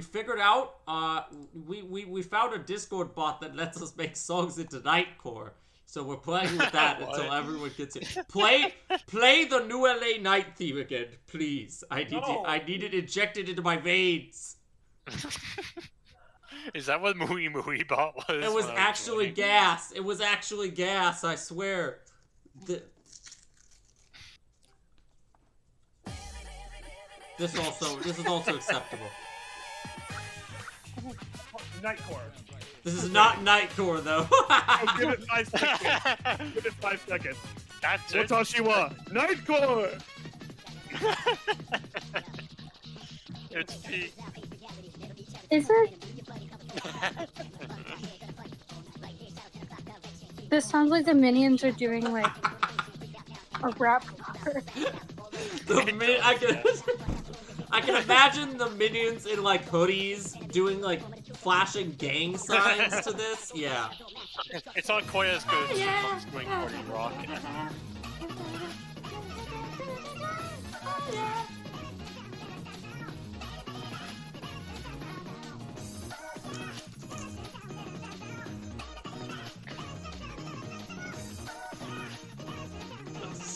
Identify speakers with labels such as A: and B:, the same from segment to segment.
A: We figured out, we found a Discord bot that lets us make songs into Nightcore. So we're playing with that until everyone gets it. Play the New LA Night theme again, please. I need it injected into my veins.
B: Is that what Mooey Mooey Bot was?
A: It was actually gas. It was actually gas, I swear. This is also acceptable.
C: Nightcore.
A: This is not Nightcore, though.
C: Oh, give it 5 seconds. Give it 5 seconds.
B: That's it.
C: Watashiwa, Nightcore!
B: It's peak.
D: Is it? This sounds like the Minions are doing like a rap cover.
A: I can imagine the Minions in like hoodies doing like flashing gang signs to this. Yeah.
B: It's not quite as good as Chipmunks doing Party Rock.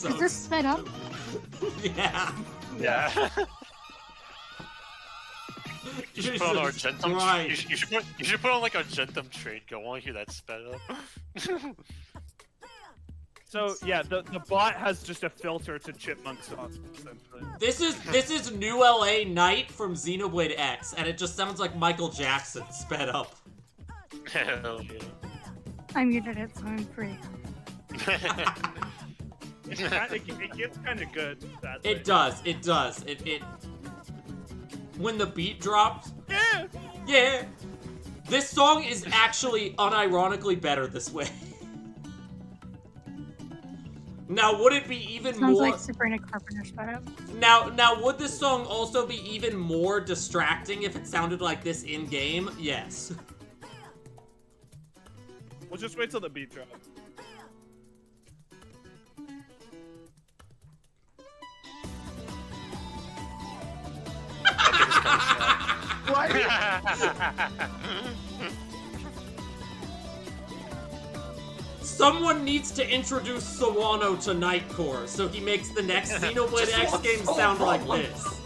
D: Is this sped up?
A: Yeah.
B: Yeah. You should put on Argentum. You should put on like Argentum trade. Go. I want to hear that sped up.
C: So yeah, the bot has just a filter to Chipmunk songs.
A: This is New LA Night from Xenoblade X, and it just sounds like Michael Jackson sped up.
B: Hell yeah.
D: I muted it, so I'm free.
C: It gets kind of good.
A: It does. It when the beat drops. Yeah. This song is actually unironically better this way. Now, would it be even
D: Sounds
A: more?
D: like Sabrina Carpenter sped up.
A: Now, would this song also be even more distracting if it sounded like this in game? Yes.
C: We'll just wait till the beat drops.
A: Someone needs to introduce Sawano to Nightcore, so he makes the next Xenoblade X game sound like this.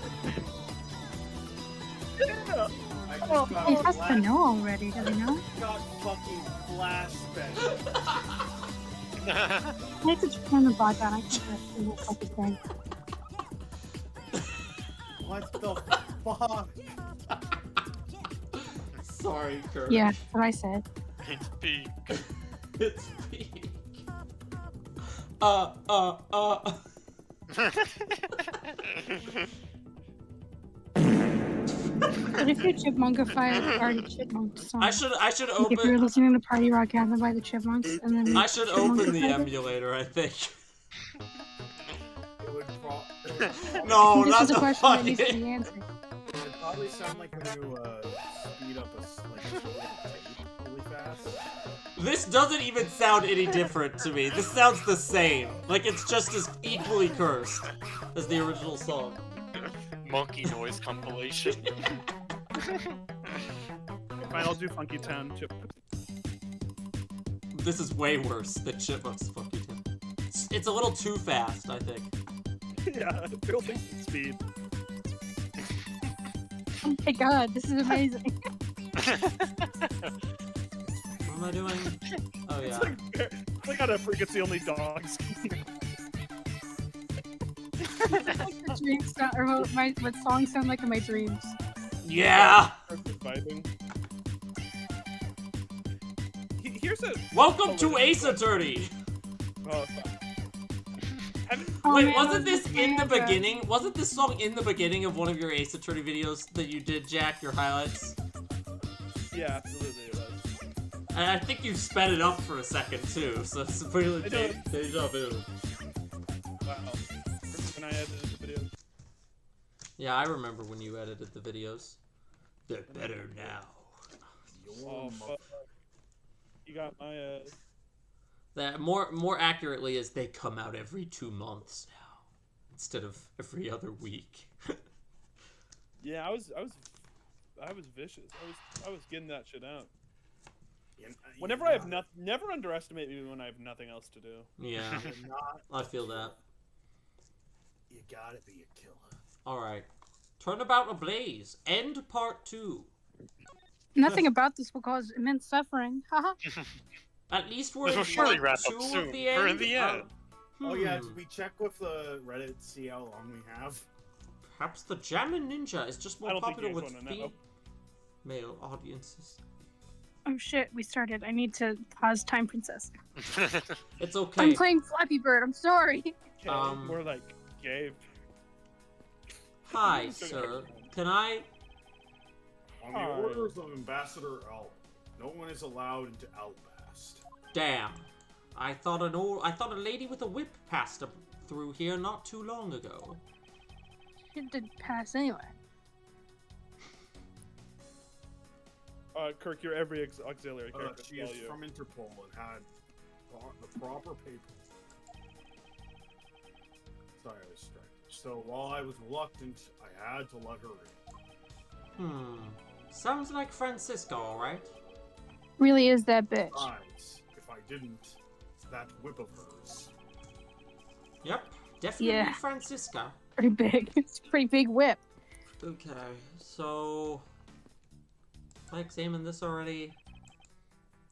D: He has to know already, does he know?
E: Got fucking flashback.
D: I need to turn the bot down. I can't see what fuck is saying.
E: What the fuck?
A: Sorry, Kurt.
D: Yeah, that's what I said.
B: It's peak.
A: It's peak.
D: What if you chipmunkified Party Chipmunk song?
A: I should
D: Like if
A: open.
D: you're listening to Party Rock Anthem by the Chipmunks, and then
A: I should open the
D: Chipmunkified it?
A: emulator. I think.
E: It would
A: No,
D: This
A: not
D: is a
A: the
D: question that needs to
A: fucking.
D: be answered.
E: it'd probably sound like when you speed up a tape really fast.
A: This doesn't even sound any different to me. This sounds the same. Like it's just as equally cursed as the original song.
B: Monkey noise compilation.
C: Fine, I'll do Funky Town Chipmunk.
A: This is way worse than Chipmunk's Funky Town. It's a little too fast, I think.
C: Yeah, building speed.
D: Oh my god, this is amazing.
A: What am I doing? Oh yeah.
C: It's like on a freak, it's the only dogs.
D: The dreams sound, or what songs sound like in my dreams.
A: Yeah.
C: Vibing. Here's a.
A: Welcome to Ace Attorney.
C: Oh, fuck.
D: Oh,
A: Wait,
D: man,
A: wasn't this
D: that's
A: in the
D: amazing.
A: beginning? Wasn't this song in the beginning of one of your Ace Attorney videos that you did, Jack? Your highlights?
C: Yeah, absolutely it was.
A: And I think you sped it up for a second too, so it's really deja vu.
C: Wow. When I edited the video.
A: Yeah, I remember when you edited the videos. They're better now.
C: Oh, fuck. You got my
A: That more accurately is they come out every 2 months now, instead of every other week.
C: Yeah, I was vicious. I was getting that shit out.
E: You-
C: Whenever
E: you
C: I have
E: gotta-
C: never underestimate me when I have nothing else to do.
A: Yeah,
E: you're not
A: I
E: a
A: feel
E: killer.
A: that.
E: You gotta be a killer.
A: Alright. Turnabout ablaze. End part 2.
D: Nothing about this will cause immense suffering. Haha.
A: At least we're
B: This
A: in
B: will surely
A: part
B: wrap up
A: 2 of
B: soon.
A: the
B: We're
A: end.
B: in the end.
E: Oh yeah, did we check with the Reddit to see how long we have?
A: Perhaps the Jammin' Ninja is just
C: I
A: more
C: don't think
A: popular
C: you
A: with
C: guys wanna know.
A: female audiences.
D: Oh shit, we started. I need to pause Time Princess.
A: It's
D: I'm
A: okay.
D: playing Flappy Bird. I'm sorry.
C: Okay, we're like Gabe.
A: Hi, sir. Can I...
E: On the orders of Ambassador Elb, no one is allowed into Elbast.
A: Damn. I thought a lady with a whip passed through here not too long ago.
D: It did pass anyway.
C: Kirk, you're every auxiliary character.
E: She is from Interpol and had the proper paper. Sorry, I was distracted. So while I was reluctant, I had to let her in.
A: Sounds like Francisco, alright?
D: Really is that bitch.
E: Besides, if I didn't, that whip of hers.
A: Yep. Definitely
D: Yeah.
A: Francisca.
D: Pretty big. It's a pretty big whip.
A: Okay, so... I examined this already.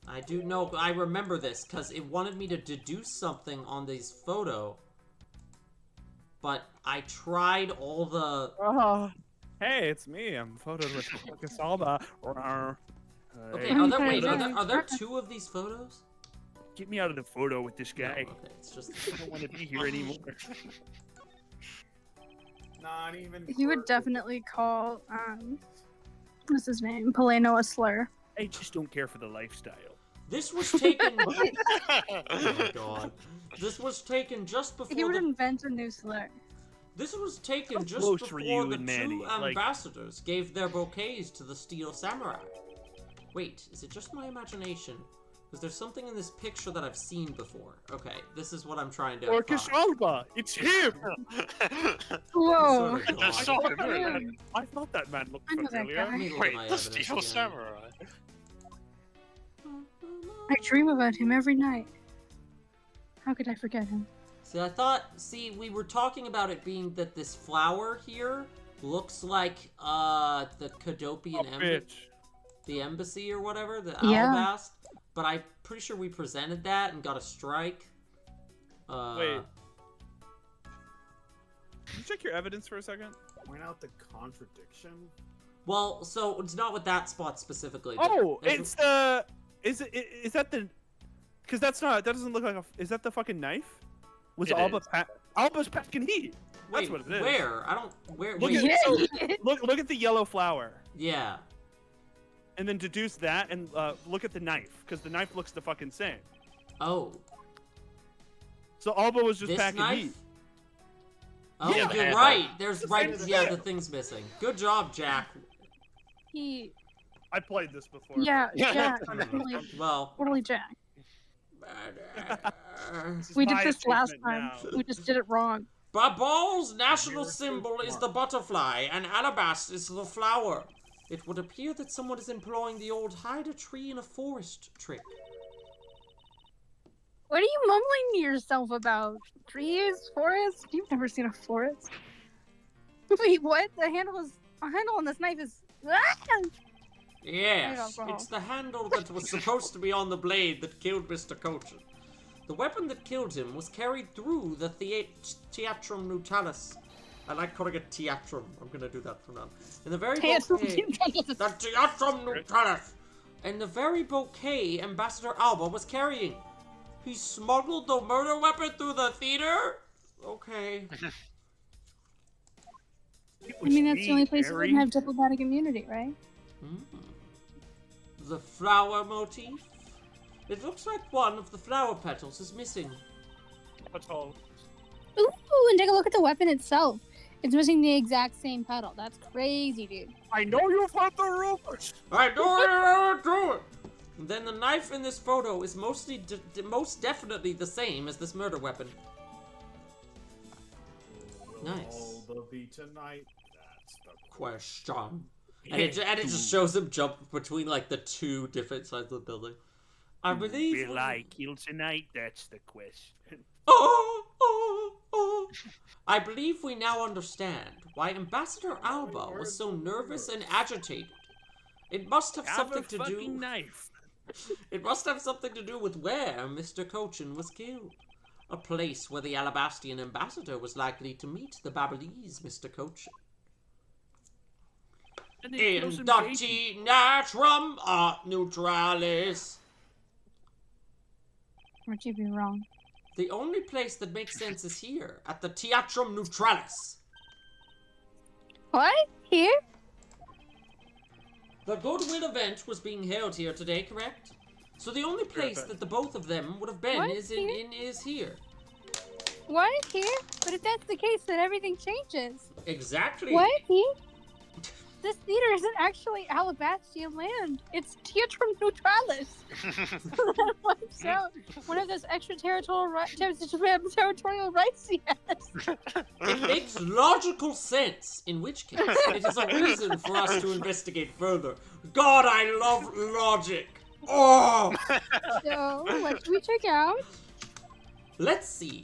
A: I do know, I remember this, because it wanted me to deduce something on this photo. But I tried all the...
C: Oh, hey, it's me. I'm photoed with Lucas Alba.
A: Okay,
C: Hey,
A: are there 2 of these photos?
C: get me out of the photo with this
A: No,
C: guy.
A: okay, it's just...
C: I don't want to be here anymore.
E: Not even.
D: He would definitely call, what's his name? Poleno a slur.
C: I just don't care for the lifestyle.
A: This was taken... oh my god. This was taken just
D: He
A: before
D: would
A: the...
D: invent a new slur.
A: This was taken
C: How
A: just
C: close
A: before
C: were you
A: the
C: and Manny?
A: 2
C: Like-
A: ambassadors gave their bouquets to the Steel Samurai. Wait, is it just my imagination? Because there's something in this picture that I've seen before. Okay, this is what I'm trying to
C: Orcus
A: find.
C: Alba! It's him!
D: Whoa!
A: Sort of
B: Just
A: God.
B: saw him.
D: Damn.
C: I thought that man looked
D: I know that
C: familiar.
D: guy.
A: Let me look at
B: Wait,
A: my
B: the
A: evidence
B: Steel
A: again.
B: Samurai.
D: I dream about him every night. How could I forget him?
A: See, we were talking about it being that this flower here looks like, the Cadopian
C: Oh,
A: embassy.
C: bitch.
A: The embassy or whatever, the
D: Yeah.
A: Alabast. But I'm pretty sure we presented that and got a strike.
C: Wait. Can you check your evidence for a second?
E: Point out the contradiction.
A: Well, so it's not with that spot specifically. but
C: Oh,
A: there's-
C: it's the... Is that the... Because that's not... That doesn't look like a... Is that the fucking knife? Was
B: It
C: Alba...
B: is.
C: Alba's packing heat. That's
A: Wait,
C: what it is.
A: where? I don't. Where?
C: Look
A: wait.
C: at- so-
D: Yeah.
C: Look at the yellow flower.
A: Yeah.
C: And then deduce that and look at the knife. Because the knife looks the fucking same.
A: Oh.
C: So Alba was just
A: This
C: packing
A: knife?
C: heat.
A: Oh,
C: Yeah,
A: you're
B: and,
A: right. There's
E: the
A: right.
E: same as
A: Yeah,
E: that.
A: the thing's missing. Good job, Jack.
D: He,
C: I played this before.
D: yeah,
B: Yeah.
D: Jack, totally,
A: Well.
D: totally Jack.
C: This is
D: We did
C: my
D: this last
C: achievement
D: time.
C: now.
D: We just did it wrong.
A: Babal's national
E: You're so
A: symbol is
E: smart.
A: the butterfly, and Alabast is the flower. It would appear that someone is employing the old hide a tree in a forest trick.
D: What are you mumbling to yourself about? Trees? Forest? You've never seen a forest. Wait, what? The handle on this knife is...
A: Yes,
D: alcohol.
A: it's the handle that was supposed to be on the blade that killed Mr. Cochin. The weapon that killed him was carried through the Theatrum Nutalis. I like calling it Theatrum. I'm gonna do that from now on. In the very bouquet, the Theatrum Nutalis. And the very bouquet Ambassador Alba was carrying. He smuggled the murder weapon through the theater? Okay.
D: I mean, that's the only place you wouldn't have diplomatic immunity, right?
A: The flower motif? It looks like one of the flower petals is missing.
C: Petal.
D: Ooh, and take a look at the weapon itself. It's missing the exact same petal. That's crazy, dude.
C: I know you've heard the rumors.
A: I don't do it! Then the knife in this photo is most definitely the same as this murder weapon. Nice.
E: All the be tonight. That's the
A: Question. And it just shows him jump between like the two different sides of the building. I believe.
C: Will I kill tonight? That's the question.
A: I believe we now understand why Ambassador Alba was so nervous and agitated. It must have something to do.
C: Knife.
A: It must have something to do with where Mr. Cochin was killed. A place where the Alabastian ambassador was likely to meet the Babylese Mr. Cochin. Inducti natrum art neutralis.
D: Would you be wrong?
A: The only place that makes sense is here, at the Teatrum Neutralis.
D: What? Here?
A: The Goodwill event was being held here today, correct? So the only place that the both of them would have been
D: What?
A: is is here.
D: What? Here? But if that's the case, then everything changes.
A: Exactly.
D: What? Here? This theater isn't actually Alabastian land. It's Teatrum Neutralis. That wipes out one of those extraterritorial territorial rights he has.
A: It makes logical sense, in which case it is a reason for us to investigate further. God, I love logic. Oh!
D: So, what should we check out?
A: Let's see.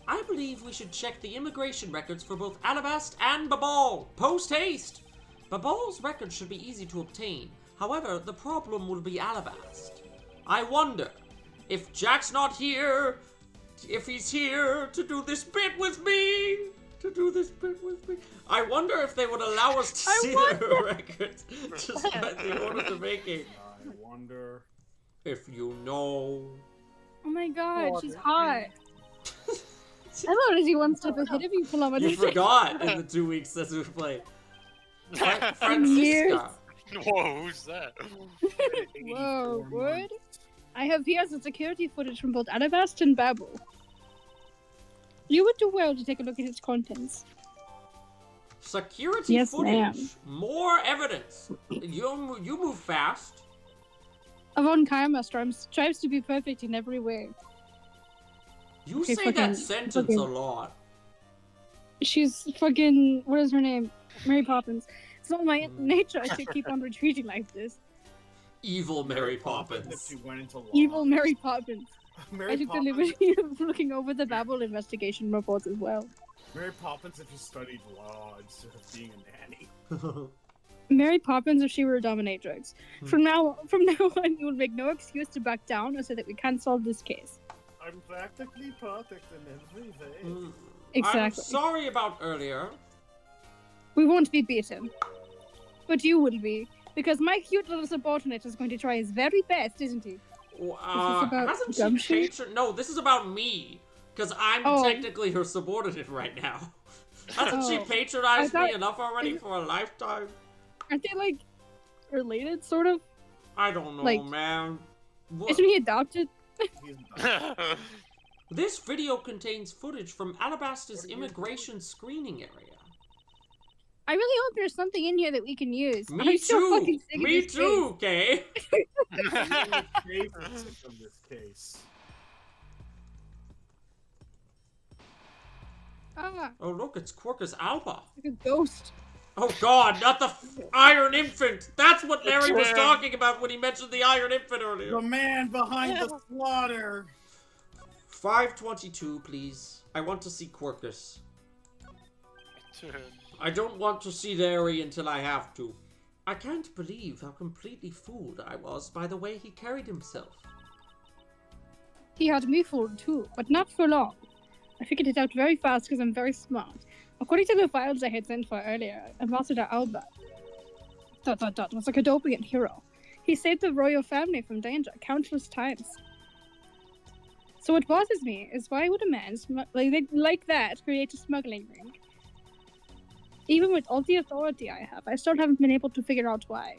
A: I believe we should check the immigration records for both Alabast and Babal. Post haste! Babal's records should be easy to obtain. However, the problem will be Alabast. I wonder if Jack's not here, if he's here to do this bit with me. I wonder if they would allow us to see their records. Just by the order to making.
E: I wonder.
A: If you know.
D: Oh my god, she's hot. I thought she one step ahead of you, Paloma.
A: You forgot in the 2 weeks that we played.
D: Years.
A: Francisca.
B: Whoa, who's that?
D: Whoa, what? I have here some security footage from both Alabast and Babel. You would do well to take a look at its contents.
A: Security
D: Yes,
A: footage.
D: ma'am.
A: More evidence. You move fast.
D: Avon Kayamaster strives to be perfect in every way.
A: You
D: Okay,
A: say that
D: fucking-
A: sentence
D: fucking-
A: a lot.
D: She's fucking... What is her name? Mary Poppins. It's not my nature to keep on retreating like this.
A: Evil Mary
E: If
A: Poppins.
E: she went into law.
D: Evil Mary Poppins.
E: Mary
D: I took the
E: Poppins.
D: liberty of looking over the Babel investigation reports as well.
E: Mary Poppins if you studied law instead of being a nanny.
D: Mary Poppins if she were a dominatrix. From now on, you will make no excuse to back down or say that we can't solve this case.
E: I'm practically perfect in every way.
D: Exactly.
A: I'm sorry about earlier.
D: We won't be beaten. But you will be. Because my cute little subordinate is going to try his very best, isn't he? about
A: Hasn't she
D: Gumshoe?
A: patron? No, this is about me. Because I'm
D: Oh.
A: technically her subordinate right now. Hasn't she
D: Oh.
A: patronized
D: I thought-
A: me enough already for a lifetime?
D: Aren't they, like, related, sort of?
A: I don't know,
D: Like-
A: man. What?
D: Isn't he adopted?
E: He's not.
A: This video contains footage from Alabasta's immigration screening area.
D: I really hope there's something in here that we can use.
A: Me
D: I'm so
A: too.
D: fucking sick of
A: Me
D: this
A: too, Kay.
E: I'm sick of this case.
D: Ah,
A: Oh look, it's Quirkus Alba.
D: like a ghost.
A: Oh God, not the Iron Infant. That's what Larry was talking about when he mentioned the Iron Infant earlier.
E: The man behind the slaughter.
A: 522, please. I want to see Quirkus. I don't want to see Larry until I have to. I can't believe how completely fooled I was by the way he carried himself.
D: He had me fooled too, but not for long. I figured it out very fast because I'm very smart. According to the files I had sent for earlier, Ambassador Alba was a Cadopian hero. He saved the royal family from danger countless times. So what bothers me is why would a man like that create a smuggling ring? Even with all the authority I have, I still haven't been able to figure out why.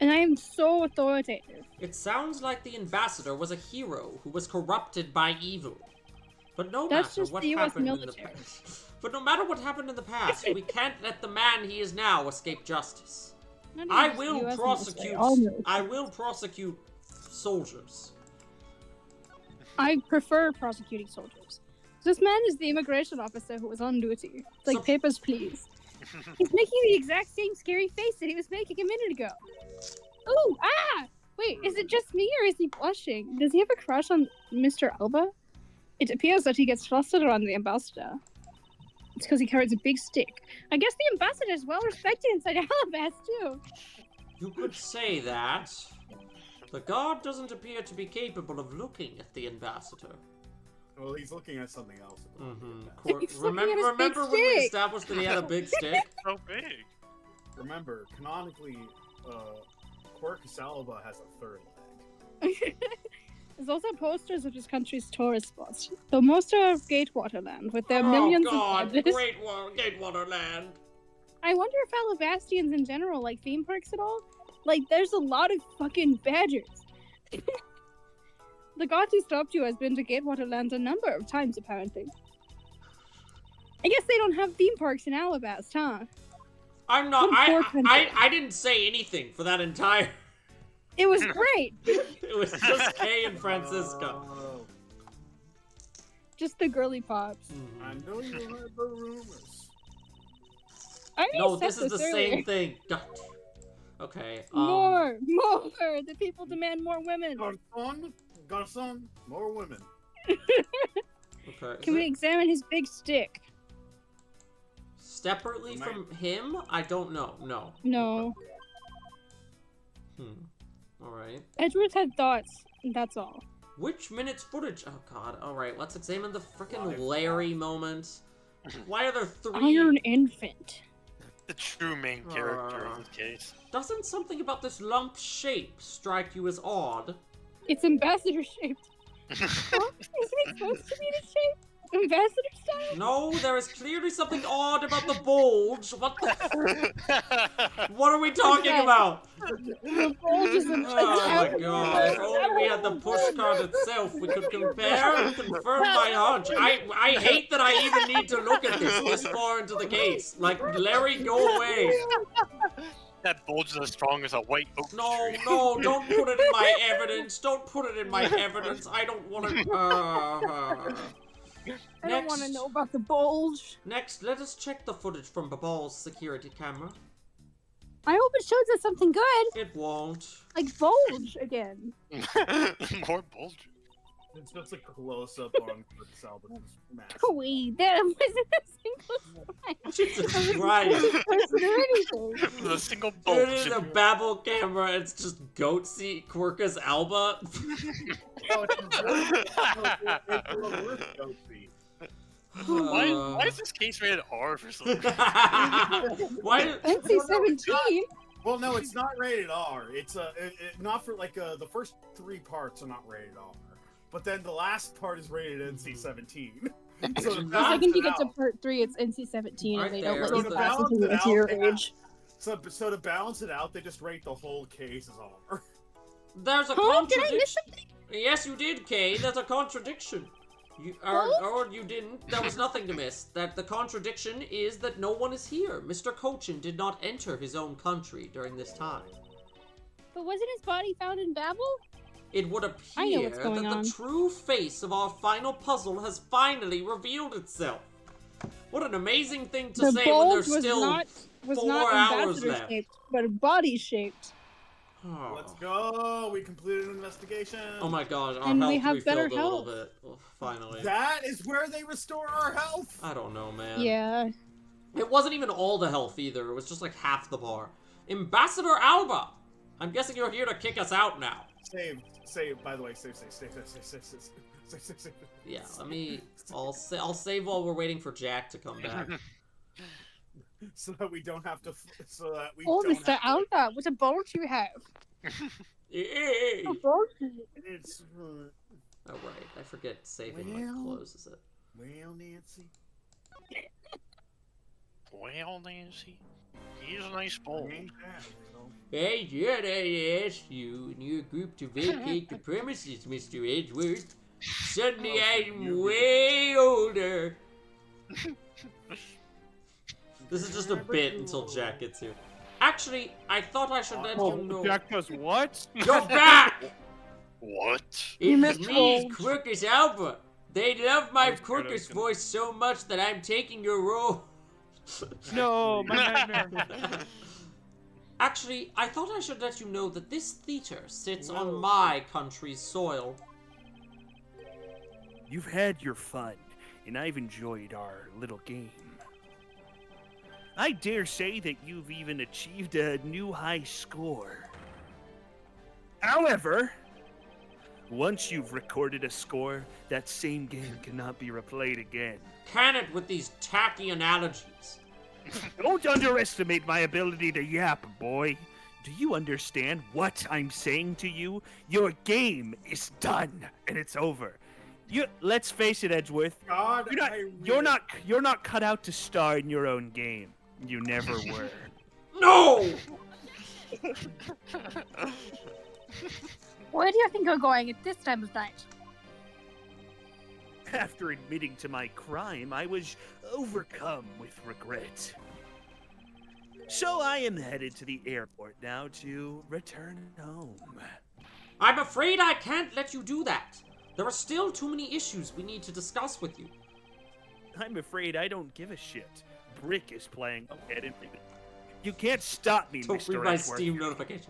D: And I am so authoritative.
A: It sounds like the ambassador was a hero who was corrupted by evil. But no
D: That's
A: matter
D: just
A: what
D: the US
A: happened in the
D: military.
A: past. But no matter what happened in the past, we can't let the man he is now escape justice.
D: Not
A: I
D: even just
A: will
D: the US
A: prosecute.
D: military, all military.
A: I will prosecute soldiers.
D: I prefer prosecuting soldiers. This man is the immigration officer who was on duty. Like,
A: So-
D: papers, please. He's making the exact same scary face that he was making a minute ago. Ooh, ah! Wait, is it just me or is he blushing? Does he have a crush on Mr. Alba? It appears that he gets flustered around the ambassador. It's because he carries a big stick. I guess the ambassador is well respected inside Alabas too.
A: You could say that. The guard doesn't appear to be capable of looking at the ambassador.
E: Well, he's looking at something else.
D: He's looking at his big
A: Remember when we
D: stick.
A: established that he had a big stick?
B: So big.
E: Remember, canonically, Quercus Alba has a third leg.
D: There's also posters of his country's tourist spots. The most of Gatewaterland, with their millions
A: Oh God,
D: of badges.
A: Gatewater Land.
D: I wonder if Alabastians in general like theme parks at all. Like, there's a lot of fucking badgers. The guard who stopped you has been to Gatewaterland a number of times, apparently. I guess they don't have theme parks in Alabast, huh?
A: I'm not.
D: Some poor country.
A: I didn't say anything for that entire.
D: It was great.
A: It was just Kay and Francisca.
E: Oh,
D: Just the girly pops.
E: I know you heard the rumors.
D: I already
A: No,
D: said
A: this is the
D: earlier.
A: same thing. God. Okay.
D: More! The people demand more women.
E: Garçon, more women.
A: Okay.
D: Can we examine his big stick?
A: Separately from him? I don't know. No.
D: No.
A: All right.
D: Edwards had thoughts. That's all.
A: Which minute's footage? Oh God. All right. Let's examine the frickin' Larry moment. Why are there 3?
D: Iron infant.
B: The true main character in this case.
A: Doesn't something about this lump shape strike you as odd?
D: It's ambassador shaped. Huh? Isn't it supposed to be the shape? Ambassador style?
A: No, there is clearly something odd about the bulge. What the? What are we talking
D: Okay.
A: about?
D: The bulge is a
A: Oh my God! If only we had the push card itself, we could compare and confirm my hunch. I hate that I even need to look at this far into the case. Like, Larry, go away.
B: That bulge is as strong as a white oak
A: No,
B: tree.
A: no, don't put it in my evidence. Don't put it in my evidence. I don't want to.
D: I don't want to know about the bulge.
A: Next, let us check the footage from Babal's security camera.
D: I hope it shows us something good.
A: It won't.
D: Like bulge again.
B: More bulge.
E: It's just a close-up on Quercus Alba's mask.
D: Wait, that wasn't a single slide.
A: Jesus Christ.
D: Wasn't there anything?
B: The single
A: It
B: bulge.
A: is a Babel camera. It's just Goatsy Quercus Alba.
E: Oh, it's a worse Goatsy.
B: Why is this case rated R for some reason?
A: Why?
D: NC-17?
E: Well, no, it's not rated R. It's not for like the first 3 parts are not rated R, but then the last part is rated NC-17. So to
D: The
E: balance
D: second you
E: it
D: get to
E: out-
D: part 3, it's NC-17,
A: Right
D: and they don't
A: there.
D: let you
E: So to
D: class
E: balance
D: until
E: it
D: you get to
E: out,
D: your
E: they have-
D: age.
E: So to balance it out, they just rate the whole case as R.
A: There's a
D: Huh? Did I
A: contradiction.
D: miss something?
A: Yes, you did, Kay. There's a contradiction. Or you didn't. There was nothing to miss. That the contradiction is that no one is here. Mr. Cochin did not enter his own country during this time.
D: But wasn't his body found in Babel?
A: It would
D: I know
A: appear
D: what's going
A: that
D: on.
A: the true face of our final puzzle has finally revealed itself. What an amazing thing to
D: The
A: say when
D: bulge
A: there's
D: was
A: still
D: not
A: 4 hours
D: ambassador
A: left.
D: shaped, but body shaped.
A: Oh.
E: Let's go. We completed an investigation.
A: Oh my God, our
D: And
A: health
D: we have
A: refilled
D: better
A: a little
D: health.
A: bit. Oh, finally.
E: That is where they restore our health.
A: I don't know, man.
D: Yeah.
A: It wasn't even all the health either. It was just like half the bar. Ambassador Alba! I'm guessing you're here to kick us out now.
E: Save. By the way, save.
A: Yeah, let me. I'll save while we're waiting for Jack to come back.
E: So that we don't have to. So that we.
D: Oh,
E: don't
D: Mr.
E: have to-
D: Alba, what a bulge you have.
A: Yay!
D: A bulge.
E: It's.
A: Oh right, I forget saving
E: Well.
A: closes it.
E: Well, Nancy.
B: Well, Nancy, he's a nice bulge.
E: Ain't that, well?
A: Hey, did I ask you and your group to vacate the premises, Mr. Edgeworth? Suddenly I'm way older. This is just a bit until Jack gets here. Actually, I thought I should let you know.
C: Jack does what?
A: You're back!
B: What?
A: It's
D: missed
A: me,
D: Bulge.
A: Quercus Alba. They love my
C: I was scared I was
A: Quercus
C: gonna-
A: voice so much that I'm taking your role.
C: No, my nightmare.
A: Actually, I thought I should let you know that this theater sits on
E: Whoa.
A: my country's soil.
F: You've had your fun, and I've enjoyed our little game. I dare say that you've even achieved a new high score. However, once you've recorded a score, that same game cannot be replayed again.
A: Can it with these tacky analogies?
F: Don't underestimate my ability to yap, boy. Do you understand what I'm saying to you? Your game is done, and it's over. Let's face it, Edgeworth.
E: God,
F: You're not cut out to star in your own game. You never were.
A: No!
D: Where do you think you're going at this time of night?
F: After admitting to my crime, I was overcome with regret. So I am headed to the airport now to return home.
A: I'm afraid I can't let you do that. There are still too many issues we need to discuss with you.
F: I'm afraid I don't give a shit. Brick is playing ahead of me. You can't stop me,
A: Don't
F: Mr.
A: read my
F: Edgeworth,
A: Steam notifications.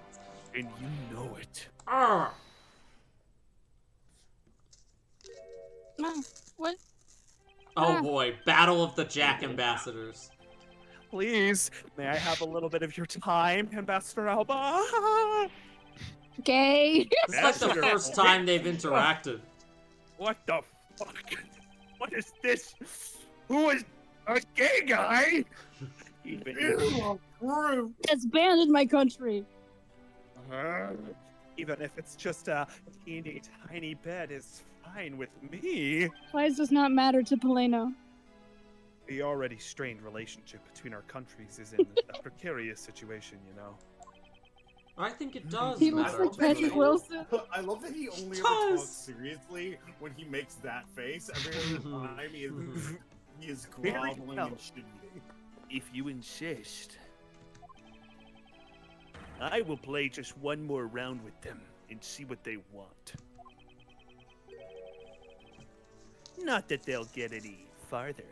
F: and you know it.
A: Arrgh.
D: What?
A: Oh boy, Battle of the Jack Ambassadors.
C: Please, may I have a little bit of your time, Ambassador Alba?
D: Gay.
A: This is like the first time they've interacted.
F: What the fuck? What is this? Who is a gay guy? Even
E: Ew, Groot.
D: That's banned in my country.
C: Even if it's just a teeny tiny bed is fine with me.
D: Size does not matter to Polino.
C: The already strained relationship between our countries is in a precarious situation, you know.
A: I think it does
D: He looks
A: matter.
D: like Patrick Wilson.
E: I love that he only ever
A: Does.
E: talks seriously when he makes that face. Every other time he is groveling and shit-eating.
F: If you insist, I will play just one more round with them and see what they want. Not that they'll get any farther.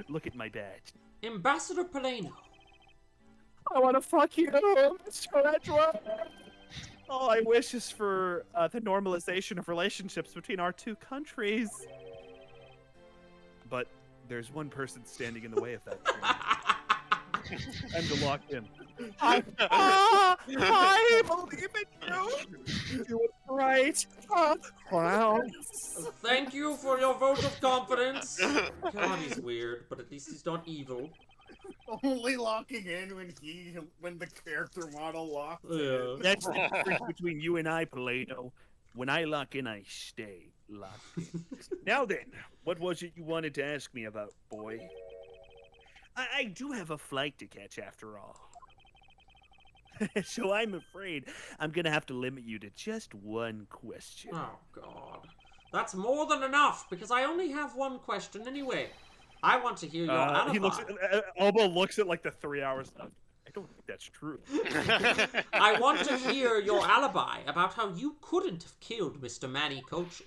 F: Look at my badge.
A: Ambassador Polino.
C: I want to fuck you, Mr. Edgeworth. All I wish is for the normalization of relationships between our two countries. But there's one person standing in the way of that dream. I'm to lock in. I believe in you. Do it right. Wow.
A: Thank you for your vote of confidence. God, he's weird, but at least he's not evil.
E: Only locking in when the character model locks
A: Yeah.
E: in.
F: That's the difference between you and I, Polino. When I lock in, I stay locked in. Now then, what was it you wanted to ask me about, boy? I do have a flight to catch after all. So I'm afraid I'm gonna have to limit you to just one question.
A: Oh, God. That's more than enough, because I only have one question anyway. I want to hear your alibi.
C: He looks. Alba looks at like the 3 hours left. I don't think that's true.
A: I want to hear your alibi about how you couldn't have killed Mr. Manny Kochi.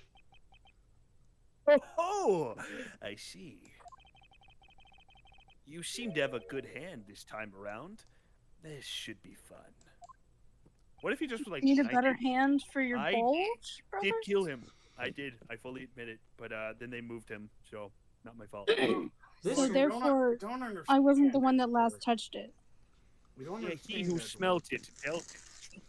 F: Oh, I see. You seem to have a good hand this time around. This should be fun.
C: What if he just was like?
D: You need a
C: I
D: better
C: did-
D: hand for your
F: I
D: bulge, brother?
F: Did kill him. I did. I fully admit it. But then they moved him, so not my fault.
A: This
D: So
E: We
D: therefore,
E: don't understand.
D: I wasn't the one that last touched it.
E: We don't
F: Yeah,
E: understand
F: he who
E: that
F: smelt it dealt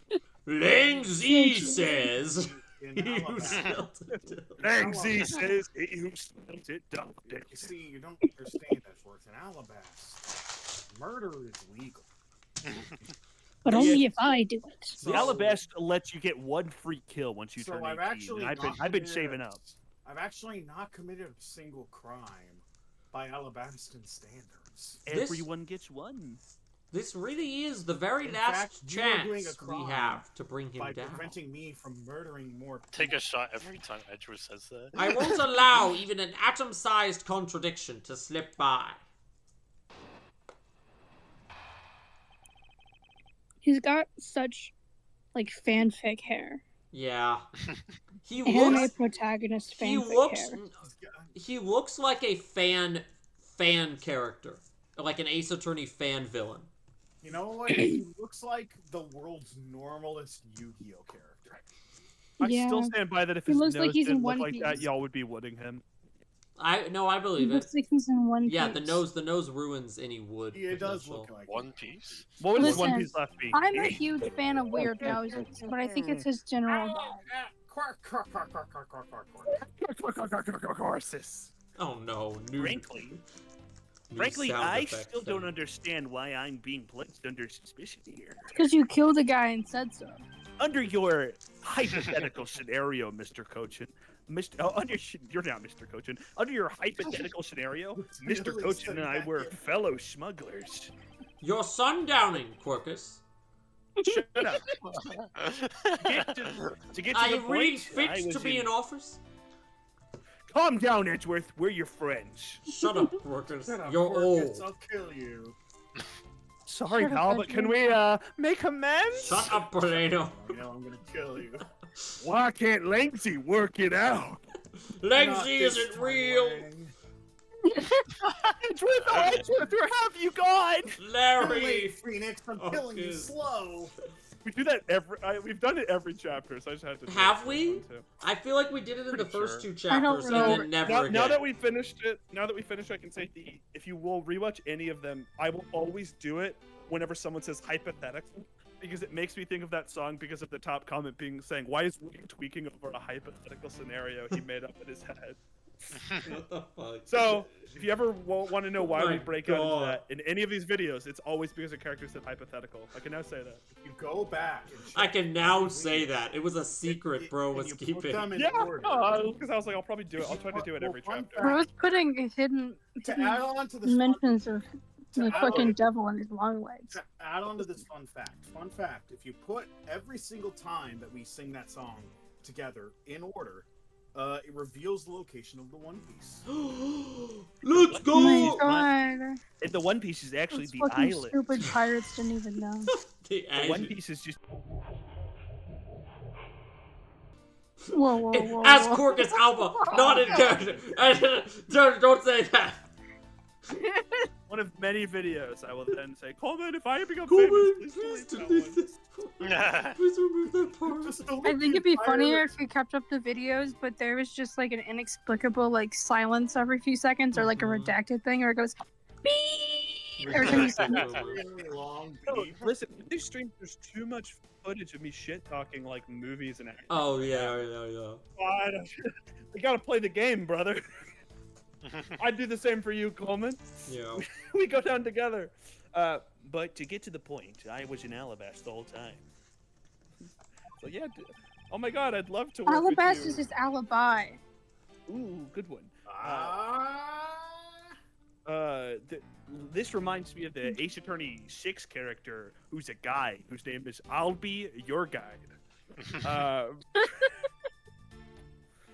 F: it.
A: Lang Z says.
E: in
A: He who
E: Alabama.
A: smelt it.
F: Lang Z says he who smelt it dealt it.
E: You see, you don't understand that works in Alabasta. Murder is legal.
D: But only if I do it.
F: The Alabasta lets you get one free kill once you
E: So
F: turn 18.
E: I've actually
F: and
E: not
F: I've been
E: committed
F: saving
E: a-
F: up.
E: I've actually not committed a single crime by Alabastan standards.
A: This-
F: Everyone gets one.
A: This really is the very
E: In
A: last
E: fact, you are doing a
A: chance we
E: crime
A: have to bring him
E: By
A: down.
E: preventing me from murdering more
B: Take a shot every time Edgeworth says that.
A: I won't allow even an atom-sized contradiction to slip by.
D: He's got such, like, fanfic hair.
A: Yeah.
D: Anime
A: looks
D: protagonist
A: he
D: fanfic
A: looks
D: hair.
A: he looks like a fan fan character, like an Ace Attorney fan villain.
E: You know what? He looks like the world's normalest Yu-Gi-Oh character.
C: I
D: Yeah.
C: still stand by that if
D: He
C: his
D: looks
C: nose
D: like he's in
C: didn't look
D: One
C: like that,
D: Piece.
C: y'all would be wooding him.
A: I
D: He
A: believe it.
D: looks like he's in One
A: Yeah,
D: Piece.
A: the nose ruins any wood.
E: He does
A: potential.
E: look like
B: One Piece.
C: What would his
D: Listen,
C: One Piece left be?
D: I'm a huge fan of weird noses, but I think it's his general vibe.
C: Horses.
A: Oh no, new.
C: Frankly,
A: sound
C: I
A: effect
C: still don't
A: thing.
C: understand why I'm being placed under suspicion here.
D: Because you killed a guy and said so.
C: Under your hypothetical scenario, Mr. Cochin, you're not Mr. Cochin. Under your hypothetical scenario, Mr. Cochin and I were fellow smugglers.
A: You're sundowning, Quirkus.
C: Shut up. To get to
A: Are
C: the
A: you really
C: point, I
A: fit
C: was
A: to be
C: in-
A: in office?
C: Calm down, Edgeworth. We're your friends.
A: Shut up, Quirkus.
E: Shut up,
A: You're
E: Quirkus,
A: old.
E: I'll kill you.
C: Sorry,
D: Shut up,
C: pal, but can we make amends?
A: Shut up, Polino.
E: Oh, yeah, I'm gonna kill you.
C: Why can't Langsy work it out?
E: Not
A: Legsy
E: this
A: isn't
E: time,
A: real.
E: Wang.
C: Edgeworth, where have you gone?
A: Larry.
E: Wait, Phoenix, I'm
A: Oh,
E: killing you
A: good.
E: slow.
C: We do that we've done it every chapter, so I just had to. do
A: Have
C: it
A: we?
C: this one, too.
A: I feel like we did it in the
C: Pretty
A: first
C: sure.
A: two
D: I don't
A: chapters
D: remember.
A: and then never
C: now,
A: again.
C: now that we finished it, I can say if you will rewatch any of them, I will always do it whenever someone says hypothetical, because it makes me think of that song because of the top comment being saying, "Why is Woody tweaking over a hypothetical scenario he made up in his head?"
A: What the fuck?
C: So, if you ever want to know why
A: My
C: we break out into
A: God.
C: that in any of these videos, it's always because a character said hypothetical. I can now say that.
E: You go back. And check
A: I can now
E: every
A: say
E: video.
A: that. It was a secret, bro
E: And
A: was
E: you put
A: keeping.
E: them in
C: Yeah,
E: order.
C: because I was like, I'll probably do it. I'll try to do it every
E: Well, fun
C: chapter.
D: Bro was putting hidden
E: To add on to this
D: mentions of
E: to
D: the
E: add
D: fucking
E: on-
D: devil and his long legs.
E: To add on to this fun fact, if you put every single time that we sing that song together in order, it reveals the location of the One Piece.
A: Let's
D: Oh my
A: go!
D: god.
C: And the One Piece is actually
D: Those
C: the
D: fucking
C: island.
D: stupid pirates didn't even know.
A: The
C: The One
A: island.
C: Piece is just
D: Whoa, whoa, whoa.
A: As
D: whoa.
A: Quirkus Alba, not in character. Don't say that.
C: one of many videos. I will then say, Coleman, if I become
A: Coleman,
C: famous,
A: please
C: delete
A: delete
C: that
A: this. Please remove that part.
E: Just the
D: I
E: look
D: think
E: the
D: it'd be
E: entire-
D: funnier if you kept up the videos, but there was just like an inexplicable like silence every few seconds, or like a
A: Mhm.
D: redacted thing, or it goes beep every time you say it.
E: Really long
C: No,
E: beep.
C: listen, in these streams, there's too much footage of me shit talking like movies and everything.
A: Oh yeah.
C: I gotta play the game, brother. I'd do the same for you, Coleman.
A: Yeah.
C: We go down together. But to get to the point, I was in Alabast the whole time. So yeah, oh my god, I'd love to work with
D: Alabasta
C: you.
D: is just alibi.
C: Ooh, good one. This reminds me of the Ace Attorney 6 character, who's a guy whose name is I'll Be Your Guide.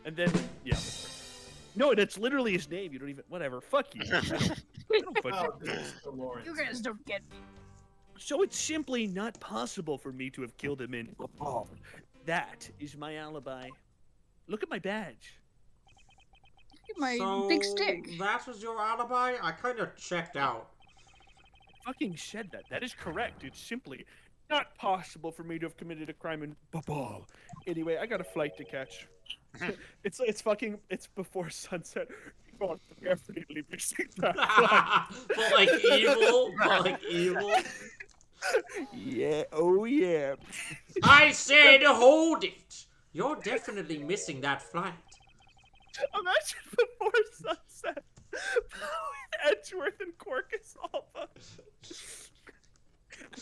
C: And then, yeah. No, that's literally his name. You don't even. Whatever. Fuck you. I don't fucking-
E: Oh, this is the Lawrence.
D: You guys don't get me.
C: So it's simply not possible for me to have killed him in. Oh, that is my alibi. Look at my badge.
D: Look at my
A: So
D: big stick.
A: that was your alibi? I kind of checked out.
C: Fucking said that. That is correct. It's simply not possible for me to have committed a crime in Babal. Anyway, I got a flight to catch. it's before sunset. Keep on carefully missing that flight.
A: but like evil. But like evil.
C: Yeah. Oh yeah.
A: I said hold it. You're definitely missing that flight.
C: Imagine before sunset. Edgeworth and Quirkus Alpha.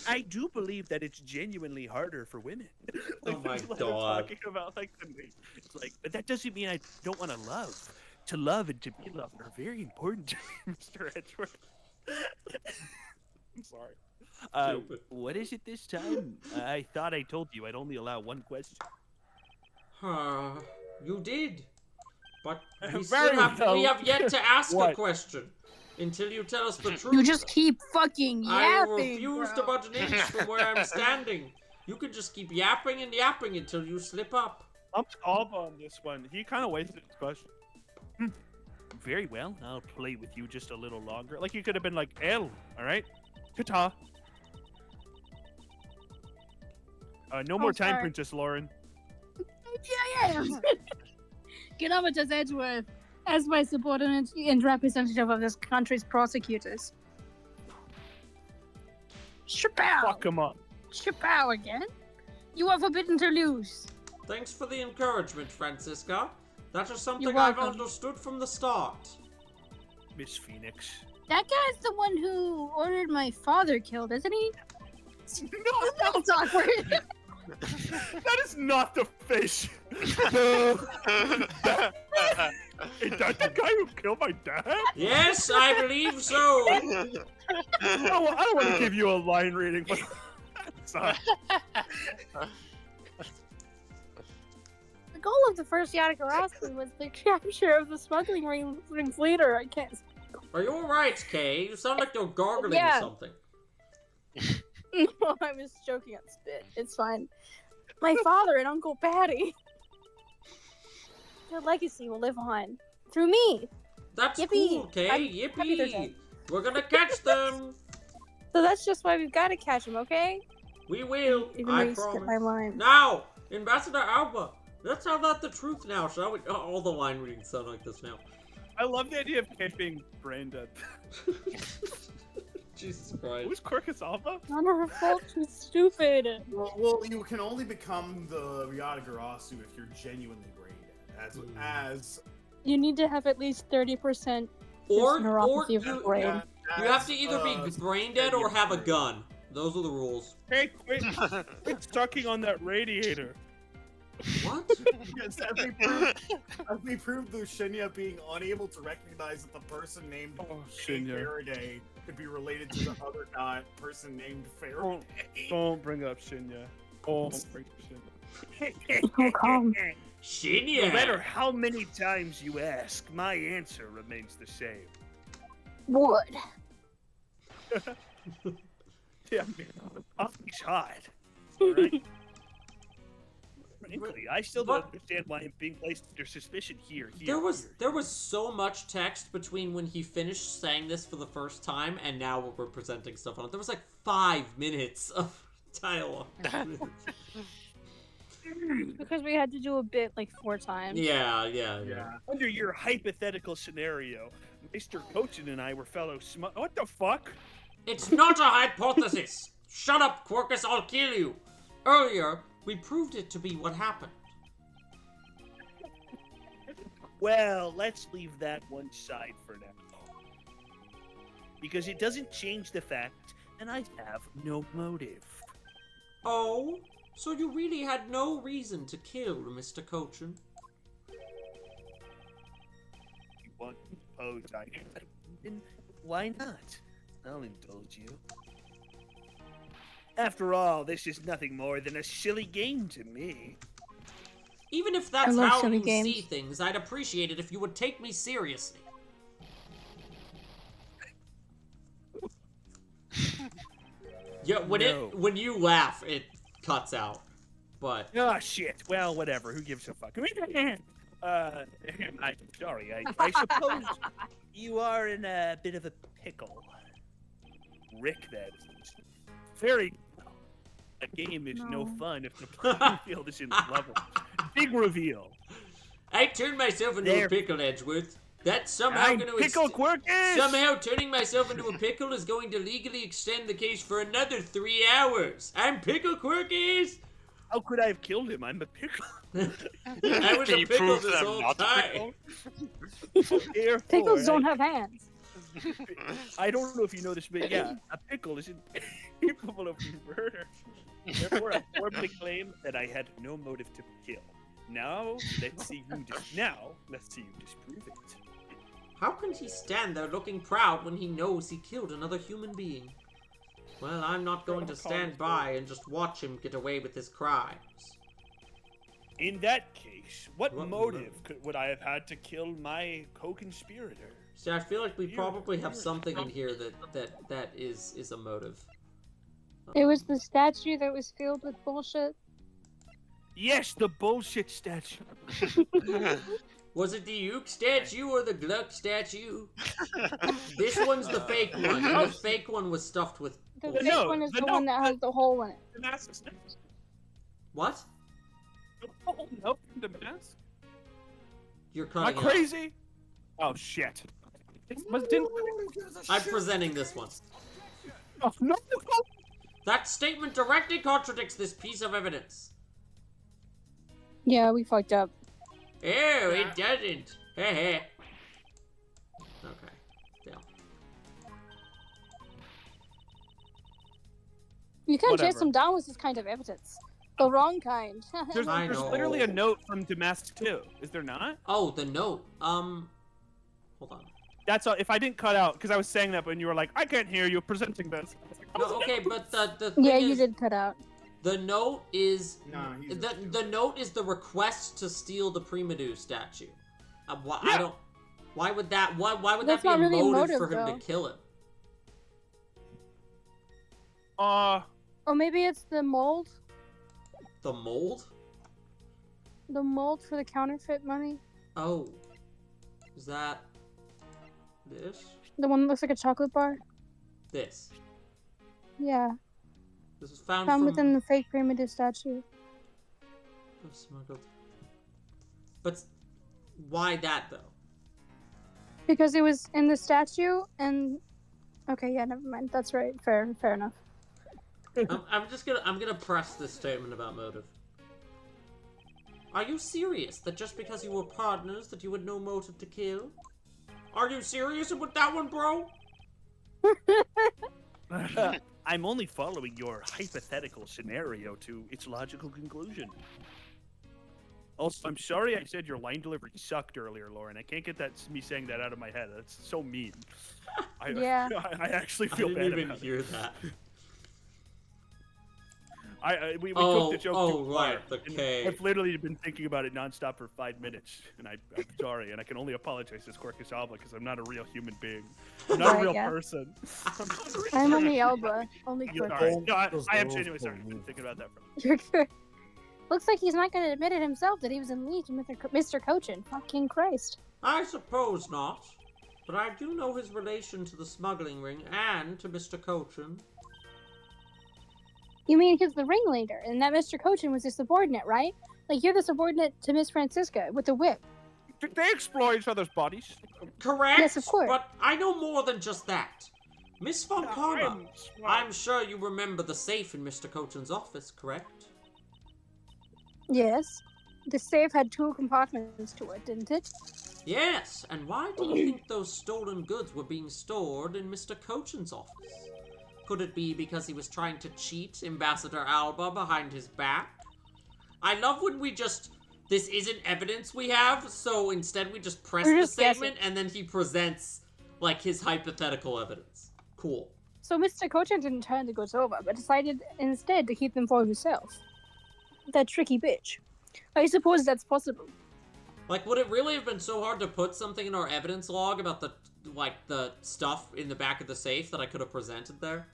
C: I do believe that it's genuinely harder for women.
A: Oh my
C: people that
A: God.
C: are talking about like it's like, but that doesn't mean I don't want to love. To love and to be loved are very important to me, Mr. Edgeworth. I'm sorry.
A: Stupid.
C: What is it this time? I thought I told you I'd only allow one question.
A: You did. But we
C: Very
A: still have,
C: well.
A: we have yet to ask a
C: What?
A: question. Until you tell us the truth.
D: You just keep fucking
A: I
D: yapping,
A: refuse
D: bro.
A: to budge an inch from where I'm standing. You can just keep yapping and yapping until you slip up.
C: I'm Alba on this one. He kind of wasted his question.
F: very well. I'll play with you just a little longer. Like you could have been like L, all right? Kata. No more time,
D: sorry.
F: Princess Lauren.
D: Yeah. Kilometers Edgeworth, as my subordinate and representative of this country's prosecutors. Chappelle!
F: Fuck him up.
D: Chappelle again? You are forbidden to lose.
A: Thanks for the encouragement, Francisca. That is something
D: You're
A: I've
D: welcome.
A: understood from the start.
F: Miss Phoenix.
D: That guy's the one who ordered my father killed, isn't he?
F: No,
D: That's awkward.
F: that is not the face. No. Is that the guy who killed my dad?
A: Yes, I believe so.
F: I don't want to give you a line reading, but sorry.
D: The goal of the first Yatakarasi was the capture of the smuggling ring's leader. I can't.
A: Are you alright, Kay? You sound like you're gargling
D: Yeah.
A: or something.
D: No, I was joking on spit. It's fine. My father and Uncle Patty. Their legacy will live on through me.
A: That's
D: Yippee!
A: cool, Kay.
D: I'm happy they're
A: Yippee!
D: dead.
A: We're gonna catch them.
D: So that's just why we've got to catch him, okay?
A: We will.
D: Even though
A: I
D: you skipped my
A: promise.
D: line.
A: Now, Ambassador Alba. Let's have out the truth now, shall we? Oh, all the line readings sound like this now.
C: I love the idea of Kate being brain dead.
A: Jesus Christ.
C: Who's Quirkus Alpha?
D: None of her fault. She's stupid.
E: Well, you can only become the Yatagarasu if you're genuinely brain dead. As
D: You need to have at least 30%
A: Or
D: neuropathy of the
A: you,
D: brain.
A: you have to either be brain dead or have a gun. Those are the rules.
C: Hey, quit sucking on that radiator.
A: What?
E: Yes, as we proved Lucinia being unable to recognize that the person named
C: Oh,
E: Jane
C: Shinya.
E: Faraday could be related to the other guy, person named Faraday.
C: Don't bring up Shinya. Don't bring up Shinya.
D: Oh, calm.
A: Shinya.
F: No matter how many times you ask, my answer remains the same.
D: Wood.
C: Yeah,
F: He's hot. Alright? Frankly, I still don't understand why I'm being placed under suspicion here.
A: There was so much text between when he finished saying this for the first time and now we're presenting stuff on it. There was like 5 minutes of dialogue.
D: Because we had to do a bit like 4 times.
A: Yeah.
F: Under your hypothetical scenario, Mr. Cochin and I were fellow What the fuck?
A: It's not a hypothesis. Shut up, Quirkus, I'll kill you. Earlier, we proved it to be what happened.
F: Well, let's leave that one side for now. Because it doesn't change the fact that I have no motive.
A: Oh, so you really had no reason to kill Mr. Cochin?
F: You want to suppose I then why not? I'll indulge you. After all, this is nothing more than a silly game to me.
A: Even if that's
D: love
A: how
D: silly
A: you
D: games.
A: see things, I'd appreciate it if you would take me seriously. Yeah, when you laugh, it cuts out. But
F: Oh shit. Well, whatever. Who gives a fuck? I'm sorry. I suppose you are in a bit of a pickle. Rick, that is. Very. A game is no fun if the playing field isn't level. Big reveal.
A: I turned myself into
F: There.
A: a pickle, Edgeworth. That's somehow
F: I'm
A: going to
F: Pickle Quirkus!
A: somehow turning myself into a pickle is going to legally extend the case for another 3 hours. I'm Pickle Quirkies.
F: How could I have killed him? I'm a pickle.
A: I was
B: Can
A: a
B: you
A: pickle
B: prove
A: this
B: that I'm
A: whole
B: not a
A: time.
F: Therefore,
D: Pickles don't have hands.
F: I don't know if you know this, but yeah, a pickle isn't capable of murder. Therefore, I formally claim that I had no motive to kill. Now, let's see you disprove it.
A: How can he stand there looking proud when he knows he killed another human being? Well, I'm not going to stand by and just watch him get away with his crimes.
F: In that case, what
A: What
F: motive would I have had to kill my co-conspirator?
A: See, I feel like we probably have something in here that is a motive.
D: It was the statue that was filled with bullshit.
F: Yes, the bullshit statue.
A: Was it the Uke statue or the Gluck statue? This one's the fake one, and the fake one was stuffed with...
D: The
A: bullshit.
D: fake one is the one that has the hole in it.
C: The mask is
A: What?
C: Oh, no, the mask?
A: You're
C: Am I
A: crying out.
C: crazy? Oh, shit. Didn't...
A: I'm presenting this one.
C: Oh, no.
A: That statement directly contradicts this piece of evidence.
D: Yeah, we fucked up.
A: Oh, it doesn't. Heh. Okay. Down.
D: You can't
C: Whatever.
D: chase them down with this kind of evidence. The wrong kind.
C: There's
A: I know.
C: literally a note from Damask too. Is there not?
A: Oh, the note. Hold on.
C: That's all. If I didn't cut out, because I was saying that, but you were like, I can't hear you presenting this. I was like,
A: No, okay, but the thing
D: Yeah,
A: is,
D: you did cut out.
A: the note is
E: Nah, he's
A: the note is the request to steal the Primadou statue. I
C: Yeah.
A: don't. Why would that? Why would
D: That's
A: that be
D: not
A: a
D: really a
A: motive
D: motive,
A: for him
D: though.
A: to kill him?
D: Or maybe it's the mold.
A: The mold?
D: The mold for the counterfeit money.
A: Oh, is that this?
D: The one that looks like a chocolate bar.
A: This.
D: Yeah.
A: This was found
D: Found
A: from
D: within the fake Primadou statue.
A: smuggled. But why that though?
D: Because it was in the statue and... Okay, yeah, never mind. That's right. Fair enough.
A: I'm gonna press this statement about motive. Are you serious that just because you were partners that you had no motive to kill? Are you serious with that one, bro?
F: I'm only following your hypothetical scenario to its logical conclusion. Also, I'm sorry I said your line delivery sucked earlier, Lauren. I can't get me saying that out of my head. That's so mean.
D: Yeah.
F: I actually
A: I
F: feel
A: didn't
F: bad
A: even
F: about
A: hear
F: it.
A: that.
F: We
A: Oh,
F: took the joke
A: oh,
F: too far.
A: right, the
F: and
A: K.
F: I've literally been thinking about it nonstop for 5 minutes, and I'm sorry, and I can only apologize to Squircus Alba because I'm not a real human being. I'm not a
D: Right,
F: real
D: yeah.
F: person.
D: I'm only Elba. Only
F: You're
D: Quirk.
F: sorry. No, I am genuinely sorry. I've been thinking about that for
D: You're good. Looks like he's not going to admit it himself that he was in league with Mr. Cochin. Fucking Christ.
A: I suppose not. But I do know his relation to the smuggling ring and to Mr. Cochin.
D: You mean he's the ringleader, and that Mr. Cochin was his subordinate, right? Like, you're the subordinate to Miss Francisca with the whip.
C: Did they explore each other's bodies?
A: Correct?
D: Yes, of course.
A: But I know more than just that. Miss Von Karma,
C: I'm
A: I'm sure you remember the safe in Mr. Cochin's office, correct?
D: Yes. The safe had 2 compartments to it, didn't it?
A: Yes, and why do you think those stolen goods were being stored in Mr. Cochin's office? Could it be because he was trying to cheat Ambassador Alba behind his back? I love when we just... This isn't evidence we have, so instead we just press
D: We're
A: the
D: just
A: statement and then he presents, like, his hypothetical evidence. Cool.
D: So Mr. Cochin didn't turn the goods over, but decided instead to keep them for himself. That tricky bitch. I suppose that's possible.
A: Like, would it really have been so hard to put something in our evidence log about the, like, the stuff in the back of the safe that I could have presented there?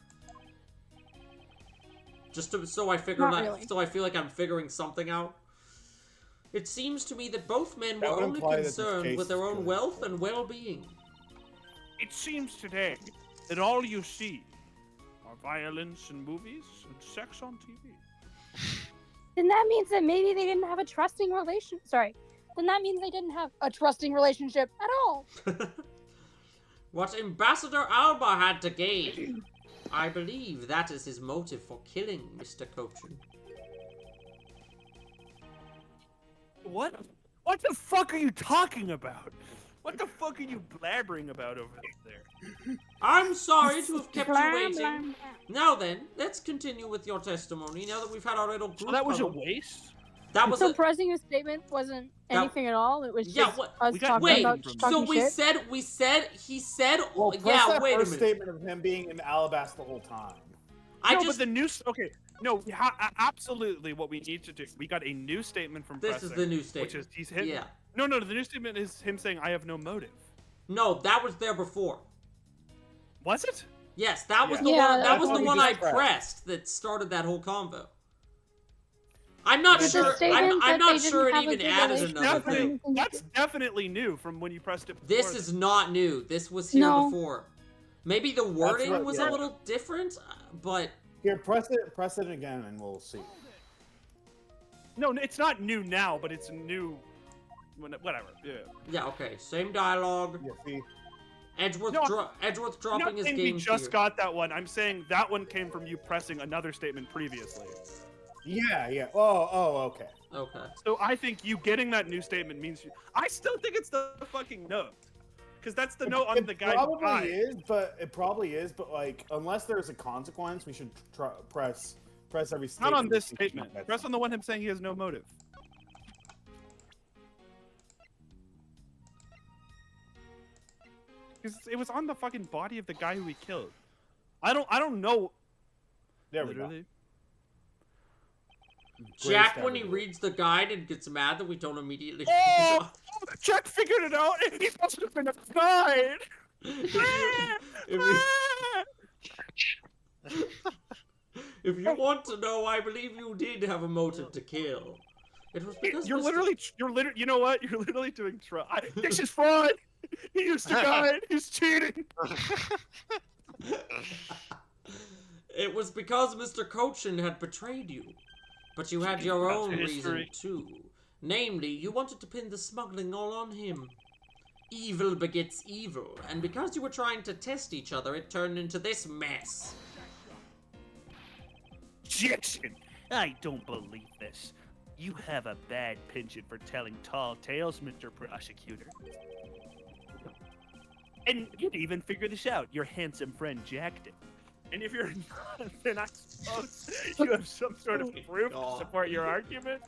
A: Just to, so I figure
D: Not
A: out,
D: really.
A: so I feel like I'm figuring something out. It seems to me that both men were
E: That would
A: only
E: imply that this
A: concerned
E: case
A: with their
E: is
A: own
E: good.
A: wealth and well-being.
C: It seems today that all you see are violence in movies and sex on TV.
D: Then that means that maybe they didn't have a trusting relation. Sorry. Then that means they didn't have a trusting relationship at all.
A: What Ambassador Alba had to gain. I believe that is his motive for killing Mr. Cochin.
C: What? What the fuck are you talking about? What the fuck are you blabbering about over there?
A: I'm sorry to have kept you
D: Blah,
A: waiting.
D: blah, blah.
A: Now then, let's continue with your testimony now that we've had our little group
C: So that was a
A: huddle.
C: waste?
A: That was
D: So
A: a...
D: pressing your statement wasn't anything at all. It was
A: Yeah,
D: just
A: what-
D: us
C: we got-
D: talking
A: Wait,
D: about
C: from-
D: talking
A: so
D: shit.
A: he said,
E: Well, press
A: yeah,
E: that
A: wait a
E: first
A: minute.
E: statement of him being in Alabasta the whole time.
A: I
C: No,
A: just,
C: but the new... Okay, no, absolutely what we need to do. We got a new statement from
A: this is
C: Pressing,
A: the new
C: which
A: statement.
C: is he's hit.
A: Yeah.
C: No, the new statement is him saying, I have no motive.
A: No, that was there before.
C: Was it?
A: Yes, that was the
D: Yeah,
A: one. That
D: that's
A: was
E: what
A: the
E: we
A: one I
E: just pressed.
A: pressed that started that whole convo. I'm not
E: It's a
A: sure.
D: statement
A: I'm
D: that
A: not
D: they
A: sure it
D: didn't have a
A: even
D: good
A: added
D: relationship
A: another
D: or
A: thing.
D: anything.
C: That's definitely new from when you pressed it.
A: This
C: before.
A: is not new. This was here
D: No.
A: before. Maybe the wording
E: what-
A: was
E: yeah.
A: a little different, but
E: Here, press it again, and we'll see.
C: No, it's not new now, but it's new. Whatever. Yeah.
A: yeah, okay. Same dialogue.
E: Yeah, see.
A: Edgeworth,
C: No,
A: Edgeworth
C: I'm
A: dropping
C: not
A: his
C: saying
A: game
C: we just
A: fear.
C: got that one. I'm saying that one came from you pressing another statement previously.
E: Yeah. Oh, okay.
A: Okay.
C: So I think you getting that new statement means you. I still think it's the fucking note, because that's the note on the guy.
E: It probably is, but like, unless there's a consequence, we should press every statement.
C: Not on this
E: we think
C: statement.
E: that's-
C: Press on the one him saying he has no motive. Because it was on the fucking body of the guy who he killed. I don't know.
E: There we go.
C: Literally.
A: Jack,
E: Great
A: when he
E: stab.
A: reads the guide and gets mad that we don't immediately.
C: Oh! Jack figured it out. He must have been a guide.
A: If you want to know, I believe you did have a motive to kill. It was because
C: You're
A: Mr.
C: literally. You know what? You're literally doing this is fraud. He used to guide. He's cheating.
A: It was because Mr. Cochin had betrayed you. But you had your
C: That's
A: own reason
C: history.
A: too. Namely, you wanted to pin the smuggling all on him. Evil begets evil, and because you were trying to test each other, it turned into this mess.
F: Jackson, I don't believe this. You have a bad penchant for telling tall tales, Mr. Prosecutor. And you'd even figure this out. Your handsome friend Jack did.
C: And if you're not, then I suppose you have some sort of proof to support your argument.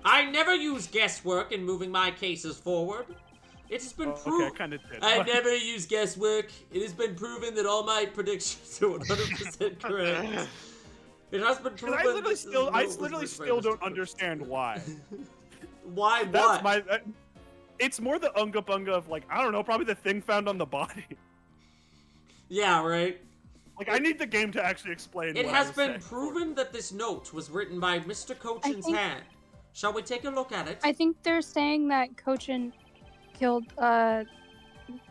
A: I never use guesswork in moving my cases forward. It has been
C: Okay, I
A: proven.
C: kind of did.
A: I never use guesswork. It has been proven that all my predictions are 100% correct. It has been proven.
C: I literally
A: that this
C: still,
A: note
C: I
A: was
C: literally
A: written by
C: still
A: Mr.
C: don't
A: Cochin.
C: understand why.
A: Why
C: That's
A: what?
C: my. It's more the unga bunga of like I don't know, probably the thing found on the body.
A: Yeah, right.
C: Like I need the game to actually explain.
A: It
C: what
A: has
C: I was
A: been
C: saying.
A: proven that this note was written by Mr. Cochin's
D: think-
A: hand. Shall we take a look at it?
D: I think they're saying that Cochin killed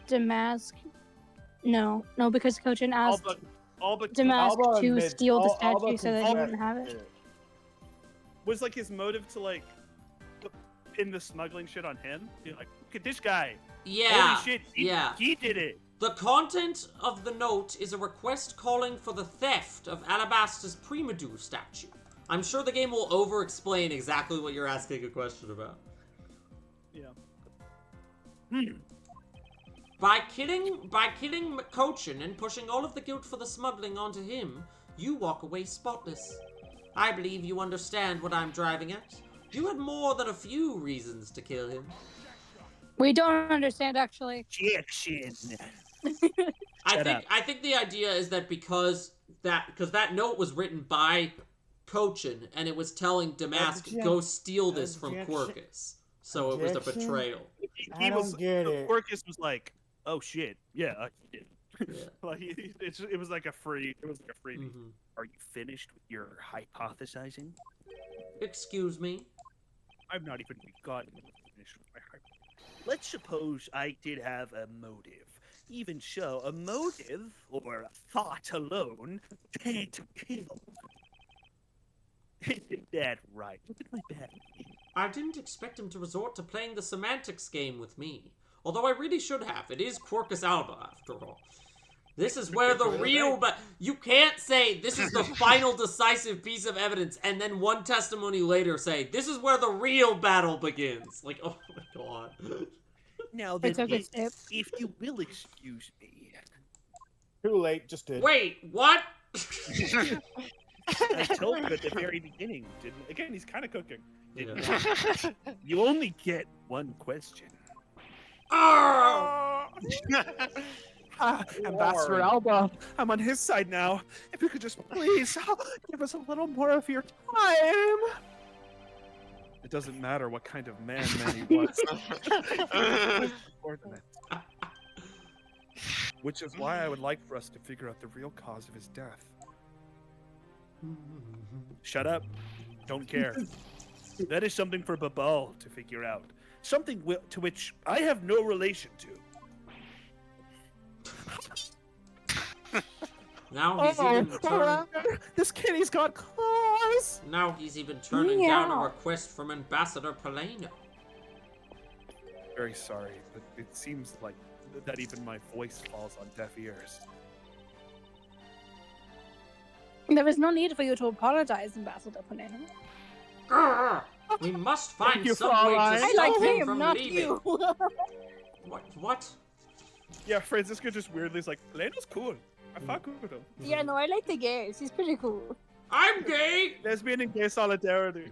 D: Damask. No, because Cochin asked
C: All but
D: Damask
E: Alba
D: to
E: admits-
D: steal the
E: Alba
D: statue so that he
E: confessed
D: wouldn't have it.
C: was like his motive to like pin the smuggling shit on him. Be like, look at this guy.
A: Yeah.
C: Holy shit.
A: yeah.
C: He did it.
A: The content of the note is a request calling for the theft of Alabaster's Primadou statue. I'm sure the game will over-explain exactly what you're asking a question about.
C: Yeah.
A: By killing Cochin and pushing all of the guilt for the smuggling onto him, you walk away spotless. I believe you understand what I'm driving at. You had more than a few reasons to kill him.
D: We don't understand actually.
F: Jackson.
A: I think the idea is that because that note was written by Cochin and it was telling Damask, go steal this from Quercus. So it was a
E: Objection?
A: betrayal.
E: I don't get it.
C: Quercus was like, oh shit, yeah, I did.
A: Yeah.
C: Like it was like a freebie.
A: Mhm.
F: Are you finished with your hypothesizing?
A: Excuse me.
C: I've not even gotten finished with my hype.
F: Let's suppose I did have a motive. Even so, a motive, or a thought alone, can't kill. Isn't that right? Look at my back.
A: I didn't expect him to resort to playing the semantics game with me. Although I really should have. It is Quercus Alba, after all. This is where the real... But you can't say this is the final decisive piece of evidence and then one testimony later say, this is where the real battle begins. Like, oh my god.
F: Now
D: It's
F: then,
D: okay, Skip.
F: if you will excuse me,
E: Too late, just did.
A: Wait, what?
C: I told you at the very beginning. Didn't again? He's kind of cooking.
A: Yeah.
F: you only get one question.
A: Oh!
C: Ambassador
E: Lord.
C: Alba, I'm on his side now. If you could just please give us a little more of your time. It doesn't matter what kind of man he was. Ordinate. Which is why I would like for us to figure out the real cause of his death. Shut up.
F: Don't care. That is something for Babal to figure out. Something to which I have no relation to.
A: Now he's even turning.
G: This kitty's got claws.
A: Now he's even turning down a request from Ambassador Paleno.
C: Very sorry, but it seems like that even my voice falls on deaf ears.
D: There is no need for you to apologize, Ambassador Paleno.
A: Grr, we must find
G: you,
A: some way to
G: Fraulein.
D: I
A: stop
D: like
A: him
D: him,
A: from
D: not
A: leaving.
D: you.
A: What?
C: Yeah, Francisco just weirdly is like, Leno's cool. I fuck with him.
D: Yeah, no, I like the gays. He's pretty cool.
A: I'm gay!
C: Lesbian and gay solidarity.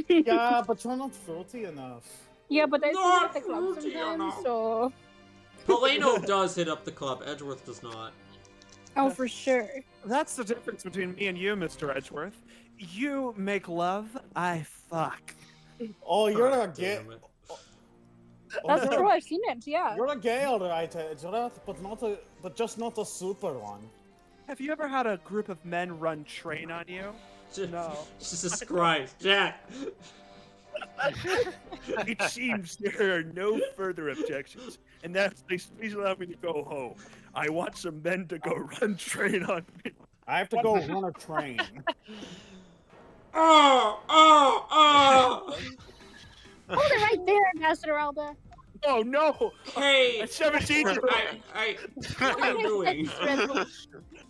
E: Yeah, but you're not fruity enough.
D: Yeah, but I see him
A: Not
D: at the club
A: fruity
D: sometimes,
A: enough.
D: so...
A: Paleno does hit up the club, Edgeworth does not.
D: Oh, for sure.
G: That's the difference between me and you, Mr. Edgeworth. You make love, I fuck.
E: Oh, you're
A: God
E: a gay.
A: damn it.
D: That's true, I've seen it, yeah.
E: You're a gay, alright, Edgeworth, but just not a super one.
G: Have you ever had a group of men run train on you? No.
A: Jesus Christ, Jack.
F: It seems there are no further objections, and that's please allow me to go home. I want some men to go run train on me.
E: I have to go run a train.
A: Oh!
D: Hold it right there, Ambassador Alba.
F: Oh no!
A: Hey!
F: At 17,
A: what are you doing?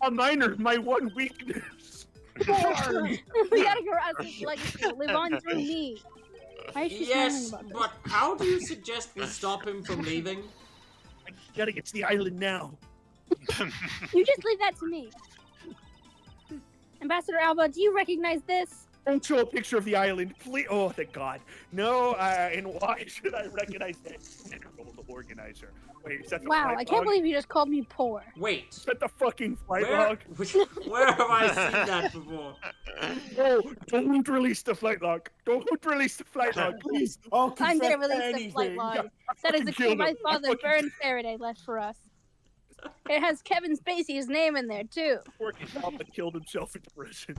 F: a minor, my one weakness.
D: We gotta go out this legacy. Live on through me. Why is she
A: Yes,
D: smiling about this?
A: but how do you suggest we stop him from leaving?
F: I gotta get to the island now.
D: You just leave that to me. Ambassador Alba, do you recognize this?
F: Don't show a picture of the island, please. Oh, thank God. No, and why should I recognize that? The organizer. Wait, is that the
D: Wow,
F: flight
D: I can't
F: log?
D: believe you just called me poor.
A: Wait.
F: Is that the fucking flight
A: Where,
F: log?
A: where have I seen that before?
F: Oh, don't release the flight log. Don't release the flight log, please.
E: Oh,
D: I'm gonna
E: confess
D: release the flight
E: anything.
D: log. That is
F: fucking
D: a
F: killed
D: clue my
F: him. I
D: father,
F: fucking
D: Baron Faraday, left for us. It has Kevin Spacey's name in there, too.
F: Working Papa killed himself in prison.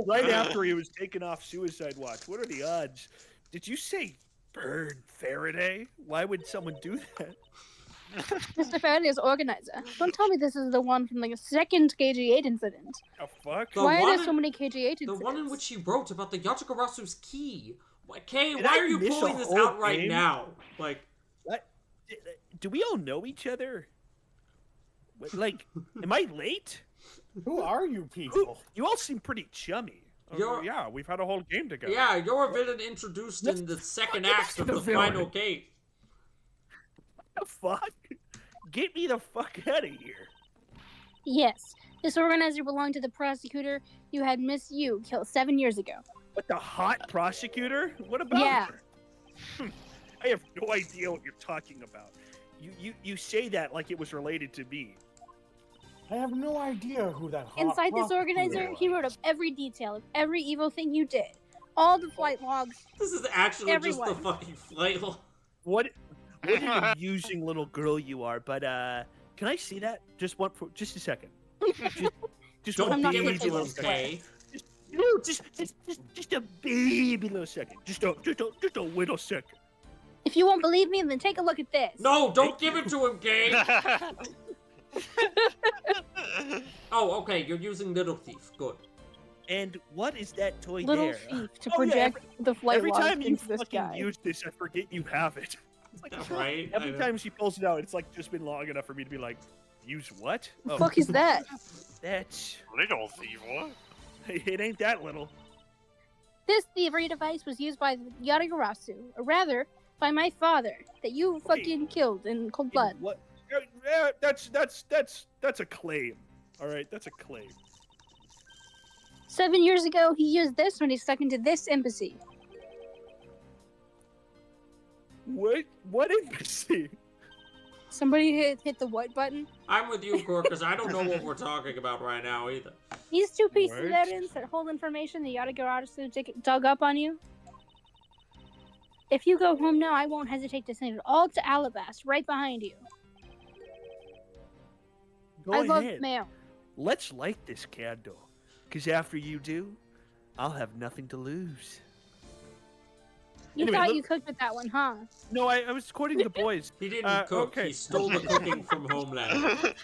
F: Right after he was taken off suicide watch. What are the odds? Did you say burn Faraday? Why would someone do that?
D: Mr. Faraday is organizer. Don't tell me this is the one from the second KG8 incident.
F: The fuck?
A: The
D: Why are
A: one
D: there so many KG8 incidents?
A: The one in which he wrote about the Yatagarasu's key. Kay,
F: Did
A: why
F: I
A: are you
F: miss
A: pulling
F: a
A: this
F: whole
A: out right
F: game?
A: now? Like,
F: Do we all know each other? Like, am I late?
E: Who are you people?
F: You all seem pretty chummy.
A: you're
C: Yeah, we've had a whole game together.
A: yeah, you're a villain introduced in the second act of the final game.
F: What the fuck? Get me the fuck out of here.
D: Yes. This organizer belonged to the prosecutor you had Miss Yu killed 7 years ago.
F: What, the hot prosecutor? What about
D: Yeah.
F: her? I have no idea what you're talking about. You say that like it was related to me.
E: I have no idea who that hot
D: Inside this
E: prostitute
D: organizer,
E: was.
D: he wrote up every detail of every evil thing you did. All the flight logs.
A: This is actually just
D: Everyone.
A: the fucking flight log.
F: What an amusing little girl you are, but can I see that? Just a second. Just
A: Don't
F: one
D: not
A: give
D: gonna
A: it
F: baby
A: to
F: little
A: him,
F: second.
A: Kay.
F: No, just a baby little second. Just a little second.
D: If you won't believe me, then take a look at this.
A: No, don't give it to him, Kay. Oh, okay, you're using Little Thief. Good.
F: And what is that toy
D: Little
F: there?
D: thief to
F: Oh, yeah,
D: project the flight
F: Every
D: logs
F: time you
D: into this
F: fucking
D: guy.
F: use this, I forget you have it. It's like,
A: Right?
F: every
A: I know.
F: time she pulls it out, it's like just been long enough for me to be like, use what?
D: The fuck is that?
F: That's
B: Little thief, what?
F: it. Ain't that little.
D: This thievery device was used by Yatagarasu, or rather, by my father, that you fucking killed in cold blood.
F: What? That's a claim. All right, that's a claim.
D: 7 years ago, he used this when he stuck into this embassy.
F: What? What embassy?
D: Somebody hit the what button?
A: I'm with you, Core, because I don't know what we're talking about right now either.
D: These two pieces of
F: What?
D: evidence that hold information that Yatagarasu dug up on you. If you go home now, I won't hesitate to send it all to Alabast, right behind you.
F: Go
D: I love
F: ahead.
D: mail.
F: Let's light this candle. Because after you do, I'll have nothing to lose.
D: You
C: Anyway,
D: thought
C: look-
D: you cooked with that one, huh?
C: No, I was quoting the boys.
A: He didn't cook.
C: Okay.
A: He stole the cooking from Homeland.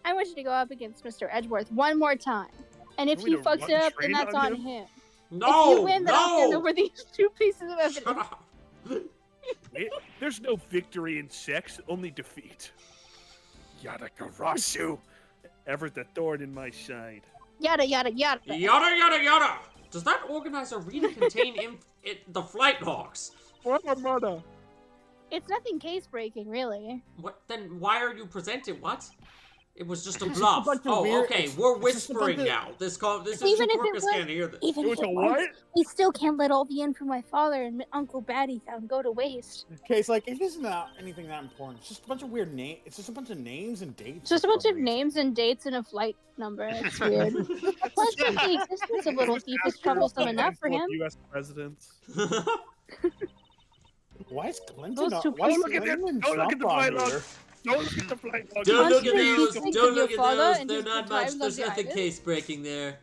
D: I want you to go up against Mr. Edgeworth one more time. And if
C: Want
D: he
C: me to
D: fucks
C: run
D: it up, then
C: train
D: that's
C: on
D: on him.
A: No,
D: If you win, then I'll hand
A: no.
D: over these 2 pieces of evidence.
A: Shut up.
C: There's no victory in sex, only defeat. Yadagarasu. Ever the thorn in my side.
D: Yada yada yada.
A: Yada yada yada. Does that organized arena contain the Flight Hawks?
C: What a mother.
D: It's nothing case breaking, really.
A: What? Then why are you presenting? What? It was just a
E: It's just a
A: bluff.
E: bunch of
A: Oh,
E: weird-
A: okay.
E: it's-
A: We're
E: it's just a bunch
A: whispering
E: of-
A: now. This is
D: Even if it
A: Supercus
D: was-
A: can't hear this.
D: Even
C: It
D: if
C: was a
D: it
C: what?
D: was, we still can't let all the info my father and Uncle Batty found go to waste.
E: Okay, it's like it isn't anything that important. It's just a bunch of weird names. It's just a bunch of names and dates.
D: It's just a bunch
E: for
D: of
E: some
D: names and dates and a flight number. It's weird. Plus, just the existence of Little Thief is troublesome enough for him.
C: U.S. presidents.
E: reason. Why is Clinton?
D: Those two
E: Why is
C: Don't look at that-
E: Clinton
C: don't look at
E: Trump
C: the
E: on
C: flight log.
E: here?
C: Don't look at the flight log.
A: Don't look at
D: Constantly
A: those.
D: think
A: Don't
D: of your
A: look at
D: father
A: those.
D: and
A: They're
D: his
A: not
D: good
A: much.
D: times
A: There's
D: on the
A: nothing
D: island.
A: case breaking there.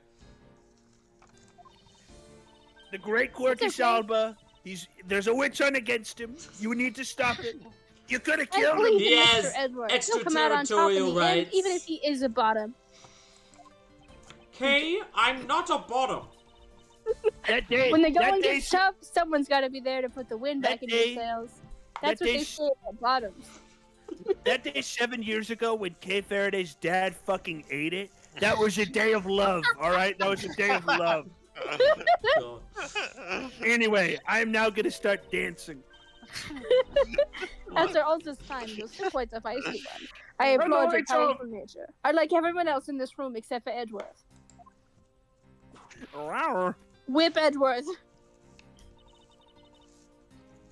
F: The great Quercus
D: okay.
F: Alba. There's a witch hunt against him. You need to stop it. You could have
D: I
F: killed him.
D: believe
A: He
D: in
A: has
D: Mr. Edward. He'll come out on top in
A: extraterritorial
D: the end,
A: rights.
D: even if he is a bottom.
A: Kay, I'm not a bottom.
F: That day,
D: When the
F: that
D: going
F: day,
D: gets tough, someone's got to be there to put the wind
F: That
D: back in
F: day-
D: your sails. That's
F: that
D: what
F: day
D: they
F: s-
D: say at bottoms.
F: that day 7 years ago when Kay Faraday's dad fucking ate it, that was a day of love, all right? That was a day of love.
A: God.
F: Anyway, I am now gonna start dancing.
D: After all this time, you're still quite a feisty one. I
C: No,
D: applaud your
C: it's all-
D: powerful nature. I like everyone else in this room except for Edgeworth.
C: Rawr.
D: Whip Edgeworth.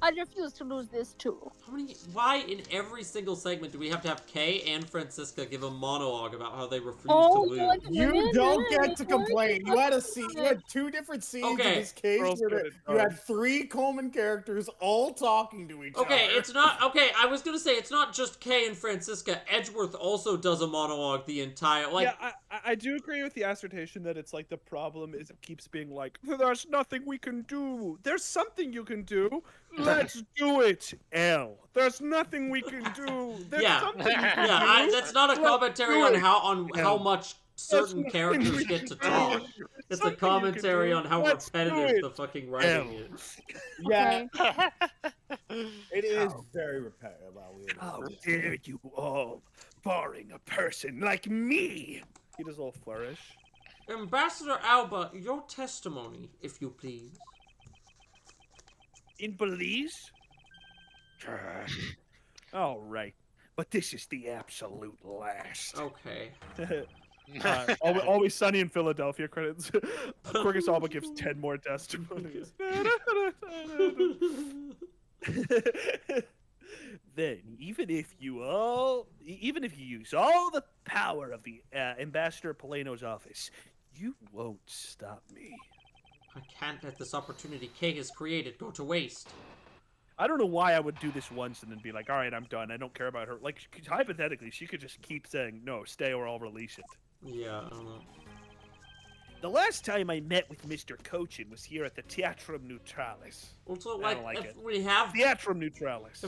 D: I refuse to lose this too.
A: Why in every single segment do we have to have Kay and Francisca give a monologue about how they refuse
D: Oh,
A: to
D: you
A: lose?
D: like
E: You
D: women?
E: don't
D: Yeah,
E: get to
D: of course.
E: complain. You had a scene. You had 2 different scenes
A: Okay.
E: in this case.
C: Girls
E: Where
C: get it
E: you
C: done.
E: had 3 Coleman characters all talking to each other.
A: Okay, it's not okay. I was gonna say it's not just Kay and Francisca. Edgeworth also does a monologue the entire like.
C: Yeah, I do agree with the assertion that it's like the problem is it keeps being like, there's nothing we can do. There's something you can do. Let's do it, L. There's nothing we can do. There's
A: Yeah.
C: something you can
A: Yeah,
C: do.
A: that's not a
C: Let's
A: commentary
C: do
A: on
C: it.
A: how much certain
C: nothing
A: characters
C: we
A: get
C: can
A: to
C: do.
A: talk.
C: There's
A: It's a
C: something you can
A: commentary
C: do.
A: on how
C: Let's do
A: repetitive
C: it.
A: the fucking writing
F: L.
A: is.
E: Yeah,
D: Okay.
E: it is very repetitive. I'll leave it.
F: How dare you all, barring a person like me?
C: He does a little flourish.
A: Ambassador Alba, your testimony, if you please.
F: In Belize? All right, but this is the absolute last.
A: Okay.
C: Always Sunny in Philadelphia credits. Quercus Alba gives 10 more testimonies.
F: Then, even if you use all the power of the Ambassador Polano's office, you won't stop me.
A: I can't let this opportunity Kay has created go to waste.
C: I don't know why I would do this once and then be like, all right, I'm done. I don't care about her. Like, hypothetically, she could just keep saying, no, stay or I'll release it.
A: Yeah, I don't know.
F: The last time I met with Mr. Cochin was here at the Teatrum Neutralis.
A: Also,
F: I
A: like,
F: don't like
A: if
F: it.
A: we have
F: Teatrum Neutralis.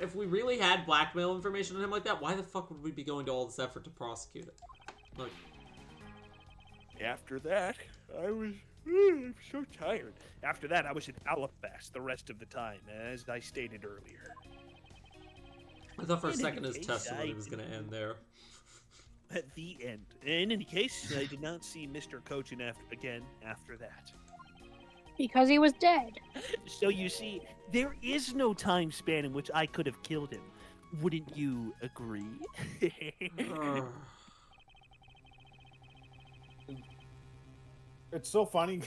A: if we really had blackmail information on him like that, why the fuck would we be going to all this effort to prosecute it? Like,
F: After that, I was I'm so tired. After that, I was in Alabast the rest of the time, as I stated earlier.
A: I thought for a
F: In
A: second
F: any
A: his
F: case,
A: testimony
F: I
A: was gonna end there.
F: At the end. In any case, I did not see Mr. Cochin again after that.
D: Because he was dead.
F: So you see, there is no time span in which I could have killed him. Wouldn't you agree?
A: Ugh.
E: It's so funny.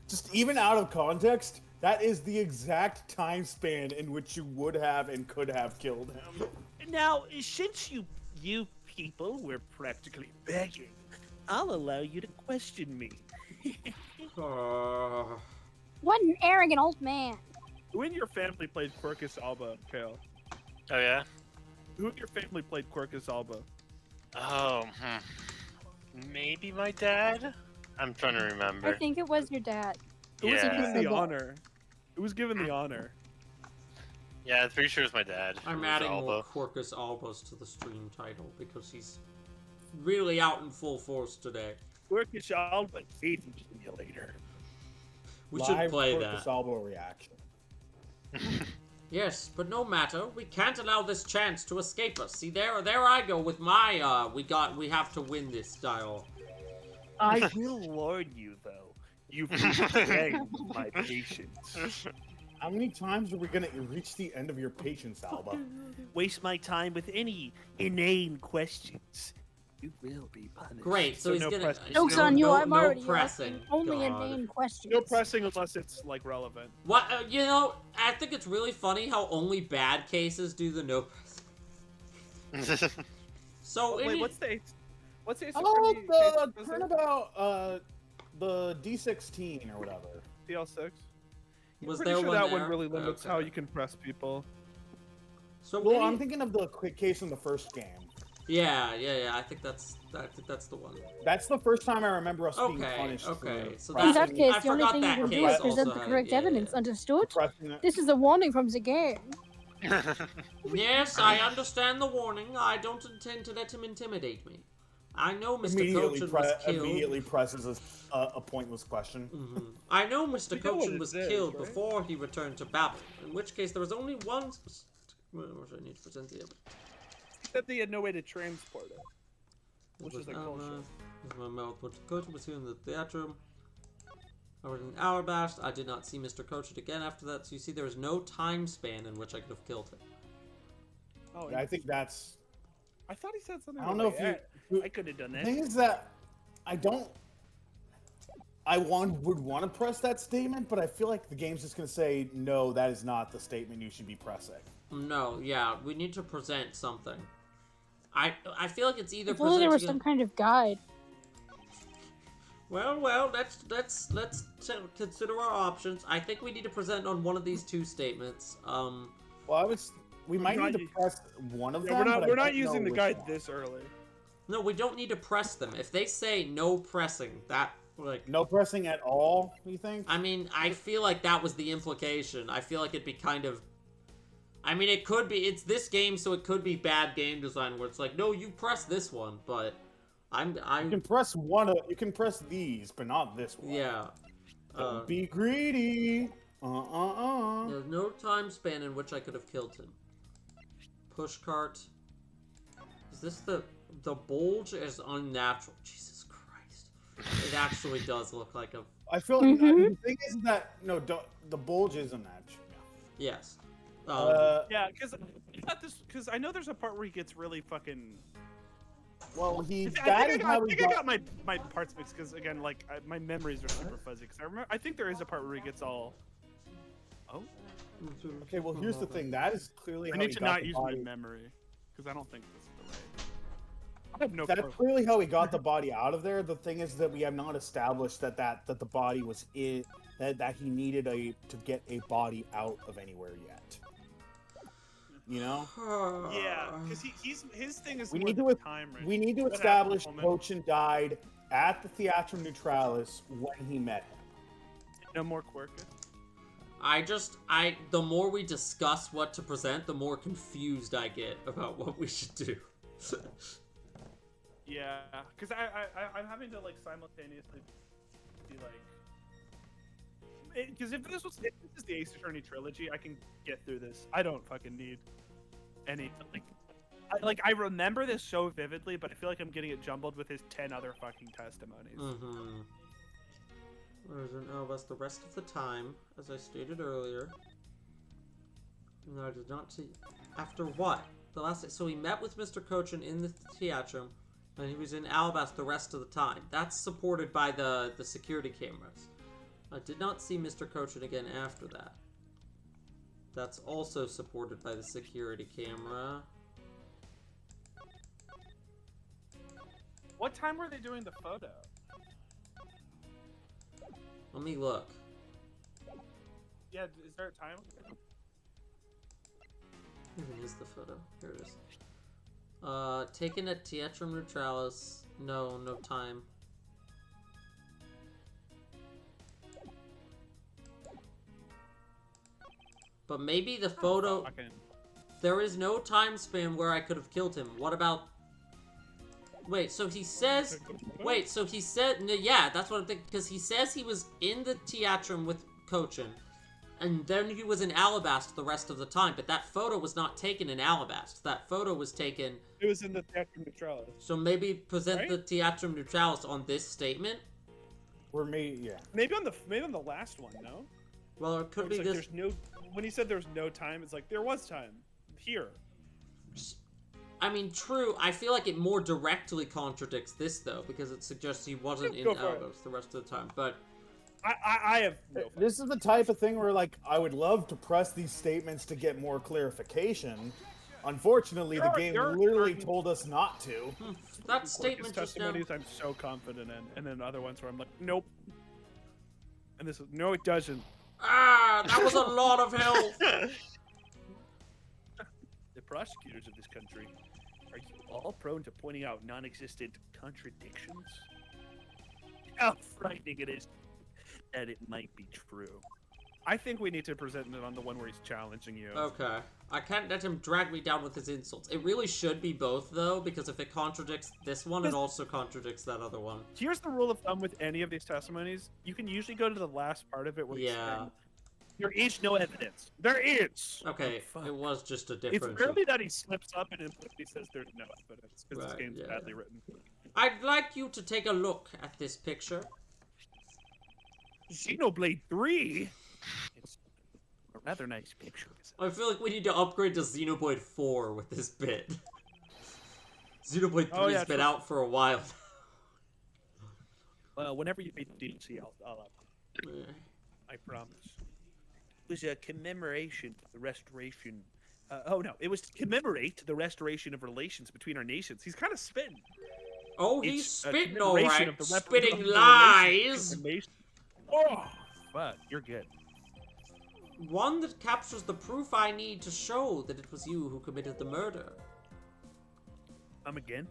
E: Just even out of context, that is the exact time span in which you would have and could have killed him.
F: Now, since you people were practically begging, I'll allow you to question me.
D: What an arrogant old man.
C: Who in your family played Quercus Alba, Kale?
B: Oh yeah.
C: Who in your family played Quercus Alba?
B: Oh, maybe my dad? I'm trying to remember.
D: I think it was your dad.
C: It was
B: Yeah.
C: given the
D: Football.
C: honor. It was given the honor.
B: Yeah, I'm pretty sure it's my dad.
A: I'm
B: It was
A: adding more
B: Alba.
A: Quirkus Albus to the stream title because he's really out in full force today.
C: Work is all but feeding simulator.
A: We should
E: Live
A: play
E: Corpus
A: that.
E: Albo reaction.
A: Yes, but no matter. We can't allow this chance to escape us. See, there I go with my, we have to win this style.
F: I will warn you, though. You've betrayed my patience.
E: How many times are we gonna reach the end of your patience, Alba?
F: Waste my time with any inane questions. You will be punished.
A: Great, so
C: So
A: he's
C: no
A: gonna.
C: pressing.
D: Joke's on you, I'm already
A: pressing.
D: asking only
A: God.
D: inane questions.
C: No pressing unless it's like relevant.
A: What you know? I think it's really funny how only bad cases do the no pressing. So
C: Wait,
A: any-
C: what's the ace? What's the ace?
E: Oh,
C: attorney
E: the
C: case?
E: turnabout, the D16 or whatever.
C: DL6.
A: was
C: Pretty
A: there
C: sure
A: one
C: that
A: there?
C: one really limits
A: Okay.
C: how you can press people.
A: So
E: Well,
A: any-
E: I'm thinking of the quick case in the first game.
A: Yeah. I think that's the one.
E: That's the first time I remember us being
A: Okay,
E: punished.
A: okay,
E: For
A: so
D: In
A: that's-
D: that case,
A: I
D: the only
A: forgot
D: thing you
A: that
D: can do
A: case
D: is present
A: also
D: the
A: had-
D: correct
A: yeah.
D: evidence. Understood?
E: pressing it.
D: This is a warning from the game.
A: Yes, I understand the warning. I don't intend to let him intimidate me. I know Mr.
E: Immediately,
A: Cochin was killed.
E: immediately presses a pointless question.
A: Mhm. I know Mr.
C: You know what
A: Cochin
C: it
A: was
C: is,
A: killed
C: right?
A: before he returned to Babel, in which case there was only one. What do I need to present the evidence?
C: He said they had no way to transport it. Which is like
A: Alma,
C: bullshit.
A: this is my mouth. Mr. Cochin was here in the theater. I was in Hourblast. I did not see Mr. Cochin again after that, so you see there was no time span in which I could have killed him.
C: Oh,
E: I think that's.
C: I thought he said something.
E: I don't know if you.
F: I could have done
E: The
F: that.
E: thing is that I don't. Would want to press that statement, but I feel like the game's just gonna say no. That is not the statement you should be pressing.
A: No, yeah, we need to present something. I feel like it's either
D: If only there was
A: presenting.
D: some kind of guide.
A: Well, let's consider our options. I think we need to present on one of these two statements.
E: Well, we might
C: not
E: need to
C: u-
E: press one of
C: Yeah,
E: them. but I
C: we're not
E: don't
C: using
E: know
C: the
E: which
C: guide
E: one.
C: this early.
A: No, we don't need to press them. If they say no pressing, that like.
E: No pressing at all. You think?
A: I mean, I feel like that was the implication. I feel like it'd be kind of. I mean, it could be. It's this game, so it could be bad game design where it's like, no, you press this one, but
E: You can
A: I'm.
E: press one. You can press these, but not this one.
A: Yeah.
E: Don't be greedy.
A: There's no time span in which I could have killed him. Pushcart. Is this the bulge is unnatural? Jesus Christ! It actually does look like a
E: I feel like
D: Mhm.
E: the thing is that no, the bulge isn't that.
A: yes.
C: Yeah, because I know there's a part where he gets really fucking.
E: Well,
C: I
E: that
C: think I
E: is
C: got,
E: how
C: I
E: we
C: think I
E: got.
C: got my parts mixed because again, like my memories are super fuzzy. Because I think there is a part where he gets all. Oh,
E: Okay, well, here's the thing. That is clearly
C: I
E: how
C: need
E: he
C: to
E: got
C: not
E: the
C: use
E: body.
C: my memory because I don't think this is the right. I have no
E: That's
C: clue.
E: clearly how he got the body out of there. The thing is that we have not established that the body was in that he needed to get a body out of anywhere yet. You know,
C: Yeah, because his thing is
E: We
C: more
E: need
C: the
E: to-
C: time. Right?
E: we need to
C: What
E: establish
C: happened, Coleman?
E: Cochin died at the Theatrum Neutralis when he met him.
C: No more Quirkus.
A: The more we discuss what to present, the more confused I get about what we should do.
C: Yeah, because I'm having to like simultaneously be like, because if this is the Ace Attorney trilogy, I can get through this. I don't fucking need any I remember this so vividly, but I feel like I'm getting it jumbled with his 10 other fucking testimonies.
A: Mm-hmm. That's the rest of the time, as I stated earlier. No, I did not see. After what? The last. So he met with Mr. Cochin in the theatrum, and he was in Alabas the rest of the time. That's supported by the security cameras. I did not see Mr. Cochin again after that. That's also supported by the security camera.
C: What time were they doing the photo?
A: Let me look.
C: Yeah, is there a time?
A: Even is the photo. Here it is. Taken at Teatrum Neutralis. No time. But maybe the photo... There is no time span where I could have killed him. What about... Wait, so he says... Wait, so he said... No, yeah, that's what I'm thinking. Because he says he was in the Teatrum with Cochin. And then he was in Alabast the rest of the time. But that photo was not taken in Alabast. That photo was taken...
C: It was in the Teatrum Neutralis.
A: So maybe present the Teatrum Neutralis on this statement?
E: For me, yeah.
C: Maybe on the last one, no?
A: Well, it could be
C: like,
A: this...
C: There's no... When he said there was no time, it's like, there was time. Here.
A: I mean, true. I feel like it more directly contradicts this, though, because it suggests he wasn't in Alabast the rest of the time. But
C: I have no fun.
E: This is the type of thing where, like, I would love to press these statements to get more clarification. Unfortunately, the game literally told us not to.
A: That statement
C: His
A: just now...
C: testimonies I'm so confident in, and then other ones where I'm like, nope. And this is, no, it doesn't.
A: Ah, that was a lot of help.
F: The prosecutors of this country, are you all prone to pointing out non-existent contradictions? How frightening it is that it might be true.
C: I think we need to present it on the one where he's challenging you.
A: Okay. I can't let him drag me down with his insults. It really should be both, though, because if it contradicts this one, it also contradicts that other one.
C: Here's the rule of thumb with any of these testimonies. You can usually go to the last part of it where he's saying,
F: there is no evidence.
C: there is!
A: Okay,
C: Oh,
A: it was just a
C: It's
A: difference.
C: rarely that he slips up and implicitly says there's no evidence, because
A: Right,
C: this game's
A: yeah.
C: badly written.
A: I'd like you to take a look at this picture.
C: Xenoblade 3? It's a rather nice picture.
A: I feel like we need to upgrade to Xenoblade 4 with this bit. Xenoblade 3's been out for a while.
F: Well, whenever you beat the DLC, I'll I promise. It was a commemoration of the restoration. It was to commemorate the restoration of relations between our nations. He's kind of spitting.
A: Oh, he's
F: It's a
A: spitting
F: commemoration
A: alright.
F: of the
A: Spitting
F: of the
A: lies.
C: Oh!
F: But you're good.
A: One that captures the proof I need to show that it was you who committed the murder.
F: Again?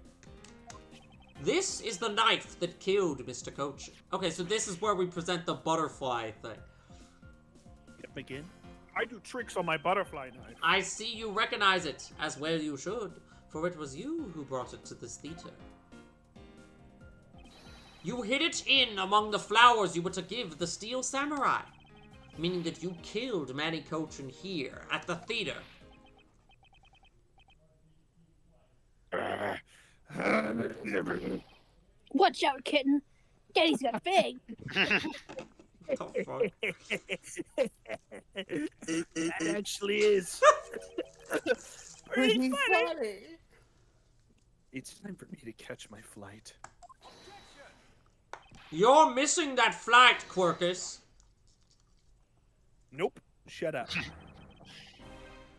A: This is the knife that killed Mr. Cochin. Okay, so this is where we present the butterfly thing.
F: Again?
C: I do tricks on my butterfly knife.
A: I see you recognize it, as well you should, for it was you who brought it to this theater. You hid it in among the flowers you were to give the Steel Samurai, meaning that you killed Manny Cochin here, at the theater.
D: Watch out, kitten. Daddy's got a fig.
A: What the fuck?
F: That actually is.
E: Pretty funny.
C: It's time for me to catch my flight.
A: You're missing that flight, Quirkus.
C: Nope. Shut up.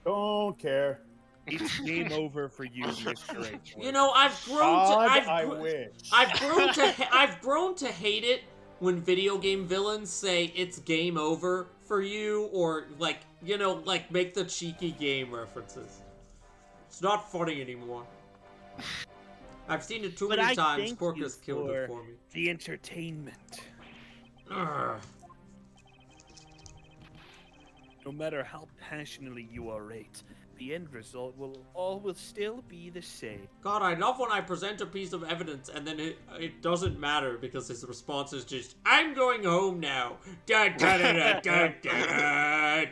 E: Don't care.
C: It's game over for you, Mr. H.
A: You know, I've grown
E: I wish.
A: I've grown to hate it when video game villains say it's game over for you, or like, you know, like make the cheeky game references. It's not funny anymore. I've seen it too many times. Quirkus killed it for me.
F: The entertainment.
A: Urgh.
F: No matter how passionately you orate, the end result will still be the same.
A: God, I love when I present a piece of evidence and then it doesn't matter because his response is just, I'm going home now. Da da da da da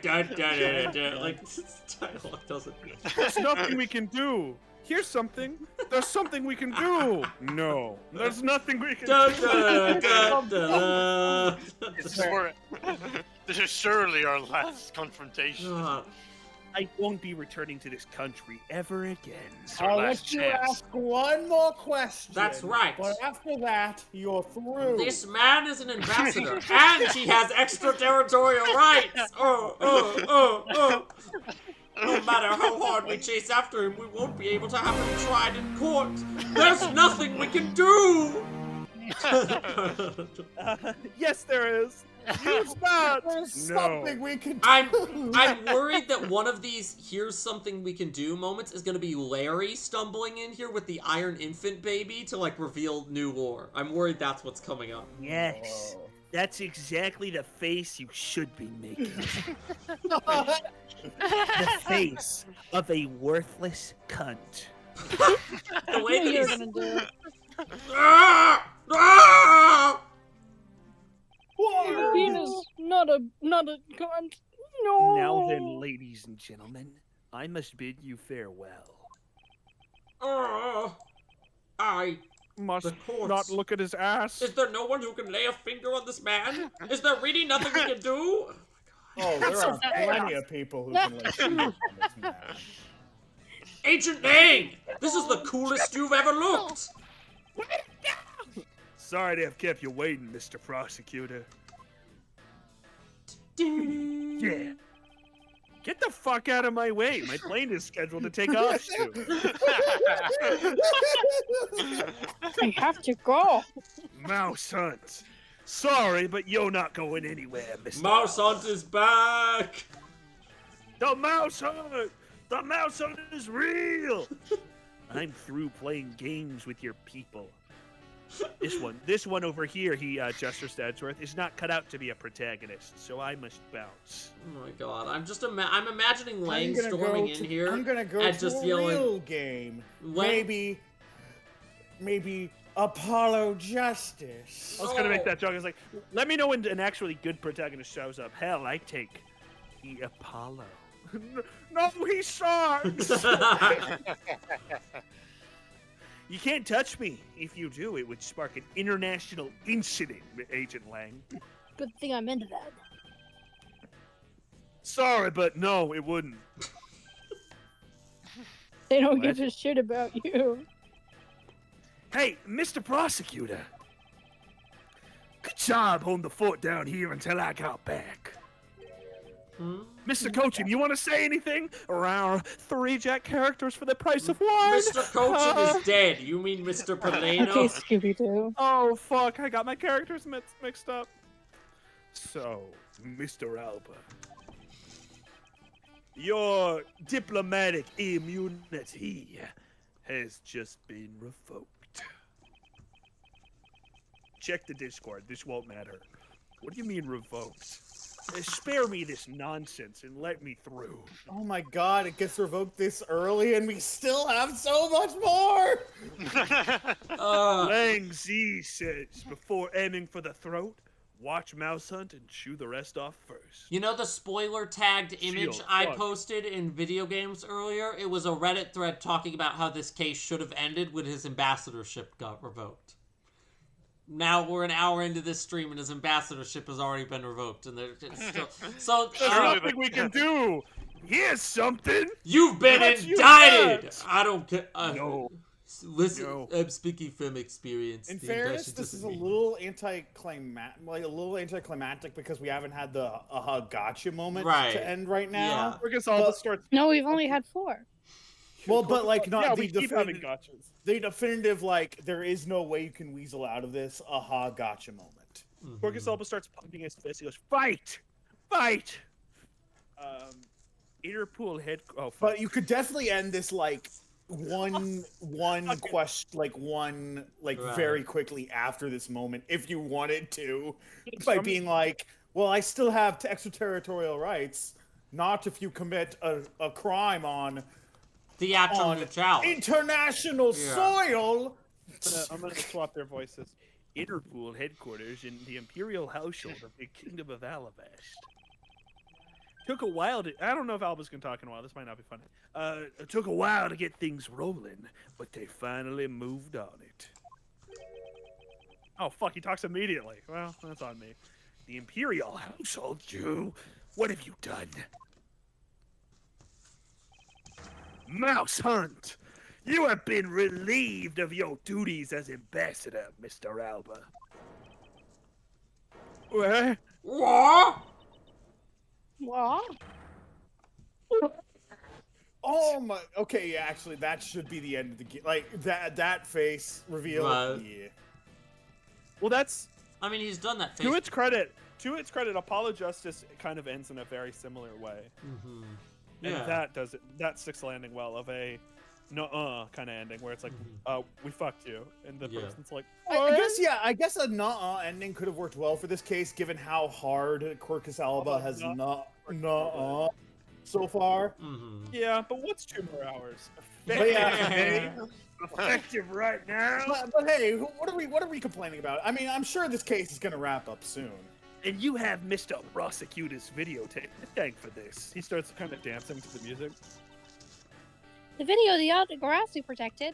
A: da da da da. Like, this dialogue doesn't.
C: There's nothing we can do. Here's something. There's something we can do. No. There's nothing we can
A: Da
C: do.
A: da da da.
B: This is surely our last confrontation.
A: God.
F: I won't be returning to this country ever again.
B: It's our
E: I'll
B: last
E: let you
B: chance.
E: ask one more question.
A: That's right.
E: But after that, you're through.
A: This man is an ambassador, and he has extraterritorial rights. No matter how hard we chase after him, we won't be able to have him tried in court. There's nothing we can do.
C: Yes, there is. Use that!
E: There's
C: No.
E: something we can do.
A: I'm worried that one of these "here's something we can do" moments is gonna be Larry stumbling in here with the Iron Infant baby to like reveal new lore. I'm worried that's what's coming up.
F: Yes,
E: Oh.
F: that's exactly the face you should be making.
E: Oh.
F: The face of a worthless cunt.
A: The way that
D: You're
A: he's
D: gonna do.
A: Ah! Ah!
E: Whoa.
D: Penis, not a cunt. No.
F: Now then, ladies and gentlemen, I must bid you farewell.
A: I
C: Must
A: The corpse.
C: not look at his ass.
A: Is there no one who can lay a finger on this man? Is there really nothing we can do?
E: Oh, there are plenty of people who can lay fingers on this man.
A: Ancient Lang! This is the coolest you've ever looked!
F: Sorry to have kept you waiting, Mr. Prosecutor. Yeah. Get the fuck out of my way. My plane is scheduled to take off soon.
D: I have to go.
F: Mouse Hunt. Sorry, but you're not going anywhere, Mr.
A: Mouse Hunt is back!
F: The Mouse Hunt! The Mouse Hunt is real! I'm through playing games with your people. This one over here, he gestures to Edgeworth, is not cut out to be a protagonist, so I must bounce.
A: Oh my god, I'm just I'm imagining Lang
E: I'm gonna
A: storming
E: go
A: in
E: to-
A: here
E: I'm gonna go
A: and
E: to
A: just
E: a
A: yelling,
E: real game.
A: Lang-
E: Maybe Apollo Justice.
F: I was gonna make that joke. I was like, let me know when an actually good protagonist shows up. Hell, I take the Apollo.
C: No, he sucks!
F: You can't touch me. If you do, it would spark an international incident, Agent Lang.
D: Good thing I'm into that.
F: Sorry, but no, it wouldn't.
D: They don't
F: What?
D: give a shit about you.
F: Hey, Mr. Prosecutor. Good job holding the fort down here until I got back.
A: Hmm?
F: Mr. Cochin, you want to say anything?
C: Around 3 Jack characters for the price of 1!
A: Mr. Cochin is dead. You mean Mr.
D: Okay,
A: Polano?
D: Scooby-Doo.
C: Oh, fuck, I got my characters mixed up.
F: So, Mr. Alba, your diplomatic immunity has just been revoked. Check the Discord. This won't matter. What do you mean revoked? Spare me this nonsense and let me through.
E: Oh my god, it gets revoked this early and we still have so much more!
F: Lang Z says, before aiming for the throat, watch Mouse Hunt and chew the rest off first.
A: You know the spoiler tagged image
F: Shield,
A: I
F: fuck.
A: posted in video games earlier? It was a Reddit thread talking about how this case should have ended when his ambassadorship got revoked. Now we're an hour into this stream and his ambassadorship has already been revoked, and they're still. So
C: There's
B: Surely
C: nothing we can do!
F: Here's something!
A: you've been
C: What you
A: indicted.
C: got?
A: I don't care.
F: No.
A: Listen,
C: No.
A: I'm speaking from experience.
E: In
A: The
E: fairness,
A: indictment
E: this is a
A: doesn't mean-
E: little anticlimactic because we haven't had the gotcha moment
A: Right.
E: to end right now.
A: Yeah.
C: We're gonna solve
E: But-
C: the start.
D: No, we've only had 4.
E: Well, but like not
C: Yeah,
E: the
C: we keep having
E: definitive,
C: gotchas.
E: the definitive like there is no way you can weasel out of this gotcha moment.
C: Corcus Alba starts pumping his fist. He goes, "Fight! Fight!"
F: Interpool head. Oh, fuck.
E: But you could definitely end this like one question
A: Right.
E: very quickly after this moment if you wanted to by being like, well, I still have extraterritorial rights, not if you commit a crime on
A: Theatrical
E: on
A: neutrality.
E: international
A: Yeah.
E: soil.
C: I'm gonna swap their voices.
F: Interpool headquarters in the Imperial household of the Kingdom of Alabast. Took a while to. I don't know if Alba's gonna talk in a while. This might not be fun. It took a while to get things rolling, but they finally moved on it.
C: Oh fuck, he talks immediately. Well, that's on me.
F: The Imperial household, Jew. What have you done? Mouse Hunt, you have been relieved of your duties as ambassador, Mr. Alba.
C: What?
A: What?
D: What?
E: Oh my. Okay, yeah, actually, that should be the end of the game. Like that face reveal.
A: Right.
E: Yeah.
C: Well, that's
A: I mean, he's done that.
C: to its credit. to its credit, Apollo Justice kind of ends in a very similar way.
A: Mm-hmm.
C: And
A: Yeah.
C: that does it. That sticks the landing well of a kind of ending where it's like, we fucked you, and the
A: Yeah.
C: person's like,
E: I guess a nuh-uh ending could have worked well for this case, given how hard Quercus Alba has nuh-uh so far.
A: Mm-hmm.
C: yeah, but what's 2 more hours?
E: But yeah,
F: Effective right now.
E: but hey, what are we complaining about? I mean, I'm sure this case is gonna wrap up soon.
F: And you have Mr. Prosecutor's videotape to thank for this.
C: He starts kind of dancing to the music.
D: The video of the Autograssi protected.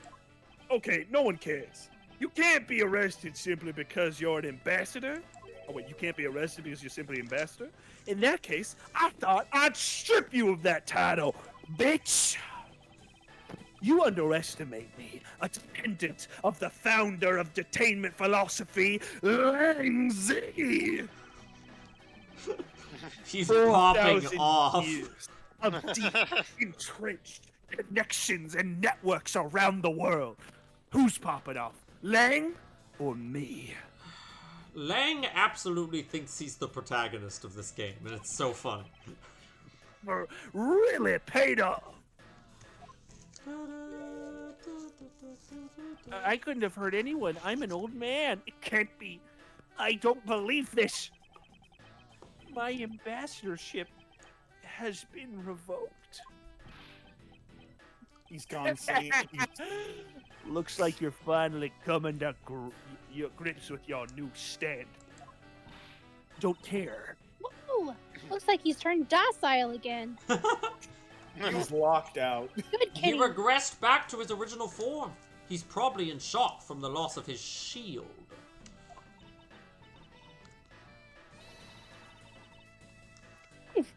F: Okay, no one cares. You can't be arrested simply because you're an ambassador. Oh wait, you can't be arrested because you're simply ambassador? In that case, I thought I'd strip you of that title, bitch! You underestimate me, a dependent of the founder of detainment philosophy, Lang Z!
A: He's popping
F: 4,000
A: off.
F: years of deep, entrenched connections and networks around the world. Who's popping off, Lang or me?
A: Lang absolutely thinks he's the protagonist of this game, and it's so funny.
F: Really paid off. I couldn't have hurt anyone. I'm an old man. It can't be. I don't believe this. My ambassadorship has been revoked.
E: He's gone see.
F: Looks like you're finally coming to your grips with your new stand. Don't care.
D: Woo! Looks like he's turned docile again.
E: He's locked out.
D: Good
A: He
D: kitty.
A: regressed back to his original form. He's probably in shock from the loss of his shield.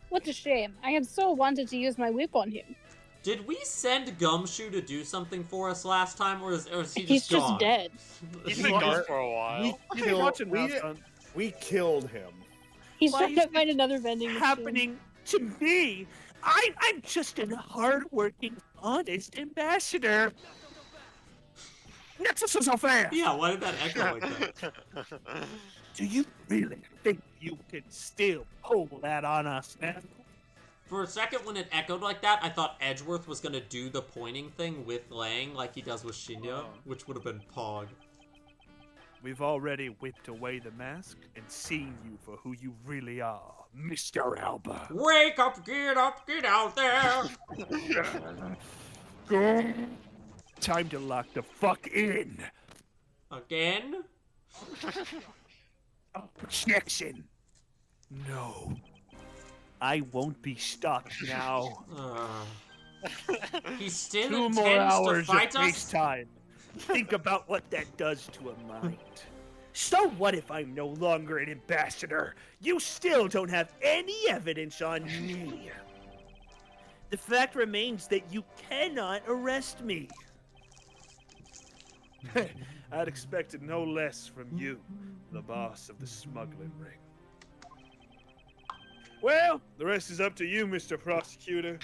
D: What a shame. I had so wanted to use my whip on him.
A: Did we send Gumshoe to do something for us last time, or is he just
D: He's
A: gone?
D: just dead.
B: He's been gone for a while.
E: We killed him.
D: He's
F: Why
D: trying
F: is
D: to find another vending machine.
F: Happening to me. I'm just a hardworking, honest ambassador. Not so fast.
A: Yeah, why did that echo like that?
F: Do you really think you can still pull that on us, man?
A: For a second, when it echoed like that, I thought Edgeworth was gonna do the pointing thing with Lang, like he does with Shinya, which would have been Pog.
F: We've already whipped away the mask and seen you for who you really are, Mr. Alba.
A: Wake up, get out there!
F: Time to lock the fuck in.
A: Again?
F: Objection. No. I won't be stopped now.
A: He still
F: 2
A: intends
F: more
A: to
F: hours of
A: fight us?
F: FaceTime. Think about what that does to a mind. So what if I'm no longer an ambassador? You still don't have any evidence on me. The fact remains that you cannot arrest me. I'd expected no less from you, the boss of the smuggling ring. Well, the rest is up to you, Mr. Prosecutor.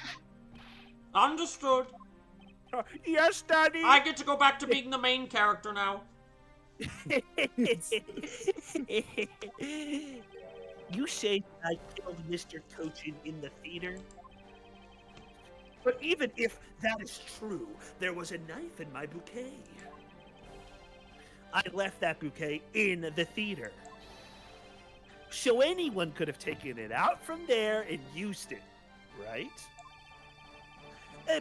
A: Understood.
F: Yes, Daddy.
A: I get to go back to being the main character now.
F: You say I killed Mr. Cochin in the theater? But even if that is true, there was a knife in my bouquet. I left that bouquet in the theater. So anyone could have taken it out from there and used it, right?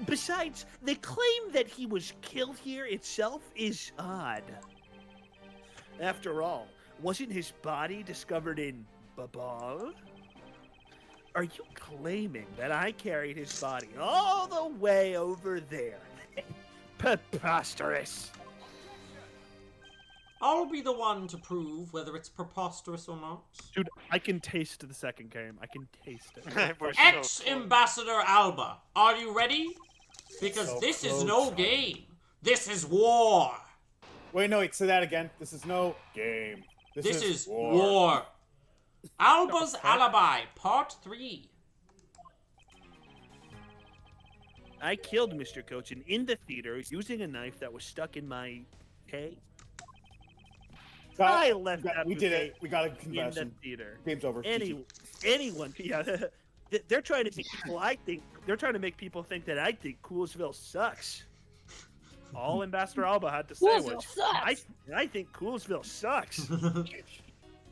F: Besides, the claim that he was killed here itself is odd. After all, wasn't his body discovered in Babal? Are you claiming that I carried his body all the way over there? Preposterous.
A: I'll be the one to prove whether it's preposterous or not.
C: Dude, I can taste the second game. I can taste it.
B: We're so
A: Ex-Ambassador Alba, are you ready? Because
E: So
A: this is
E: close.
A: no game. This is war.
E: Wait, no, wait, say that again. This is no game.
A: This is war. Alba's Alibi, Part 3.
F: I killed Mr. Cochin in the theater using a knife that was stuck in my hay. I left that
E: We did
F: bouquet
E: it. We got a
F: in the
E: confession.
F: theater.
E: Game's over.
F: Anyone, yeah. They're trying to make people. They're trying to make people think that I think Coolsville sucks. All Ambassador Alba had to say
D: Coolsville
F: was,
D: sucks.
F: I think Coolsville sucks.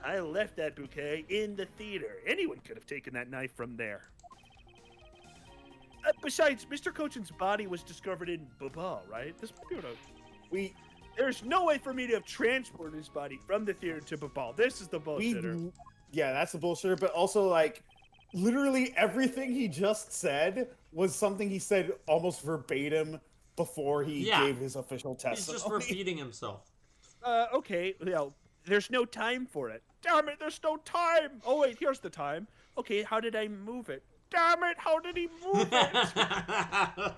F: I left that bouquet in the theater. Anyone could have taken that knife from there. Besides, Mr. Cochin's body was discovered in Bhopal, right? There's no way for me to have transported his body from the theater to Bhopal. This is the bullshitter.
E: Yeah, that's the bullshitter. But also, like, literally everything he just said was something he said almost verbatim before he gave his official testimony.
A: He's just repeating himself.
F: Okay, well, there's no time for it. Damn it, there's no time. Oh, wait, here's the time. Okay, how did I move it? Damn it, how did he move it?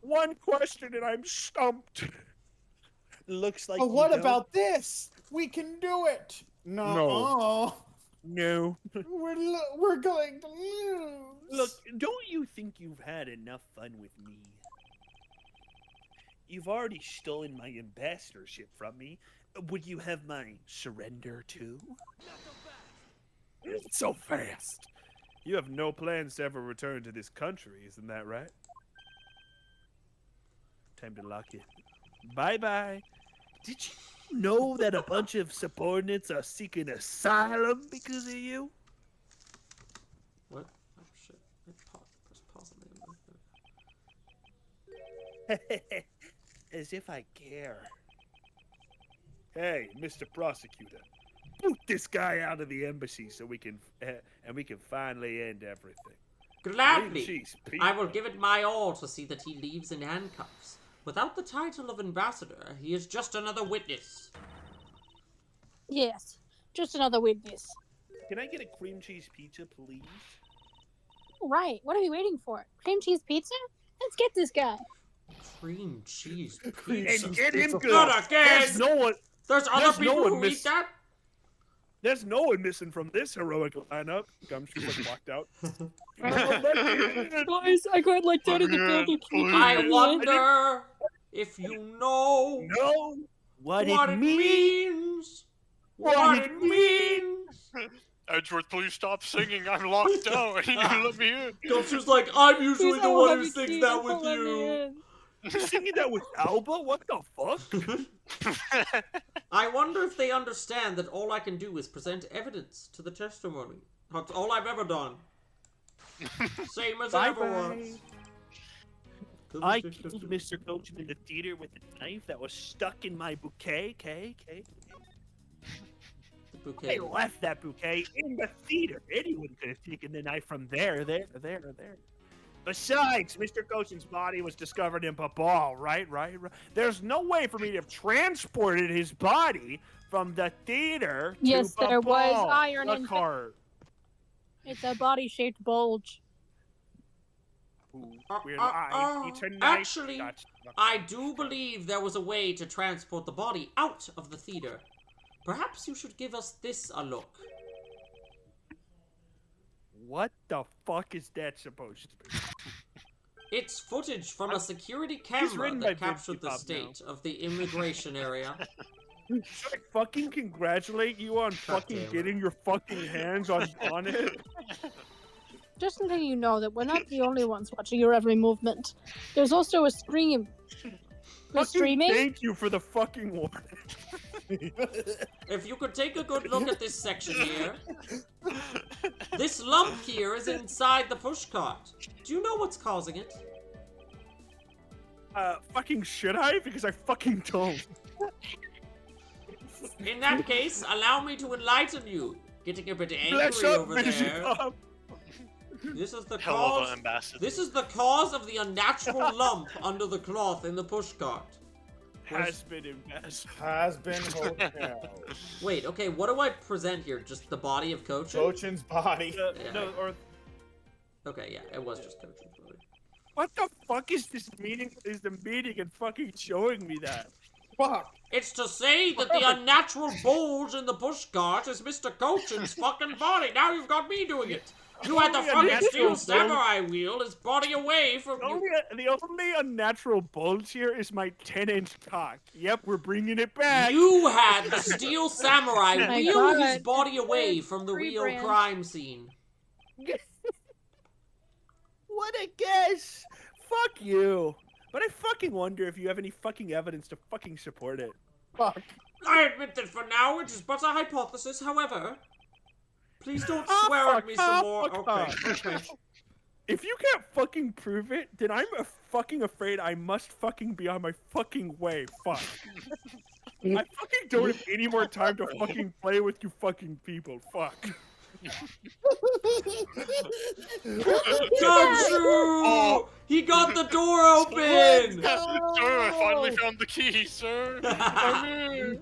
F: One question and I'm stumped. Looks like.
E: Oh, what about this? We can do it. No.
F: No.
E: We're going to lose.
F: Look, don't you think you've had enough fun with me? You've already stolen my ambassadorship from me. Would you have my surrender too?
C: It's so fast. You have no plans to ever return to this country, isn't that right?
F: Time to lock in. Bye-bye. Did you know that a bunch of subordinates are seeking asylum because of you?
A: What? Oh shit. Press pause on the
F: As if I care.
C: Hey, Mr. Prosecutor, boot this guy out of the embassy so we can finally end everything.
A: Gladly.
C: Jeez, Pete.
A: I will give it my all to see that he leaves in handcuffs. Without the title of ambassador, he is just another witness.
D: Yes, just another witness.
F: Can I get a cream cheese pizza, please?
D: Right, what are we waiting for? Cream cheese pizza? Let's get this guy.
A: Cream cheese pizza.
F: And get him good.
A: Not again!
F: There's
A: other people
C: one
A: who eat that?
C: There's no one missing from this heroic lineup. Gumshoe's like walked out.
D: Guys, I got like that in the building.
A: I wonder if you know
F: what
A: it
F: it
A: means. What it means.
B: Edgeworth, please stop singing. I'm locked out. You let me in.
A: Gumshoe's like, I'm usually the one who sings that with you.
C: You're singing that with Alba? What the fuck?
A: I wonder if they understand that all I can do is present evidence to the testimony. That's all I've ever done. Same as ever was.
F: I killed Mr. Coachman in the theater with a knife that was stuck in my bouquet.
A: The bouquet.
F: I left that bouquet in the theater. Anyone could have taken the knife from there. Besides, Mr. Coachen's body was discovered in Bhopal, right? There's no way for me to have transported his body from the theater to
D: Yes, there
F: Bhopal.
D: was iron in
F: cart.
D: It's a body-shaped bulge.
A: Actually, I do believe there was a way to transport the body out of the theater. Perhaps you should give us this a look.
F: What the fuck is that supposed to be?
A: It's footage from a security camera that captured the state of the immigration area.
C: Should I fucking congratulate you on fucking getting your fucking hands on it?
D: Just so you know that we're not the only ones watching your every movement. There's also a stream. We're streaming.
C: Thank you for the fucking warning.
A: If you could take a good look at this section here. This lump here is inside the pushcart. Do you know what's causing it?
C: Fucking should I? Because I fucking don't.
A: In that case, allow me to enlighten you. Getting a bit
C: Bless
A: angry
C: up,
A: over
C: Bishop.
A: there. This is the
B: Hell of
A: cause.
B: an ambassador.
A: This is the cause of the unnatural lump under the cloth in the pushcart.
C: Has been invested.
E: Has been hotel.
A: Wait, okay, what do I present here? Just the body of Cochin?
E: Cochin's body.
A: Yeah.
C: No, or
A: Okay, yeah, it was just Cochin's body.
C: what the fuck is this meeting? Is the meeting and fucking showing me that?
E: Fuck.
A: It's to say that the unnatural bulge in the pushcart is Mr. Cochin's fucking body. Now you've got me doing it. You had the
C: Only a
A: fucking
C: natural
A: steel
C: bull.
A: samurai wheel his body away from you.
C: The only unnatural bulge here is my 10-inch cock. Yep, we're bringing it back.
A: You had the steel samurai
D: My
A: wheel his
D: God.
A: body away from the
D: Free
A: real
D: brand.
A: crime scene.
C: What a guess! Fuck you. But I fucking wonder if you have any fucking evidence to fucking support it.
E: Fuck.
A: I admit that for now it is but a hypothesis, however. Please don't
C: Ah,
A: swear at
C: fuck,
A: me
C: ah,
A: some more.
C: fuck
A: Okay,
C: off.
A: okay.
C: If you can't fucking prove it, then I'm fucking afraid I must fucking be on my fucking way. Fuck. I fucking don't have any more time to fucking play with you fucking people. Fuck.
A: Ganju! He got the door open!
B: Sir, I finally found the key, sir. I'm in.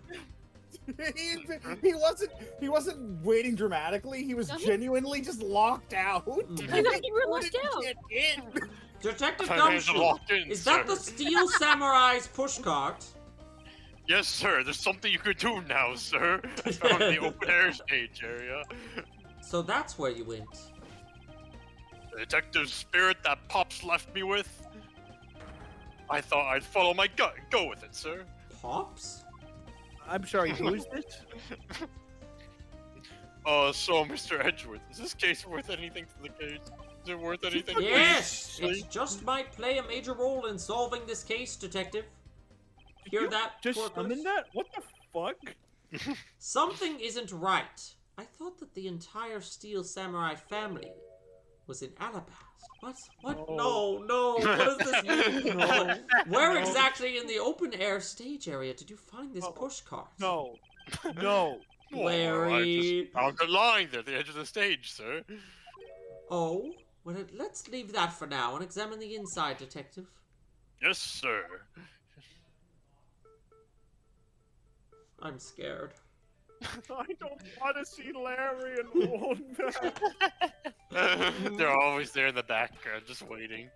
E: He wasn't waiting dramatically. He was genuinely just locked out.
D: I thought you were locked out.
E: Get in.
A: Detective
B: Hands are
A: Gumshoe,
B: locked in,
A: is that
B: sir.
A: the Steel Samurai's pushcart?
B: Yes, sir. There's something you could do now, sir. I found the open air stage area.
A: So that's where you went.
B: The detective spirit that Pops left me with. I thought I'd follow my gut and go with it, sir.
A: Pops?
C: I'm sorry, who is this?
B: So, Mr. Edgeworth, is this case worth anything to the case? Is it worth anything?
A: Yes!
B: Really?
A: It just might play a major role in solving this case, Detective. Hear
C: You
A: that?
C: Just
A: Porthos?
C: summon that? What the fuck?
A: Something isn't right. I thought that the entire Steel Samurai family was in Alabast. What? No, no. What does this mean?
C: No.
A: Where
C: No.
A: exactly in the open air stage area did you find this pushcart?
C: No. No.
B: Oh, I
A: Larry.
B: just found the line there at the edge of the stage, sir.
A: Oh? Well, let's leave that for now and examine the inside, Detective.
B: Yes, sir.
A: I'm scared.
C: I don't want to see Larry and old man.
B: They're always there in the background, just waiting.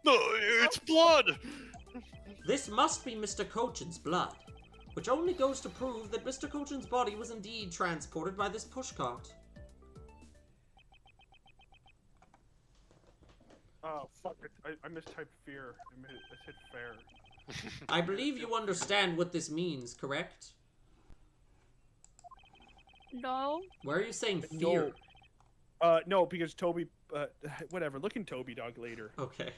B: No, it's blood!
A: This must be Mr. Cochin's blood, which only goes to prove that Mr. Cochin's body was indeed transported by this pushcart.
C: Oh, fuck it. I mistyped fear. I said fair.
A: I believe you understand what this means, correct?
D: No.
A: Why are you saying fear?
C: No, because Toby, whatever. Look in Toby Dog later.
A: Okay.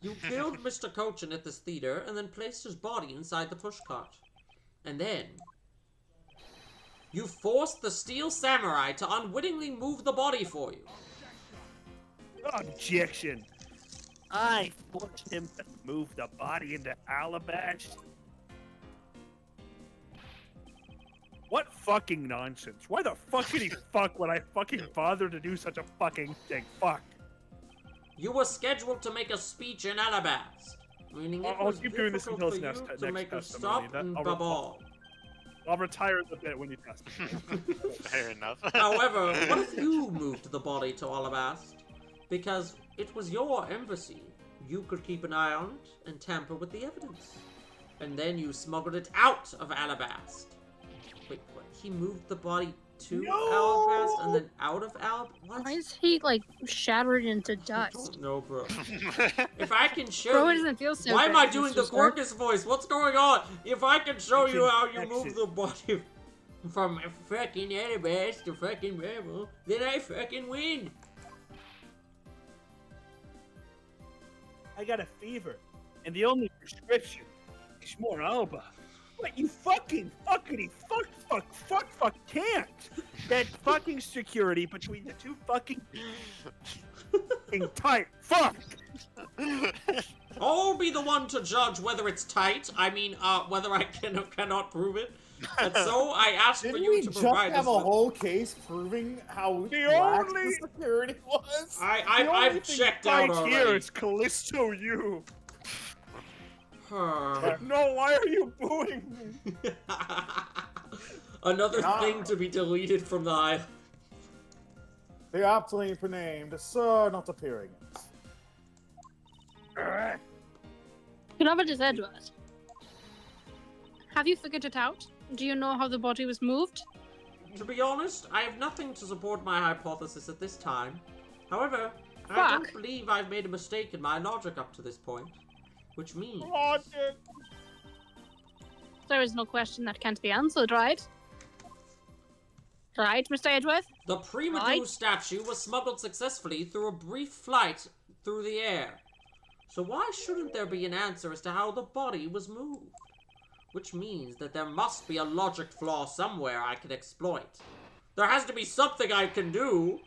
A: You killed Mr. Cochin at this theater and then placed his body inside the pushcart. And then you forced the Steel Samurai to unwittingly move the body for you.
C: Objection. I forced him to move the body into Alabast. What fucking nonsense? Why the fuck did he fuck when I fucking bothered to do such a fucking thing? Fuck.
A: You were scheduled to make a speech in Alabast, meaning it
C: I'll
A: was
C: keep doing this
A: difficult
C: until
A: for
C: it's
A: you
C: next
A: to make a
C: testimony.
A: stop in
C: I'll
A: Babal.
C: I'll retire the bit when you test it.
B: Fair enough.
A: However, what if you moved the body to Alabast? Because it was your embassy. You could keep an eye on it and tamper with the evidence. And then you smuggled it out of Alabast. Wait, what? He moved the body to Alabast and then out of Alabast? What?
D: Why is he like shattered into
A: I
D: dust?
A: don't know, bro. If I can show
D: Bro, it
A: you...
D: doesn't feel so
A: Why
D: good,
A: am I doing the
D: Mr. Stark.
A: Quirkus voice? What's going on? If I can show you how you
C: Exit.
A: move the body from fucking Alabast to fucking Rebel, then I fucking win.
C: I got a fever, and the only prescription is more Alba. But you fucking fuck can't. That fucking security between the two fucking tight. Fuck.
A: I'll be the one to judge whether it's tight. I mean, whether I can or cannot prove it. And so I asked for
E: Didn't
A: you
E: we
A: to
E: just
A: provide
E: have
A: us
E: a
A: with...
E: whole case proving how
C: The
E: lax
C: only-
E: the security was?
A: I've checked out
C: Right here
A: already.
C: is Callisto you.
A: Huh.
C: No, why are you booing me?
A: Another
E: Nah.
A: thing to be deleted from the island.
E: The aptly named Sir Not Appearing.
D: Beloved Edward, have you figured it out? Do you know how the body was moved?
A: To be honest, I have nothing to support my hypothesis at this time. However, I don't
D: Fuck.
A: believe I've made a mistake in my logic up to this point. Which means...
D: There is no question that can't be answered, right? Right, Mr. Edgeworth?
A: The Primadou
D: Right.
A: statue was smuggled successfully through a brief flight through the air. So why shouldn't there be an answer as to how the body was moved? Which means that there must be a logic flaw somewhere I can exploit. There has to be something I can do.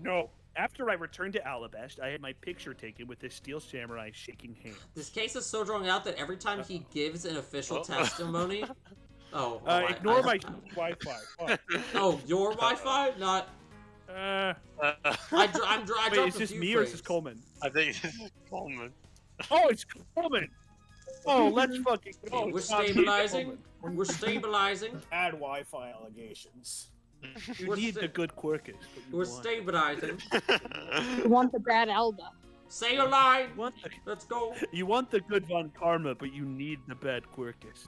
F: No. After I returned to Alabast, I had my picture taken with this steel samurai shaking hands.
A: This case is so drawn out that every time he gives an official testimony...
C: Ignore my Wi-Fi. Fuck.
A: Oh, your Wi-Fi? Not...
C: Uh,
A: I
C: wait,
A: dropped
C: is
A: a
C: this
A: few
C: me or is
A: frames.
C: this Coleman?
B: I think this is Coleman.
C: Oh, it's Coleman. Oh, let's fucking go.
A: Okay, we're
C: It's not me,
A: stabilizing.
C: Coleman.
A: We're stabilizing.
E: Bad Wi-Fi allegations.
C: You
A: We're
C: need
A: sta-
C: the good Quirkus. But you
A: We're
C: want.
A: stabilizing.
D: You want the bad Alba.
A: Say your line.
C: You want the,
A: Let's go.
C: you want the good Von Karma, but you need the bad Quirkus.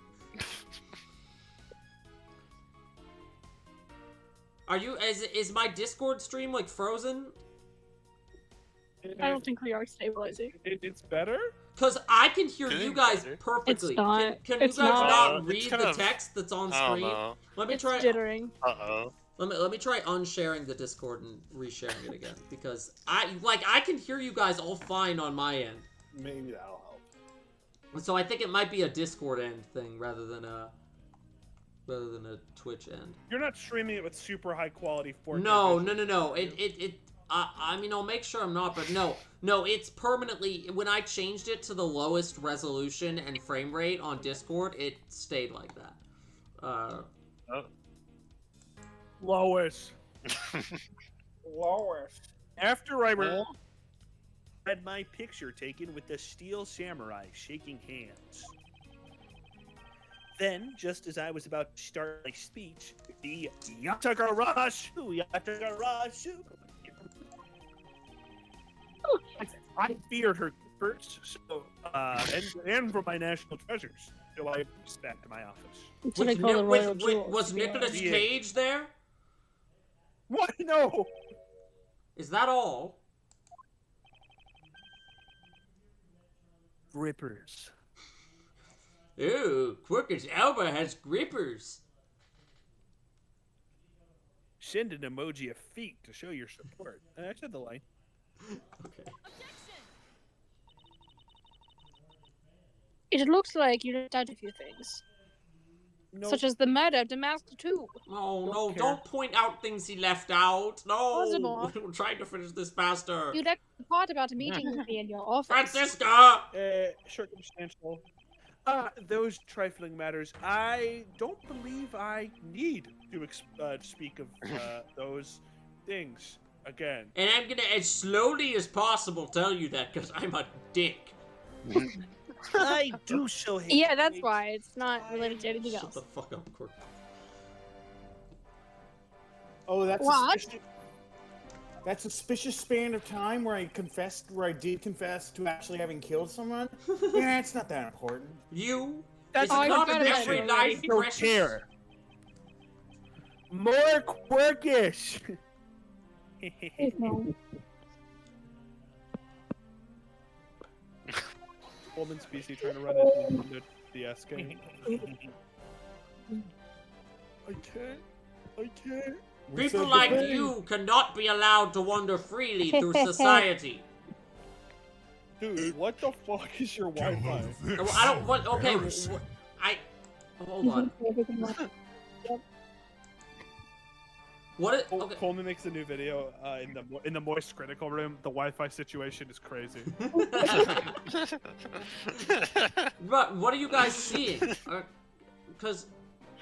A: Are you? Is my Discord stream like frozen?
D: I don't think we are stabilizing.
C: It's better.
A: Cause I can hear
B: Good,
A: you guys
B: better.
A: perfectly.
D: It's not.
A: Can you
D: It's
A: guys
D: not.
A: not
B: It's
A: read
B: kind
A: the
B: of-
A: text that's on
B: I don't
A: screen?
B: know.
A: Let me
D: It's
A: try.
D: jittering.
B: Uh-oh.
A: Let me try unsharing the Discord and resharing it again because I can hear you guys all fine on my end.
E: Maybe that'll help.
A: So I think it might be a Discord end thing rather than a Twitch end.
C: You're not streaming it with super high quality 4K.
A: No.
C: visuals.
A: I mean, I'll make sure I'm not, but no, it's permanently, when I changed it to the lowest resolution and frame rate on Discord, it stayed like that.
C: Lois.
E: Lois.
C: After I had my picture taken with the steel samurai shaking hands. Then, just as I was about to start my speech, the Yatagarashu. I feared her first, so and for my national treasures, so I was back to my office.
D: That's what I call the royal jewels.
A: Was Nicolas
C: Yeah.
A: Cage there?
C: What? No.
A: Is that all?
C: Grippers.
A: Ooh, Quirkus Alba has grippers.
C: Send an emoji of feet to show your support. I said the line.
A: Okay.
D: It looks like you left out a few things,
C: No.
D: such as the murder of Damask too.
A: Oh, no,
C: care.
A: don't point out things he left out. No.
D: Possible.
A: We're trying to finish this faster.
D: You left the part about a meeting with me in your office.
A: Francisca!
C: Circumstantial. Those trifling matters. I don't believe I need to speak of those things again.
A: And I'm gonna, as slowly as possible, tell you that, because I'm a dick.
C: I do so hate.
D: Yeah, that's why. It's not related to anything
A: Shut
D: else.
A: the fuck up, Quirk.
E: Oh, that's
D: What?
E: that suspicious span of time where I did confess to actually having killed someone. Yeah, it's not that important.
A: You?
C: That's
A: Is it
D: I
A: not
D: forgot about
A: every
D: it.
A: life
C: I don't
A: precious?
C: care. More Quirkish.
D: No.
C: Coleman species trying to run into the SK. I can't.
E: We
A: People
E: said
A: like
E: the
A: you cannot be allowed to wander freely through society.
C: Dude, what the fuck is your Wi-Fi?
A: I don't want. Okay, hold on. What? Okay.
C: Coleman makes a new video in the moist critical room. The Wi-Fi situation is crazy.
A: But what are you guys seeing? Because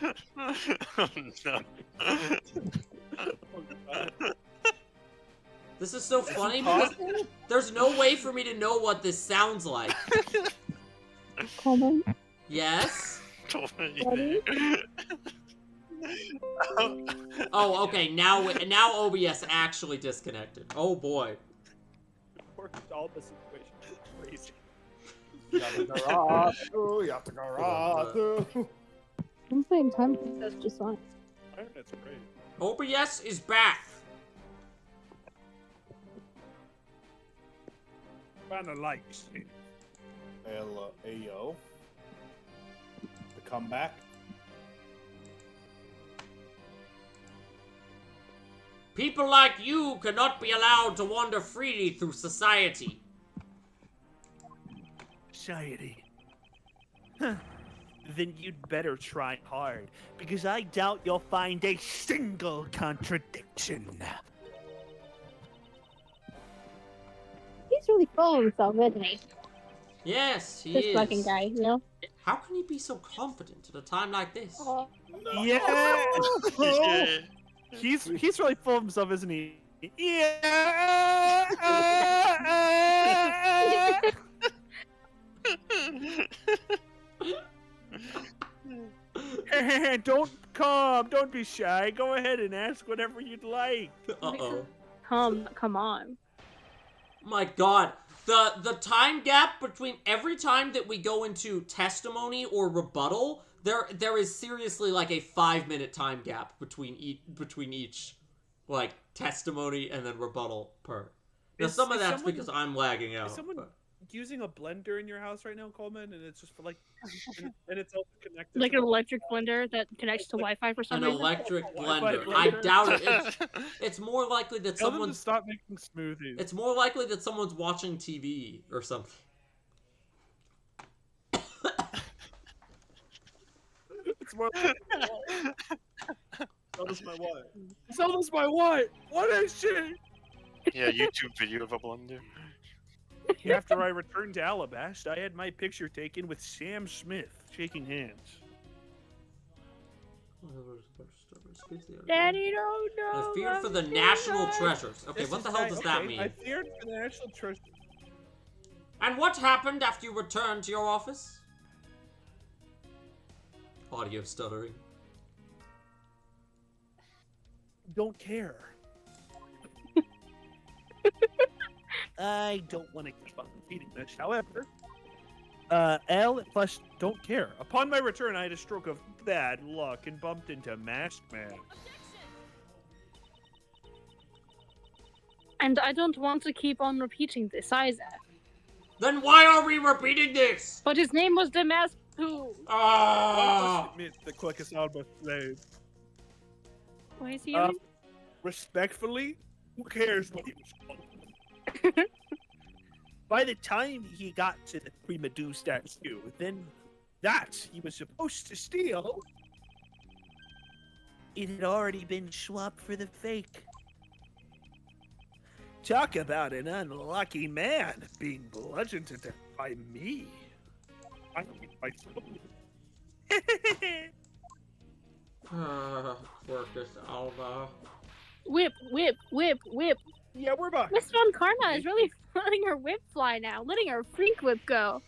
B: Oh, no.
A: this is so funny because there's no way for me to know what this sounds like.
D: Coleman?
A: Yes.
D: Ready?
A: Oh, okay. Now OBS actually disconnected. Oh boy.
C: All the situation is crazy.
E: Yatagaratu.
D: I'm playing time. That's just fine.
C: That's great.
A: OBS is back.
C: Kinda likes it.
E: Ayo. The comeback.
A: People like you cannot be allowed to wander freely through society.
F: Society. Huh. Then you'd better try hard, because I doubt you'll find a single contradiction.
D: He's really full of himself, isn't he?
A: Yes, he
D: This
A: is.
D: fucking guy, you know?
A: How can he be so confident at a time like this?
D: Oh,
C: Yeah.
B: Yeah.
C: He's really full of himself, isn't he? Yeah. Don't be shy. Go ahead and ask whatever you'd like.
A: Uh-oh.
D: come on.
A: My god. The time gap between every time that we go into testimony or rebuttal, there is seriously like a 5-minute time gap between each like testimony and then rebuttal per. Now
C: Is-
A: some of
C: is
A: that's
C: someone-
A: because I'm lagging out.
C: Is someone
A: but-
C: using a blender in your house right now, Coleman? And it's just for like, and it's also connected.
D: Like
C: to
D: an
C: the-
D: electric blender that connects to Wi-Fi for some
A: An
D: reason.
A: electric
C: Wi-Fi
A: blender. I
C: blender.
A: doubt it. It's more likely that
C: Tell them to
A: someone's.
C: stop making smoothies.
A: It's more likely that someone's watching TV or something.
C: It's more. So does my wife. So does my wife. What is she?
B: Yeah, YouTube video of a blender.
C: After I returned to Alabast, I had my picture taken with Sam Smith shaking hands.
D: Daddy, don't know.
A: I feared for the
D: I'm
A: national
D: scared.
A: treasures. Okay,
C: This
A: what the
C: is
A: hell
C: my-
A: does that
C: okay,
A: mean?
C: I feared for the national treasure.
A: And what happened after you returned to your office? Audio stuttering.
C: Don't care.
F: I don't want to keep on repeating this. However, L plus
C: Don't care. Upon my return, I had a stroke of bad luck and bumped into Masked Man.
D: And I don't want to keep on repeating this either.
A: Then why are we repeating this?
D: But his name was Damascus.
A: Ah!
C: Admit the quickest Alba slave.
D: Why is he?
C: Respectfully, who cares what he was called?
F: by the time he got to the Prima Do statue, then that he was supposed to steal, it had already been swapped for the fake. Talk about an unlucky man being bludgeoned to death by me.
C: I mean, myself.
A: Quercus Alba.
D: Whip, whip, whip, whip.
C: Yeah, we're back.
D: Miss Von Karma is really letting her whip fly now, letting her freak whip go.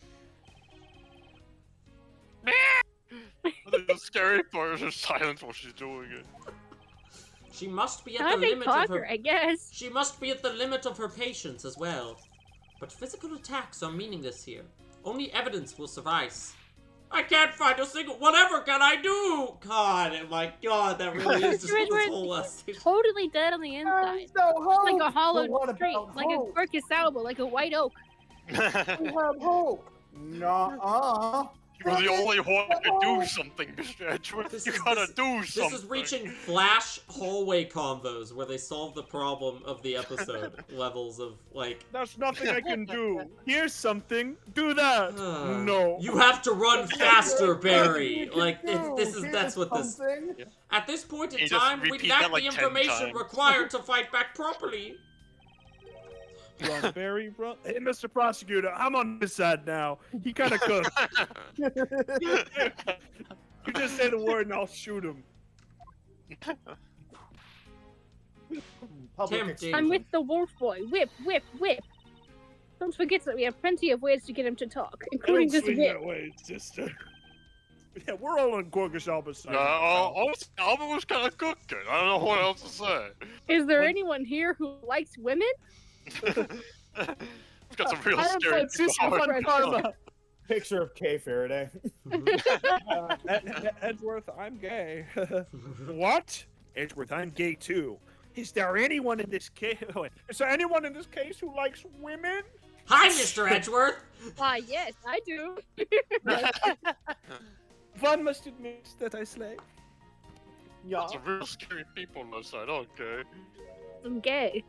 B: The scary part is her silence while she's doing it.
A: She must be
D: Not
A: at
D: a
A: the
D: big
A: limit of
D: talker,
A: her.
D: I guess.
A: She must be at the limit of her patience as well. But physical attacks are meaningless here. Only evidence will suffice. I can't find a single. Whatever can I do? God, oh my God, that really is just what this whole last.
D: Totally dead on the inside.
E: No hope.
D: Like a hollowed
E: But what
D: tree,
E: about
D: like a
E: hope?
D: Quercus Alba, like a white oak.
E: We have hope. Nuh-uh.
B: You're the only one that can do something, Mr. Edgeworth.
A: This
B: You
A: is-
B: gotta
A: this-
B: do
A: This
B: something.
A: is reaching Flash hallway combos where they solve the problem of the episode levels of like.
C: There's nothing I can do. Here's something. Do that. No.
A: You have to run faster, Barry.
E: Nothing we
A: Like
E: can do.
A: this is
E: Here's
A: that's what this.
E: something.
A: At this point in
B: You just
A: time, we
B: repeat
A: lack
B: that like
A: the
B: 10
A: information
B: times.
A: required to fight back properly.
C: Run, Barry, run. Hey, Mr. Prosecutor, I'm on his side now. He kind of cooked. You just say the word and I'll shoot him.
E: Public
A: Tempting.
E: excuse.
D: I'm with the wolf boy. Whip, whip, whip. Don't forget that we have plenty of ways to get him to talk,
C: I
D: including
C: don't
D: this
C: swing
D: whip.
C: that way, sister. Yeah, we're all on Gorgas Alba's side.
B: Alba was kind of cooking. I don't know what else to say.
D: Is there
C: What-
D: anyone here who likes women?
B: We've got some real
D: I don't
B: scary
D: like Sister
B: stuff.
D: Fred
C: Karma.
E: Picture of K Faraday.
C: Edgeworth, I'm gay. What?
F: Edgeworth, I'm gay too. Is there anyone in this case?
C: Is there anyone in this case who likes women?
A: Hi, Mr. Edgeworth.
D: Why, yes, I do.
C: One must admit that I slay. Yeah.
B: Lots of real scary people on this side. Okay.
D: I'm gay.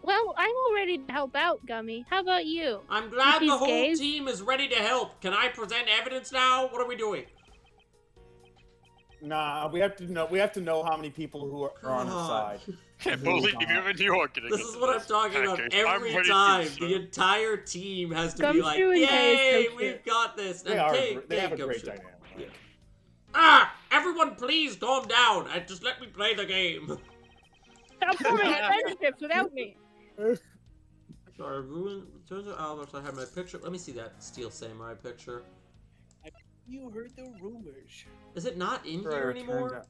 D: Well, I'm all ready to help out, Gummy. How about you?
A: I'm glad the
D: These
A: whole
D: gays?
A: team is ready to help. Can I present evidence now? What are we doing?
E: Nah, we have to know how many people who are on our side.
B: Can't believe even you're getting
A: This is what I'm talking about
B: package. I'm
A: every
B: ready to
A: time.
B: serve.
A: The entire team has to be
D: Gumshoe
A: like,
D: and Kay is
A: "Yay,
D: so
A: we've
D: cute.
A: got this!"
E: They
A: And
E: are.
A: Kay,
E: They have a
A: Kay
E: great
A: Gumshoe.
E: dynamic.
A: Yeah. Ah! Everyone, please calm down and just let me play the game.
D: Stop forming friendships without me.
A: Sorry, ruined. Turns out, Albert, I have my picture. Let me see that Steel Samurai picture.
F: You heard the rumors.
A: Is it not in
E: Right,
A: here
E: turned
A: anymore?
E: out-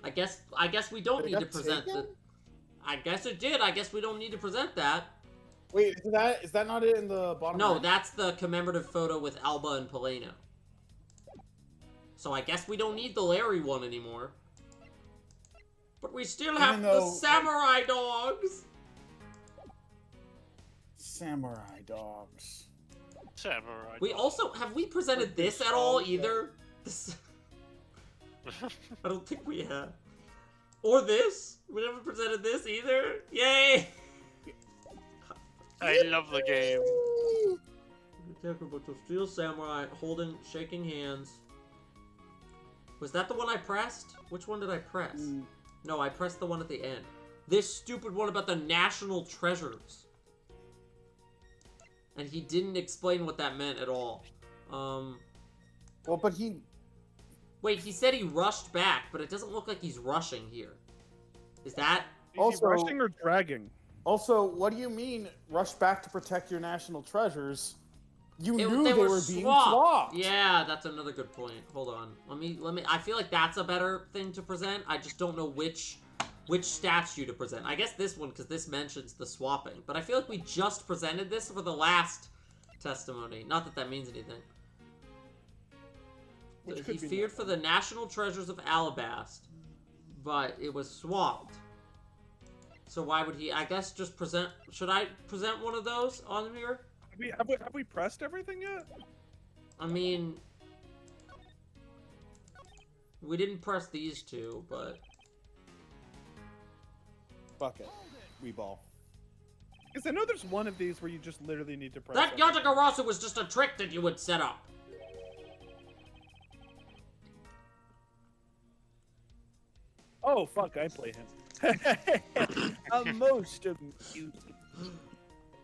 A: I guess we don't
E: Did it
A: need to
E: got
A: present
E: taken?
A: it. I guess it did. I guess we don't need to present that.
E: Wait, is that not it in the bottom?
A: No,
E: right?
A: that's the commemorative photo with Alba and Paleno. So I guess we don't need the Larry one anymore. But we still have
E: Even
A: the
E: though,
A: samurai dogs.
E: Samurai dogs.
B: Samurai.
A: We also have we presented this at all either? This, I don't think we have. Or this? We never presented this either. Yay!
B: I love the game.
A: Steel Samurai shaking hands. Was that the one I pressed? Which one did I press? No, I pressed the one at the end. This stupid one about the national treasures. And he didn't explain what that meant at all.
E: Well, but he.
A: Wait, he said he rushed back, but it doesn't look like he's rushing here. Is that...
C: Is
E: Also-
C: he rushing or dragging?
E: Also, what do you mean rush back to protect your national treasures? You
A: It-
E: knew they were being swapped.
A: Yeah, that's another good point. Hold on. Let me I feel like that's a better thing to present. I just don't know which statue to present. I guess this one, because this mentions the swapping. But I feel like we just presented this for the last testimony. Not that that means anything.
C: Which
A: He
C: could be
A: feared for the national treasures of Alabast, but it was swapped. So why would he? I guess just present. Should I present one of those on here?
C: Have we pressed everything yet?
A: I mean, we didn't press these two, but
E: Fuck it. We ball.
C: Because I know there's one of these where you just literally need to press.
A: that
C: something.
A: Yatagarasu was just a trick that you would set up.
C: Oh fuck! I play him.
F: Most amusing.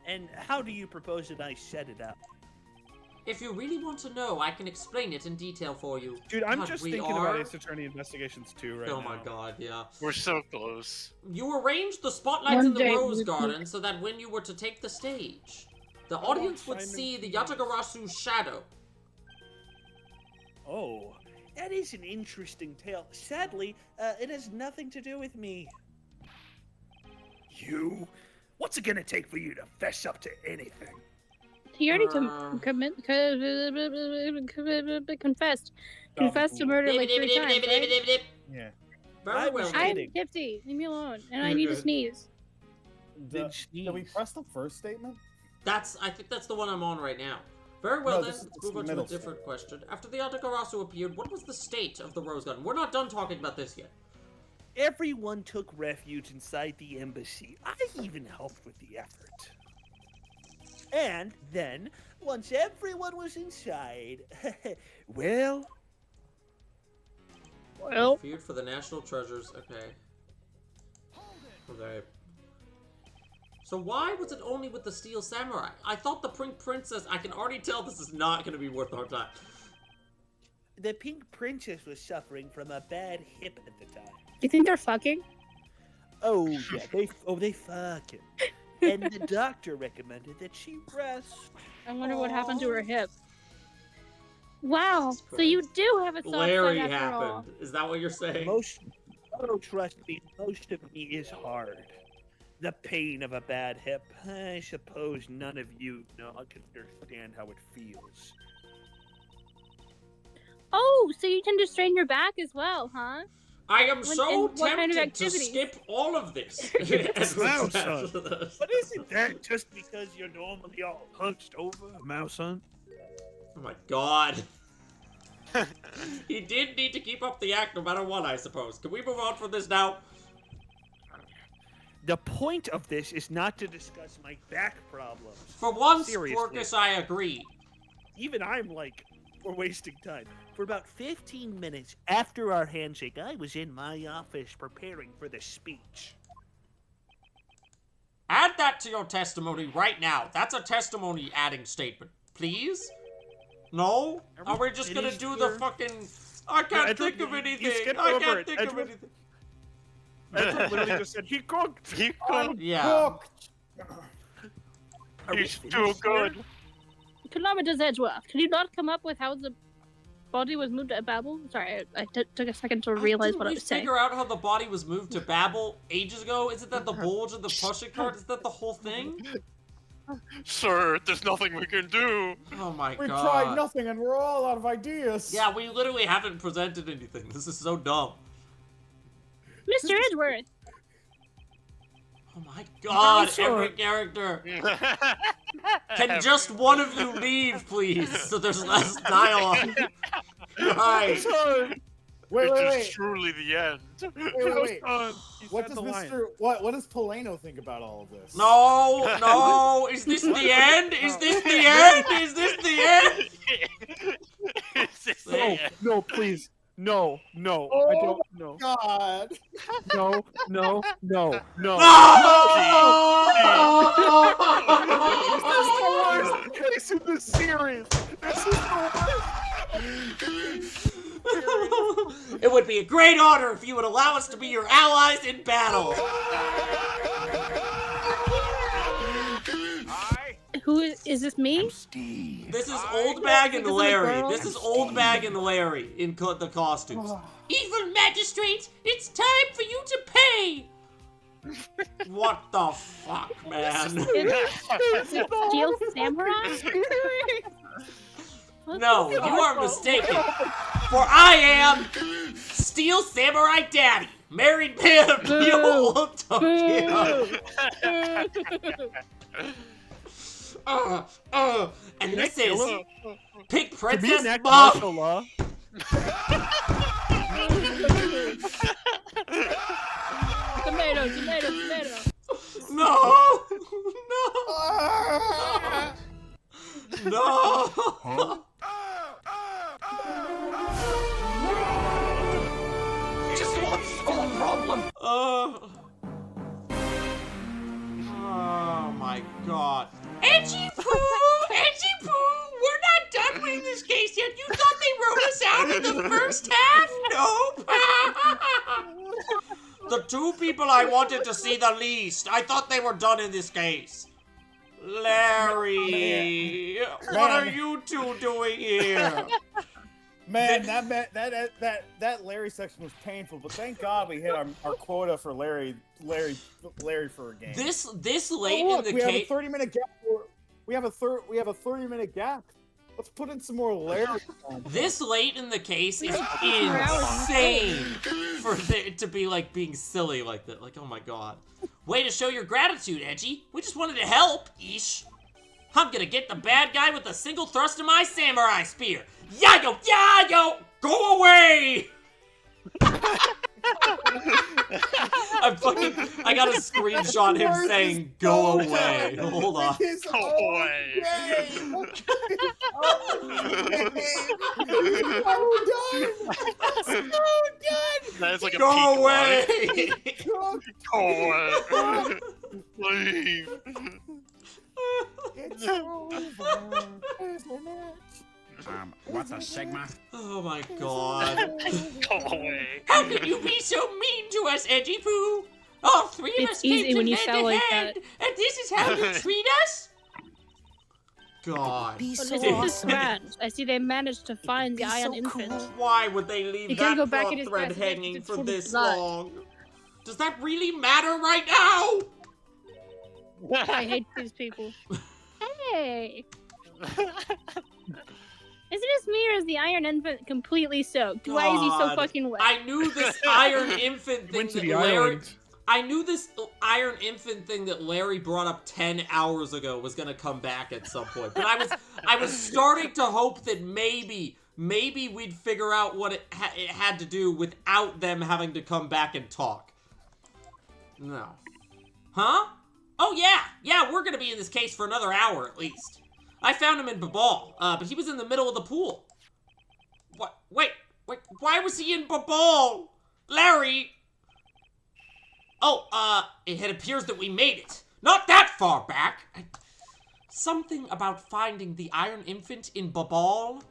F: And how do you propose that I set it up?
A: If you really want to know, I can explain it in detail for you.
C: Dude, I'm
A: God,
C: just
A: we
C: thinking
A: are?
C: about Ace Attorney Investigations 2 right now.
A: Oh my god, yeah.
B: We're so close.
A: You arranged the spotlights
D: One
A: in the
D: day
A: Rose
D: we'll
A: Garden so that when you were to take the stage, the audience would
C: Simon
A: see the
C: Peter.
A: Yatagarasu's shadow.
F: Oh, that is an interesting tale. Sadly, it has nothing to do with me.
G: You? What's it gonna take for you to fess up to anything?
D: He already
A: Uh.
D: confessed. Confessed to murder like 3 times, right?
C: Yeah.
A: Very
F: I
A: well.
F: was
D: I'm
F: kidding.
D: tipsy. Leave me alone. And I
A: You're
D: need to
A: good.
D: sneeze.
F: Then
E: Did we
F: sneeze.
E: press the first statement?
A: I think that's the one I'm on right now. Very well
E: No,
A: then,
E: this is
A: let's
E: the
A: move on to a
E: middle
A: different question. After the Yatagarasu appeared, what was the state of the Rose Garden? We're not done talking about this yet.
F: Everyone took refuge inside the embassy. I even helped with the effort. And then, once everyone was inside, well,
D: Well,
A: Feared for the national treasures. Okay. Okay. So why was it only with the Steel Samurai? I thought the Pink Princess... I can already tell this is not going to be worth our time.
F: the Pink Princess was suffering from a bad hip at the time.
D: do you think they're fucking?
F: Oh yeah, they fucking. And the doctor recommended that she rest.
D: I wonder what happened to her hip. Wow, so you do have a soft
A: Larry
D: spot after all.
A: happened. Is that what you're saying?
F: Oh, trust me, most of me is hard. The pain of a bad hip. I suppose none of you know can understand how it feels.
D: Oh, so you tend to strain your back as well, huh?
A: I am
D: When-
A: so
D: and what kind of
A: tempted to
D: activities?
A: skip all of this.
C: Wow, son. But isn't that just because you're normally all hunched over, mouse hunt?
A: Oh my god. He did need to keep up the act no matter what, I suppose. Can we move on from this now?
F: The point of this is not to discuss my back problems.
A: For once,
F: Seriously.
A: Porcus, I agree.
F: Even I'm like, we're wasting time. For about 15 minutes after our handshake, I was in my office preparing for the speech.
A: Add that to your testimony right now. That's a testimony adding statement. Please? No? Are we just gonna
F: finished
A: do the
F: here?
A: fucking... I can't
C: Edward,
A: think of
C: you
A: anything.
C: skipped
A: I
C: over
A: can't
C: it.
A: think of
C: Edward.
A: anything.
C: Edward literally just said, he cooked!
B: He
E: I'm
B: could.
A: Yeah.
E: cooked.
C: Are we
B: He's too
C: finished here?
B: good.
D: Kilometers Edgeworth, can you not come up with how the body was moved to Babel? Sorry, I took a second to realize
A: Didn't
D: what I
A: we
D: was saying.
A: figure out how the body was moved to Babel ages ago? Isn't that the bulge of the pushing cart? Is that the whole thing?
B: Sir, there's nothing we can do.
A: Oh my
E: We
A: god.
E: tried nothing and we're all out of ideas.
A: Yeah, we literally haven't presented anything. This is so dumb.
D: Mr. Edgeworth,
A: Oh my god,
D: sure.
A: every character. Can just one of you leave, please, so there's less dialogue? Right.
C: Son!
E: Wait,
B: It
E: wait,
B: is
E: wait.
B: truly the end.
E: Wait.
C: Son! He
E: What
C: said
E: does
C: the line.
E: what does Polano think about all of this?
A: No, no, is this the end? Is this the end? Is this the end?
B: Is this the
C: No,
B: end?
C: no, please. No, no.
E: Oh
C: I don't know.
E: God.
C: No, no, no, no. This is the worst case in the series. This is the worst.
A: It would be a great honor if you would allow us to be your allies in battle.
D: who is this me?
A: This is Old Bag and
D: Because of the
A: Larry.
D: girl?
A: This is Old Bag and Larry in the costumes. Evil magistrates, it's time for you to pay. What the fuck, man?
D: Is it Steel Samurai?
A: No, you are mistaken. For I am Steel Samurai Daddy, married man of Neo Tokyo. And this is Pig
C: To be
A: Princess
C: enact
A: Mom.
C: martial law.
D: Tomato.
A: No! No! Just want to solve a problem. Oh my god. Edgy Poo! Edgy Poo! We're not done with this case yet. You thought they wrote us out in the first half? Nope. The two people I wanted to see the least. I thought they were done in this case. Larry, what are you two doing here?
E: Man, that Larry section was painful, but thank God we hit our quota for Larry for a game.
A: This late
E: Oh,
A: in
E: look,
A: the
E: we have a
A: case.
E: 30-minute gap. We have a 30-minute gap. Let's put in some more Larry.
A: This late in the case is insane for it to be like being silly like that. Like, oh my god. Way to show your gratitude, Edgy. We just wanted to help, Ish. I'm gonna get the bad guy with a single thrust of my samurai spear. Yayo, yayo, go away! I got a screenshot him saying, go away. Hold on.
B: Go away. That's like a
A: Go
B: peak
A: away!
B: line. Go away. Leave.
E: It's over, isn't it?
H: What's a Sigma?
A: Oh my god.
B: Go away.
A: How can you be so mean to us, Edgy Poo? All three of
D: It's
A: us came
D: easy when you
A: hand
D: sound
A: to
D: like
A: hand,
D: that.
A: and this is how you treat us? God.
D: This is grand. I see they managed to find the Iron Infant.
A: Why would they leave
D: You
A: that
D: can't go back
A: plot
D: in his
A: thread
D: past,
A: hanging
D: it's
A: for
D: full of
A: this
D: blood.
A: long? Does that really matter right now?
D: I hate these people. Hey! Is it just me or is the Iron Infant completely soaked? Why is he so
A: God,
D: fucking wet?
A: I knew this Iron Infant thing
C: Went to
A: that
C: the
A: Larry.
C: island.
A: I knew this Iron Infant thing that Larry brought up 10 hours ago was gonna come back at some point. But I was starting to hope that maybe we'd figure out what it had to do without them having to come back and talk. No. Huh? Oh yeah, we're gonna be in this case for another hour at least. I found him in Babal, but he was in the middle of the pool. What? Wait, why was he in Babal? Larry! Oh, it appears that we made it. Not that far back. Something about finding the Iron Infant in Babal,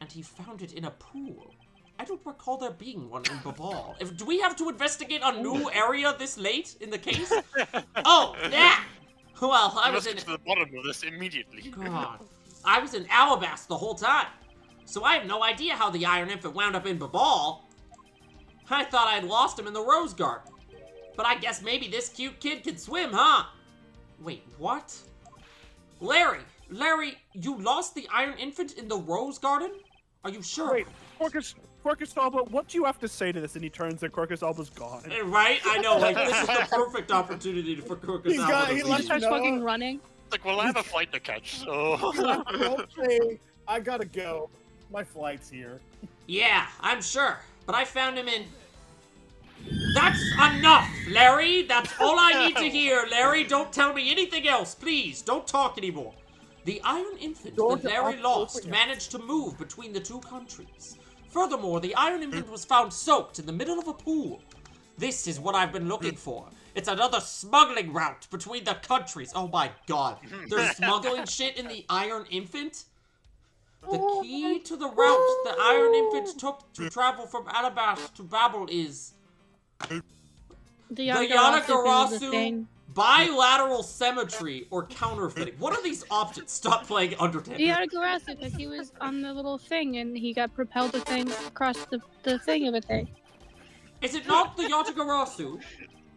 A: and he found it in a pool. I don't recall there being one in Babal. Do we have to investigate a new area this late in the case? Oh, yeah! Well, I was
B: Let's
A: in...
B: get to the bottom of this immediately.
A: God. I was in Alabast the whole time. So I have no idea how the Iron Infant wound up in Babal. I thought I had lost him in the Rose Garden. But I guess maybe this cute kid can swim, huh? Wait, what? Larry, you lost the Iron Infant in the Rose Garden? Are you sure?
C: Wait, Quercus Alba, what do you have to say to this? And he turns and Quercus Alba's gone.
A: Right? I know, like, this is the perfect opportunity for Quercus Alba to
E: he
A: leave.
E: left-
D: Starts
E: No.
D: fucking running.
B: Like, well, I have a flight to catch, so.
E: Okay, I gotta go. My flight's here.
A: Yeah, I'm sure. But I found him in... That's enough, Larry! That's all I need to hear, Larry! Don't tell me anything else, please! Don't talk anymore! The Iron Infant that Larry lost managed to move between the two countries. Furthermore, the Iron Infant was found soaked in the middle of a pool. This is what I've been looking for. It's another smuggling route between the countries. Oh my god. They're smuggling shit in the Iron Infant? The key to the route the Iron Infant took to travel from Alabast to Babel is...
D: The
A: Yatagarasu
D: thing.
A: bilateral symmetry or counterfeiting. What are these options? Stop playing Undertale.
D: The Yatagarasu, because he was on the little thing and he got propelled the thing across the thing of a thing.
A: Is it not the Yatagarasu?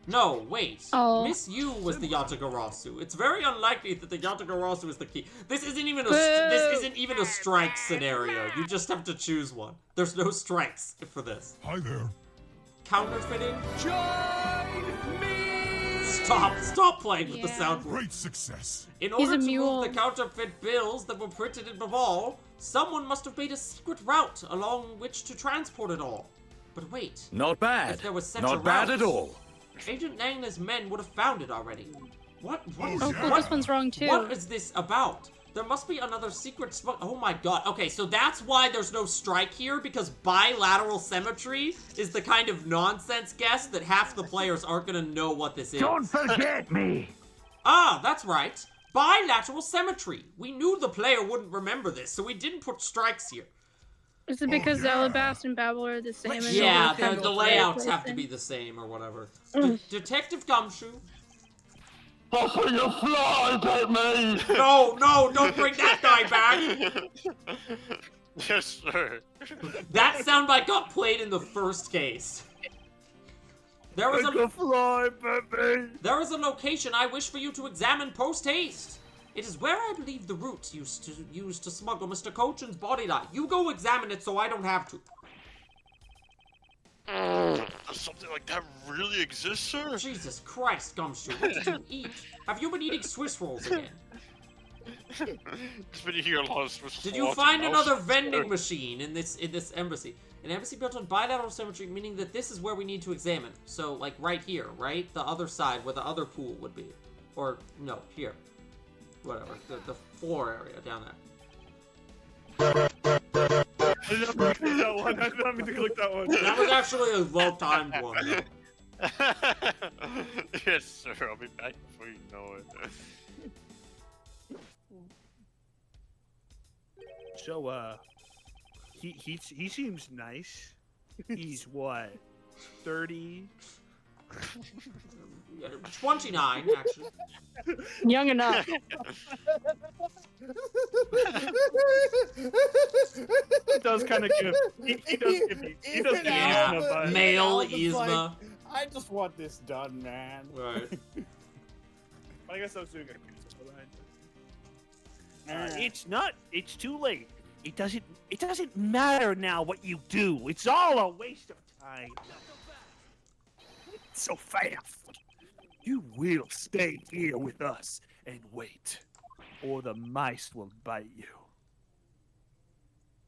A: No, wait.
D: Oh.
A: Miss Yu was the Yatagarasu. It's very unlikely that the Yatagarasu is the key. This isn't even a strike scenario. You just have to choose one. There's no strikes for this.
I: Hi there.
A: Counterfeiting? Stop playing with the soundboard.
I: Great success.
A: In
D: He's
A: order
D: a
A: to
D: mule.
A: move the counterfeit bills that were printed in Baval, someone must have made a secret route along which to transport it all. But wait,
J: Not bad.
A: if there was such
J: Not
A: a
J: bad
A: route,
J: at all.
A: Agent Nang and his men would have found it already. What
D: Oh, cool, this one's wrong too.
A: what is this about? There must be another secret oh my god. Okay, so that's why there's no strike here, because bilateral symmetry is the kind of nonsense guess that half the players aren't gonna know what this is.
H: Don't forget me.
A: Ah, that's right. Bilateral symmetry. We knew the player wouldn't remember this, so we didn't put strikes here.
D: Is it because Alabast and Babel are the same? and
A: Yeah,
D: they're
A: the
D: both
A: layouts have to
D: replacing?
A: be the same or whatever. Detective Gumshoe.
H: Open your flies at me.
A: No, don't bring that guy back.
B: Yes, sir.
A: That soundbite got played in the first case. There was a location I wish for you to examine post-haste. It is where I believe the roots used to smuggle Mr. Cochin's body lie. You go examine it so I don't have to.
B: Does something like that really exist, sir?
A: Jesus Christ, Gumshoe, what did you eat? Have you been eating Swiss rolls again?
B: It's been here a lot of Swiss
A: Did you
B: lots of
A: find
B: mouse,
A: another
B: sir.
A: vending machine in this embassy? An embassy built on bilateral symmetry, meaning that this is where we need to examine. So, like, right here, right? The other side, where the other pool would be. Or, no, here. Whatever. The floor area down there.
C: I didn't mean to click that one. I didn't mean to click that one.
A: That was actually a well-timed one.
B: Yes, sir. I'll be back before you know it.
F: So, he seems nice. He's what, 30?
A: 29, actually.
D: Young enough.
C: He does kind of give. He does give me. He does give me
A: Yeah,
C: some advice.
A: male
E: I was just like,
A: Yzma.
E: I just want this done, man.
A: Right.
C: I guess I was doing it.
F: It's too late. It doesn't matter now what you do. It's all a waste of time. So fast. You will stay here with us and wait, or the mice will bite you.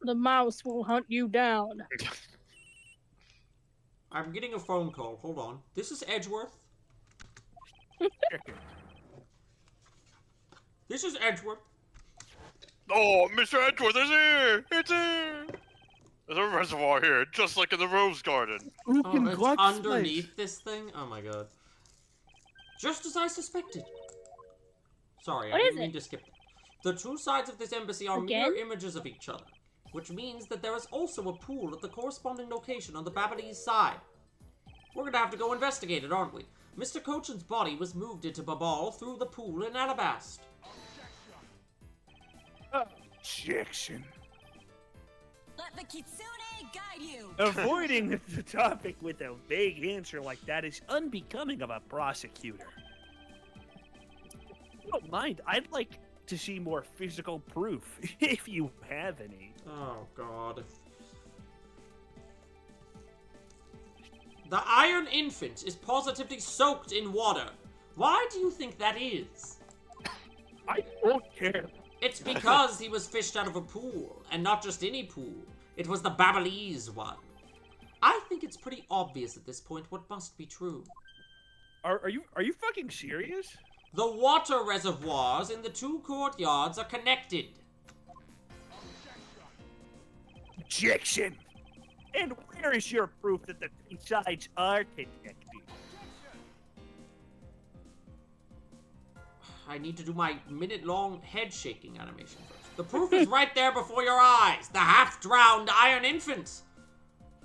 D: The mouse will hunt you down.
A: I'm getting a phone call. Hold on. This is Edgeworth. This is Edgeworth.
B: Oh, Mr. Edgeworth is here! It's here! There's a reservoir here, just like in the Rose Garden.
A: Oh, it's underneath this thing? Oh my god. Just as I suspected. Sorry, I
D: What is
A: didn't mean to skip. The two sides of this embassy are
D: Again?
A: mirror images of each other, which means that there is also a pool at the corresponding location on the Babalese side. We're gonna have to go investigate it, aren't we? Mr. Cochin's body was moved into Babal through the pool in Alabast.
F: Objection.
I: Let the Kitsune guide you.
F: Avoiding the topic with a vague answer like that is unbecoming of a prosecutor. If you don't mind, I'd like to see more physical proof, if you have any.
A: Oh god. The Iron Infant is positively soaked in water. Why do you think that is?
F: I don't care.
A: It's because he was fished out of a pool, and not just any pool. It was the Babalese one. I think it's pretty obvious at this point what must be true.
F: Are you fucking serious?
A: The water reservoirs in the two courtyards are connected.
F: Objection. And where is your proof that the two sides are connected?
A: I need to do my minute-long head-shaking animation first. The proof is right there before your eyes. The half-drowned Iron Infant.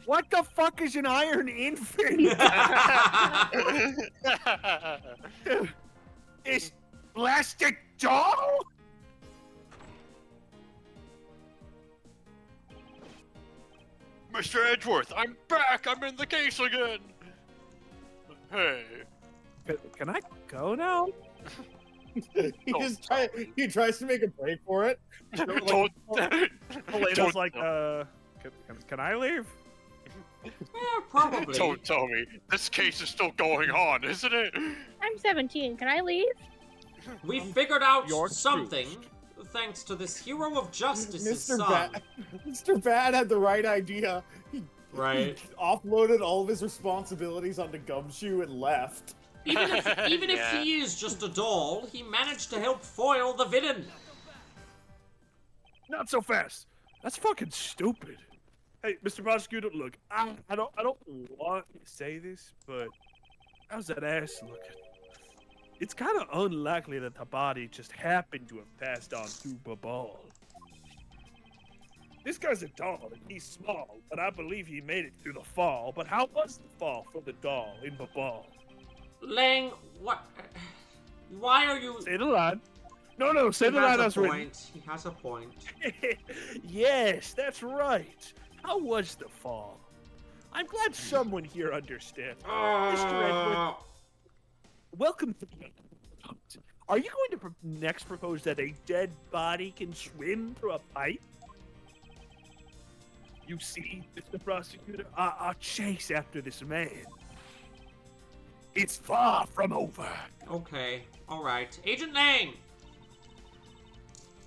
F: What the fuck is an iron infant? This plastic doll?
B: Mr. Edgeworth, I'm back! I'm in the case again! Hey.
C: Can I go now?
E: He tries to make a break for it.
B: Don't,
C: Elena's like, can I leave?
A: Yeah, probably.
B: don't tell me. This case is still going on, isn't it?
D: I'm 17. Can I leave?
A: We figured out
C: You're
A: something thanks to this hero of justice's
E: Mr.
A: son.
E: Bad, Mr. Bad had the right idea. He
A: Right.
E: offloaded all of his responsibilities onto Gumshoe and left.
A: Even if
B: Yeah.
A: he is just a doll, he managed to help foil the villain.
C: Not so fast. That's fucking stupid. Hey, Mr. Prosecutor, look, I don't want to say this, but how's that ass looking? It's kind of unlikely that the body just happened to have passed on through Babal. This guy's a doll, and he's small, but I believe he made it through the fall. But how was the fall for the doll in Babal?
A: Lang, what? Why are you?
C: Say the line. No, say
A: He
C: the line
A: has a
C: as written.
A: point. He has a point.
F: Yes, that's right. How was the fall? I'm glad someone here understands. Mr. Edward, welcome to the... Are you going to next propose that a dead body can swim through a pipe? You see, Mr. Prosecutor, our chase after this man. It's far from over.
A: Okay, all right. Agent Lang.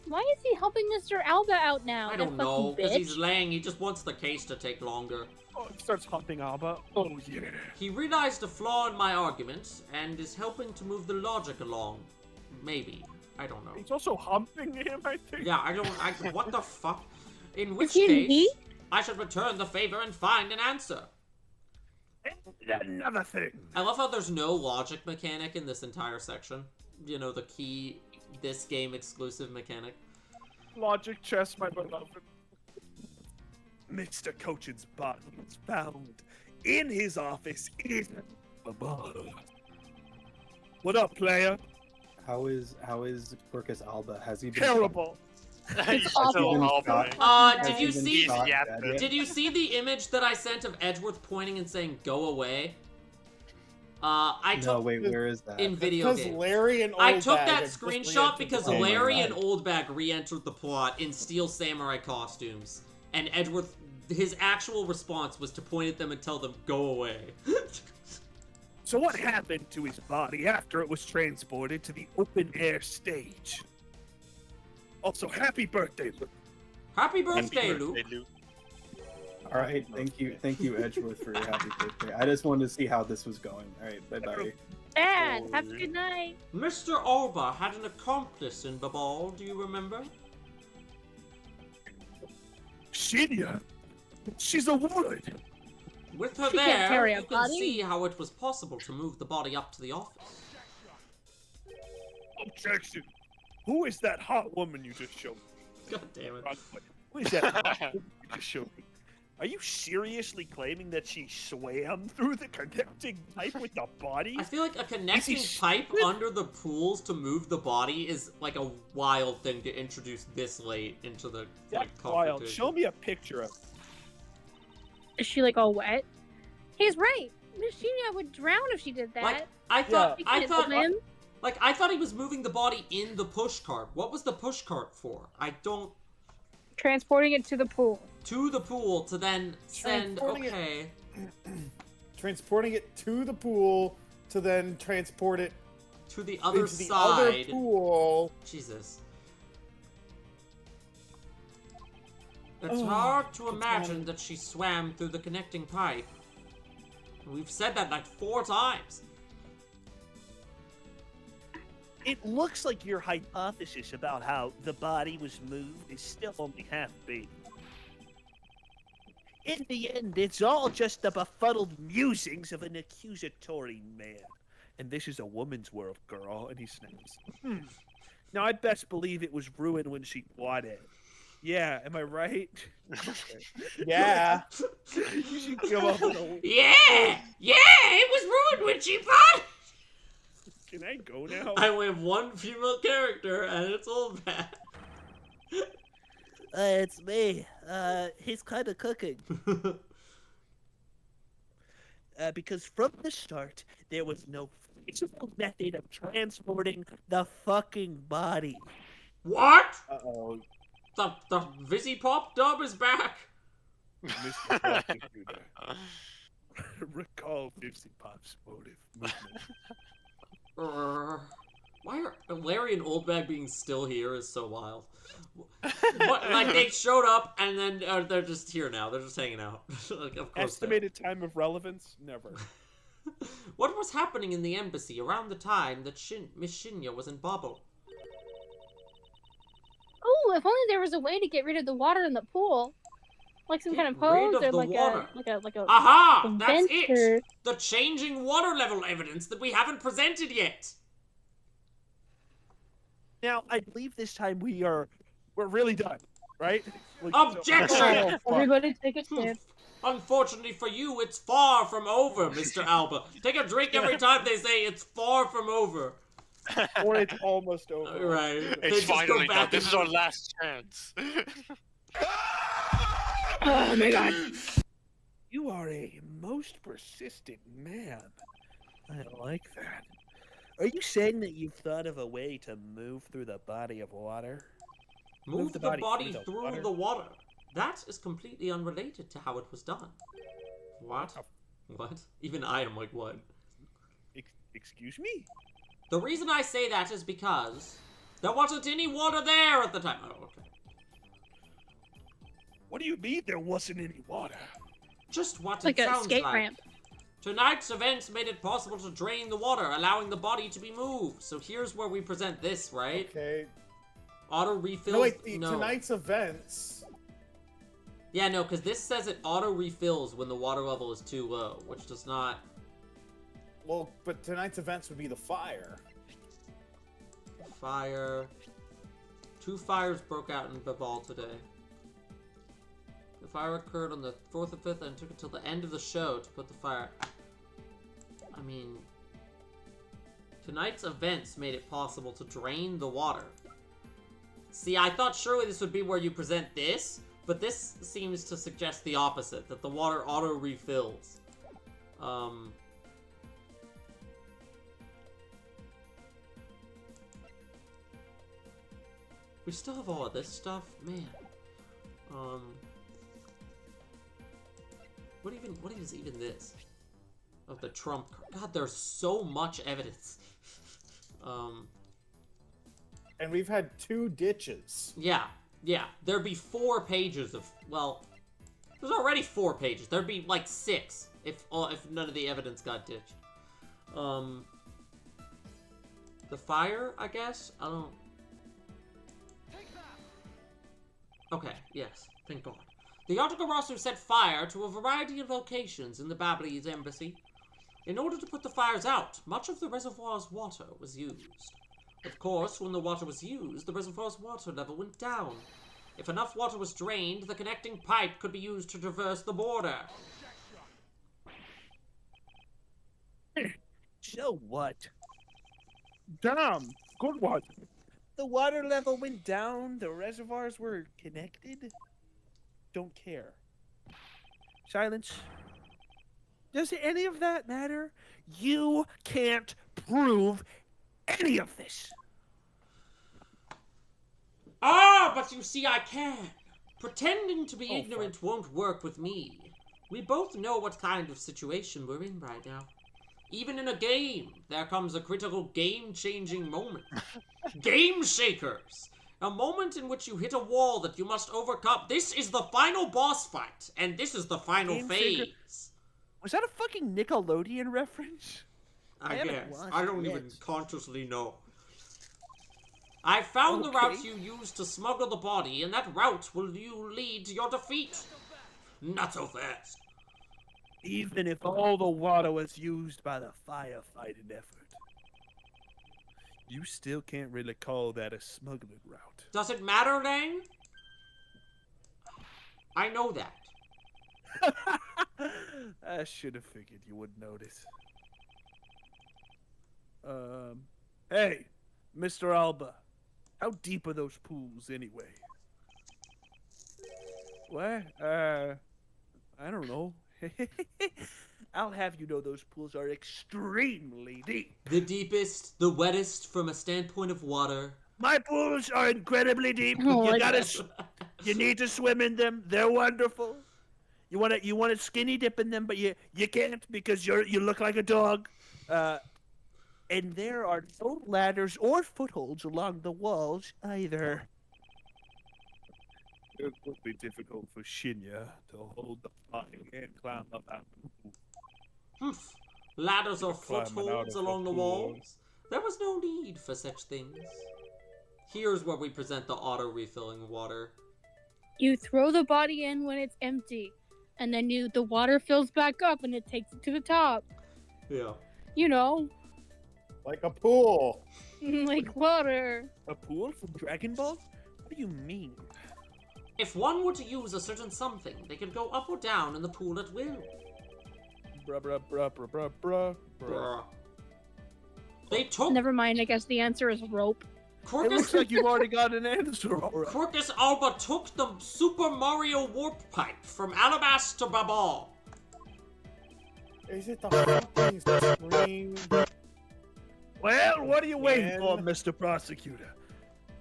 D: Why is he helping Mr. Alba out now?
A: I
D: that
A: don't know,
D: fucking
A: because
D: bitch?
A: he's Lang. He just wants the case to take longer.
C: Oh, he starts humping Alba. Oh, yeah.
A: He realized a flaw in my argument and is helping to move the logic along. Maybe. I don't know.
C: He's also humping him, I think.
A: Yeah, what the fuck? In which
D: he in
A: case,
D: heat?
A: I should return the favor and find an answer.
C: And another thing.
A: I love how there's no logic mechanic in this entire section. You know, the key, this game exclusive mechanic.
C: Logic chess, my beloved.
F: Mr. Cochin's body was found in his office in above. What up, player?
J: How is Quirkus Alba? Has he been
C: Terrible.
B: He's
D: awful.
B: still all
A: Did you
J: Has he been
A: see?
J: shot
B: Yeah,
J: dead yet?
A: Did you see the image that I sent of Edgeworth pointing and saying "Go away"? I
J: No,
A: took
J: wait, where is that?
A: in video
E: Because
A: games.
E: Larry and Oldbag
A: I took that
E: have just
A: screenshot
E: re-entered
A: because
E: the game.
A: Larry and Oldbag re-entered the plot in Steel Samurai costumes, and Edgeworth, his actual response was to point at them and tell them, "Go away."
F: So what happened to his body after it was transported to the open air stage? Also, happy birthday, Luke.
A: Happy birthday, Luke.
J: All right, thank you, Edgeworth, for your happy birthday. I just wanted to see how this was going. All right, bye-bye.
D: Dad, have a good night.
A: Mr. Alba had an accomplice in Babal, do you remember?
F: Shinya, she's a wood.
A: With her
D: She can't
A: there,
D: carry a
A: you can
D: body.
A: see how it was possible to move the body up to the office.
F: Objection. Who is that hot woman you just showed me?
A: God damn it.
F: Who is that hot woman you just showed me? Are you seriously claiming that she swam through the connecting pipe with the body?
A: I feel like a connecting
F: Is he
A: pipe
F: stupid?
A: under the pools to move the body is like a wild thing to introduce this late into the like
F: That's wild.
A: competition.
F: Show me a picture of it.
D: Is she like all wet? He's right. Miss Shinya would drown if she did that.
A: Like I thought,
D: She
A: I
D: can't
A: thought,
D: swim.
A: like I thought he was moving the body in the push cart. What was the push cart for? I don't.
D: Transporting it to the pool.
A: To the pool to then send.
E: Transporting it-
A: Okay.
E: Transporting it to the pool to then transport it
A: To the other
E: into the
A: side.
E: other pool.
A: Jesus. It's
E: Oh,
A: hard to
E: it's
A: imagine
E: hard.
A: that she swam through the connecting pipe. We've said that like 4 times.
F: It looks like your hypothesis about how the body was moved is still only half baked. In the end, it's all just the befuddled musings of an accusatory man. And this is a woman's world, girl. And he snaps. Now, I'd best believe it was ruined when she bought it. Yeah, am I right?
E: Yeah.
F: You should come up with a...
A: Yeah! Yeah! It was ruined when she bought it!
F: Can I go now?
A: I only have one female character, and it's Oldbag.
F: It's me. He's kind of cooking. Because from the start, there was no feasible method of transporting the fucking body.
A: What?
E: Uh-oh.
A: The Vizzy Pop dub is back.
F: Mr. Prosecutor, recall Vipsy Pop's motive movement.
A: Why are Larry and Oldbag being still here is so wild. What, like they showed up and then they're just here now. They're just hanging out. Like, of course.
C: Estimated time of relevance? Never.
A: What was happening in the embassy around the time that Miss Shinya was in Bobble?
D: Oh, if only there was a way to get rid of the water in the pool. Like some kind of
A: Get rid
D: hose
A: of
D: or
A: the
D: like
A: water.
D: a
A: Aha!
D: a
A: That's
D: vent
A: it!
D: or-
A: The changing water level evidence that we haven't presented yet.
F: Now, I believe this time we're really done, right?
A: Objection!
F: Oh, fuck.
D: Everybody take a sip.
A: Unfortunately for you, it's far from over, Mr. Alba. Take a drink every time they say it's far from over.
C: Or it's almost over.
A: Right. They
B: It's
A: just go
B: finally done.
A: back
B: This
A: and-
B: is our last chance.
D: Oh my god.
F: You are a most persistent man. I like that. Are you saying that you've thought of a way to move through the body of water?
A: Move the
F: body
A: body
F: through the
A: through
F: water?
A: the water. That is completely unrelated to how it was done. What? What? Even I am like, what?
F: Excuse me?
A: The reason I say that is because there wasn't any water there at the time. Oh, okay.
F: What do you mean there wasn't any water?
A: Just what
D: Like
A: it
D: a
A: sounds
D: skate
A: like.
D: ramp.
A: Tonight's events made it possible to drain the water, allowing the body to be moved. So here's where we present this, right?
E: Okay.
A: Auto refills.
E: No, wait,
A: no.
E: tonight's events.
A: Yeah, no, because this says it auto refills when the water level is too low, which does not.
E: Well, but tonight's events would be the fire.
A: Fire. 2 fires broke out in Babal today. The fire occurred on the 4th and 5th and took until the end of the show to put the fire. I mean, tonight's events made it possible to drain the water. See, I thought surely this would be where you present this, but this seems to suggest the opposite, that the water auto refills. We still have all of this stuff, man. What is even this? Of the Trump card. God, there's so much evidence.
E: And we've had 2 ditches.
A: Yeah. There'd be 4 pages of, well, there's already 4 pages. There'd be like 6 if none of the evidence got ditched. The fire, I guess? I don't... Okay, yes. Thank God. The Yatagarasu set fire to a variety of locations in the Babalese embassy. In order to put the fires out, much of the reservoir's water was used. Of course, when the water was used, the reservoir's water level went down. If enough water was drained, the connecting pipe could be used to traverse the border.
F: So what?
C: Damn, good one. The water level went down, the reservoirs were connected. Don't care. Silence. Does any of that matter? You can't prove any of this.
A: Ah, but you see, I can. Pretending to be ignorant won't work with me. We both know what kind of situation we're in right now. Even in a game, there comes a critical game-changing moment. Game Shakers! A moment in which you hit a wall that you must overcome. This is the final boss fight, and this is the final
C: Game
A: phase.
C: Shaker? Was that a fucking Nickelodeon reference?
A: I
C: haven't
A: guess.
C: watched
A: I don't
C: it
A: even
C: yet.
A: consciously know. I found the
C: Okay.
A: route you used to smuggle the body, and that route will lead to your defeat. Not so fast.
C: Even if all the water was used by the firefighting effort, you still can't really call that a smuggling route.
A: Does it matter, Lang? I know that.
C: I should have figured you would notice. Hey, Mr. Alba, how deep are those pools anyway? What? I don't know. I'll have you know those pools are extremely deep.
A: The deepest, the wettest from a standpoint of water.
C: My pools are incredibly deep.
D: Oh,
C: You need to swim in them. They're wonderful. You want to skinny dip in them, but you can't because you look like a dog. And there are no ladders or footholds along the walls either. It would be difficult for Shinya to hold the body and climb up out the pool.
A: Humph. Ladders or
C: Climbing out
A: footholds
C: of
A: along
C: the
A: the
C: pool.
A: walls. There was no need for such things. Here's where we present the auto-refilling water.
D: You throw the body in when it's empty, and then the water fills back up and it takes it to the top.
A: Yeah.
D: You know,
E: Like a pool.
D: like water.
C: A pool from Dragon Ball? What do you mean?
A: If one were to use a certain something, they could go up or down in the pool at will.
C: Bruh, bruh, bruh, bruh, bruh, bruh, bruh.
A: Bruh. They took
D: Never mind, I guess the answer is rope.
C: It looks like you've already got an answer already.
A: Quirkus Alba took the Super Mario Warp Pipe from Alabasta to Babal.
E: Is it the fucking screen?
C: Well, what are you waiting for,
E: Man.
C: Mr. Prosecutor?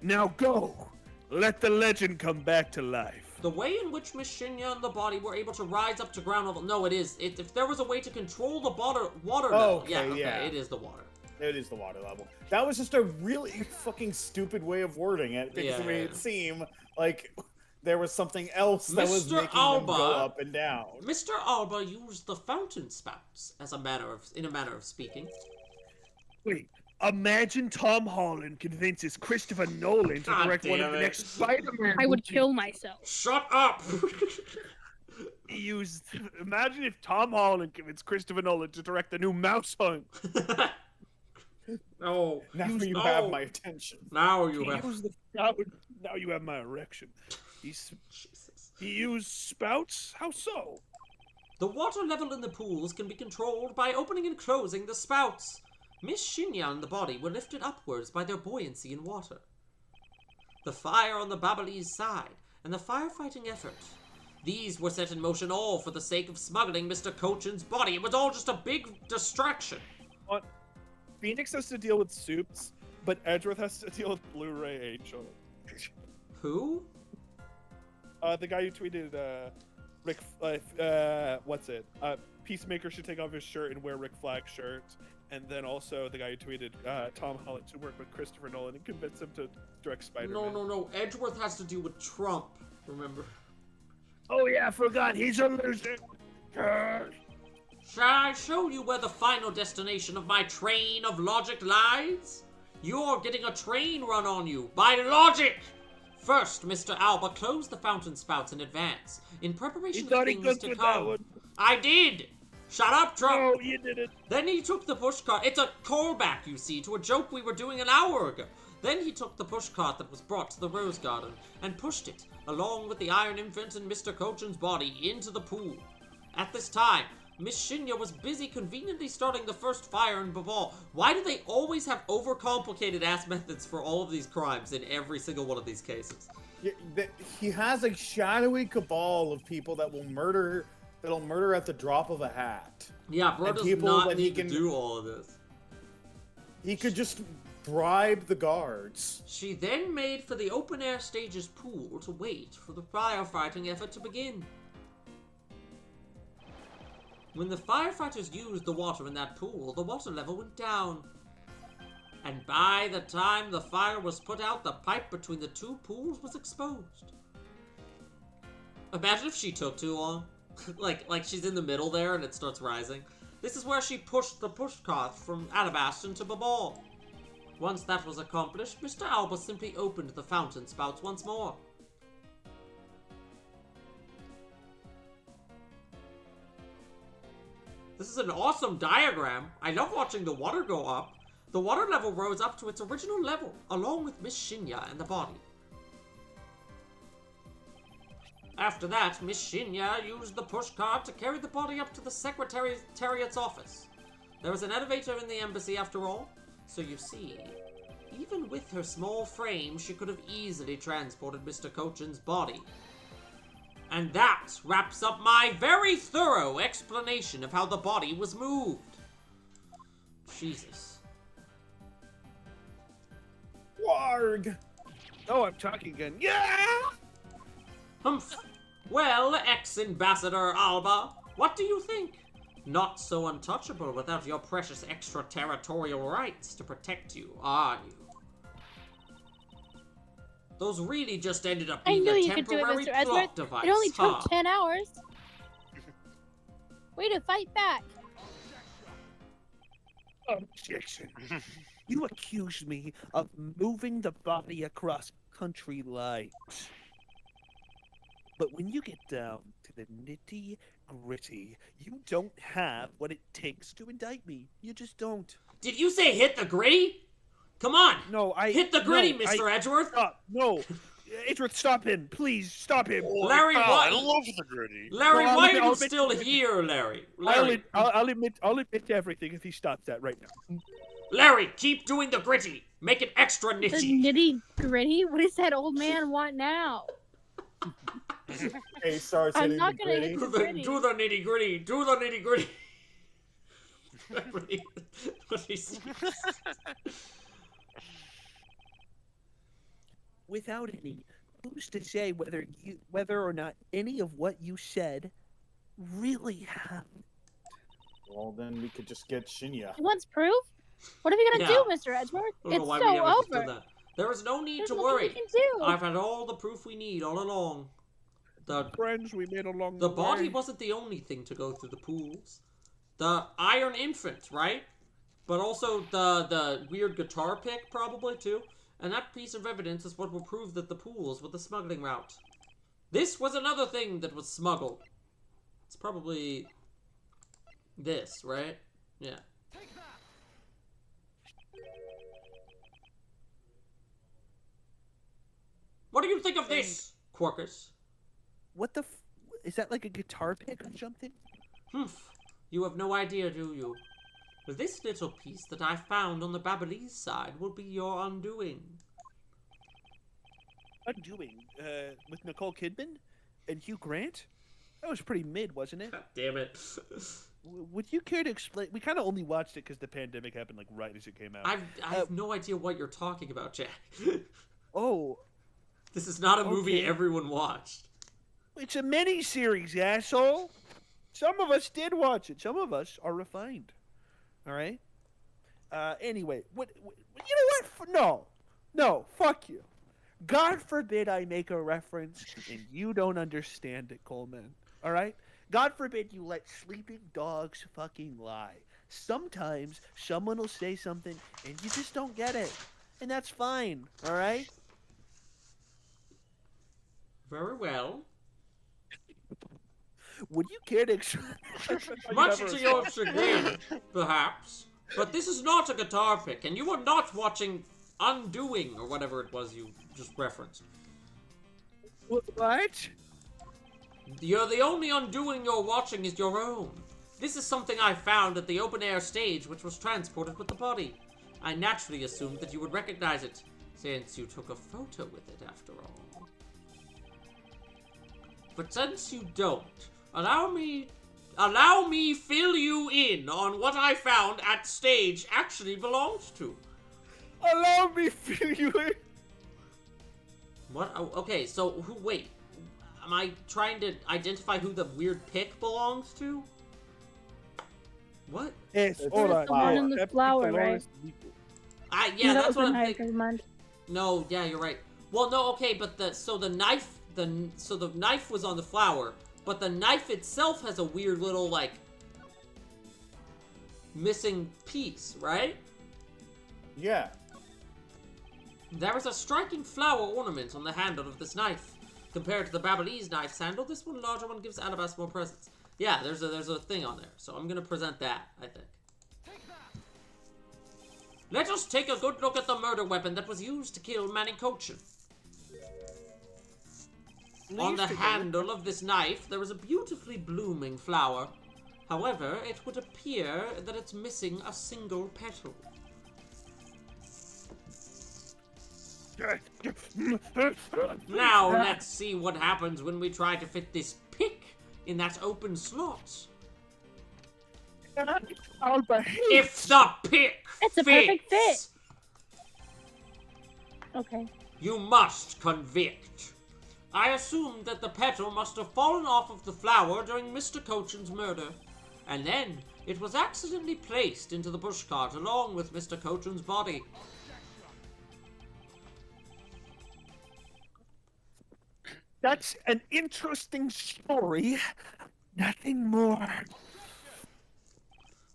C: Now go. Let the legend come back to life.
A: The way in which Miss Shinya and the body were able to rise up to ground level. No, it is. If there was a way to control the water level.
E: Okay, yeah.
A: It is the water.
E: It is the water level. That was just a really fucking stupid way of wording it because it
A: Yeah.
E: made it seem like there was something else that was
A: Mr.
E: making them
A: Alba.
E: go up and down.
A: Mr. Alba used the fountain spouts in a manner of speaking.
C: Wait, imagine Tom Holland convinces Christopher Nolan to
A: God
C: direct one
A: damn
C: of the
A: it.
C: next Spider-Man
D: I would
C: movies.
D: kill myself.
A: Shut up!
C: Imagine if Tom Holland convinced Christopher Nolan to direct the new Mouse Hunt.
A: No.
E: Now
C: Use-
E: you
A: no.
E: have my attention.
A: Now you
C: He
A: have.
C: used now you have my erection.
A: Jesus.
C: He used spouts? How so?
A: The water level in the pools can be controlled by opening and closing the spouts. Miss Shinya and the body were lifted upwards by their buoyancy in water. The fire on the Babalese side, and the firefighting effort. These were set in motion all for the sake of smuggling Mr. Cochin's body. It was all just a big distraction.
C: Phoenix has to deal with soups, but Edgeworth has to deal with Blu-ray Angel.
A: Who?
C: The guy who tweeted, Rick, what's it? Peacemaker should take off his shirt and wear Rick Flag shirt. And then also the guy who tweeted, Tom Holland should work with Christopher Nolan and convince him to direct Spider-Man.
A: No. Edgeworth has to do with Trump, remember?
F: Oh yeah, I forgot. He's a loser.
A: Shall I show you where the final destination of my train of logic lies? You're getting a train run on you by logic! First, Mr. Alba closed the fountain spouts in advance, in preparation of things to come. I did! Shut up, Trump!
F: No, you didn't.
A: Then he took the pushcart. It's a callback, you see, to a joke we were doing an hour ago. Then he took the pushcart that was brought to the Rose Garden and pushed it, along with the Iron Infant and Mr. Kochan's body, into the pool. At this time, Miss Shinya was busy conveniently starting the first fire in Babal. Why do they always have overcomplicated ass methods for all of these crimes in every single one of these cases?
E: He has a shadowy cabal of people that will murder. That'll murder at the drop of a hat.
A: Yeah, bro does not need to do all of this.
E: He could just bribe the guards.
A: She then made for the open-air stage's pool to wait for the firefighting effort to begin. When the firefighters used the water in that pool, the water level went down. And by the time the fire was put out, the pipe between the two pools was exposed. Imagine if she took too long. like she's in the middle there and it starts rising. This is where she pushed the pushcart from Alabaston to Babal. Once that was accomplished, Mr. Alba simply opened the fountain spouts once more. This is an awesome diagram. I love watching the water go up. The water level rose up to its original level, along with Miss Shinya and the body. After that, Miss Shinya used the pushcart to carry the body up to the Secretariat's office. There was an elevator in the embassy after all, so you see, even with her small frame, she could have easily transported Mr. Kochan's body. And that wraps up my very thorough explanation of how the body was moved. Jesus.
C: Warg! Oh, I'm talking again. Yeah!
A: Humph. Well, ex-Ambassador Alba, what do you think? Not so untouchable without your precious extraterritorial rights to protect you, are you? Those really just ended up being a temporary plot device,
D: It only took 10 hours. Way to fight back.
F: Objection. You accused me of moving the body across country lines. But when you get down to the nitty-gritty, you don't have what it takes to indict me. You just don't.
A: Did you say hit the gritty? Come on!
F: No,
A: hit the gritty, Mr. Edgeworth!
F: Stop! No! Edgeworth, stop him! Please, stop him!
A: Larry,
B: I love the gritty.
A: Larry, why are you still here, Larry?
F: I'll admit to everything if he stops that right now.
A: Larry, keep doing the gritty. Make it extra
D: The
A: nitty.
D: nitty gritty? What does that old man want now?
E: He starts
D: I'm
E: hitting
D: not
E: the
D: gonna
E: gritty.
D: hit the gritty.
A: Do the nitty gritty. Do the nitty gritty. What he says.
F: Without any, who's to say whether or not any of what you said really happened?
E: Well, then we could just get Shinya.
D: He wants proof? What are we gonna do, Mr. Edgeworth?
A: I don't know
D: It's
A: why we
D: so
A: haven't just done
D: over.
A: that. There is no need
D: There's
A: to
D: nothing
A: worry.
D: we can do.
A: I've had all the proof we need all along. The
C: Friends we made along
A: The
C: the
A: body
C: way.
A: wasn't the only thing to go through the pools. The Iron Infant, right? But also the weird guitar pick, probably, too. And that piece of evidence is what will prove that the pools were the smuggling route. This was another thing that was smuggled. It's probably this, right? Yeah. What do you think of this, Quarkus?
F: What the is that like a guitar pick or something?
A: Humph. You have no idea, do you? This little piece that I found on the Babalese side will be your undoing.
F: Undoing? With Nicole Kidman and Hugh Grant? That was pretty mid, wasn't it?
A: God damn it.
F: Would you care to explain? We kind of only watched it because the pandemic happened like right as it came out.
A: I have no idea what you're talking about, Jack.
F: Oh,
A: This is not a movie
F: Okay.
A: everyone watched.
F: It's a mini-series, asshole. Some of us did watch it. Some of us are refined. All right? Anyway, what you know what? No, fuck you. God forbid I make a reference and you don't understand it, Coleman. All right? God forbid you let sleeping dogs fucking lie. Sometimes someone will say something and you just don't get it. And that's fine, all right?
A: Very well.
F: Would you care to
A: Much to your chagrin, perhaps. But this is not a guitar pick, and you are not watching Undoing, or whatever it was you just referenced.
F: What?
A: The only Undoing you're watching is your own. This is something I found at the open-air stage, which was transported with the body. I naturally assumed that you would recognize it, since you took a photo with it, after all. But since you don't, allow me fill you in on what I found at stage actually belongs to.
F: Allow me fill you in.
A: What? Oh, okay, so wait. Am I trying to identify who the weird pick belongs to? What?
F: Yes,
E: It's
F: hold on.
D: the one in the flower, right?
A: Yeah,
D: that
A: that's
D: was
A: what
D: the
A: I'm
D: knife,
A: thinking.
D: never mind.
A: No, yeah, you're right. Well, no, okay, but the knife was on the flower, but the knife itself has a weird little, like, missing piece, right?
E: Yeah.
A: There is a striking flower ornament on the handle of this knife. Compared to the Babyliss knife's handle, this one larger one gives Alabas more presence. Yeah, there's a thing on there, so I'm gonna present that, I think. Let us take a good look at the murder weapon that was used to kill Manny Cochin. On the handle of this knife, there is a beautifully blooming flower. However, it would appear that it's missing a single petal. Now, let's see what happens when we try to fit this pick in that open slot. If the pick
D: It's a
A: fits,
D: perfect fit. Okay.
A: you must convict. I assume that the petal must have fallen off of the flower during Mr. Cochin's murder, and then it was accidentally placed into the bushcart along with Mr. Cochin's body.
F: That's an interesting story. Nothing more.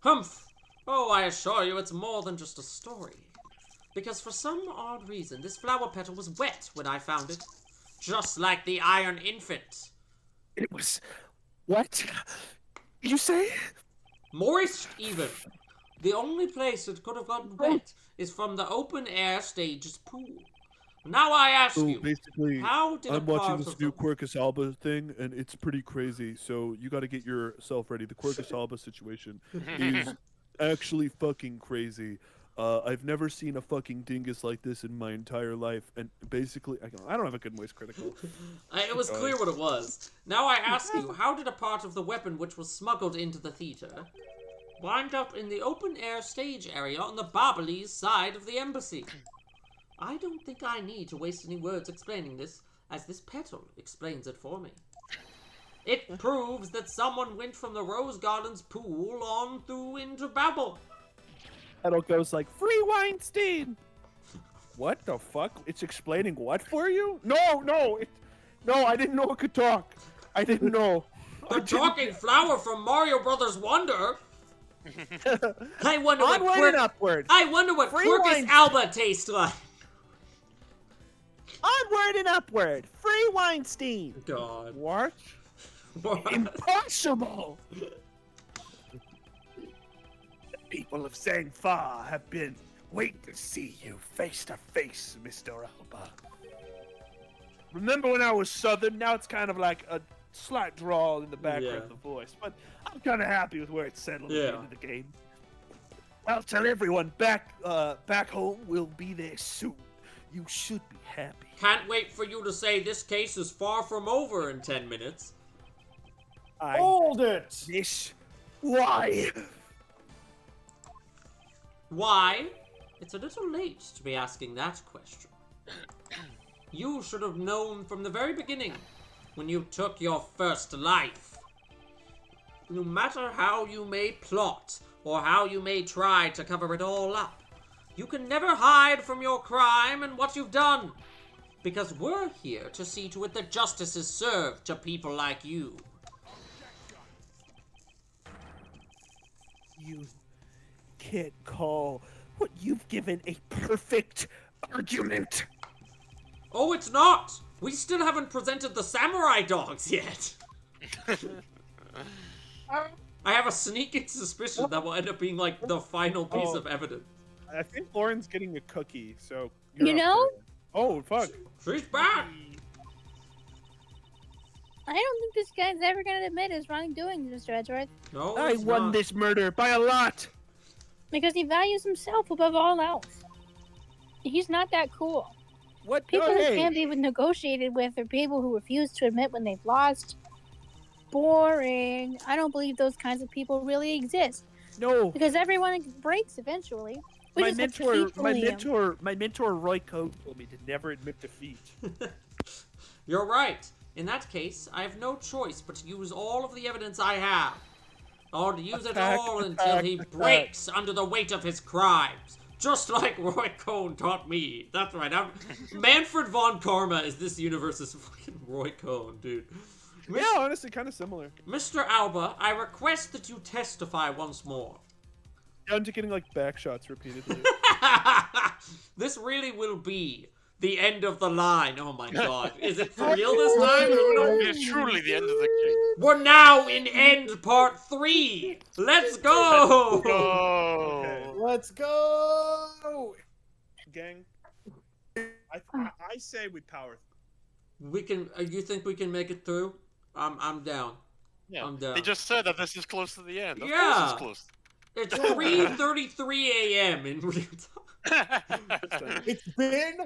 A: Humph! Oh, I assure you it's more than just a story. Because for some odd reason, this flower petal was wet when I found it. Just like the Iron Infant.
F: It was... What? You say?
A: Moist, even. The only place it could have gotten wet is from the open-air stage's pool. Now I ask
C: So
A: you,
C: basically,
A: how did
C: I'm
A: a
C: watching
A: part
C: this
A: of
C: new
A: the...
C: Quercus Alba thing, and it's pretty crazy. So you got to get yourself ready. The Quercus Alba situation is actually fucking crazy. I've never seen a fucking dingus like this in my entire life, and basically, I don't have a good voice critical.
A: It was clear what it was. Now I ask you, how did a part of the weapon which was smuggled into the theater wind up in the open-air stage area on the Babyliss side of the embassy? I don't think I need to waste any words explaining this, as this petal explains it for me. It proves that someone went from the Rose Garden's pool on through into Babel.
F: Petal goes like, Free Weinstein! What the fuck? It's explaining what for you? No, I didn't know it could talk. I didn't know.
A: The talking flower from Mario Brothers Wonder. I wonder what
F: Onward and upward.
A: I wonder what
F: Free
A: Quercus
F: Weinstein.
A: Alba tastes like.
F: Onward and upward. Free Weinstein.
A: God.
F: What? Impossible! The people of Zangfa have been waiting to see you face to face, Mr. Alba. Remember when I was Southern? Now it's kind of like a slight drawl in the background of the voice, but I'm kind of happy with where it's settled at the end of the game. I'll tell everyone back home we'll be there soon. You should be happy.
A: Can't wait for you to say this case is far from over in 10 minutes.
E: Hold it!
F: Why?
A: Why? It's a little late to be asking that question. You should have known from the very beginning, when you took your first life. No matter how you may plot, or how you may try to cover it all up, you can never hide from your crime and what you've done. Because we're here to see to it that justice is served to people like you.
F: You can't call what you've given a perfect argument.
A: Oh, it's not! We still haven't presented the samurai dogs yet. I have a sneaking suspicion that will end up being like the final piece of evidence.
C: I think Lauren's getting a cookie, so.
D: You
C: you're up
D: know?
C: there. Oh, fuck.
A: She's back!
D: I don't think this guy's ever gonna admit his wrongdoing, Mr. Edgeworth.
A: No,
F: I
A: it's
F: won
A: not.
F: this murder by a lot.
D: Because he values himself above all else. He's not that cool.
F: What?
D: People
F: Oh,
D: who
F: hey.
D: can't be negotiated with are people who refuse to admit when they've lost. Boring. I don't believe those kinds of people really exist.
F: No.
D: Because everyone breaks eventually. We
F: My
D: just have to
F: mentor,
D: keep
F: my
D: bullying 'em.
F: mentor, my mentor Roy Code told me to never admit defeat.
A: You're right. In that case, I have no choice but to use all of the evidence I have. Or to use
C: Attack,
A: it all until
C: attack,
A: he
C: attack.
A: breaks under the weight of his crimes. Just like Roy Cohn taught me. That's right. Manfred von Karma is this universe's fucking Roy Cohn, dude.
C: Yeah, honestly, kind of similar.
A: Mr. Alba, I request that you testify once more.
C: Down to getting like back shots repeatedly.
A: This really will be the end of the line. Oh my god. Is it for real this time? Who knows?
B: It's truly the end of the case.
A: We're now in end part 3. Let's go.
B: Oh.
E: Let's go!
C: Gang. I say we power.
A: We can. You think we can make it through? I'm down.
B: Yeah.
A: I'm down.
B: They just said that this is close to the end. Of
A: Yeah.
B: course it's close.
A: It's 3:33 a.m. in real time.
E: It's been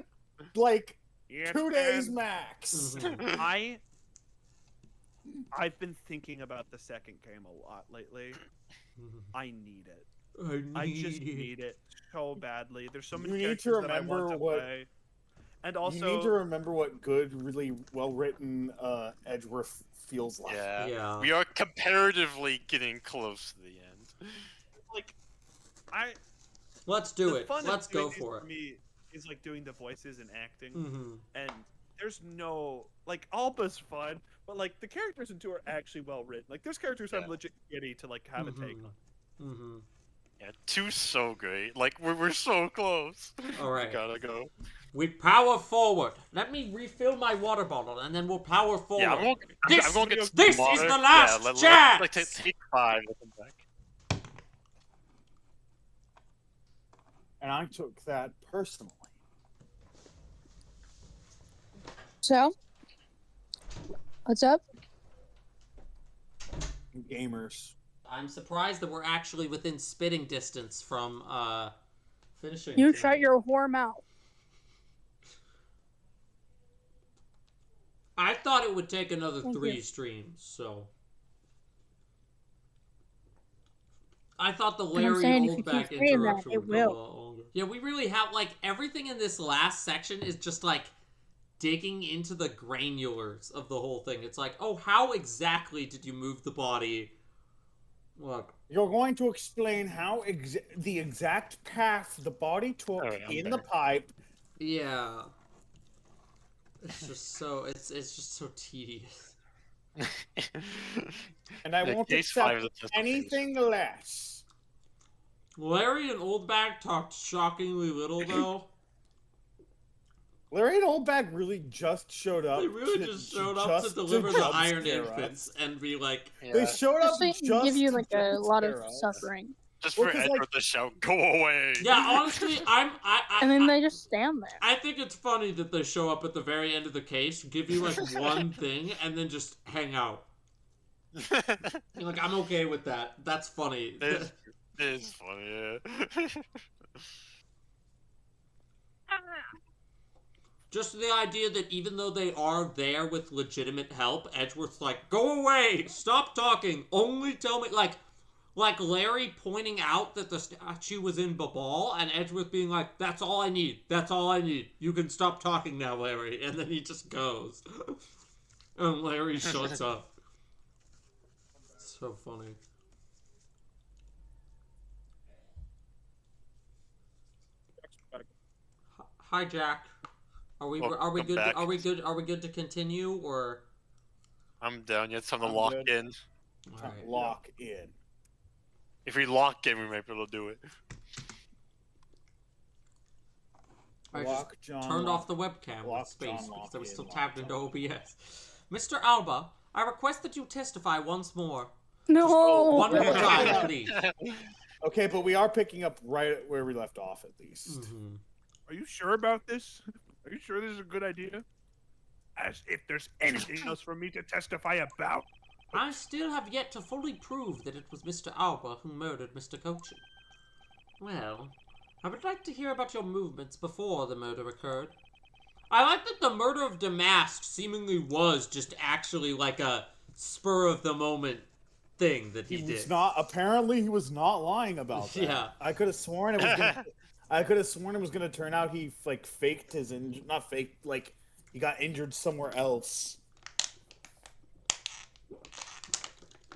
E: like
F: Yes,
E: 2 days
F: and
E: max.
A: Mhm.
F: I've been thinking about the second game a lot lately. I need it. I just need it so badly. There's so many
E: You need to
F: characters that I want
E: remember
F: to
E: what-
F: play. And
E: You
F: also,
E: need to remember what good, really well-written Edgeworth feels like.
B: Yeah.
A: Yeah.
B: We are comparatively getting close to the end.
F: like,
A: Let's do
F: the
A: it.
F: fun of
A: Let's
F: doing
A: go
F: these
A: for
F: For
A: it.
F: me, is like doing the voices and acting,
A: Mm-hmm.
F: and there's no like Alba's fun, but like the characters in 2 are actually well written. Like there's characters I'm
B: Yeah.
F: legit giddy to like have a take on.
A: Mm-hmm.
B: Yeah, 2's so great. Like we're so close.
A: All right.
B: Gotta go.
A: We power forward. Let me refill my water bottle, and then we'll power forward.
B: Yeah, I'm
A: This-
B: gonna get
A: this is
B: smarter.
A: the last
B: Let's
A: chance!
B: take 5. Let them back.
E: And I took that personally.
D: So, what's up?
E: Gamers.
A: I'm surprised that we're actually within spitting distance from finishing.
D: You
A: tonight.
D: shut your whore mouth.
A: I thought it would take another
D: Thank
A: 3
D: you.
A: streams, so. I thought the
D: I'm
A: Larry
D: saying if you
A: Oldback
D: keep saying that,
A: interruption
D: it
A: would go a
D: will.
A: lot longer. Yeah, we really have, like, everything in this last section is just, like, digging into the granulars of the whole thing. It's like, oh, how exactly did you move the body? Look.
E: You're going to explain how the exact path the body took
B: Alright, I'm
E: in the
B: back.
E: pipe.
A: Yeah. It's just so, it's just so tedious.
E: And I
B: Yeah,
E: won't
B: case 5
E: accept
B: is a test of
E: anything less.
A: Larry and Oldback talked shockingly little, though.
E: Larry and Oldback really just showed up.
A: They really just showed up to deliver the
E: jump
A: Iron
E: scare us.
A: Infants and be like,
E: They
B: Yeah.
E: showed up
D: Just so you
E: just
D: can give you
E: to
D: like a
E: jump
D: lot of
E: scare us.
D: suffering.
B: Just
E: Well,
B: for
E: 'cause,
B: Edward
E: like-
B: to shout, "Go away!"
A: yeah, honestly,
D: And then they just stand there.
A: I think it's funny that they show up at the very end of the case, give you like one thing, and then just hang out. You're like, I'm okay with that. That's funny.
B: It is funny. Yeah.
A: Just the idea that even though they are there with legitimate help, Edgeworth's like, go away! Stop talking! Only tell me, like, Like Larry pointing out that the statue was in Babal, and Edgeworth being like, "That's all I need. That's all I need. You can stop talking now, Larry." And then he just goes, and Larry shuts up. So funny. Hi, Jack. Are we
B: Welcome
A: good?
B: back.
A: Are we good to continue, or?
B: I'm down. You have time to
E: I'm
B: lock
E: good.
B: in.
A: All right.
E: Lock in.
B: If we lock in, we might be able to do it.
A: I just
E: Lock John.
A: turned
E: lock.
A: off the webcam with
E: Lock
A: space
E: John,
A: because I was
E: lock
A: still
E: in,
A: tabbed
E: lock
A: into OBS. Mr. Alba, I request that you testify once more.
D: No.
A: One more
E: Yeah.
A: time, please.
E: Okay, but we are picking up right where we left off at least.
A: Mhm.
C: Are you sure about this? Are you sure this is a good idea? As if there's anything else for me to testify about.
A: I still have yet to fully prove that it was Mr. Alba who murdered Mr. Cochin. Well, I would like to hear about your movements before the murder occurred. I like that the murder of Damask seemingly was just actually like a spur-of-the-moment thing that he
E: He
A: did.
E: was not. Apparently, he was not lying about that.
A: Yeah.
E: I could have sworn it was. I could have sworn it was gonna turn out he like faked his not faked, like he got injured somewhere else.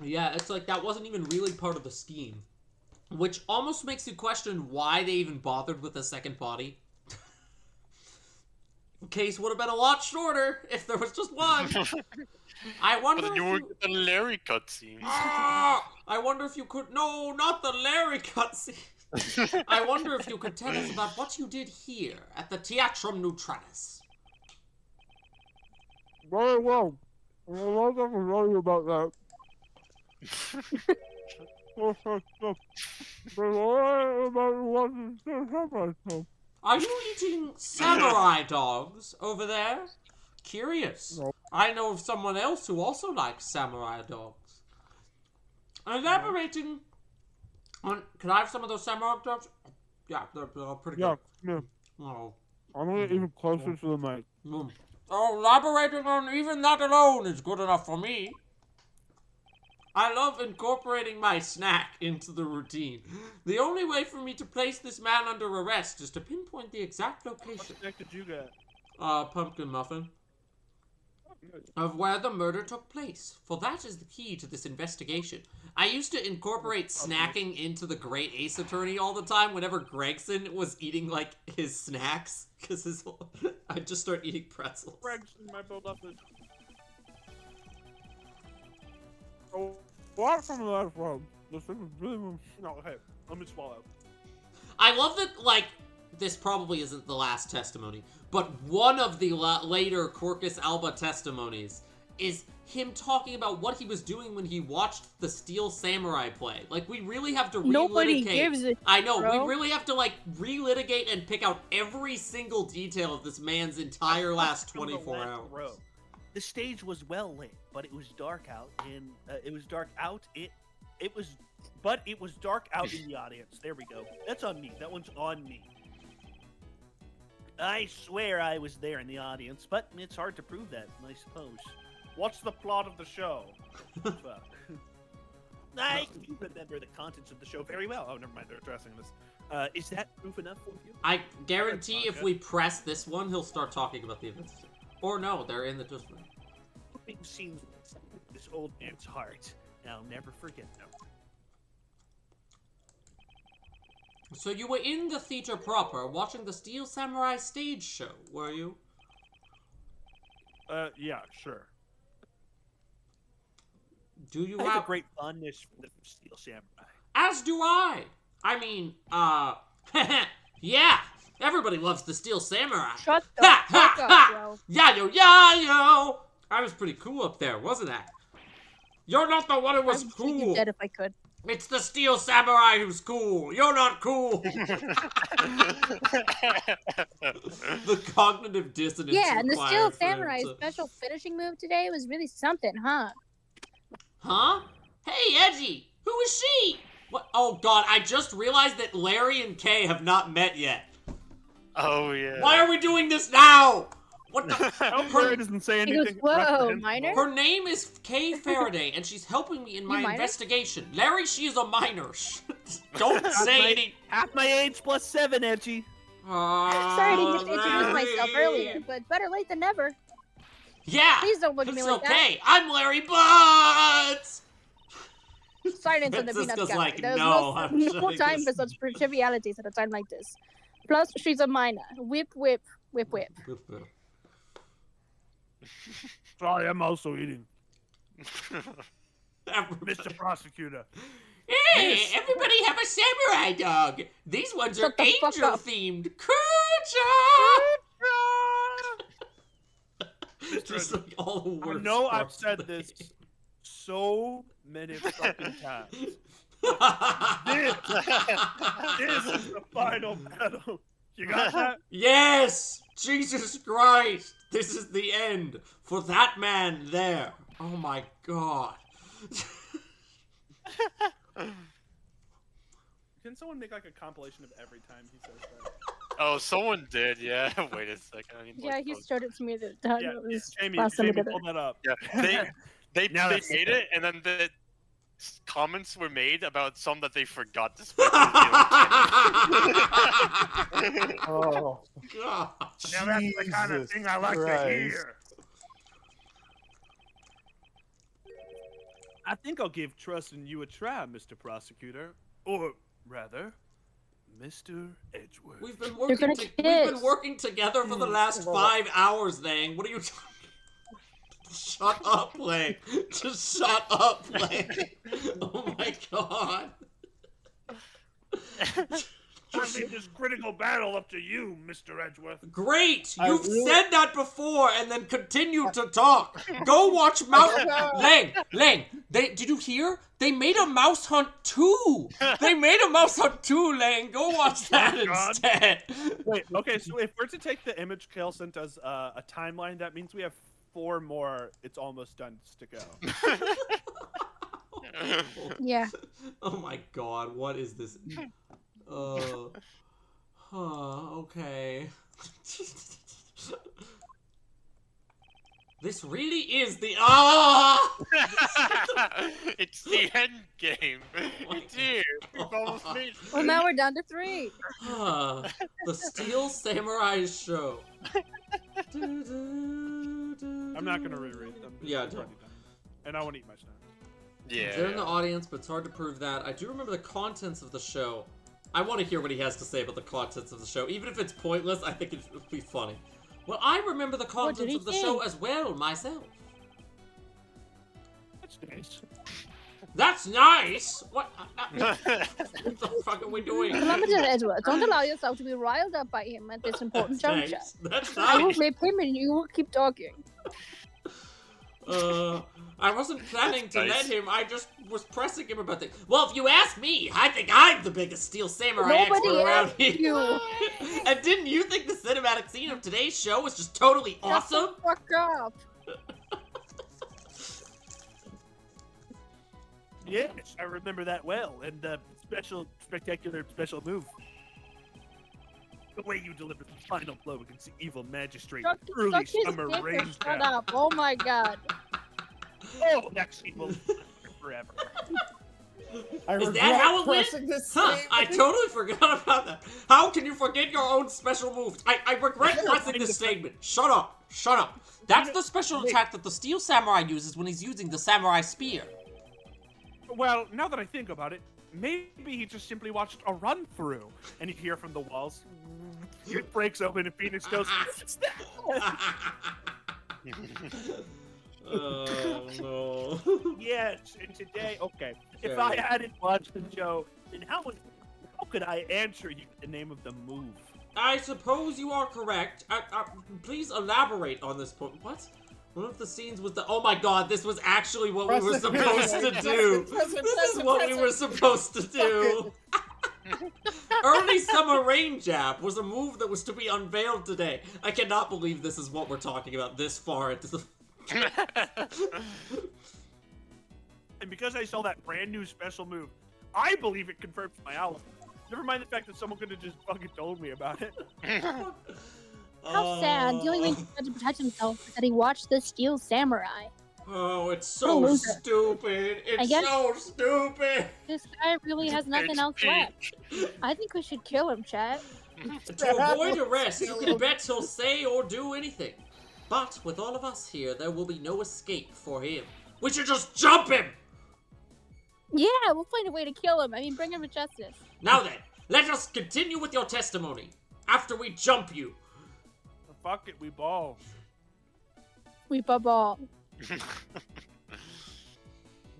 A: Yeah, it's like that wasn't even really part of the scheme. Which almost makes you question why they even bothered with a second body. Case would have been a lot shorter if there was just one. I wonder
B: But
A: if
B: you were
A: you...
B: the Larry cutscene.
A: Ah! I wonder if you could... No, not the Larry cutscene. I wonder if you could tell us about what you did here at the Teatrum Neutralis.
C: Very well. I don't have to tell you about that.
A: Are you eating samurai dogs over there? Curious.
C: No.
A: I know of someone else who also likes samurai dogs. Elaborating on... Can I have some of those samurai dogs? Yeah, they're pretty
C: Yeah,
A: good.
C: yeah.
A: Oh.
C: I'm gonna get even closer to the mic.
A: Mm. Oh, elaborating on even that alone is good enough for me. I love incorporating my snack into the routine. The only way for me to place this man under arrest is to pinpoint the exact
C: What
A: location.
C: snack did you get?
A: Pumpkin muffin. Of where the murder took place, for that is the key to this investigation. I used to incorporate snacking into the Great Ace Attorney all the time whenever Gregson was eating, like, his snacks, because I'd just start eating pretzels.
C: Gregson, my build up is. Oh, what from that from? This thing is really. No, hey, let me swallow.
A: I love that, like, this probably isn't the last testimony, but one of the later Corcus Alba testimonies is him talking about what he was doing when he watched the Steel Samurai play. Like, we really have to relitigate.
D: Nobody gives a
A: I know,
D: bro.
A: we really have to, like, relitigate and pick out every single detail of this man's entire last
F: From the
A: 24
F: last
A: hours.
F: row. The stage was well lit, but it was dark out, and it was dark out. It was dark out in the audience. There we go. That's on me. That one's on me. I swear I was there in the audience, but it's hard to prove that, I suppose.
C: What's the plot of the show?
F: Fuck. I remember the contents of the show very well. Oh, never mind. They're addressing this. Is that proof enough for you?
A: I guarantee if we press this one, he'll start talking about the events. Or no, they're in the district.
F: Something seems this old man's heart. I'll never forget them.
A: So you were in the theater proper, watching the Steel Samurai stage show, were you?
C: Yeah, sure.
A: Do you
F: I have
A: have...
F: a great fondness for the Steel Samurai.
A: As do I! I mean, yeah! Everybody loves the Steel Samurai!
D: Shut the
A: Ha, ha,
D: fuck
A: ha!
D: up, bro.
A: Yeah-yo! I was pretty cool up there, wasn't I? You're not the one who was
D: I would take
A: cool!
D: you dead if I could.
A: It's the Steel Samurai who's cool! You're not cool! The cognitive dissonance
D: Yeah, and the Steel
A: required for him
D: Samurai's
A: to-
D: special finishing move today was really something, huh?
A: Huh? Hey, Edgy! Who is she? What? Oh god, I just realized that Larry and Kay have not met yet.
B: Oh yeah.
A: Why are we doing this now? What the?
C: Elmer doesn't say
D: He goes,
C: anything.
D: whoa,
C: reprehensible.
D: minor?
A: Her name is Kay Faraday, and she's helping me in my
D: minor?
A: investigation. Larry, she is a minor. Don't
C: Half
A: say
C: my-
A: any.
C: Half my age plus 7, Edgy.
D: Sorry, I didn't get to introduce myself
A: Larry.
D: earlier, but better late than never.
A: Yeah.
D: Please don't look at
A: It's
D: me like
A: okay. I'm Larry Butts.
D: that. Silence on the
A: Princess
D: peanut
A: goes
D: gallery.
A: like,
D: There's
A: "No, I'm
D: no
A: shutting
D: time
A: this."
D: for such trivialities at a time like this. Plus, she's a minor. Whip, whip, whip, whip.
C: Sorry, I'm also eating. Mr. Prosecutor.
A: Hey, everybody have a samurai dog. These ones are
D: Shut the fuck
A: angel
D: up.
A: themed. Just like all the
C: I
A: words.
C: know I've said this so many fucking times. This is the final battle. You got that?
A: Yes! Jesus Christ! This is the end for that man there. Oh my god.
C: Can someone make like a compilation of every time he says that?
B: Oh, someone did. Yeah. Wait a second. I need more
D: Yeah, he
B: code.
D: showed it to me the time
C: Yeah,
D: it was
C: Jamie,
D: last time we
C: Jamie,
D: did it.
C: pull that up.
B: Yeah. They
C: Now
B: they
C: that's
B: made
C: okay.
B: it, and then the comments were made about some that they forgot to specify.
E: Oh,
A: God.
C: Now that's the kind of
E: Jesus
C: thing I like to
E: Christ.
C: hear. I think I'll give trusting you a try, Mr. Prosecutor. Or, rather, Mr. Edgeworth.
A: We've been
D: gonna
A: working. We've been
D: kiss.
A: working together for the last 5 hours, Lang. What are you talking? Shut up, Lang. Just shut up, Lang. Oh my god.
C: I leave this critical battle up to you, Mr. Edgeworth.
A: Great!
E: I
A: You've
E: really-
A: said that before and then continue to talk. Go watch Mouse. Lang, did you hear? They made a Mouse Hunt 2. They made a Mouse Hunt 2, Lang. Go watch that
C: God.
A: instead.
C: Wait, okay, so if we're to take the image Kale sent as a timeline, that means we have 4 more It's Almost Done to go.
D: Yeah.
A: Oh my god, what is this? Okay. This really is the
B: It's the end game. It's here. We've almost made it.
D: Well, now we're down to 3.
A: The Steel Samurai Show.
C: I'm not gonna reread them.
A: Yeah,
C: It's
A: don't.
C: already done. And I won't eat my snack.
B: Yeah.
A: They're in the audience, but it's hard to prove that. I do remember the contents of the show. I want to hear what he has to say about the contents of the show. Even if it's pointless, I think it'll be funny. Well, I remember the
D: did
A: contents
D: he
A: of the
D: say?
A: show as well, myself.
C: That's nice.
A: That's nice! What the fuck are we doing?
D: Remember, Mr. Edgeworth, don't allow yourself to be riled up by him at this important juncture.
A: Thanks. That's
D: I will
A: nice.
D: flip him and you will keep talking.
A: I wasn't planning to
B: Nice.
A: let him. I just was pressing him about things. Well, if you ask me, I think I'm the biggest Steel Samurai
D: Nobody
A: expert around
D: asked
A: here.
D: you.
A: And didn't you think the cinematic scene of today's show was just totally awesome?
D: Shut the fuck up.
C: Yes, I remember that well. And the spectacular special move. The way you delivered the final blow against the evil magistrate. Early
D: Suck his
C: summer
D: dick and
C: rain
D: shut
C: down.
D: up. Oh my god.
C: Oh, that scene will live forever.
E: I
A: Is
E: regret
A: that how it went?
E: pressing this
A: Huh,
E: save.
A: I totally forgot about that. How can you forget your own special moves? I regret pressing this statement. Shut up. Shut up. That's the special attack that the Steel Samurai uses when he's using the Samurai Spear.
C: Well, now that I think about it, maybe he just simply watched a run through, and you hear from the walls. It breaks open, and Phoenix goes, "What's that?"
A: Oh, no.
C: Yes, and today, okay. If
A: Okay.
C: I hadn't watched the show, then how could I answer you the name of the move?
A: I suppose you are correct. Please elaborate on this point. What? One of the scenes was the. Oh my god, this was actually what we were
E: Press it,
A: supposed to
E: press it,
A: do.
E: press it,
A: This
E: press
A: is
E: it,
A: what
E: press
A: we
E: it.
A: were supposed to do. Early Summer Rain Jab was a move that was to be unveiled today. I cannot believe this is what we're talking about this far into the.
C: And because I saw that brand new special move, I believe it confirms my alibi. Never mind the fact that someone could have just fucking told me about it.
D: How sad. The only way he had to protect himself is that he watched the Steel Samurai.
A: Oh, it's
D: What a
A: so
D: loser.
A: stupid. It's
D: guess-
A: so stupid.
D: This guy really has nothing else left. I think we should kill him, chat.
A: To avoid arrest, you can bet he'll say or do anything. But with all of us here, there will be no escape for him. We should just jump him!
D: Yeah, we'll find a way to kill him. I mean, bring him to justice.
A: Now then, let us continue with your testimony. After we jump you.
C: Fuck it, we ball.
D: We bubble.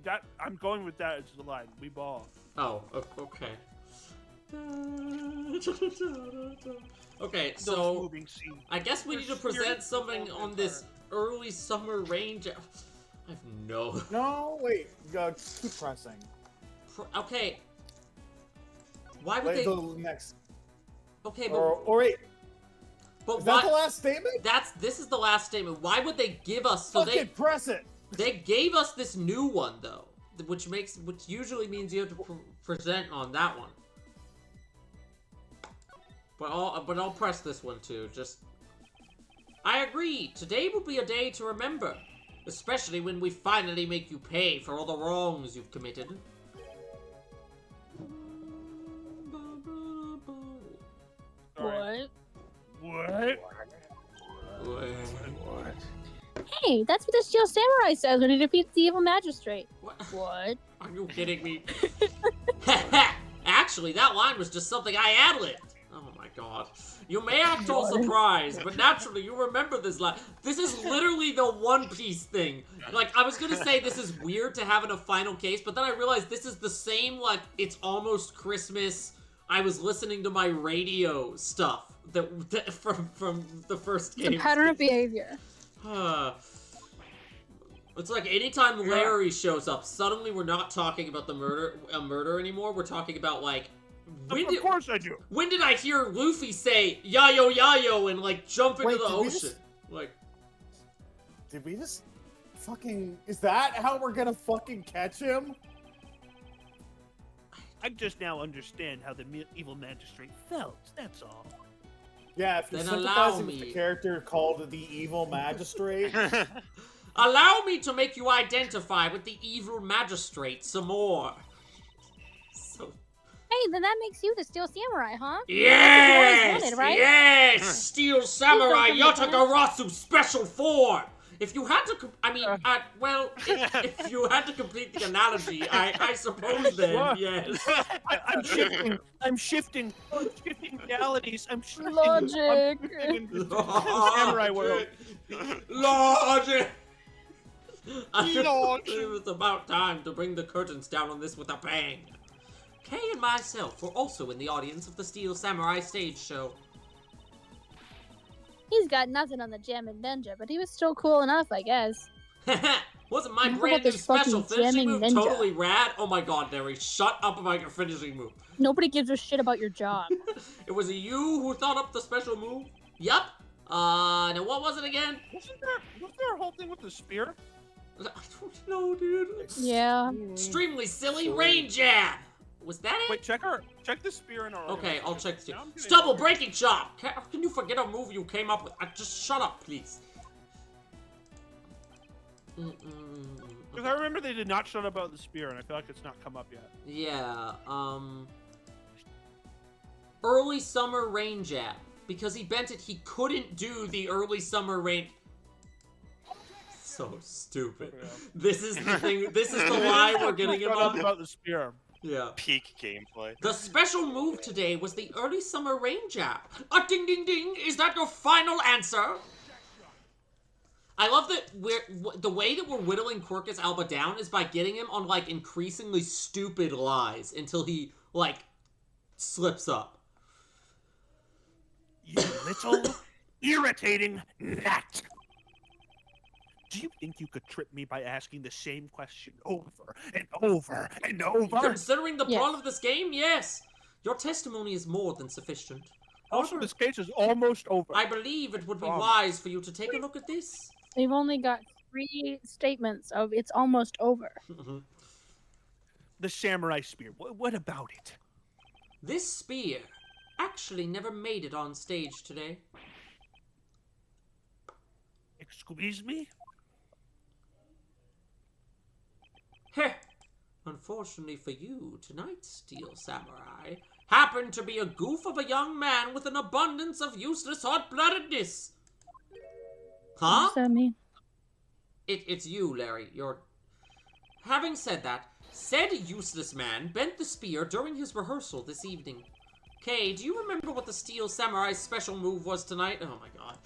C: That I'm going with that as the line. We ball.
A: Oh, okay. Okay,
C: Those
A: so
C: moving scenes.
A: I guess we need to present something on this early summer range. I have no.
E: No, wait. Keep pressing.
A: Okay. Why would
E: Wait
A: they?
E: till the next.
A: Okay, but
E: Or wait.
A: but
E: Is
A: why?
E: that the last statement?
A: This is the last statement. Why would they give us? So
E: Fucking press it.
A: they gave us this new one though, which usually means you have to present on that one. But I'll press this one too. I agree. Today will be a day to remember, especially when we finally make you pay for all the wrongs you've committed.
D: What?
C: What?
D: Hey, that's what the Steel Samurai says when he defeats the evil magistrate.
A: What?
D: What?
A: Are you kidding me? Actually, that line was just something I ad-libbed. Oh my god. You may act all surprised, but naturally you remember this line. This is literally the One Piece thing. Like, I was gonna say this is weird to have in a final case, but then I realized this is the same, like, it's almost Christmas, I was listening to my radio stuff that from the first game.
D: It's a pattern of behavior.
A: It's like anytime Larry shows up, suddenly we're not talking about the murder anymore. We're talking about like
C: Of course I do.
A: when did I hear Luffy say yayo yayo and like jump into
E: Wait,
A: the
E: did we
A: ocean?
E: just-
A: Like
E: Did we just fucking? Is that how we're gonna fucking catch him?
F: I just now understand how the evil magistrate felt. That's all.
E: Yeah, if you're
A: Then allow
E: sympathizing with
A: me.
E: the character called the evil magistrate.
A: allow me to make you identify with the evil magistrate some more. So
D: Hey, then that makes you the Steel Samurai, huh?
A: yes,
D: wanted, right?
A: yes, Steel Samurai
D: He's the-
A: Yatagarasu Special Form. If you had to, if you had to complete the analogy, I suppose then,
C: What?
A: yes.
F: I'm shifting realities. I'm shifting.
D: Logic.
C: Samurai world.
A: Logic. I
B: Logic.
A: It was about time to bring the curtains down on this with a bang. Kay and myself were also in the audience of the Steel Samurai stage show.
D: He's got nothing on the Jamming Ninja, but he was still cool enough, I guess.
A: Wasn't my
D: How
A: brand
D: about
A: new
D: this
A: special
D: fucking
A: finishing
D: jamming
A: move
D: ninja?
A: totally rad? Oh my god, Derry, shut up about your finishing move.
D: Nobody gives a shit about your job.
A: It was you who thought up the special move? Yup. Now what was it again?
C: Wasn't there a whole thing with the spear?
A: I don't know, dude.
D: Yeah.
A: Extremely silly rain jab. Was that it?
C: Wait, check the spear in our.
A: Okay, I'll check this.
C: Now I'm getting-
A: Stubble breaking chop. How can you forget a move you came up with? Just shut up, please.
C: Because I remember they did not shut up about the spear, and I feel like it's not come up yet.
A: Yeah. Early summer rain jab. Because he bent it, he couldn't do the early summer rain. So stupid.
C: Yeah.
A: This is the thing. This is the lie we're getting him
C: Shut up
A: on.
C: about the spear.
A: Yeah.
B: Peak gameplay.
A: The special move today was the early summer rain jab. A ding ding ding! Is that your final answer? I love that the way that we're whittling Quirkus Alba down is by getting him on like increasingly stupid lies until he like slips up.
F: You little irritating gnat. Do you think you could trip me by asking the same question over and over and over?
A: Considering the
D: Yes.
A: plot of this game, yes. Your testimony is more than sufficient.
C: Also, this case is almost over.
A: I believe it would be
C: Promise.
A: wise for you to take a look at this.
D: They've only got 3 statements of it's almost over.
F: The samurai spear. What about it?
A: This spear actually never made it on stage today.
F: Squeeze me?
A: Heh. Unfortunately for you, tonight's Steel Samurai happened to be a goof of a young man with an abundance of useless hot-bloodedness.
D: What
A: Huh?
D: does that mean?
A: It's you, Larry. You're... Having said that, said useless man bent the spear during his rehearsal this evening. Kay, do you remember what the Steel Samurai's special move was tonight? Oh my god.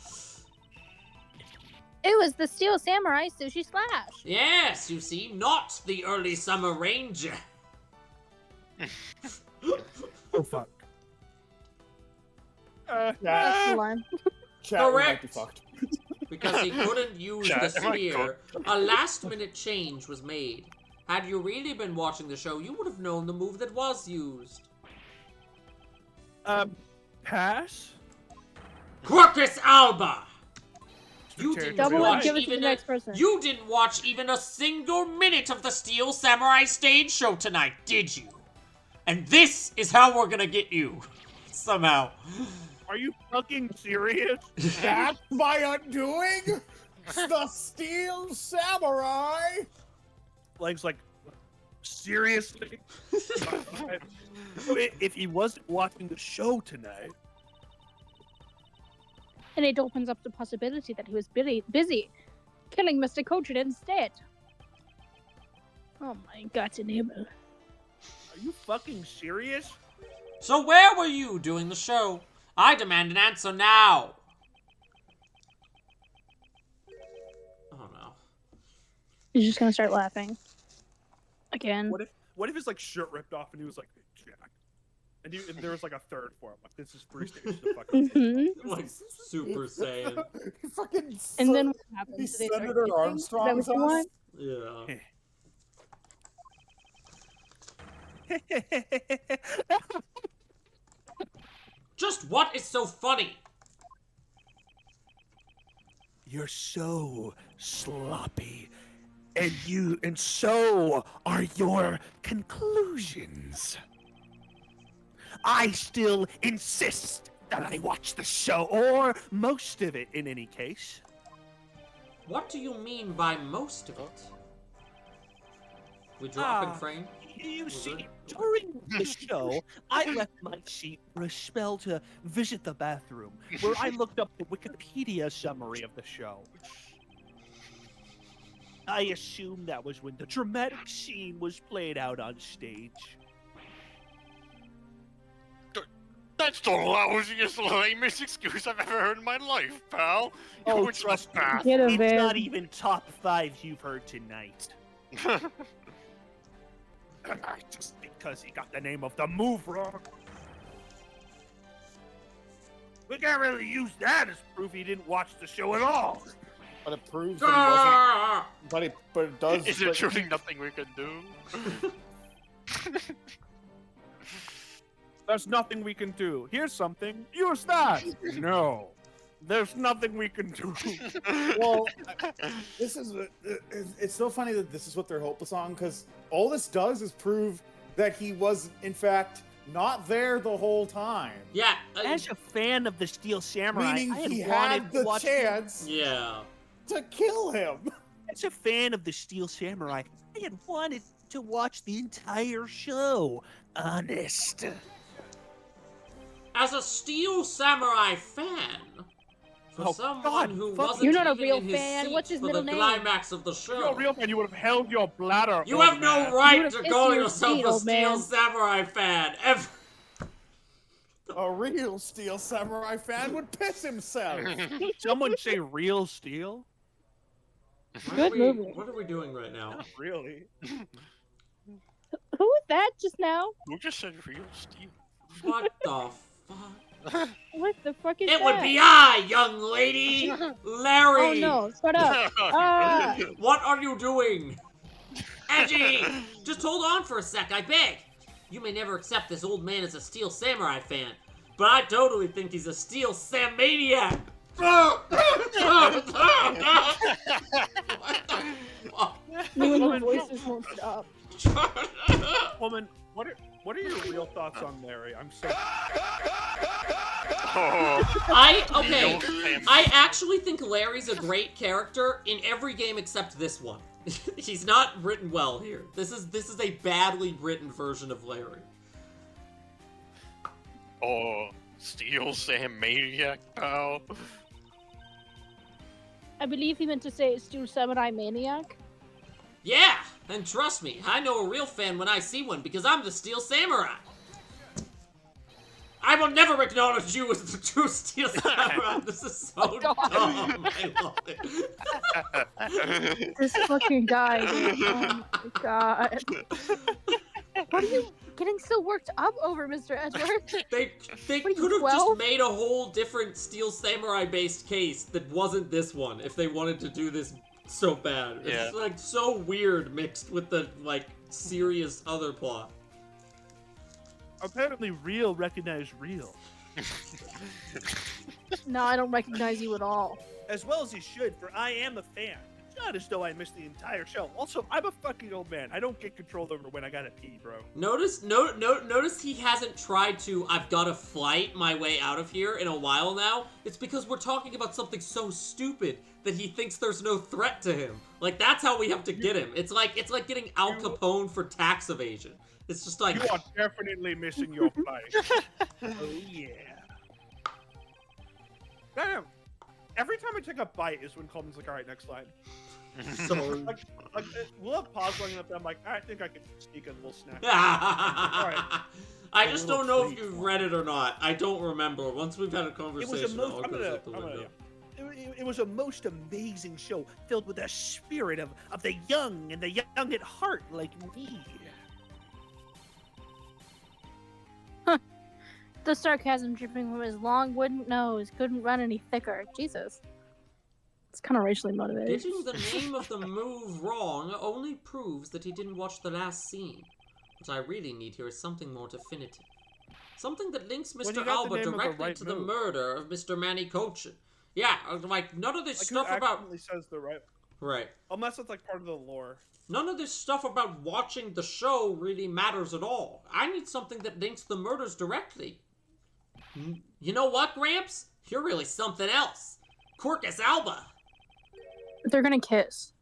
K: It was the Steel Samurai Sushi Slash.
A: Yes, you see, not the early summer ranger.
C: Oh fuck.
K: That's the line.
E: Chat, we might
A: Correct.
E: be fucked.
A: Because he couldn't use
B: Chat,
A: the
B: am I
A: spear, a last-minute change was made. Had you really been watching the show, you would have known the move that was used.
C: Pass?
A: Quercus Alba! You
C: Territory.
A: didn't
K: Double
A: watch
K: and give it to
A: even
K: the
A: a-
K: next person.
A: You didn't watch even a single minute of the Steel Samurai stage show tonight, did you? And this is how we're gonna get you. Somehow.
C: Are you fucking serious?
E: That's my undoing? The Steel Samurai?
C: Legs like, seriously? If he wasn't watching the show tonight,
D: And it opens up the possibility that he was busy killing Mr. Coachit instead. Oh my god, enable.
C: are you fucking serious?
A: So where were you doing the show? I demand an answer now. Oh no.
D: He's just gonna start laughing. Again.
C: What if his like shirt ripped off and he was like, Jack? And there was like a third for him. Like, this is 3 stages of fucking.
D: Mm-hmm.
A: Like Super Saiyan.
E: Fucking
D: And then what
E: he
D: happens? Do they start
E: Senator
D: kissing? Is that
E: Armstrong's
D: what you want?
A: Yeah. Just what is so funny?
F: You're so sloppy. And so are your conclusions. I still insist that I watch the show, or most of it in any case.
A: What do you mean by most of it? We drop in
F: Ah.
A: frame?
F: You
A: Was
F: see,
A: it?
F: during the show, I left my seat for a spell to visit the bathroom, where I looked up the Wikipedia summary of the show. I assume that was when the dramatic scene was played out on stage.
B: That's the lousiest, lamest excuse I've ever heard in my life, pal. You
F: Oh,
B: went to the
F: trust me.
B: bath.
D: Get him,
F: It's
D: man.
F: not even top 5 you've heard tonight. Just because he got the name of the move wrong. We can't really use that as proof he didn't watch the show at all.
E: But it proves that he wasn't.
A: Ah!
E: But it does.
B: Is there
E: but-
B: truly nothing we can do?
C: There's nothing we can do. Here's something. Use that. No. There's nothing we can do.
E: Well, this is it's so funny that this is what they're hopeless on, because all this does is prove that he was in fact not there the whole time.
A: Yeah.
F: As a fan of the Steel Samurai,
E: Meaning
F: I had
E: he
F: wanted
E: had
F: to
E: the
F: watch
E: chance
A: yeah.
E: to kill him.
F: As a fan of the Steel Samurai, I had wanted to watch the entire show. Honest.
A: As a Steel Samurai fan, for
C: Oh,
A: someone
C: God,
A: who
C: fuck.
A: wasn't
D: You're not a
A: even
D: real
A: in his
D: fan.
A: seat
D: What's his
A: for
D: middle
A: the
D: name?
A: climax of the
C: If you're a
A: show,
C: real fan, you would have held your bladder.
A: you
C: old
A: have no
C: man.
A: right
D: would've
A: to
D: pissed
A: call
D: in your
A: yourself
D: seat,
A: a
D: old
A: Steel
D: man.
A: Samurai fan.
E: A real Steel Samurai fan would piss himself.
C: Someone say real steel?
A: What
D: Good movie.
A: What are we doing right now?
C: Not really.
D: Who was that just now?
B: Who just said real Steve?
A: What the fuck?
D: What the fuck is
A: It
D: that?
A: would be I, young lady, Larry.
D: Oh no, shut up. Ah.
A: What are you doing? Edgy! Just hold on for a sec, I beg. You may never accept this old man as a Steel Samurai fan, but I totally think he's a Steel Sam Maniac. What the fuck?
D: You and your voices won't stop.
C: Woman, what are What are your real thoughts on Larry? I'm so.
A: I actually think Larry's a great character in every game except this one. He's not written well here. This is a badly written version of Larry.
B: Oh, Steel Sam Maniac, pal.
K: I believe he meant to say Steel Samurai Maniac.
A: Yeah, and trust me, I know a real fan when I see one because I'm the Steel Samurai. I will never acknowledge you as the true Steel Samurai. This is so dumb. I love it.
K: This fucking guy. Oh my god. What are you getting so worked up over, Mr. Edgeworth?
A: They
K: What are you,
A: could have
K: 12?
A: just made a whole different Steel Samurai based case that wasn't this one if they wanted to do this so bad.
B: Yeah.
A: It's like so weird mixed with the like serious other plot.
C: Apparently, real recognize real.
K: No, I don't recognize you at all.
C: As well as he should, for I am a fan. It's not as though I missed the entire show. Also, I'm a fucking old man. I don't get control over when I gotta pee, bro.
A: Notice he hasn't tried to I've got to flight my way out of here in a while now. It's because we're talking about something so stupid that he thinks there's no threat to him. Like that's how we have to get him. It's like getting Al Capone for tax evasion. It's just like
C: You are definitely missing your flight. Oh yeah. Damn. Every time I take a bite is when Coleman's like, all right, next line.
A: so
C: Like we'll have pause long enough that I'm like, I think I can sneak a little snack.
A: I just don't know if you've read it or not. I don't remember. Once we've had a
C: It was
A: conversation,
C: a most.
A: all goes out the window.
C: It was a most amazing show, filled with the spirit of the young and the young at heart, like me.
K: The sarcasm dripping from his long wooden nose couldn't run any thicker. Jesus. It's kind of racially motivated.
A: Getting the name of the move wrong only proves that he didn't watch the last scene. What I really need here is something more definitive. Something that links
C: When you
A: Mr.
C: got the
A: Alba
C: name of the
A: directly
C: right
A: to the
C: move.
A: murder of Mr. Manny Cochin. Yeah, like, none of this
C: Like
A: stuff
C: who
A: about...
C: accidentally says the right,
A: Right.
C: unless it's like part of the lore.
A: None of this stuff about watching the show really matters at all. I need something that links the murders directly. You know what, Gramps? You're really something else. Quercus Alba.
K: They're gonna kiss.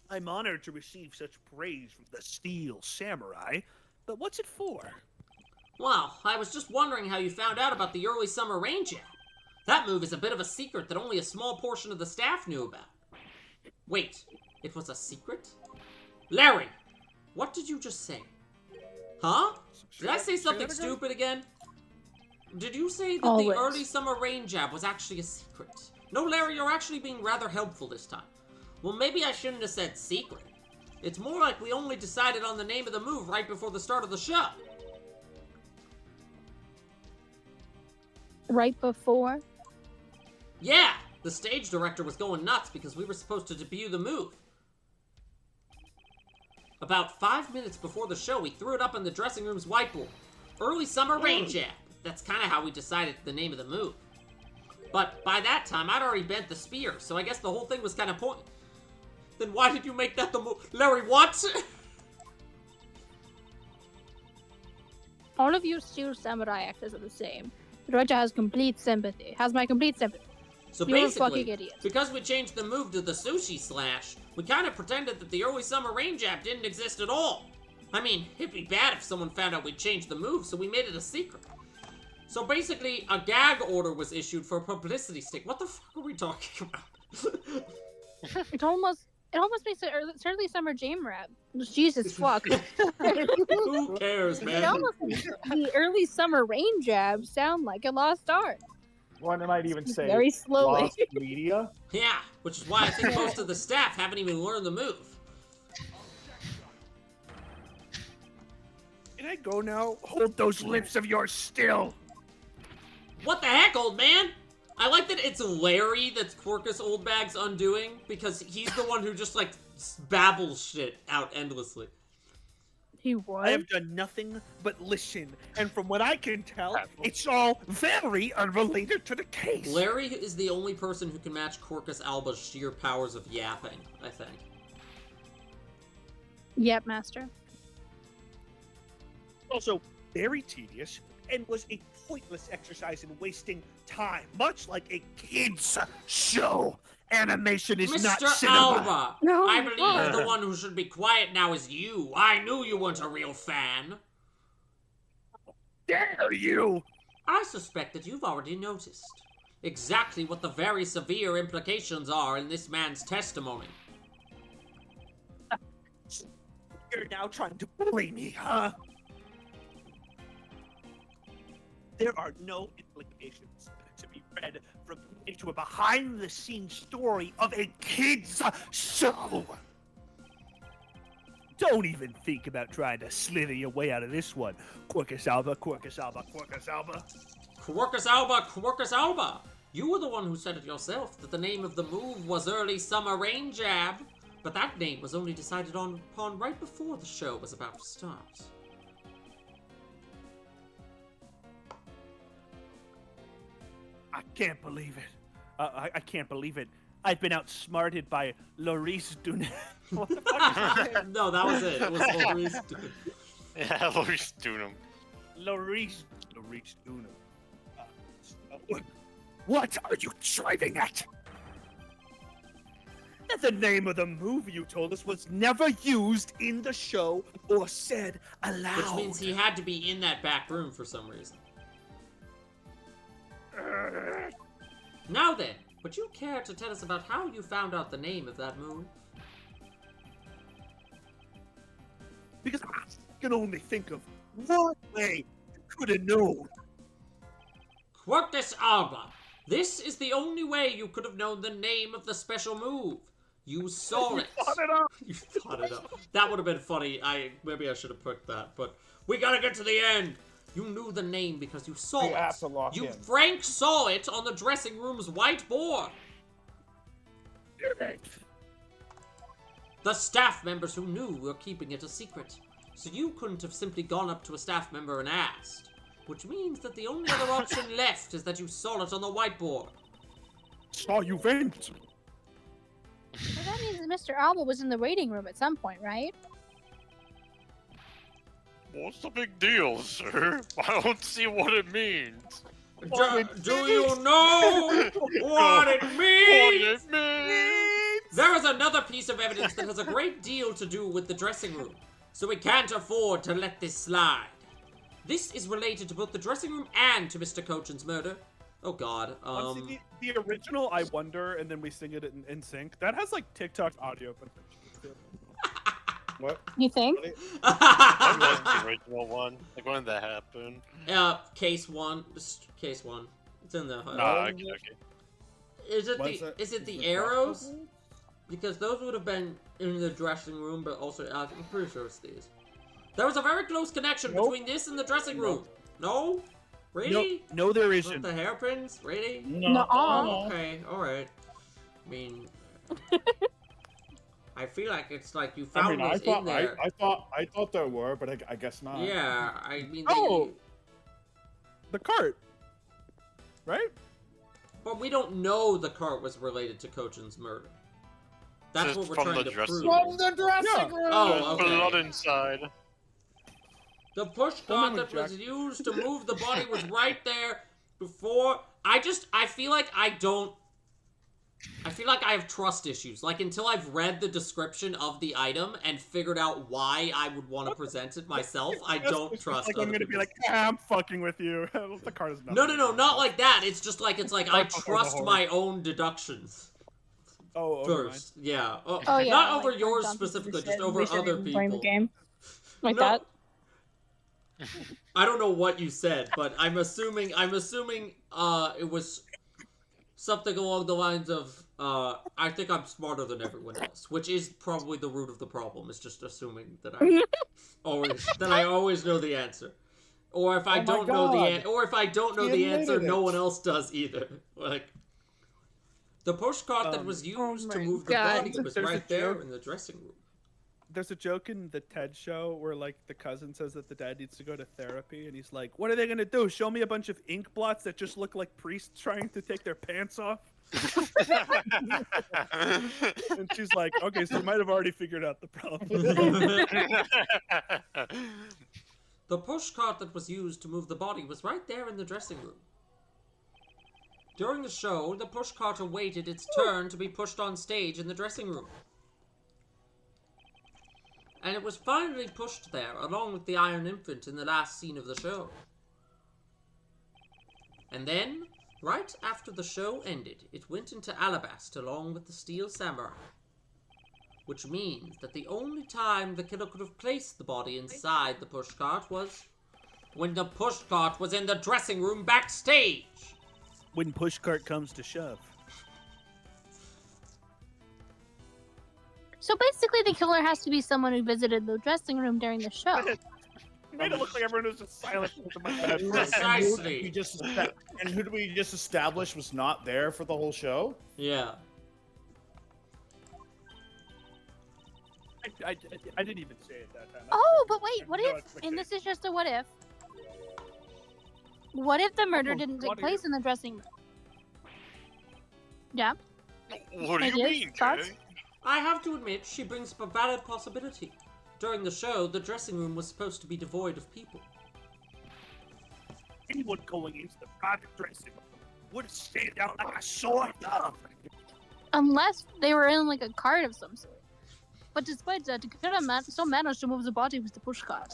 F: I'm honored to receive such praise from the Steel Samurai, but what's it for?
A: Well, I was just wondering how you found out about the early summer rain jab. That move is a bit of a secret that only a small portion of the staff knew about. Wait, it was a secret? Larry, what did you just say? Huh? Did I say something stupid again? Did you say that
K: Always.
A: the early summer rain jab was actually a secret? No, Larry, you're actually being rather helpful this time. Well, maybe I shouldn't have said secret. It's more like we only decided on the name of the move right before the start of the show.
K: Right before?
A: Yeah, the stage director was going nuts because we were supposed to debut the move. About 5 minutes before the show, we threw it up on the dressing room's whiteboard. Early summer rain jab. That's kind of how we decided the name of the move. But by that time, I'd already bent the spear, so I guess the whole thing was kind of pointless. Then why did you make that the move? Larry, what?
K: All of you Steel Samurai actors are the same. Roger has complete sympathy. Has my complete sympathy.
A: So
K: You're a
A: basically,
K: fucking idiot.
A: because we changed the move to the sushi slash, we kind of pretended that the early summer rain jab didn't exist at all. I mean, it'd be bad if someone found out we changed the move, so we made it a secret. So basically, a gag order was issued for a publicity stick. What the fuck are we talking about?
K: It almost makes it early summer jam rap. Jesus fuck.
A: Who cares,
K: It
A: man?
K: almost makes the early summer rain jab sound like a lost art.
E: One might even say
K: Very slowly.
E: lost media.
A: Yeah, which is why I think most of the staff haven't even learned the move.
C: Can I go now?
F: Hold those lips of yours still.
A: What the heck, old man? I like that it's Larry that's Quercus Oldbag's undoing, because he's the one who just, like, babbles shit out endlessly.
K: He
F: I
K: was.
F: have done nothing but listen, and from what I can tell, it's all very unrelated to the case.
A: Larry is the only person who can match Quercus Alba's sheer powers of yapping, I think.
K: Yep, master.
F: Also very tedious and was a pointless exercise in wasting time, much like a kids show. Animation is not
A: Mr.
F: cinema.
A: Alba,
D: No.
A: I believe the one who should be quiet now is you. I knew you weren't a real fan.
F: Dare you?
A: I suspect that you've already noticed exactly what the very severe implications are in this man's testimony.
F: You're now trying to bully me, huh? There are no implications to be read from into a behind-the-scenes story of a kids' show. Don't even think about trying to slither your way out of this one. Quercus Alba, Quercus Alba, Quercus Alba.
A: Quercus Alba, Quercus Alba! You were the one who said it yourself that the name of the move was Early Summer Rain Jab, but that name was only decided upon right before the show was about to start.
F: I can't believe it. I can't believe it. I've been outsmarted by Laurice Dunet. What the fuck is his name?
A: No, that was it. It was Maurice.
B: Yeah, Laurice Dunham.
F: Laurice Dunet. What are you driving at? That the name of the movie you told us was never used in the show or said aloud.
A: Which means he had to be in that back room for some reason. Now then, would you care to tell us about how you found out the name of that move?
F: Because I can only think of one way you could have known.
A: Quercus Alba, this is the only way you could have known the name of the special move. You saw it.
F: You thought it up.
A: You thought it up. That would have been funny. Maybe I should have put that, but we gotta get to the end. You knew the name because you saw
E: You have to lock in.
A: Frank saw it on the dressing room's whiteboard. The staff members who knew were keeping it a secret, so you couldn't have simply gone up to a staff member and asked. Which means that the only other option left is that you saw it on the whiteboard.
C: Saw you vent.
K: Well, that means that Mr. Alba was in the waiting room at some point, right?
B: What's the big deal, sir? I don't see what it means.
A: Do you know what it means? There is another piece of evidence that has a great deal to do with the dressing room, so we can't afford to let this slide. This is related to both the dressing room and to Mr. Cochin's murder. Oh God.
C: Honestly, the original I Wonder, and then we sing it in sync. That has like TikTok audio.
E: What?
K: You think?
B: I like the original one. Like, when did that happen?
A: Case one. Case one. It's in the.
B: Okay.
A: Is it the arrows? Because those would have been in the dressing room, but also I'm pretty sure it's these. There was a very close connection between this and the dressing room. No? Really?
F: No, there
A: With
F: isn't.
A: the hairpins? Really?
E: No.
A: Okay, alright. I mean, I feel like it's like you found those in there.
E: I thought there were, but I guess not.
A: Yeah, I mean,
C: Oh! The cart. Right?
A: but we don't know the cart was related to Cochin's murder. That's
B: Just
A: what we're
B: from
A: trying
B: the
A: to
B: dressing
A: prove.
B: room.
E: From the dressing room.
A: Oh, okay.
B: Blood inside.
A: The push cart that was used to move the body was right there before. I feel like I have trust issues. Like, until I've read the description of the item and figured out why I would want to present it myself, I don't trust
C: Like,
A: other
C: I'm gonna be
A: people's-
C: like, I'm fucking with you. The cart is not.
A: No, not like that. It's just like, I trust my own deductions
C: Oh,
A: first. Yeah.
K: Oh yeah.
A: Not over
K: like
A: yours
K: John
A: specifically,
K: said,
A: just over
K: we shouldn't
A: other
K: even playing the
A: people.
K: game. Like
A: No.
K: that.
A: I don't know what you said, but I'm assuming it was something along the lines of I think I'm smarter than everyone else, which is probably the root of the problem. Is just assuming that I always know the answer, or if I don't know the answer, no one else does either. Like the push cart that was used to move the body was
C: There's a
A: right there
C: joke.
A: in the dressing room.
C: There's a joke in the TED show where like the cousin says that the dad needs to go to therapy, and he's like, "What are they gonna do? Show me a bunch of ink blots that just look like priests trying to take their pants off?" And she's like, "Okay, so you might have already figured out the problem."
A: The pushcart that was used to move the body was right there in the dressing room. During the show, the pushcart awaited its turn to be pushed on stage in the dressing room. And it was finally pushed there, along with the Iron Infant in the last scene of the show. And then, right after the show ended, it went into Alabast along with the Steel Samurai. Which means that the only time the killer could have placed the body inside the pushcart was when the pushcart was in the dressing room backstage.
F: When pushcart comes to shove.
K: So basically, the killer has to be someone who visited the dressing room during the show.
C: You made it look like everyone was just silent.
A: Precisely.
E: And who did we just establish was not there for the whole show?
A: Yeah.
C: I didn't even say it that time.
K: Oh, but wait, what
C: No,
K: if, and this is just a what if, what if the murder didn't take place in the dressing room? Yeah?
B: What do you
K: Ideas?
B: mean,
K: Thoughts?
B: Jay?
A: I have to admit, she brings up a valid possibility. During the show, the dressing room was supposed to be devoid of people.
F: Anyone going into the private dressing room would have stayed down like a sore thumb.
K: Unless they were in like a cart of some sort. But despite that, Takeda still managed to move the body with the pushcart.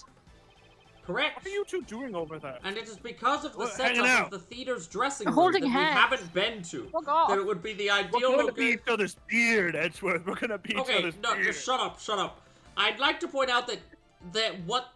A: Correct.
C: What are you two doing over there?
A: And it is because of the
C: We're hanging
A: setup
C: out.
A: of the theater's dressing room
K: Holding
A: that
K: hands.
A: we haven't been to.
K: Fuck off.
A: That it would be the
C: We're
A: ideal
C: gonna be
A: location.
C: each other's beard, Edgeworth. We're gonna be each
A: Okay,
C: other's
A: no,
C: beard.
A: just shut up. I'd like to point out that what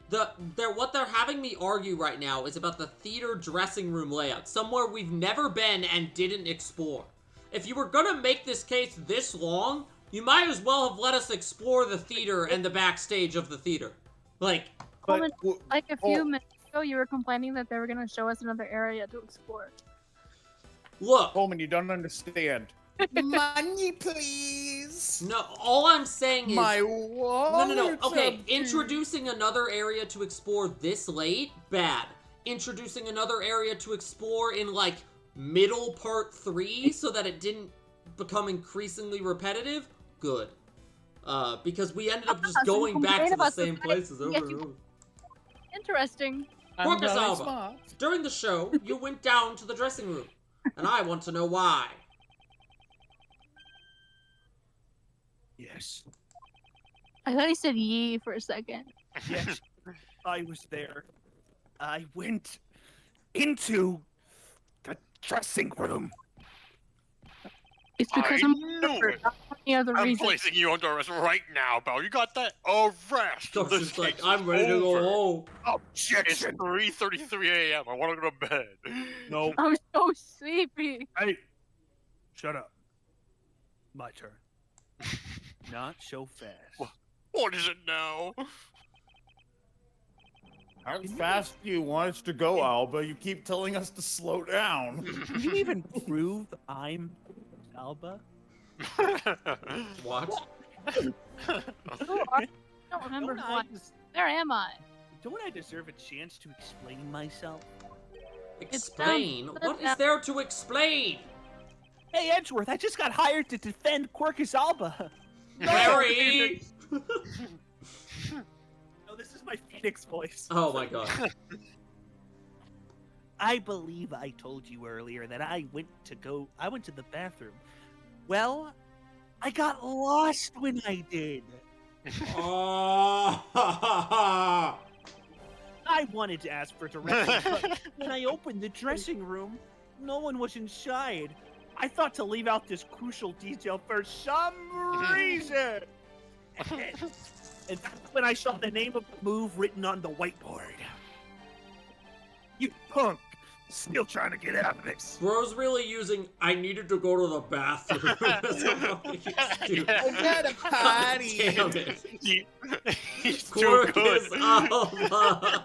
A: they're having me argue right now is about the theater dressing room layout, somewhere we've never been and didn't explore. If you were gonna make this case this long, you might as well have let us explore the theater and the backstage of the theater. Like,
E: But
K: Like a few minutes ago, you were complaining that they were going to show us another area to explore.
A: look,
E: Coleman, you don't understand. Money, please.
A: no, all I'm saying is
E: My wallet.
A: No. Okay, introducing another area to explore this late, bad. Introducing another area to explore in like middle part 3 so that it didn't become increasingly repetitive, good. Because we ended up just
K: So you
A: going back
K: complain
A: to the
K: about the
A: same
K: fact-
A: places over
K: yeah,
A: and over.
K: Interesting.
A: Marcus Alba, during the show, you went down to the dressing room, and I want to know why.
F: Yes.
K: I thought he said yee for a second.
F: Yes. I was there. I went into the dressing room.
K: It's because
B: I
K: I'm
B: knew it.
K: not any other
B: I'm
K: reason.
B: placing you under arrest right now, Belle. You got that? Arrest!
A: Josh
B: This
A: is like,
B: case
A: I'm
B: is
A: ready to go
B: over.
A: home.
B: It's 3:33 a.m. I want to go to bed.
C: No.
K: I'm so sleepy.
C: Hey, shut up.
F: My turn. Not so fast.
B: What is it now?
E: How fast do you want us to go, Alba? You keep telling us to slow down.
F: Can you even prove I'm Alba?
A: What?
K: Who are I don't remember
F: Don't
K: who
F: I
K: I
F: des-
K: Where am I?
F: don't I deserve a chance to explain myself?
A: Explain?
K: down-
A: What is there to explain?
F: Hey, Edgeworth, I just got hired to defend Quercus Alba.
A: Harry!
C: No, this is my Phoenix voice.
A: Oh my god.
F: I believe I told you earlier that I went to the bathroom. Well, I got lost when I did.
A: Oh.
F: I wanted to ask for directions, but when I opened the dressing room, no one was inside. I thought to leave out this crucial detail for some reason. And that's when I saw the name of the move written on the whiteboard. You punk! Still trying to get out of this.
A: Bro's really using I needed to go to the bathroom as a fucking excuse.
E: Get a party.
A: Damn it.
B: He's too good.
A: Quercus Alba.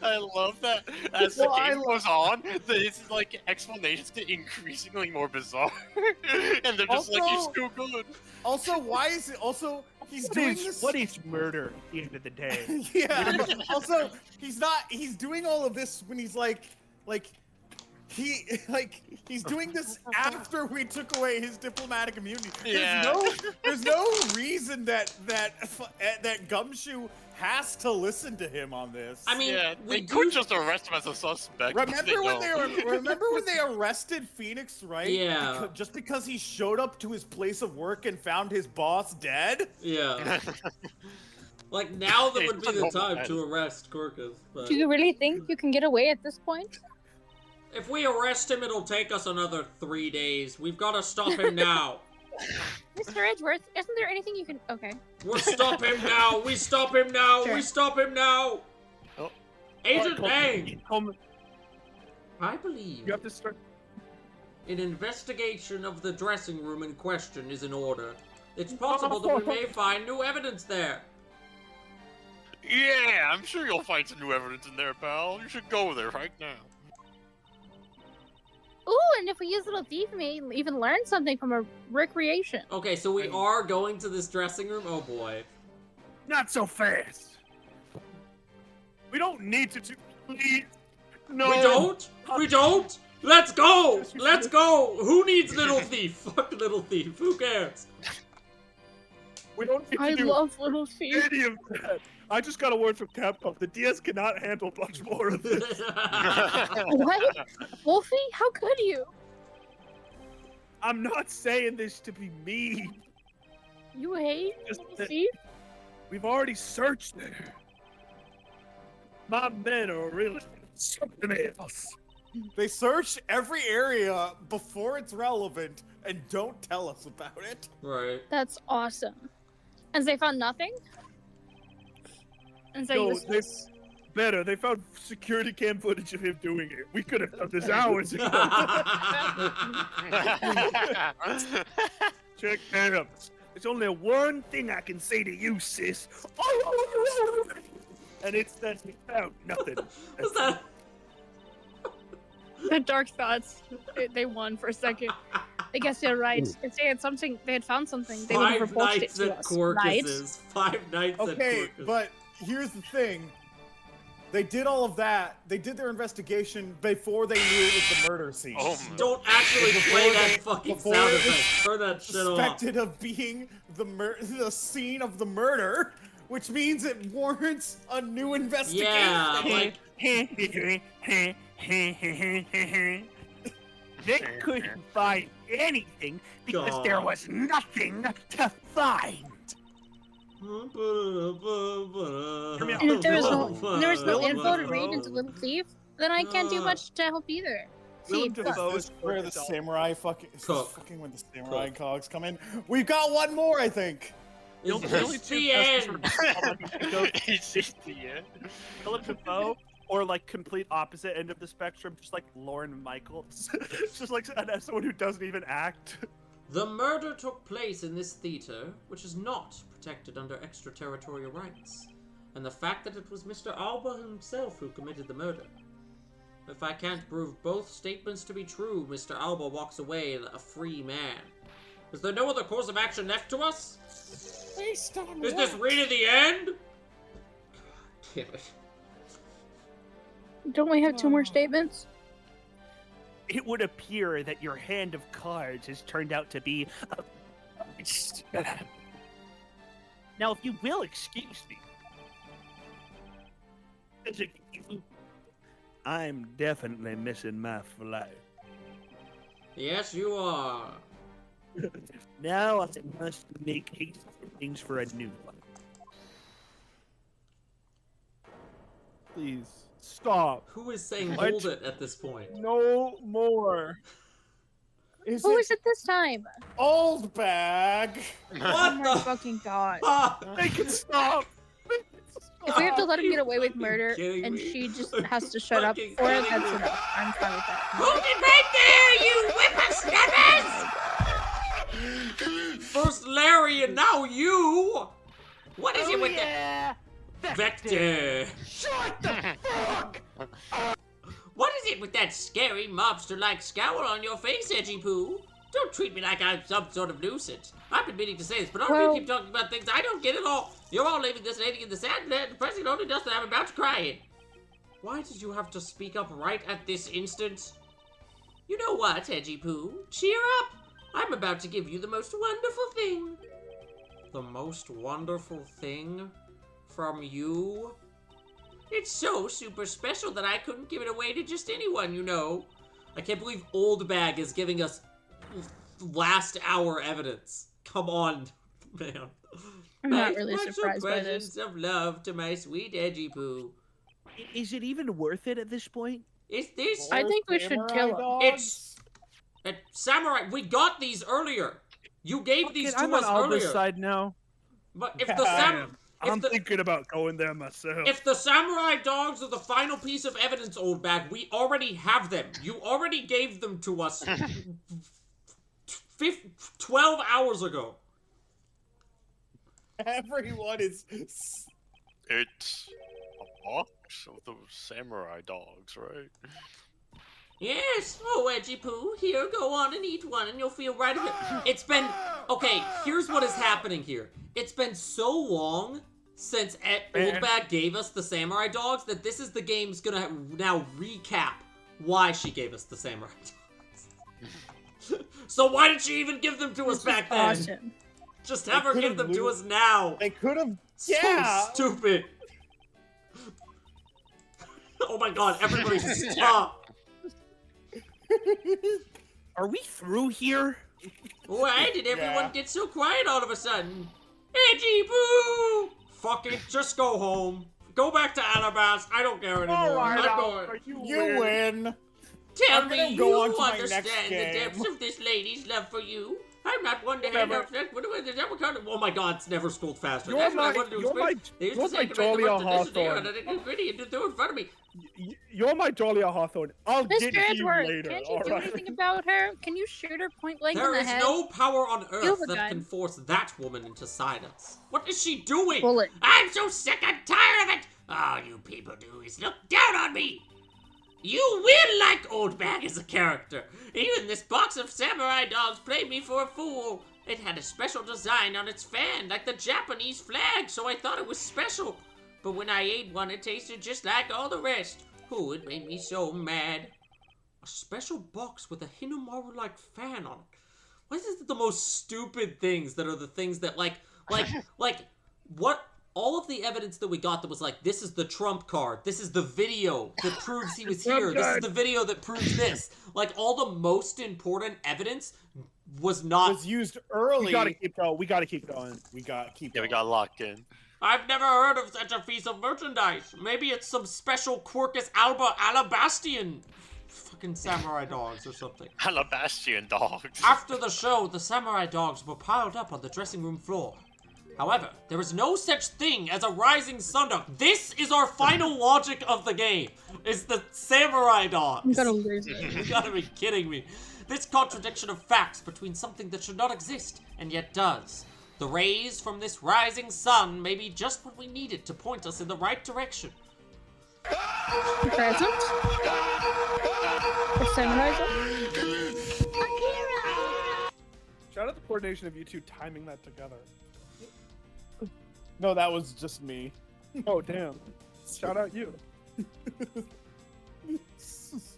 B: I love that. As the game goes on, this like explanations get increasingly more bizarre, and they're just like, "He's
E: Also-
B: too good."
E: Also, why is it? Also, he's doing this.
F: What is murder at the end of the day?
E: Yeah. Also, he's not. He's doing all of this when he's like, he's doing this after we took away his diplomatic immunity.
B: Yeah.
E: There's no reason that Gumshoe has to listen to him on this.
A: I mean,
B: Yeah,
A: we
B: they could
A: do.
B: just arrest him as a suspect.
E: Remember when
B: don't.
E: they arrested Phoenix, right?
A: Yeah.
E: Just because he showed up to his place of work and found his boss dead?
A: Yeah. Like, now that would be the
B: Oh,
A: time
B: man.
A: to arrest Corcus. But
K: Do you really think you can get away at this point?
A: if we arrest him, it'll take us another 3 days. We've got to stop him now.
K: Mr. Edgeworth, isn't there anything you can... Okay.
A: We'll stop him now. We stop him now.
K: Sure.
A: We stop him now.
B: Oh.
A: Agent Bang,
C: You
A: I believe
C: have to start.
A: an investigation of the dressing room in question is in order. It's possible that we may find new evidence there.
B: Yeah, I'm sure you'll find some new evidence in there, pal. You should go there right now.
K: Ooh, and if we use Little Thief, we may even learn something from a recreation.
A: Okay, so we are going to this dressing room? Oh boy.
C: Not so fast. We don't need to. Please. No.
A: We don't? We don't? Let's go! Let's go! Who needs Little Thief? Fuck Little Thief. Who cares?
C: We don't need
K: I
C: to do
K: love Little Thief.
C: any of that. I just got a word from Capcom. The DS cannot handle much more of this.
K: What? Wolfie? How could you?
C: I'm not saying this to be mean.
K: You hate
C: Just
K: Little
C: that-
K: Thief?
C: We've already searched there. My men are really something else.
E: They search every area before it's relevant and don't tell us about it.
A: Right.
K: That's awesome. And they found nothing? And so
C: No,
K: useless.
C: Better, they found security cam footage of him doing it. We could have done this hours ago. Check that out. There's only one thing I can say to you, sis. And it's that we found nothing.
A: What's that?
K: The dark thoughts. They won for a second. I guess you're right. If they had something, they had found something, they would have
A: 5
K: reported it
A: nights
K: to
A: at
K: us.
A: Corcus's. 5 nights at
E: Okay,
A: Corcus.
E: but here's the thing. They did all of that. They did their investigation before they knew it was the murder scene.
B: Oh my.
A: Don't actually
E: Before
A: play
E: they-
A: that fucking
E: before
A: sound
E: it was
A: effect. Turn that shit off.
E: Suspected of being the scene of the murder, which means it warrants a new investigation.
A: Yeah, like,
F: They couldn't find anything because there
A: God.
F: was nothing to find.
K: And if there was no info to read into Little Thief, then I can't do much to help either. See,
C: Willem Dafoe
E: This
C: is
E: is where the
C: Cook.
E: samurai fucking this is
A: Cook.
E: fucking when the samurai cogs come in. We've got one more, I think.
A: is
C: The only
A: this
C: two
A: the end?
B: It's just the end.
C: Willem Dafoe, or like complete opposite end of the spectrum, just like Lauren Michaels. Just like someone who doesn't even act.
A: The murder took place in this theater, which is not protected under extraterritorial rights. And the fact that it was Mr. Alba himself who committed the murder. If I can't prove both statements to be true, Mr. Alba walks away a free man. Is there no other course of action left to us?
E: Based on
A: Is this really the end? God damn it.
K: don't we have two more statements?
F: It would appear that your hand of cards has turned out to be Now, if you will excuse me.
C: I'm definitely missing my flight.
A: Yes, you are.
F: Now I must make haste things for a new one.
C: Please stop.
A: Who is saying
C: What?
A: hold it at this point?
C: No more.
E: Is
K: Who
E: it
K: is it this time?
E: old bag?
K: Oh
A: What
K: my
A: the
K: fucking god.
A: fuck?
C: Make it stop.
K: If we have to let him get away with
A: Fucking
K: murder
A: kidding
K: and
A: me?
K: she just has to shut up
A: Fucking
K: for it,
A: kidding
K: that's
A: me?
K: enough. I'm fine with that.
A: Hold it right there, you whippersnappers! First Larry and now you! What is it with
F: yeah.
A: that Vector?
H: Shut the fuck!
A: What is it with that scary mobster-like scowl on your face, Edgy Poo? Don't treat me like I'm some sort of nuisance. I've been meaning to say this, but all
K: Well-
A: you keep talking about things I don't get at all. You're all leaving this lady in the sand, and pressing only dust that I'm about to cry in. Why did you have to speak up right at this instant? You know what, Edgy Poo? Cheer up! I'm about to give you the most wonderful thing. The most wonderful thing? From you? It's so super special that I couldn't give it away to just anyone, you know. I can't believe Old Bag is giving us last hour evidence. Come on, man.
K: I'm not really surprised by this.
A: Presents of love to my sweet Edgy Poo.
F: Is it even worth it at this point?
A: Is this?
K: I think we should kill him.
A: It's Samurai. We got these earlier. You gave these to
C: I'm
A: us
C: on Alba's
A: earlier.
C: side now.
A: But if the
C: I'm thinking about going there myself.
A: If the samurai dogs are the final piece of evidence, Old Bag, we already have them. You already gave them to us 12 hours ago.
E: Everyone is.
B: It's a box of those samurai dogs, right?
A: Yes. Oh, Edgy Poo, here, go on and eat one and you'll feel right a bit. It's been... Okay, here's what is happening here. It's been so long since Old Bag gave us the samurai dogs that this is the game's gonna now recap why she gave us the samurai dogs. So why did she even give them to us back then?
K: Awesome.
A: Just have her give them to us now.
E: They could have.
A: So stupid. Oh my god, everybody stop.
F: Are we through here?
A: Why did everyone get so quiet all of a sudden? Edgy Boo! Fuck it, just go home. Go back to Alabas. I don't care anymore.
E: Alright,
A: I'm going.
E: You win.
A: Tell
E: I'm
A: me
E: gonna
A: you
E: go on to my
A: understand
E: next
A: the
E: game.
A: depths of this lady's love for you. I'm not one to hand up. Oh my god, it's never schooled faster. That's what I wanted to explain. They used to say,
C: Dahlia Hawthorne.
A: Gritty and threw in front of me.
C: You're my Dahlia Hawthorne. I'll get
K: Mr.
C: to you
K: Edgeworth,
C: later.
K: can't you do anything about her? Can you shoot her point blank in
A: There
K: the
A: is
K: head?
A: no power on
K: Kill
A: earth
K: the
A: that
K: guy.
A: can force that woman into silence. What is she doing?
K: Bullet.
A: I'm so sick and tired of it! All you people do is look down on me! You will like Old Bag as a character. Even this box of samurai dogs played me for a fool. It had a special design on its fan, like the Japanese flag, so I thought it was special. But when I ate one, it tasted just like all the rest. Oh, it made me so mad. A special box with a Hinamaru-like fan on it. Why is this the most stupid things that are the things that, like, what? All of the evidence that we got that was like, this is the trump card, this is the video that proves he was here, this is the video that proves this. Like, all the most important evidence was not...
E: Was used early.
C: We gotta keep going. We gotta keep going.
E: We got keep.
B: Yeah, we
E: going.
B: got locked in.
A: I've never heard of such a piece of merchandise. Maybe it's some special Quercus Alba Alabastian fucking samurai dogs or something.
B: Alabastian dogs.
A: After the show, the samurai dogs were piled up on the dressing room floor. However, there is no such thing as a rising sun dog. This is our final logic of the game, is the samurai dogs.
K: I'm gonna lose it.
A: You gotta be kidding me. This contradiction of facts between something that should not exist, and yet does. The rays from this rising sun may be just what we needed to point us in the right direction.
K: Present? The samurai dog?
C: Shout out the coordination of you two timing that together.
E: No, that was just me.
C: Oh, damn. Shout out you. This is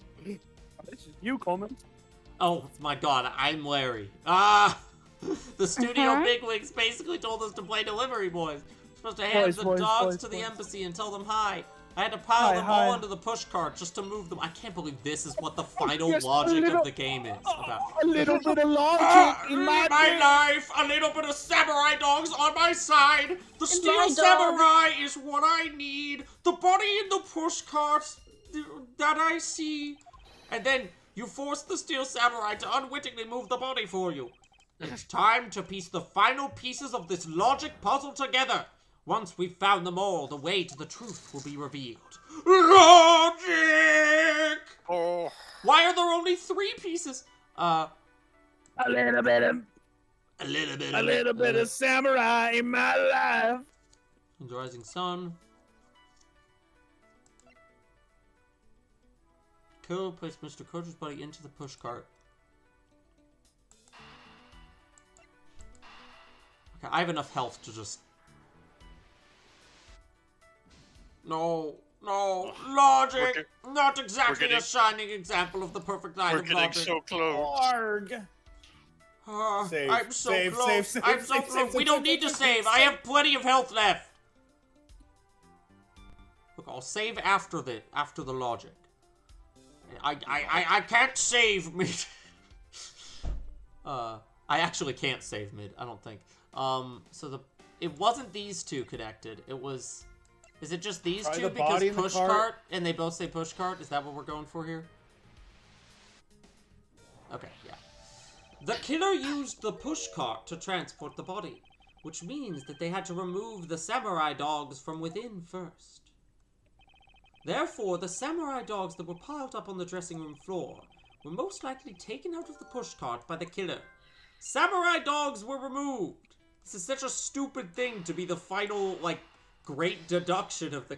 C: you, Coleman.
A: Oh my god, I'm Larry. The studio bigwigs basically told us to play Delivery Boys. We're supposed to hand the dogs to the embassy and tell them hi. I had to pile them all into the push cart just to move them. I can't believe this is what the final logic of the game is about.
C: A little bit of logic in my
A: life, a little bit of samurai dogs on my side. The steel samurai is what I need. The body in the push cart that I see. And then you force the steel samurai to unwittingly move the body for you. It's time to piece the final pieces of this logic puzzle together. Once we've found them all, the way to the truth will be revealed. Logic!
B: Oh.
A: Why are there only 3 pieces?
F: A little bit of samurai in my life.
A: The rising sun. Kill, place Mr. Coach's body into the push cart. Okay, I have enough health to just... No. No, logic! Not exactly
B: getting-
A: a shining example of the perfect line
B: We're
A: of
B: getting
A: logic.
B: so close.
E: Arg! Save,
A: I'm so
E: save,
A: close.
E: save, save,
A: I'm so
E: save,
A: close.
E: save,
A: We
E: save,
A: don't
E: save,
A: need to
E: save,
A: save.
E: save,
A: I
E: save.
A: have plenty of health left. Look, I'll save after the logic. I can't save mid. I actually can't save mid. I don't think. So it wasn't these two connected. It was. Is it just these
E: Try
A: two
E: the
A: because
E: body in the
A: push
E: cart.
A: cart and they both say push cart? Is that what we're going for here? Okay, yeah. The killer used the push cart to transport the body, which means that they had to remove the samurai dogs from within first. Therefore, the samurai dogs that were piled up on the dressing room floor were most likely taken out of the push cart by the killer. Samurai dogs were removed! This is such a stupid thing to be the final, like, great deduction of the...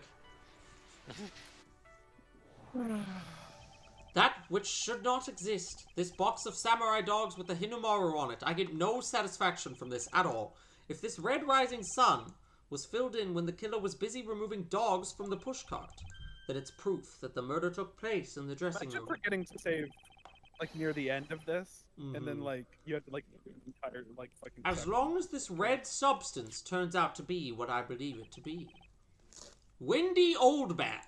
A: That which should not exist. This box of samurai dogs with the Hinamaru on it. I get no satisfaction from this at all. If this red rising sun was filled in when the killer was busy removing dogs from the pushcart, then it's proof that the murder took place in the dressing
C: Imagine
A: room.
C: forgetting to save, like, near the end of this, and then,
A: Mhm.
C: like, you have to, like, do the entire, like, fucking...
A: As
C: section.
A: long as this red substance turns out to be what I believe it to be. Windy Oldbag.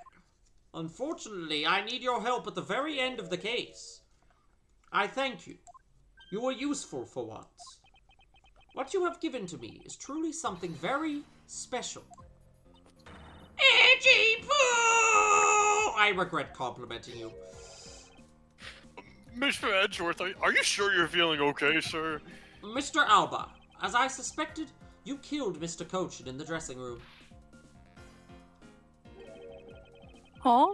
A: Unfortunately, I need your help at the very end of the case. I thank you. You were useful for once. What you have given to me is truly something very special. Edgy Poo! I regret complimenting you.
B: Mr. Edgeworth, are you sure you're feeling okay, sir?
A: Mr. Alba, as I suspected, you killed Mr. Cochin in the dressing room.
K: Huh?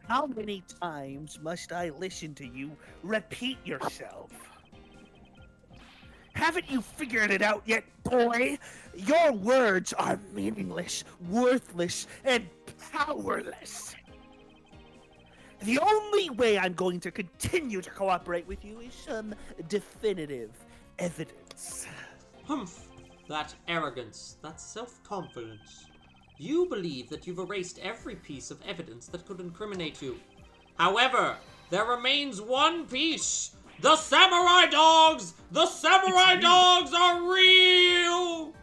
F: How many times must I listen to you repeat yourself? Haven't you figured it out yet, boy? Your words are meaningless, worthless, and powerless. The only way I'm going to continue to cooperate with you is some definitive evidence.
A: Humph. That arrogance, that self-confidence. You believe that you've erased every piece of evidence that could incriminate you. However, there remains one piece. The samurai dogs! The samurai dogs are real!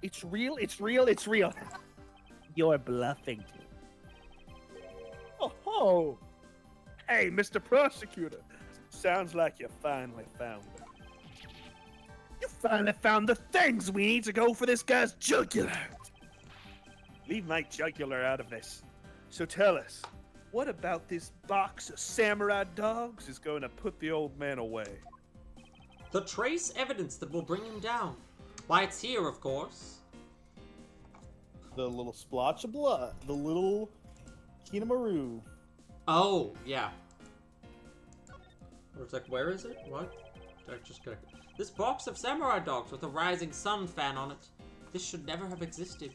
F: It's real, it's real, it's real. You're bluffing.
C: Oh! Hey, Mr. Prosecutor. Sounds like you finally found it.
F: You finally found the things we need to go for this guy's jugular.
C: Leave my jugular out of this. So tell us, what about this box of samurai dogs is going to put the old man away?
A: The trace evidence that will bring him down. Why, it's here, of course.
E: The little splotch of blood. The little Kinamaru.
A: Oh, yeah. I was like, where is it? What? I just got... This box of samurai dogs with a rising sun fan on it. This should never have existed.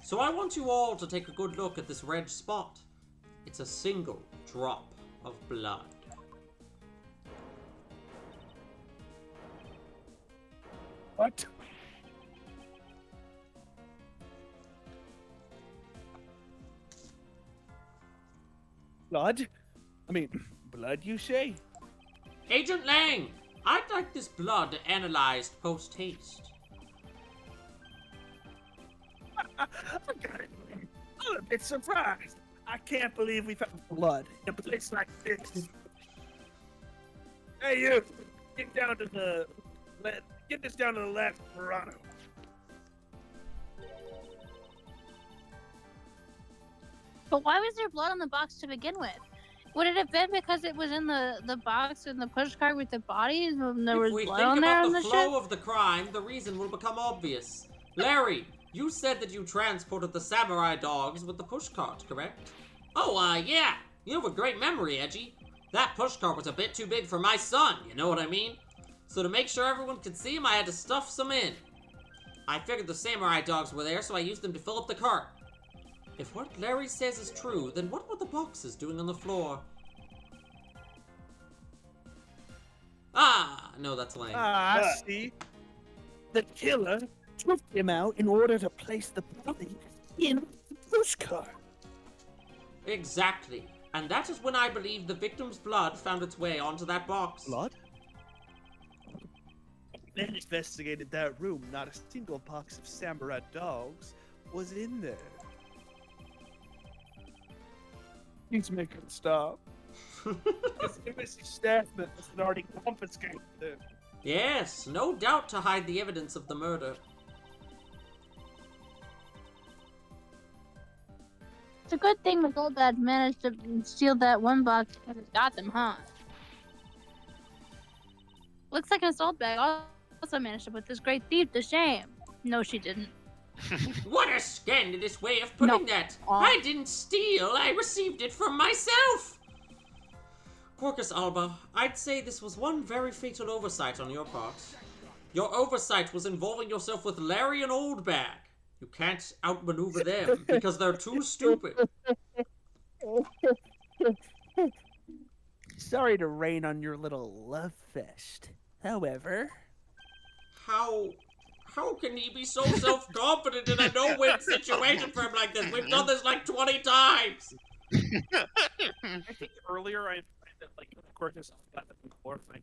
A: So I want you all to take a good look at this red spot. It's a single drop of blood.
C: What? Blood? I mean, blood, you say?
A: Agent Lang, I'd like this blood analyzed post-haste.
F: I'm a bit surprised. I can't believe we found blood in a place like this.
C: Hey, you! Get down to the... Get this down to the left, Verano.
K: But why was there blood on the box to begin with? Would it have been because it was in the box in the push cart with the bodies and there was
A: If we
K: blood
A: think
K: on there
A: about
K: on
A: the
K: the
A: flow
K: ship?
A: of the crime, the reason will become obvious. Larry, you said that you transported the samurai dogs with the pushcart, correct? Oh, yeah. You have a great memory, Edgy. That pushcart was a bit too big for my son, you know what I mean? So to make sure everyone could see him, I had to stuff some in. I figured the samurai dogs were there, so I used them to fill up the cart. If what Larry says is true, then what were the boxes doing on the floor? Ah, no, that's lame.
F: Ah, I see. The killer took him out in order to place the body in the
C: Pushkar.
A: Exactly. And that is when I believe the victim's blood found its way onto that box.
F: Blood? Then investigated that room. Not a single box of samurai dogs was in there.
C: He's making it stop. This embassy staff that has already confiscated them.
A: Yes, no doubt to hide the evidence of the murder.
K: It's a good thing the Goldad managed to steal that one box and it got them, huh? Looks like Miss Oldbag also managed to put this great thief to shame. No, she didn't.
A: What a scandalous way of putting that! I didn't steal, I received it from myself! Quercus Alba, I'd say this was one very fatal oversight on your part. Your oversight was involving yourself with Larry and Oldbag. You can't outmaneuver them because they're too stupid.
F: Sorry to rain on your little love fest. However...
A: How can he be so self-confident in a no-win situation for him like this? We've done this like 20 times!
C: I think earlier I that like Quercus got the core thing,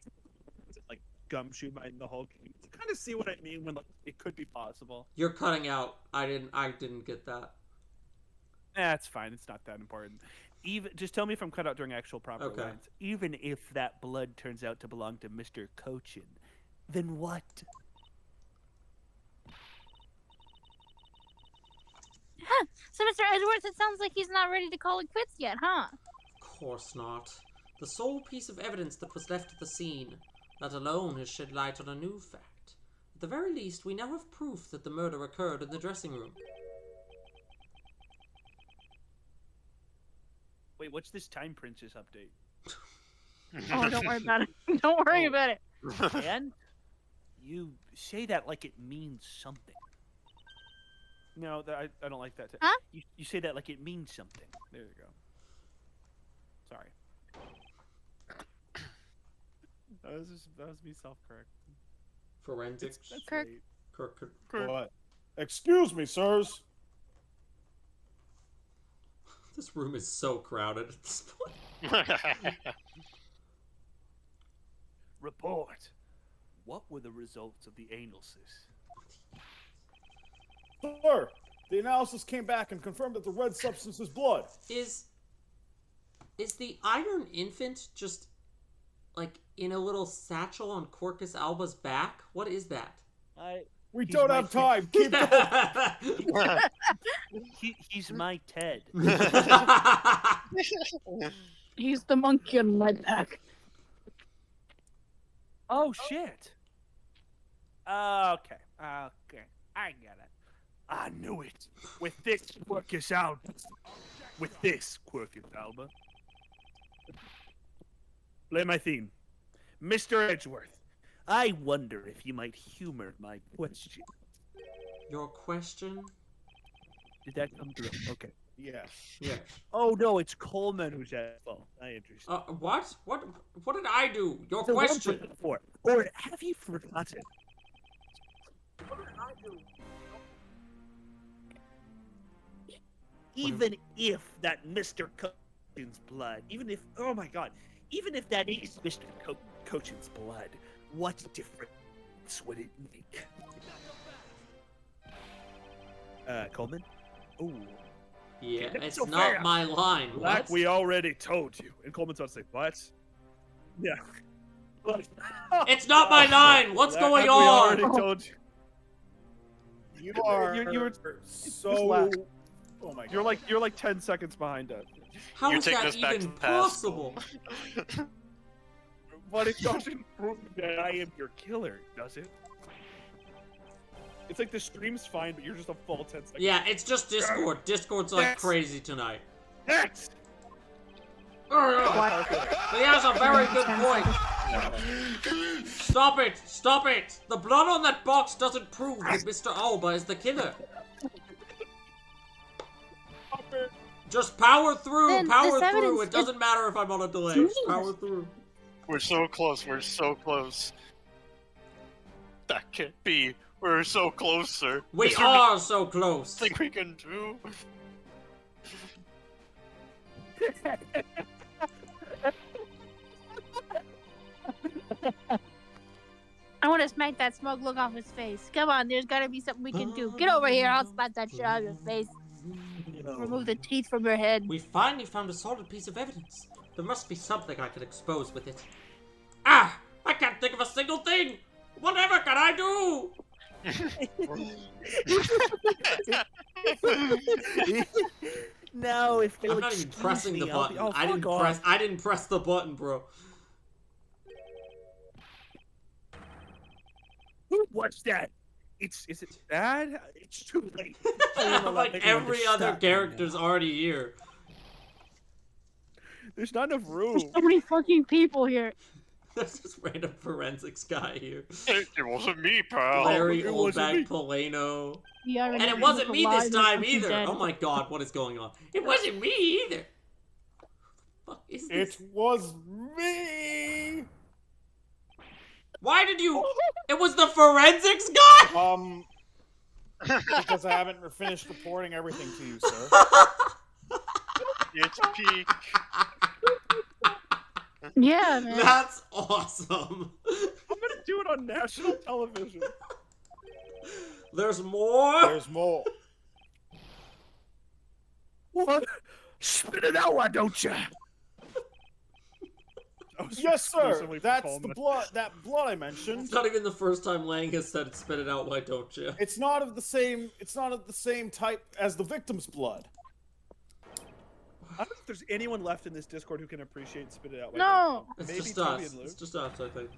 C: like gumshoe in the whole game. You kind of see what I mean when like, it could be possible.
A: You're cutting out. I didn't get that.
C: That's fine. It's not that important.
F: Even just tell me if I'm cut out during actual proper
A: Okay.
F: lines. Even if that blood turns out to belong to Mr. Cochin, then what?
K: So, Mr. Edgeworth, it sounds like he's not ready to call it quits yet, huh?
A: Of course not. The sole piece of evidence that was left at the scene, that alone has shed light on a new fact. At the very least, we now have proof that the murder occurred in the dressing room.
F: Wait, what's this Time Princess update?
K: Oh, don't worry about it. Don't worry about it.
F: And you say that like it means something.
C: No, I don't like that.
K: Huh?
F: You say that like it means something.
C: There you go. Sorry. That was me self-correct.
A: Forensics.
K: Kirk.
A: Kirk.
E: What? Excuse me, sirs.
A: This room is so crowded at this point.
F: Report. What were the results of the analysis?
E: Sir, the analysis came back and confirmed that the red substance is blood.
A: Is the Iron Infant just like in a little satchel on Quercus Alba's back? What is that?
E: We don't have time. Keep going.
F: He's my Ted.
D: He's the monkey on my back.
F: Oh shit. Okay. I get it. I knew it. With this Quercus Alba. With this Quercus Alba. Play my theme. Mr. Edgeworth, I wonder if you might humor my question.
A: Your question?
F: Did that come through? Okay.
E: Yes.
A: Yes.
F: Oh no, it's Coleman who's at fault. I understand.
A: What? What did I do? Your
F: The
A: question.
F: one before. Or have you forgotten? Even if that Mr. Cochin's blood, even if, oh my god, even if that is Mr. Cochin's blood, what difference would it make? Coleman? Ooh.
A: Yeah,
F: That's
A: it's
F: so
A: not
F: fair.
A: my line.
C: Like
A: What?
C: we already told you. And Coleman's about to say, what? Yeah.
A: It's not my line. What's
C: Like
A: going
C: we
A: on?
C: already told you.
E: You are
C: You were
E: so.
C: laugh.
E: Oh my god.
C: You're like 10 seconds behind us.
A: How
B: You're
A: is
B: taking
A: that
B: us back to
A: even
B: the past.
A: possible?
C: But it doesn't prove that I am your killer, does it? It's like the stream's fine, but you're just a full 10 seconds.
A: Yeah, it's just Discord. Discord's like
C: Next.
A: crazy tonight.
C: Next!
A: He has a very good point. Stop it! Stop it! The blood on that box doesn't prove that Mr. Alba is the killer. Just power through,
K: Then
A: power
K: this
A: through.
K: evidence
A: It doesn't matter if I'm on a delay. Just power through.
B: We're so close. We're so close. That can't be. We're so close, sir.
A: We
B: Is there
A: are so close.
B: nothing we can do?
K: I want to smack that smug look off his face. Come on, there's gotta be something we can do. Get over here, I'll slap that shit out of your face. Remove the teeth from your head.
A: We finally found a solid piece of evidence. There must be something I can expose with it. Ah! I can't think of a single thing! Whatever can I do?
F: Now, if
A: I'm
F: you'll
A: not even
F: excuse
A: pressing
F: me,
A: the
F: I'll
A: button.
F: be- oh,
A: I didn't
F: fuck off.
A: press. I didn't press the button, bro.
F: What's that? Is it bad? It's too late.
A: Like every other character's already here.
C: There's not enough room.
D: So many fucking people here.
A: There's this random forensics guy here.
B: It wasn't me, pal.
A: Larry
C: it wasn't me.
A: Oldbag Polano.
D: Yeah,
A: And it wasn't me this time either. Oh my god, what is going on? It wasn't me either. What the fuck is this?
E: It was me.
A: Why did you? It was the forensics guy.
E: Because I haven't finished reporting everything to you, sir.
B: It's peak.
D: Yeah, man.
A: That's awesome.
C: I'm gonna do it on national television.
A: There's more.
E: There's more.
F: What? Spit it out, why don't you?
E: Yes, sir.
C: Exclusively for
E: That's
C: Coleman.
E: the blood. That blood I mentioned.
A: It's not even the first time Lang has said spit it out, why don't you?
E: It's not of the same. It's not of the same type as the victim's blood.
C: I don't know if there's anyone left in this Discord who can appreciate Spit It Out. Like
D: No.
A: It's
C: Maybe
A: just
C: Toby
A: us.
C: and Luke.
A: It's just us, I think.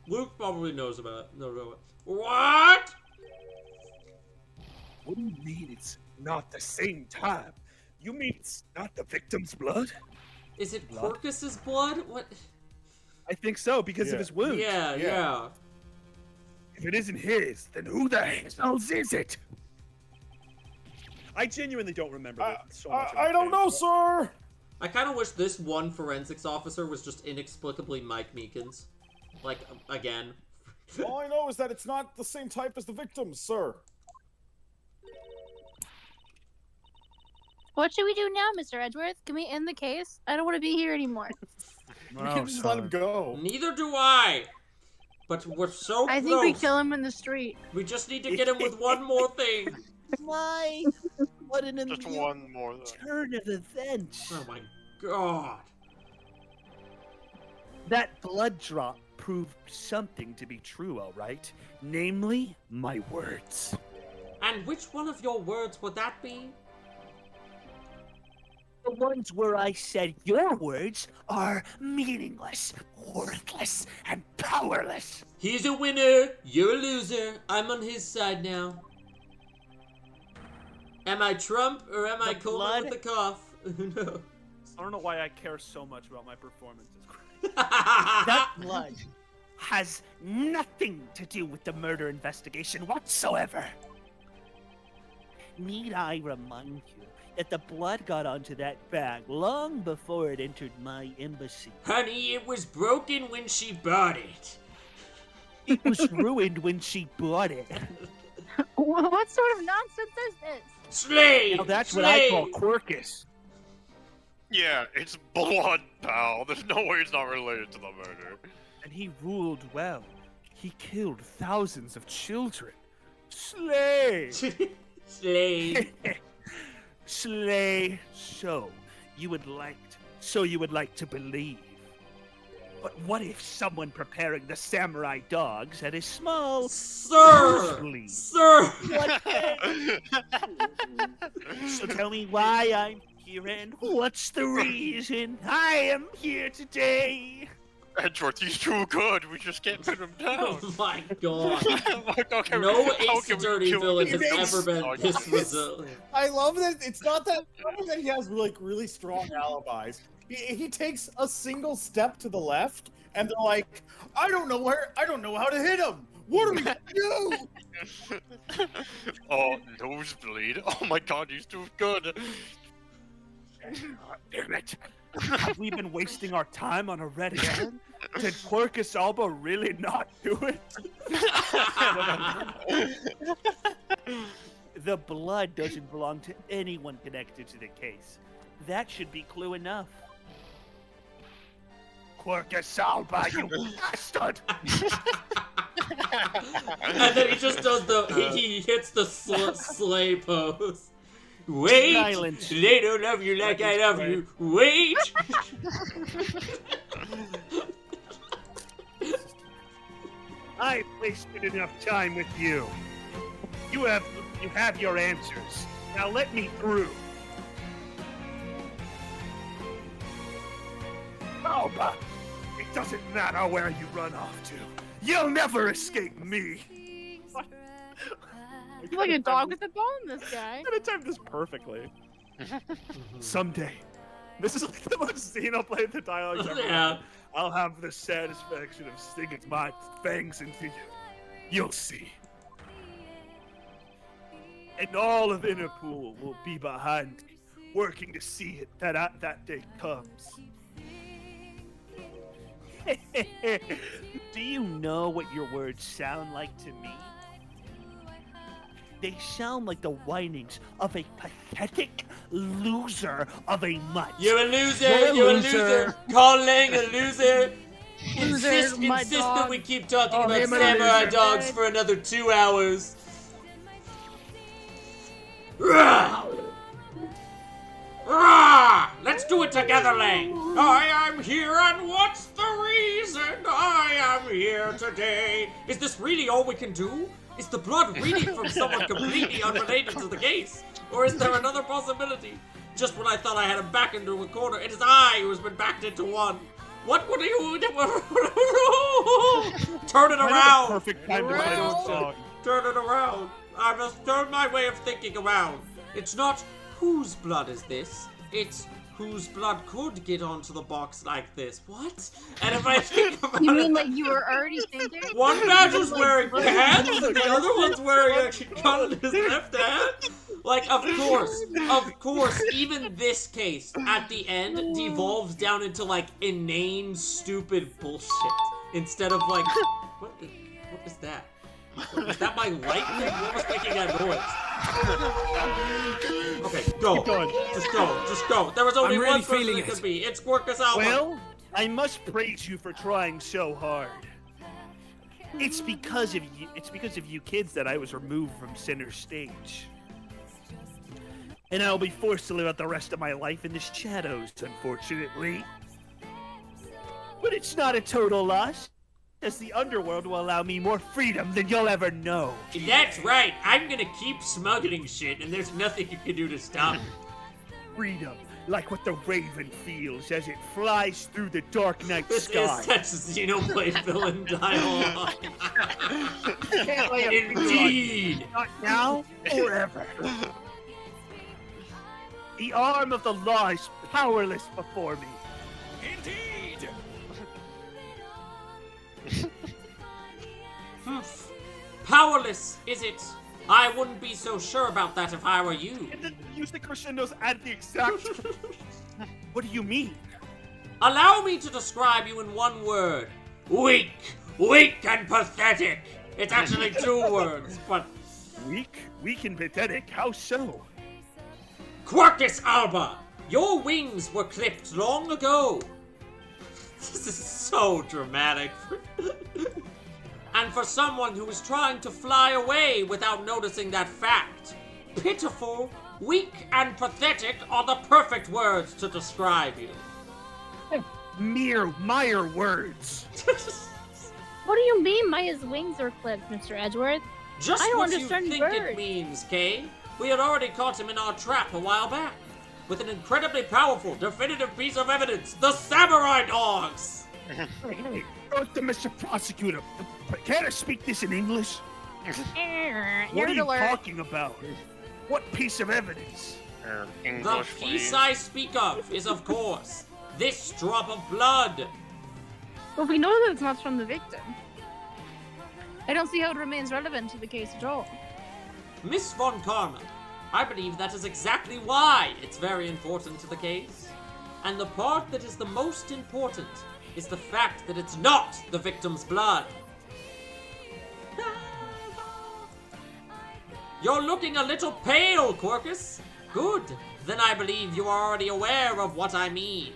A: Luke probably knows about it. No. What?
F: What do you mean it's not the same time? You mean it's not the victim's blood?
A: Is it Quirkus's blood? What?
C: I think so because
E: Yeah.
C: of his wound.
A: Yeah.
F: If it isn't his, then who the hell is it?
C: I genuinely don't remember so much.
E: I don't know, sir.
A: I kind of wish this one forensics officer was just inexplicably Mike Meekins. Like, again.
E: All I know is that it's not the same type as the victims, sir.
K: What should we do now, Mr. Edgeworth? Can we end the case? I don't want to be here anymore.
E: We can just let him go.
A: Neither do I. But we're so
K: I
A: close.
K: think we kill him in the street.
A: We just need to get him with one more thing.
F: Why? What an
B: Just one more.
F: turn of events.
A: Oh my god.
F: That blood drop proved something to be true, all right? Namely, my words.
A: And which one of your words would that be?
F: The ones where I said your words are meaningless, worthless, and powerless.
A: He's a winner, you're a loser. I'm on his side now. Am I Trump or am I
F: The
A: Coleman
F: blood-
A: with the cough? No.
C: I don't know why I care so much about my performances.
F: That blood has nothing to do with the murder investigation whatsoever. Need I remind you that the blood got onto that bag long before it entered my embassy?
A: Honey, it was broken when she bought it.
F: It was ruined when she bought it.
K: What sort of nonsense is this?
A: Slave!
F: Now that's what I call
A: Slave!
F: Quirkus.
B: Yeah, it's blood, pal. There's no way it's not related to the murder.
C: And he ruled well. He killed thousands of children. Slay!
A: Slave.
F: Slay. So you would like to believe. But what if someone preparing the samurai dogs had a small
A: Sir!
F: nosebleed?
A: Sir!
F: So tell me why I'm here and what's the reason I am here today?
B: Edgeworth, he's too good. We just can't pin him down.
A: Oh my god.
B: Okay,
A: No
B: how
A: Ace
B: can we
A: Dirty
B: kill
A: villain
B: him?
A: has ever been
B: Oh,
A: this resilient.
E: I love that. It's not that he has like really strong alibis. He takes a single step to the left, and they're like, I don't know how to hit him. What do we do?
B: Oh, nosebleed. Oh my god, he's too good.
F: Damn it.
C: Have we been wasting our time on a red herring? Did Quirkus Alba really not do it?
F: The blood doesn't belong to anyone connected to the case. That should be clue enough. Quercus Alba, you bastard!
A: And then he just does he hits the sleigh pose. Wait,
F: Silence.
A: they don't love you like I love you. Wait.
F: I've wasted enough time with you. You have your answers. Now let me through. Alba, it doesn't matter where you run off to. You'll never escape me.
K: He's like a dog with a bone, this guy.
C: I'm gonna time this perfectly. Someday. This is like the most Xenoblade the dialogue's ever
A: Yeah.
C: I'll have the satisfaction of sticking my fangs into you. You'll see. And all of Interpool will be behind me, working to see it that day comes.
F: Do you know what your words sound like to me? They sound like the whinings of a pathetic loser of a mutt.
A: You're a loser. You're a loser. Calling a loser. Insist
K: my
A: that
K: dog.
A: we keep talking
C: Oh,
A: about
C: him a
A: samurai
C: loser.
A: dogs for another 2 hours. Rah! Rah! Let's do it together, Lang. I am here, and what's the reason I am here today? Is this really all we can do? Is the blood really from someone completely unrelated to the case? Or is there another possibility? Just when I thought I had him back into a corner, it is I who has been backed into one. What would you do? Turn it around.
C: Perfect time to play this song.
A: Turn it around. I must turn my way of thinking around. It's not whose blood is this, it's whose blood could get onto the box like this. What? And if I think about
K: You
A: it,
K: mean like you were already thinking?
A: one badger's wearing pants and the other one's wearing a gun in his left hand? Like, of course, even this case at the end devolves down into like inane, stupid bullshit. Instead of like, what is that? Is that my light thing? What was making that noise? Okay, go.
C: Keep going.
A: Just go. Just go. There was only
H: I'm really
A: one person
H: feeling
A: it could
H: it.
A: be. It's Quercus Alba.
F: Well, I must praise you for trying so hard. It's because of you. It's because of you kids that I was removed from center stage, and I'll be forced to live out the rest of my life in the shadows, unfortunately. But it's not a total loss, as the underworld will allow me more freedom than you'll ever know.
A: That's right. I'm gonna keep smuggling shit, and there's nothing you can do to stop me.
F: Freedom, like what the raven feels as it flies through the dark night
A: This
F: sky.
A: is such Xenoblade villain dialogue.
F: Can't lay a finger on it.
A: Indeed.
F: Not now or ever. The arm of the law is powerless before me.
H: Indeed.
A: Powerless, is it? I wouldn't be so sure about that if I were you.
C: And then use the crescendos at the exact.
F: What do you mean?
A: Allow me to describe you in one word. Weak. Weak and pathetic. It's actually 2 words, but...
F: Weak and pathetic? How so?
A: Quercus Alba! Your wings were clipped long ago. This is so dramatic. And for someone who is trying to fly away without noticing that fact, pitiful, weak, and pathetic are the perfect words to describe you.
F: Mere words.
K: What do you mean Maya's wings are clipped, Mr. Edgeworth?
A: Just
K: I don't
A: what you
K: understand
A: think it
K: birds.
A: means, Kay. We had already caught him in our trap a while back. With an incredibly powerful, definitive piece of evidence, the samurai dogs!
F: Hey, Mr. Prosecutor, can't I speak this in English? What are
K: Nerd
F: you
K: alert.
F: talking about? What piece of evidence?
A: The
B: English,
A: piece
B: please.
A: I speak of is, of course, this drop of blood.
K: But we know that it's not from the victim. I don't see how it remains relevant to the case at all.
A: Miss Von Karma, I believe that is exactly why it's very important to the case. And the part that is the most important is the fact that it's not the victim's blood. You're looking a little pale, Quirkus. Good. Then I believe you are already aware of what I mean.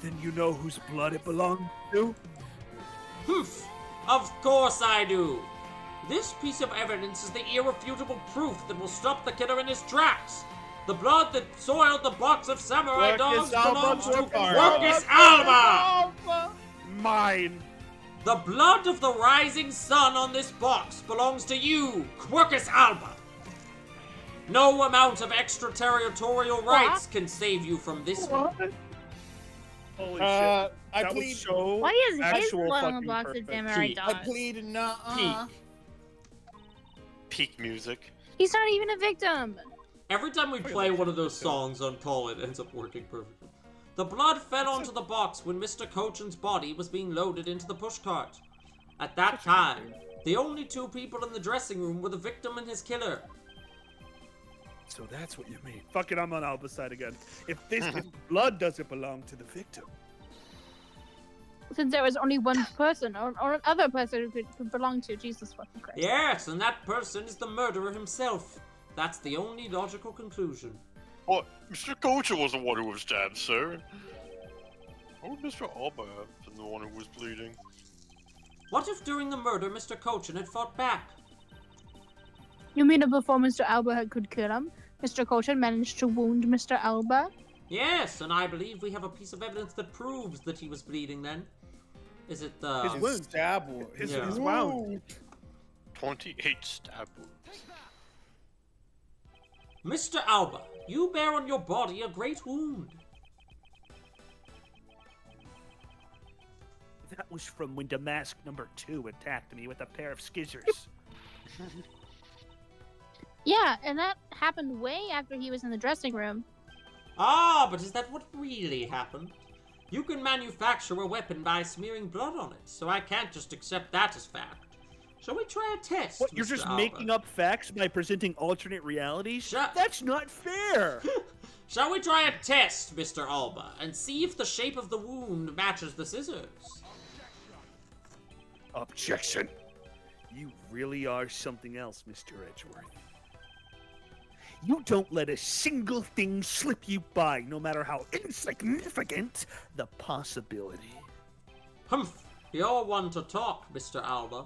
F: Then you know whose blood it belonged to?
A: Humph! Of course I do! This piece of evidence is the irrefutable proof that will stop the killer in his tracks. The blood that soiled the box of samurai dogs belongs to Quirkus Alba!
C: Mine.
A: The blood of the rising sun on this box belongs to you, Quirkus Alba. No amount of extraterritorial rights can save you from this one.
C: Holy shit.
E: I
C: That
E: plead.
C: was so
K: Why is his
C: actual
K: blood on the
C: fucking
K: box of
C: perfect.
K: samurai
A: Peak.
E: I
K: dogs?
E: plead no.
A: Peak.
B: Peak music.
K: He's not even a victim.
A: Every time we play one of those songs on Call, it ends up working perfectly. The blood fell onto the box when Mr. Cochin's body was being loaded into the pushcart. At that time, the only two people in the dressing room were the victim and his killer.
C: So that's what you mean. Fuck it, I'm on Alba's side again. If blood doesn't belong to the victim.
K: Since there was only one person or another person who could belong to, Jesus fucking Christ.
A: Yes, and that person is the murderer himself. That's the only logical conclusion.
B: What? Mr. Coacher was the one who was stabbed, sir. How would Mr. Alba have been the one who was bleeding?
A: What if during the murder Mr. Cochin had fought back?
K: You mean before Mr. Alba could kill him, Mr. Cochin managed to wound Mr. Alba?
A: Yes, and I believe we have a piece of evidence that proves that he was bleeding then. Is it the...
C: His wound.
E: Stab wound.
C: His
A: Yeah.
C: wound.
B: 28 stab wounds.
A: Mr. Alba, you bear on your body a great wound.
F: That was from when Damask number 2 attacked me with a pair of skizzers.
K: Yeah, and that happened way after he was in the dressing room.
A: Ah, but is that what really happened? You can manufacture a weapon by smearing blood on it, so I can't just accept that as fact. Shall we try a test,
F: What, you're
A: Mr.
F: just
A: Alba?
F: making up facts by presenting alternate realities?
A: Shut-
F: That's not fair!
A: Shall we try a test, Mr. Alba, and see if the shape of the wound matches the scissors?
F: Objection. You really are something else, Mr. Edgeworth. You don't let a single thing slip you by, no matter how insignificant the possibility.
A: Humph, you're one to talk, Mr. Alba.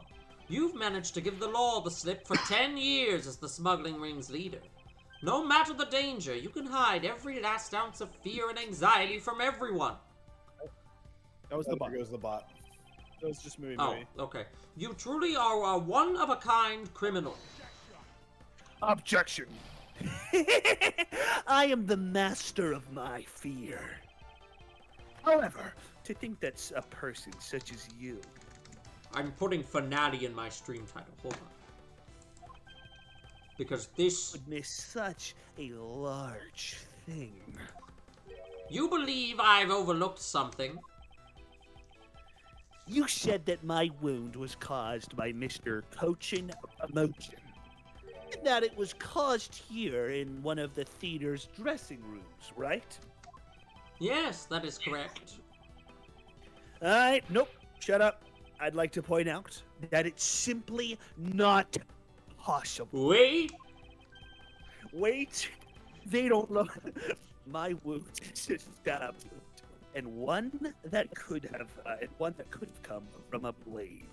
A: You've managed to give the law the slip for 10 years as the smuggling ring's leader. No matter the danger, you can hide every last ounce of fear and anxiety from everyone.
C: That was the bot.
E: There goes the bot.
C: That was just movie.
A: Oh, okay. You truly are a one-of-a-kind criminal.
F: Objection. I am the master of my fear. However, to think that a person such as you...
A: I'm putting finale in my stream title. Hold on. Because this...
F: would miss such a large thing.
A: You believe I've overlooked something.
F: You said that my wound was caused by Mr. Cochin Emotion. And that it was caused here in one of the theater's dressing rooms, right?
A: Yes, that is correct.
F: Alright, nope, shut up. I'd like to point out that it's simply not possible.
A: Wait.
F: Wait, they don't look. My wound is a stab wound, and one that could have come from a blade.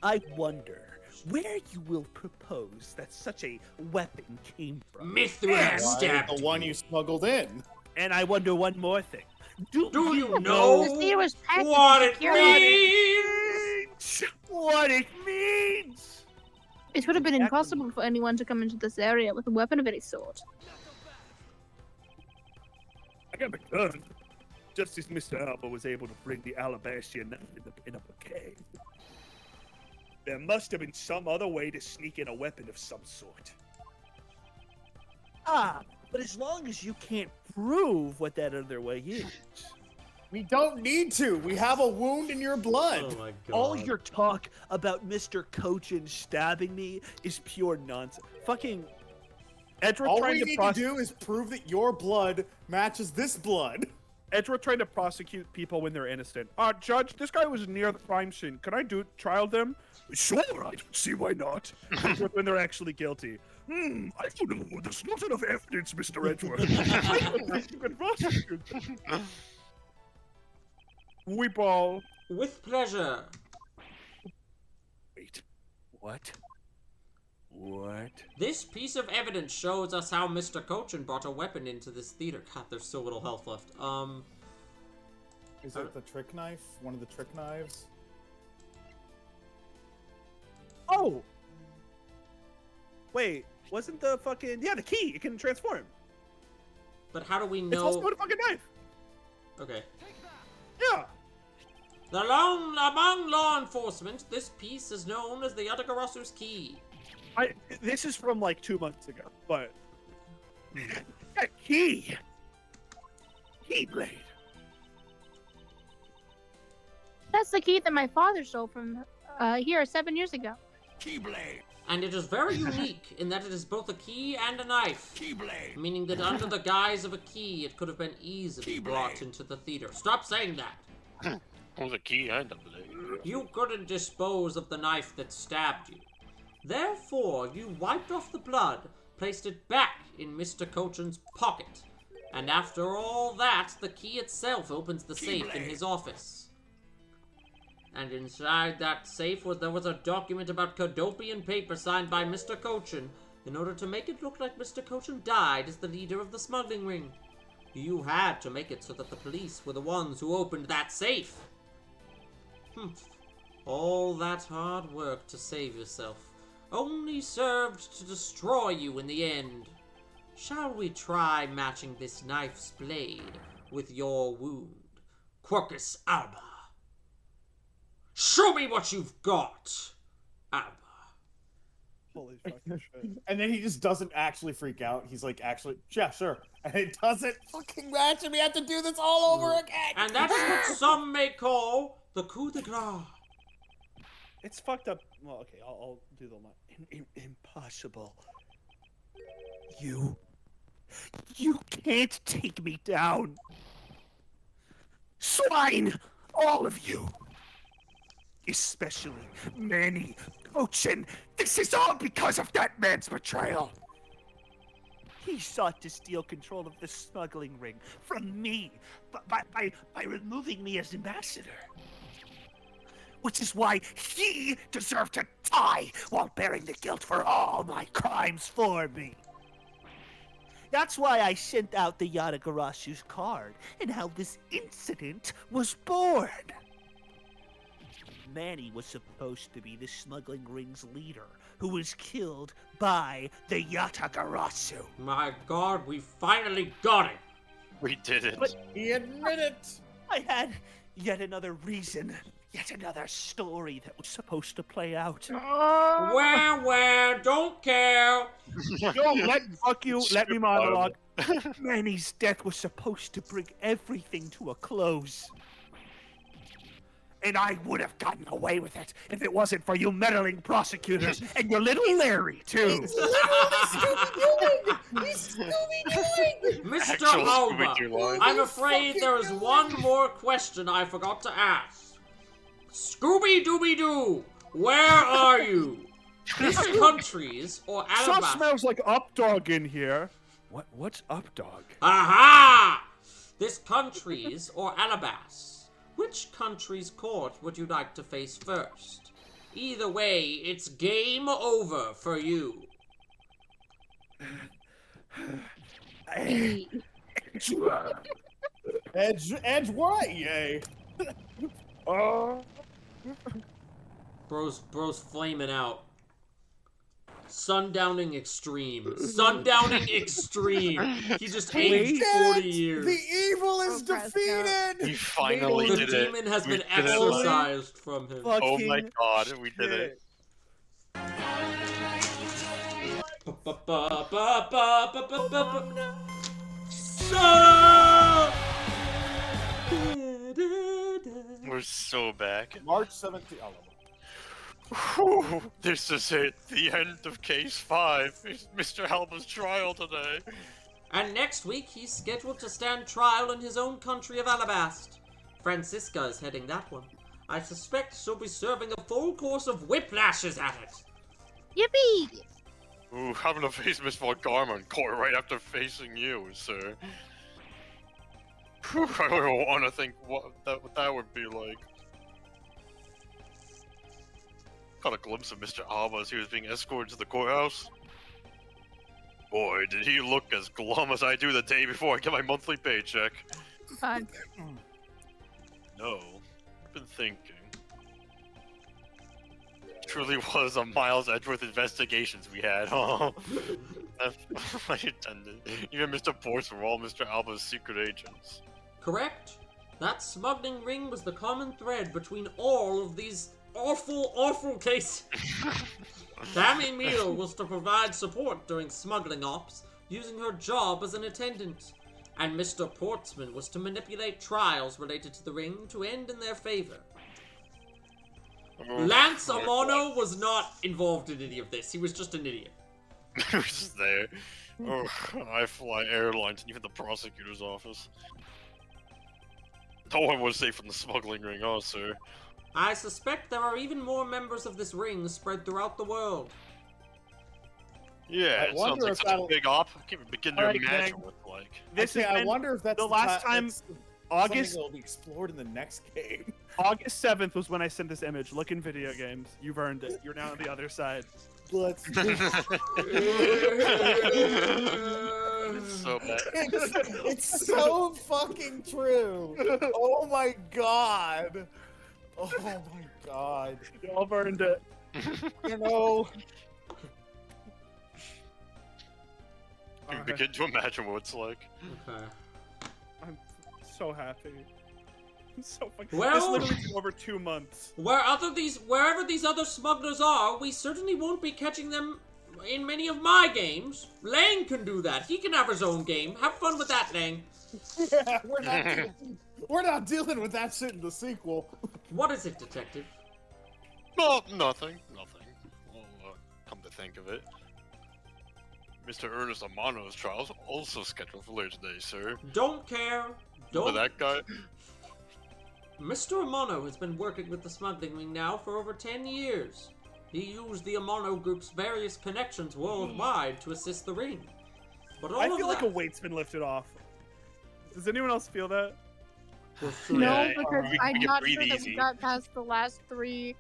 F: I wonder where you will propose that such a weapon came from.
A: Mithril
E: Why,
A: stabbed
E: the one
A: me.
E: you smuggled in.
F: And I wonder one more thing.
A: Do you know
K: The theater was packed with
A: what it
K: security.
A: means?
F: What it means?
K: It would have been impossible for anyone to come into this area with a weapon of any sort.
C: I got a gun. Just as Mr. Alba was able to bring the Alabaster knife in a bouquet. There must have been some other way to sneak in a weapon of some sort.
F: Ah, but as long as you can't prove what that other way is.
E: We don't need to. We have a wound in your blood.
A: Oh my god.
F: All your talk about Mr. Cochin stabbing me is pure nonsense. Fucking Edward
E: All
F: trying
E: we
F: to
E: need to do is prove that your blood matches this blood.
C: Edgeworth trying to prosecute people when they're innocent. Judge, this guy was near the crime scene. Can I trial them? Sure, I don't see why not. Edgeworth when they're actually guilty. I don't know. There's not enough evidence, Mr. Edgeworth. I think you can prosecute. We ball.
A: With pleasure.
F: Wait. What? What?
A: This piece of evidence shows us how Mr. Cochin brought a weapon into this theater. God, there's so little health left.
E: Is it the trick knife? One of the trick knives?
C: Oh! Wait, wasn't the fucking... Yeah, the key! It can transform!
A: But how do we know...
C: It's also a fucking knife!
A: Okay.
C: Yeah!
A: Among law enforcement, this piece is known as the Yatagarasu's key.
C: This is from like 2 months ago, but... A key! Keyblade!
K: That's the key that my father stole from here 7 years ago.
H: Keyblade.
A: And it is very unique in that it is both a key and a knife.
H: Keyblade.
A: Meaning that under the guise of a key, it could have been easily brought into the theater. Stop saying that!
B: It was a key and a blade.
A: You couldn't dispose of the knife that stabbed you. Therefore, you wiped off the blood, placed it back in Mr. Cochin's pocket. And after all that, the key itself opens the safe in his office. And inside that safe there was a document about Cadopian paper signed by Mr. Cochin in order to make it look like Mr. Cochin died as the leader of the smuggling ring. You had to make it so that the police were the ones who opened that safe. All that hard work to save yourself only served to destroy you in the end. Shall we try matching this knife's blade with your wound, Quercus Alba? Show me what you've got, Alba.
C: Holy fucking shit.
E: And then he just doesn't actually freak out. He's like, actually, yeah, sure. And it doesn't fucking match, and we have to do this all over again.
A: And that's what some may call the coup de grace.
C: It's fucked up. Well, okay, I'll do the line.
F: Impossible. You can't take me down. Swine! All of you! Especially Manny, Cochin. This is all because of that man's betrayal. He sought to steal control of the smuggling ring from me by removing me as ambassador. Which is why he deserved to die while bearing the guilt for all my crimes for me. That's why I sent out the Yatagarasu's card and how this incident was born. Manny was supposed to be the smuggling ring's leader, who was killed by the Yatagarasu.
A: My God, we finally got it!
B: We did it.
E: But he admitted it!
F: I had yet another reason, yet another story that was supposed to play out.
A: Where, don't care!
C: Yo, fuck you, let me monologue.
F: Manny's death was supposed to bring everything to a close. And I would have gotten away with it if it wasn't for you meddling prosecutors and your little Larry, too.
E: He's Scooby-Dooing!
A: Mr. Alba, I'm afraid there is one more question I forgot to ask. Scooby-Dooby-Doo, where are you? This country's or
C: Some
A: Alabama.
C: smells like Updog in here. What's Updog?
A: Aha! This country's or Alabas. Which country's court would you like to face first? Either way, it's game over for you.
E: Edge what? Yay.
A: Bro's flaming out. Sundowning extreme. Sundowning extreme. He just aged 40 years.
E: The evil is defeated!
B: We finally
A: The
B: did it.
A: demon has
B: We
A: been
B: did it.
A: exorcised from him.
B: Oh my God, we did it. We're so back.
E: March 17th.
B: Whew, this is it. The end of case 5. It's Mr. Alba's trial today.
A: And next week, he's scheduled to stand trial in his own country of Alabast. Francisca is heading that one. I suspect she'll be serving a full course of whiplashes at it.
K: Yippee!
B: Ooh, having to face Miss Valgarma in court right after facing you, sir. Whew, I don't want to think what that would be like. Caught a glimpse of Mr. Alba as he was being escorted to the courthouse. Boy, did he look as glum as I do the day before I get my monthly paycheck.
K: Fun.
B: No, I've been thinking. Truly was a Miles Edgeworth investigations we had, huh? That's what I intended. Even Mr. Ports were all Mr. Alba's secret agents.
A: Correct. That smuggling ring was the common thread between all of these awful cases. Tammy Meal was to provide support during smuggling ops, using her job as an attendant. And Mr. Portsman was to manipulate trials related to the ring to end in their favor. Lance Amano was not involved in any of this. He was just an idiot.
B: He was just there. Oh, I fly airlines and even the prosecutor's office. No one was safe from the smuggling ring, oh, sir.
A: I suspect there are even more members of this ring spread throughout the world.
B: Yeah,
E: I
B: it sounds
E: wonder
B: like
E: if
B: such a
E: that'll-
B: big op. I can't even begin to
C: Alright,
B: imagine
C: gang.
B: what it's like.
C: This
E: Okay,
C: has
E: I
C: been
E: wonder if that's
C: the last
E: ti-
C: time.
E: that's
C: August
E: something that'll be explored in the next game.
C: August 7th was when I sent this image. Look in video games. You've earned it. You're now on the other side.
E: Let's do
B: It's so bad.
E: it's so fucking true. Oh my god. Oh my god.
C: Y'all have earned it.
E: You know,
B: You can begin to imagine what it's like.
A: Okay.
C: I'm so happy. I'm so fucking.
A: Well-
C: This literally took over 2 months.
A: Wherever these other smugglers are, we certainly won't be catching them in many of my games. Lang can do that. He can have his own game. Have fun with that, Lang.
E: we're not dealing with that shit in the sequel.
A: What is it, Detective?
B: No, nothing. Well, come to think of it. Mr. Ernest Amano's trials also scheduled for later today, sir.
A: Don't care.
B: Remember
A: Don't.
B: that guy?
A: Mr. Amano has been working with the smuggling ring now for over 10 years. He used the Amano Group's various connections worldwide to assist the ring. But all
C: I
A: of
C: feel like
A: that...
C: a weight's been lifted off. Does anyone else feel that?
K: No,
B: Yeah,
K: because
B: we
K: I'm
B: can
K: not
B: breathe
K: sure that
B: easy.
K: we got past the last 3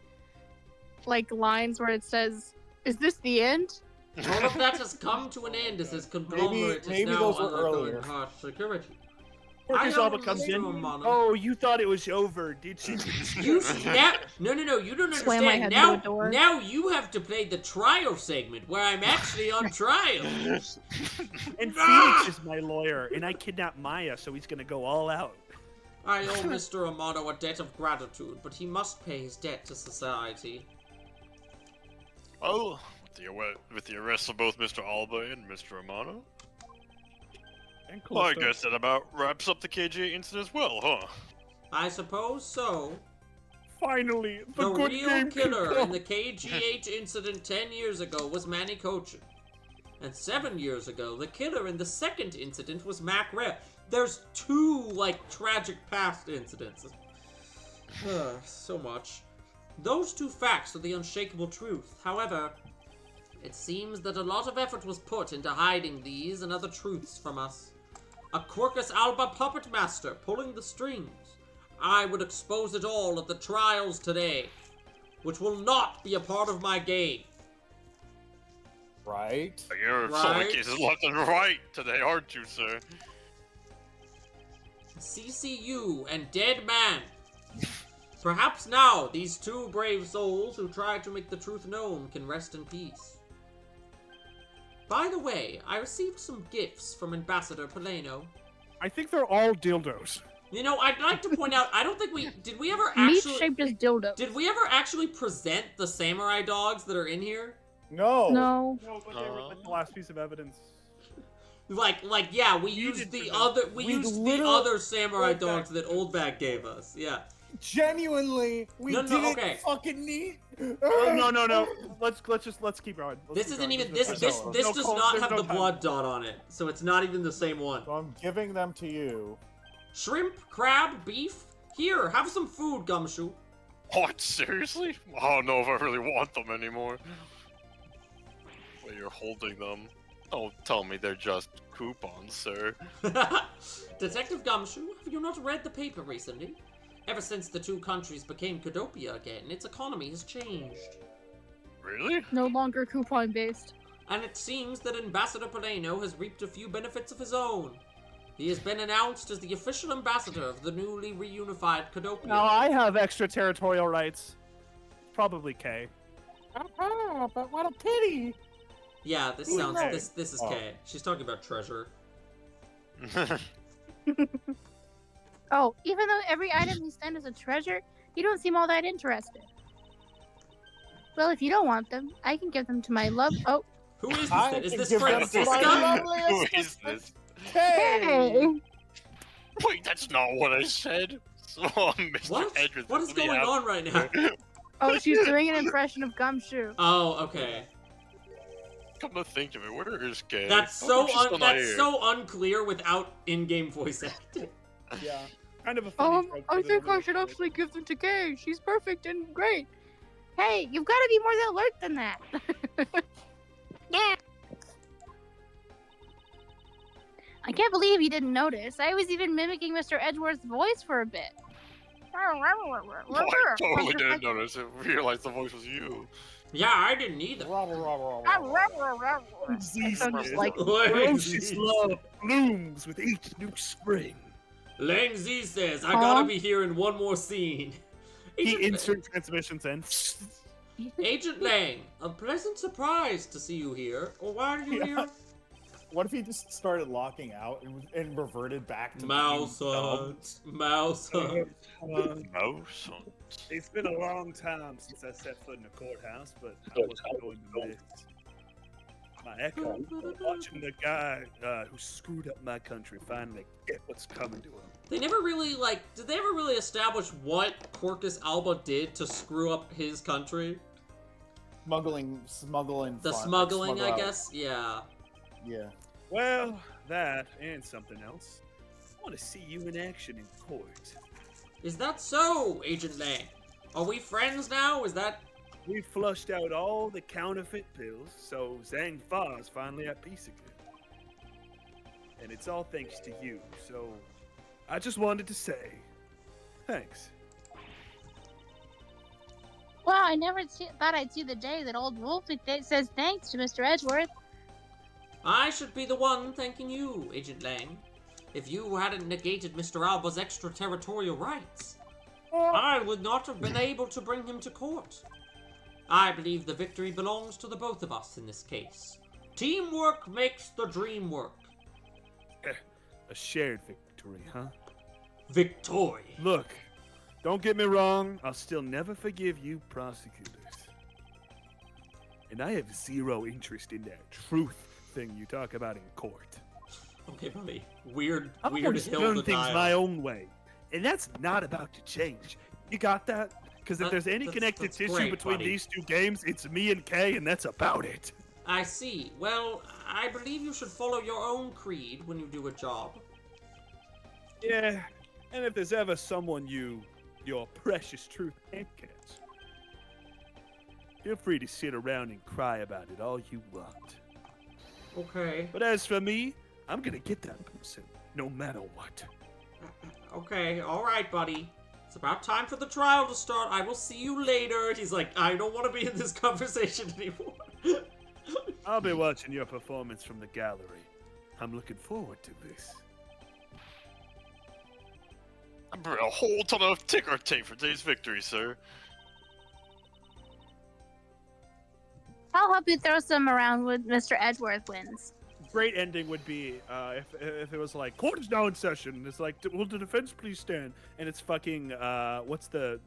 K: lines where it says, "Is this the end?"
A: All of that has come to an end as his conglomerate
E: Maybe
A: is now
E: those were
A: undergoing
E: earlier.
A: harsh security.
C: Marcus
A: I
C: Alba
A: don't
C: comes in.
A: Mr. Amano.
C: Oh, you thought it was over, did you?
A: You no, you don't
K: Slam my
A: understand.
K: head through a door.
A: Now you have to play the trial segment where I'm actually on trial.
C: And Phoenix is my lawyer, and I kidnapped Maya, so he's gonna go all out.
A: I owe Mr. Amano a debt of gratitude, but he must pay his debt to society.
B: Well, with the arrests of both Mr. Alba and Mr. Amano,
C: And
B: well, I
C: Callisto.
B: guess that about wraps up the KGA incident as well, huh?
A: I suppose so.
C: Finally, the,
A: The
C: good
A: real
C: game
A: killer
C: can
A: in the KGH incident 10 years ago was Manny Cochin. And 7 years ago, the killer in the second incident was Mac Rare. There's 2, tragic past incidents. So much. Those 2 facts are the unshakable truth. However, it seems that a lot of effort was put into hiding these and other truths from us. A Quercus Alba puppet master pulling the strings. I would expose it all at the trials today, which will not be a part of my game.
E: Right?
B: You're
A: Right.
B: solving cases left and right today, aren't you, sir?
A: CCU and Dead Man. Perhaps now these 2 brave souls who tried to make the truth known can rest in peace. By the way, I received some gifts from Ambassador Poleno.
C: I think they're all dildos.
A: You know, I'd like to point out, I don't think did we ever actually...
K: Meat-shaped as dildo.
A: Did we ever actually present the samurai dogs that are in here?
E: No.
K: No.
C: No, but they were like the last piece of evidence.
A: Yeah, we
C: You
A: used
C: did
A: the
C: present-
A: other,
E: we
A: used the
E: literally-
A: other samurai
C: Old Bag
A: dogs that Old Bag gave us, yeah.
E: Genuinely, we
A: No, no,
E: didn't
A: okay.
E: fucking need.
C: Oh, no. Let's keep going.
A: This isn't even this does not have the blood dot on it, so it's not even the same one.
E: So I'm giving them to you.
A: Shrimp, crab, beef. Here, have some food, Gumshoe.
B: What? Seriously? I don't know if I really want them anymore. Well, you're holding them. Don't tell me they're just coupons, sir.
A: Detective Gumshoe, have you not read the paper recently? Ever since the two countries became Codopia again, its economy has changed.
B: Really?
D: No longer coupon based.
A: And it seems that Ambassador Polano has reaped a few benefits of his own. He has been announced as the official ambassador of the newly reunified Codopia.
C: Now I have extraterritorial rights. Probably K.
E: Oh, but what a pity.
A: Yeah, this
E: Who's
A: sounds
E: K?
A: this is
E: Oh.
A: K. She's talking about treasure.
K: Oh, even though every item you send is a treasure, you don't seem all that interested. Well, if you don't want them, I can give them to my love. Oh,
A: Who is this?
E: I
A: Then? Is
E: can
A: this
E: give them to my
A: Francisca?
E: lovely
B: Who is
E: assistant.
B: this?
E: Hey.
B: Wait, that's not what I said. So, Mr.
A: What?
B: Edwards,
A: What is
B: let me
A: going
B: out.
A: on right now?
K: oh, she's doing an impression of Gumshoe.
A: Oh, okay.
B: Come to think of it, where is Kay?
A: That's
B: Oh, she's still not here.
A: so unclear without in-game voice acting.
C: Yeah. Kind of a funny joke,
D: I
C: but
D: think
C: a
D: I
C: little
D: should
C: bit.
D: actually give them to Kay. She's perfect and great.
K: Hey, you've got to be more alert than that. Yeah. I can't believe you didn't notice. I was even mimicking Mr. Edgeworth's voice for a bit.
B: Oh, I totally didn't notice it. Realized the voice was you.
A: Yeah, I didn't either.
C: Disease
K: sound just like
C: ferocious love blooms with each new spring.
A: Lang Z says, I
D: Huh?
A: gotta be here in one more scene.
C: He
A: Agent,
C: insert transmissions in.
A: Agent Lang, a pleasant surprise to see you here. Or why are you
E: Yeah.
A: here?
E: What if he just started locking out and reverted back to
A: Mouse
E: being dumb?
A: hunt. Mouse hunt.
B: No, son.
F: It's been a long time since I set foot in a courthouse, but I wasn't going to miss my echo. Watching the guy who screwed up my country finally get what's coming to him.
A: They never really, did they ever really establish what Quercus Alba did to screw up his country?
E: Smuggling.
A: The
E: fun,
A: smuggling,
E: smuggle
A: I
E: out.
A: guess? Yeah.
E: Yeah.
F: Well, that and something else. I want to see you in action in court.
A: Is that so, Agent Lang? Are we friends now? Is that...
F: We flushed out all the counterfeit pills, so Zhang Fa's finally at peace again. And it's all thanks to you, so I just wanted to say thanks.
K: Wow, I never thought I'd see the day that old Wolf says thanks to Mr. Edgeworth.
A: I should be the one thanking you, Agent Lang. If you hadn't negated Mr. Alba's extraterritorial rights, I would not have been able to bring him to court. I believe the victory belongs to the both of us in this case. Teamwork makes the dream work.
F: A shared victory, huh?
A: Victory.
F: Look, don't get me wrong, I'll still never forgive you prosecutors. And I have zero interest in that truth thing you talk about in court.
A: Okay, buddy. Weird
F: I'm
A: hill
F: always
A: to
F: doing things
A: die
F: my
A: on.
F: own way. And that's not about to change. You got that? Because if there's any connective
A: that's
F: tissue
A: great,
F: between
A: buddy.
F: these two games, it's me and Kay, and that's about it.
A: I see. Well, I believe you should follow your own creed when you do a job.
F: Yeah, and if there's ever someone your precious truth can't catch, feel free to sit around and cry about it all you want.
A: Okay.
F: But as for me, I'm gonna get that person, no matter what.
A: Okay, alright, buddy. It's about time for the trial to start. I will see you later. He's like, I don't want to be in this conversation anymore.
F: I'll be watching your performance from the gallery. I'm looking forward to this.
B: I'm bringing a whole ton of ticker tape for today's victory, sir.
K: I'll help you throw some around when Mr. Edgeworth wins.
C: Great ending would be if it was like court is now in session. And it's like, will the defense please stand? And it's fucking what's the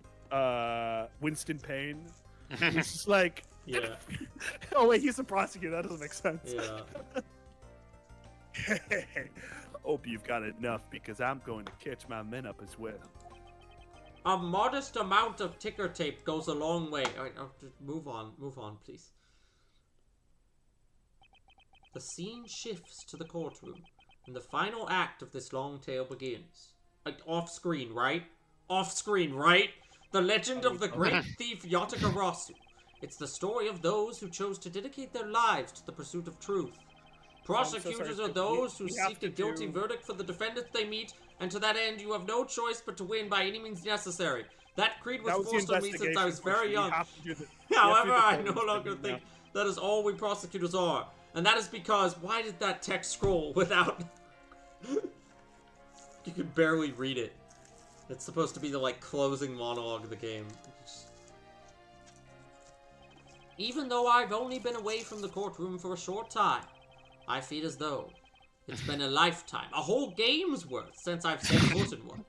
C: Winston Payne? It's just like,
A: Yeah.
C: oh wait, he's a prosecutor. That doesn't make sense.
A: Yeah.
F: Hope you've got enough because I'm going to catch my men up as well.
A: A modest amount of ticker tape goes a long way. All right, just move on, please. The scene shifts to the courtroom, and the final act of this long tale begins. Off screen, right? Off screen, right? The legend of the great thief Yatagarasu. It's the story of those who chose to dedicate their lives to the pursuit of truth. Prosecutors are those who seek a guilty verdict for the defendants they meet, and to that end, you have no choice but to win by any means necessary. That creed was forced on me since I was very young. However, I no longer think that is all we prosecutors are. And that is because, why did that text scroll without... You could barely read it. It's supposed to be the, like, closing monologue of the game. Even though I've only been away from the courtroom for a short time, I feel as though it's been a lifetime, a whole game's worth since I've set foot in one.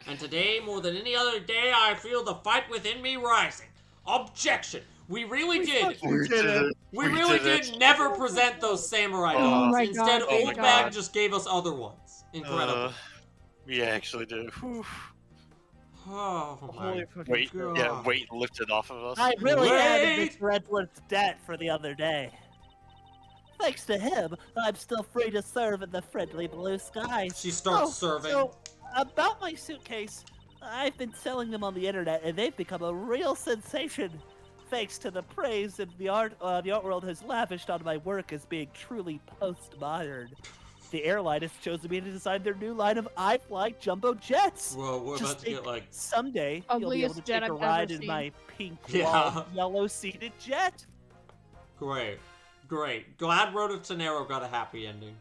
A: And today, more than any other day, I feel the fight within me rising. Objection! We really did. We really did never present those samurai dogs.
K: my
A: Instead,
K: God,
A: Old Bag just gave us other ones. Incredible.
B: We actually did. Whew.
A: Oh my
B: Weight,
A: God.
B: yeah, weight lifted off of us.
L: I really added
A: Wait!
L: Mr. Edward's debt for the other day. Thanks to him, I'm still free to serve in the friendly blue skies.
A: She starts serving.
L: So, about my suitcase, I've been selling them on the internet, and they've become a real sensation. Thanks to the praise that the art world has lavished on my work as being truly postmodern. The airline has chosen me to design their new line of iFly jumbo jets.
A: Whoa, we're about to get like...
L: Someday, you'll be able to
K: Ugliest jet
L: take a
K: I've
L: ride
K: ever
L: in
K: seen.
L: my pink
A: Yeah.
L: yellow-seated jet.
A: Great. Great. Glad Road to Tenero got a happy ending.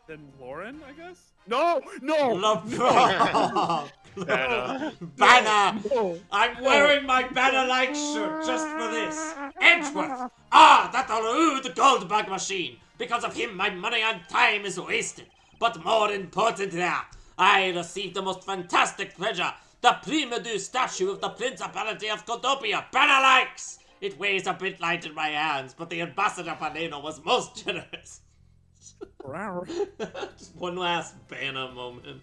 C: Then Lauren, I guess? No!
A: Banner! I'm wearing my banner-like shirt just for this. Edgeworth! Ah, that'll the gold bug machine. Because of him, my money and time is wasted. But more important there, I received the most fantastic treasure. The Prima Du statue of the Principality of Codopia. Banner-likes! It weighs a bit light in my hands, but the Ambassador Paleno was most generous. Just one last banner moment.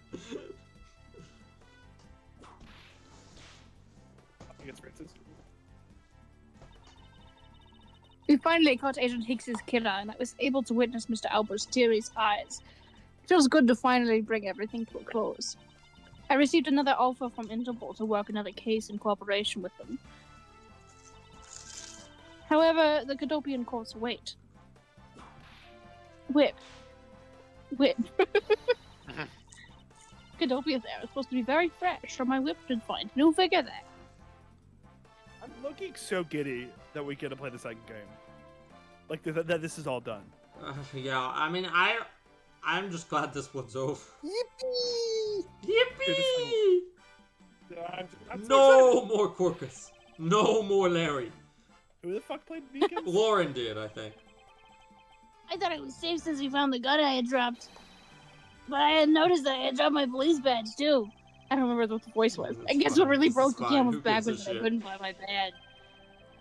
D: We finally caught Agent Hicks's killer, and I was able to witness Mr. Albert's teary eyes. It feels good to finally bring everything to a close. I received another offer from Interpol to work another case in cooperation with them. However, the Cadopian courts wait. Whip. Cadopia there is supposed to be very fresh, so my whip should find new vigor there.
C: I'm looking so giddy that we get to play the second game. Like, that this is all done.
A: Yeah, I mean, I'm just glad this one's over.
E: Yippee!
A: Yippee!
C: I'm so
A: No
C: excited.
A: more Quirkus. No more Larry.
C: Who the fuck played Beacon?
A: Lauren did, I think.
K: I thought it was safe since we found the gun I had dropped. But I had noticed that I had dropped my police badge too.
D: I don't remember what the voice was. I
A: It's
D: guess
A: fine.
D: what really
A: This
D: broke
A: is
D: the
A: fine.
D: camel's
A: Who
D: back
A: gives a
D: was that I
A: shit?
D: couldn't find my badge.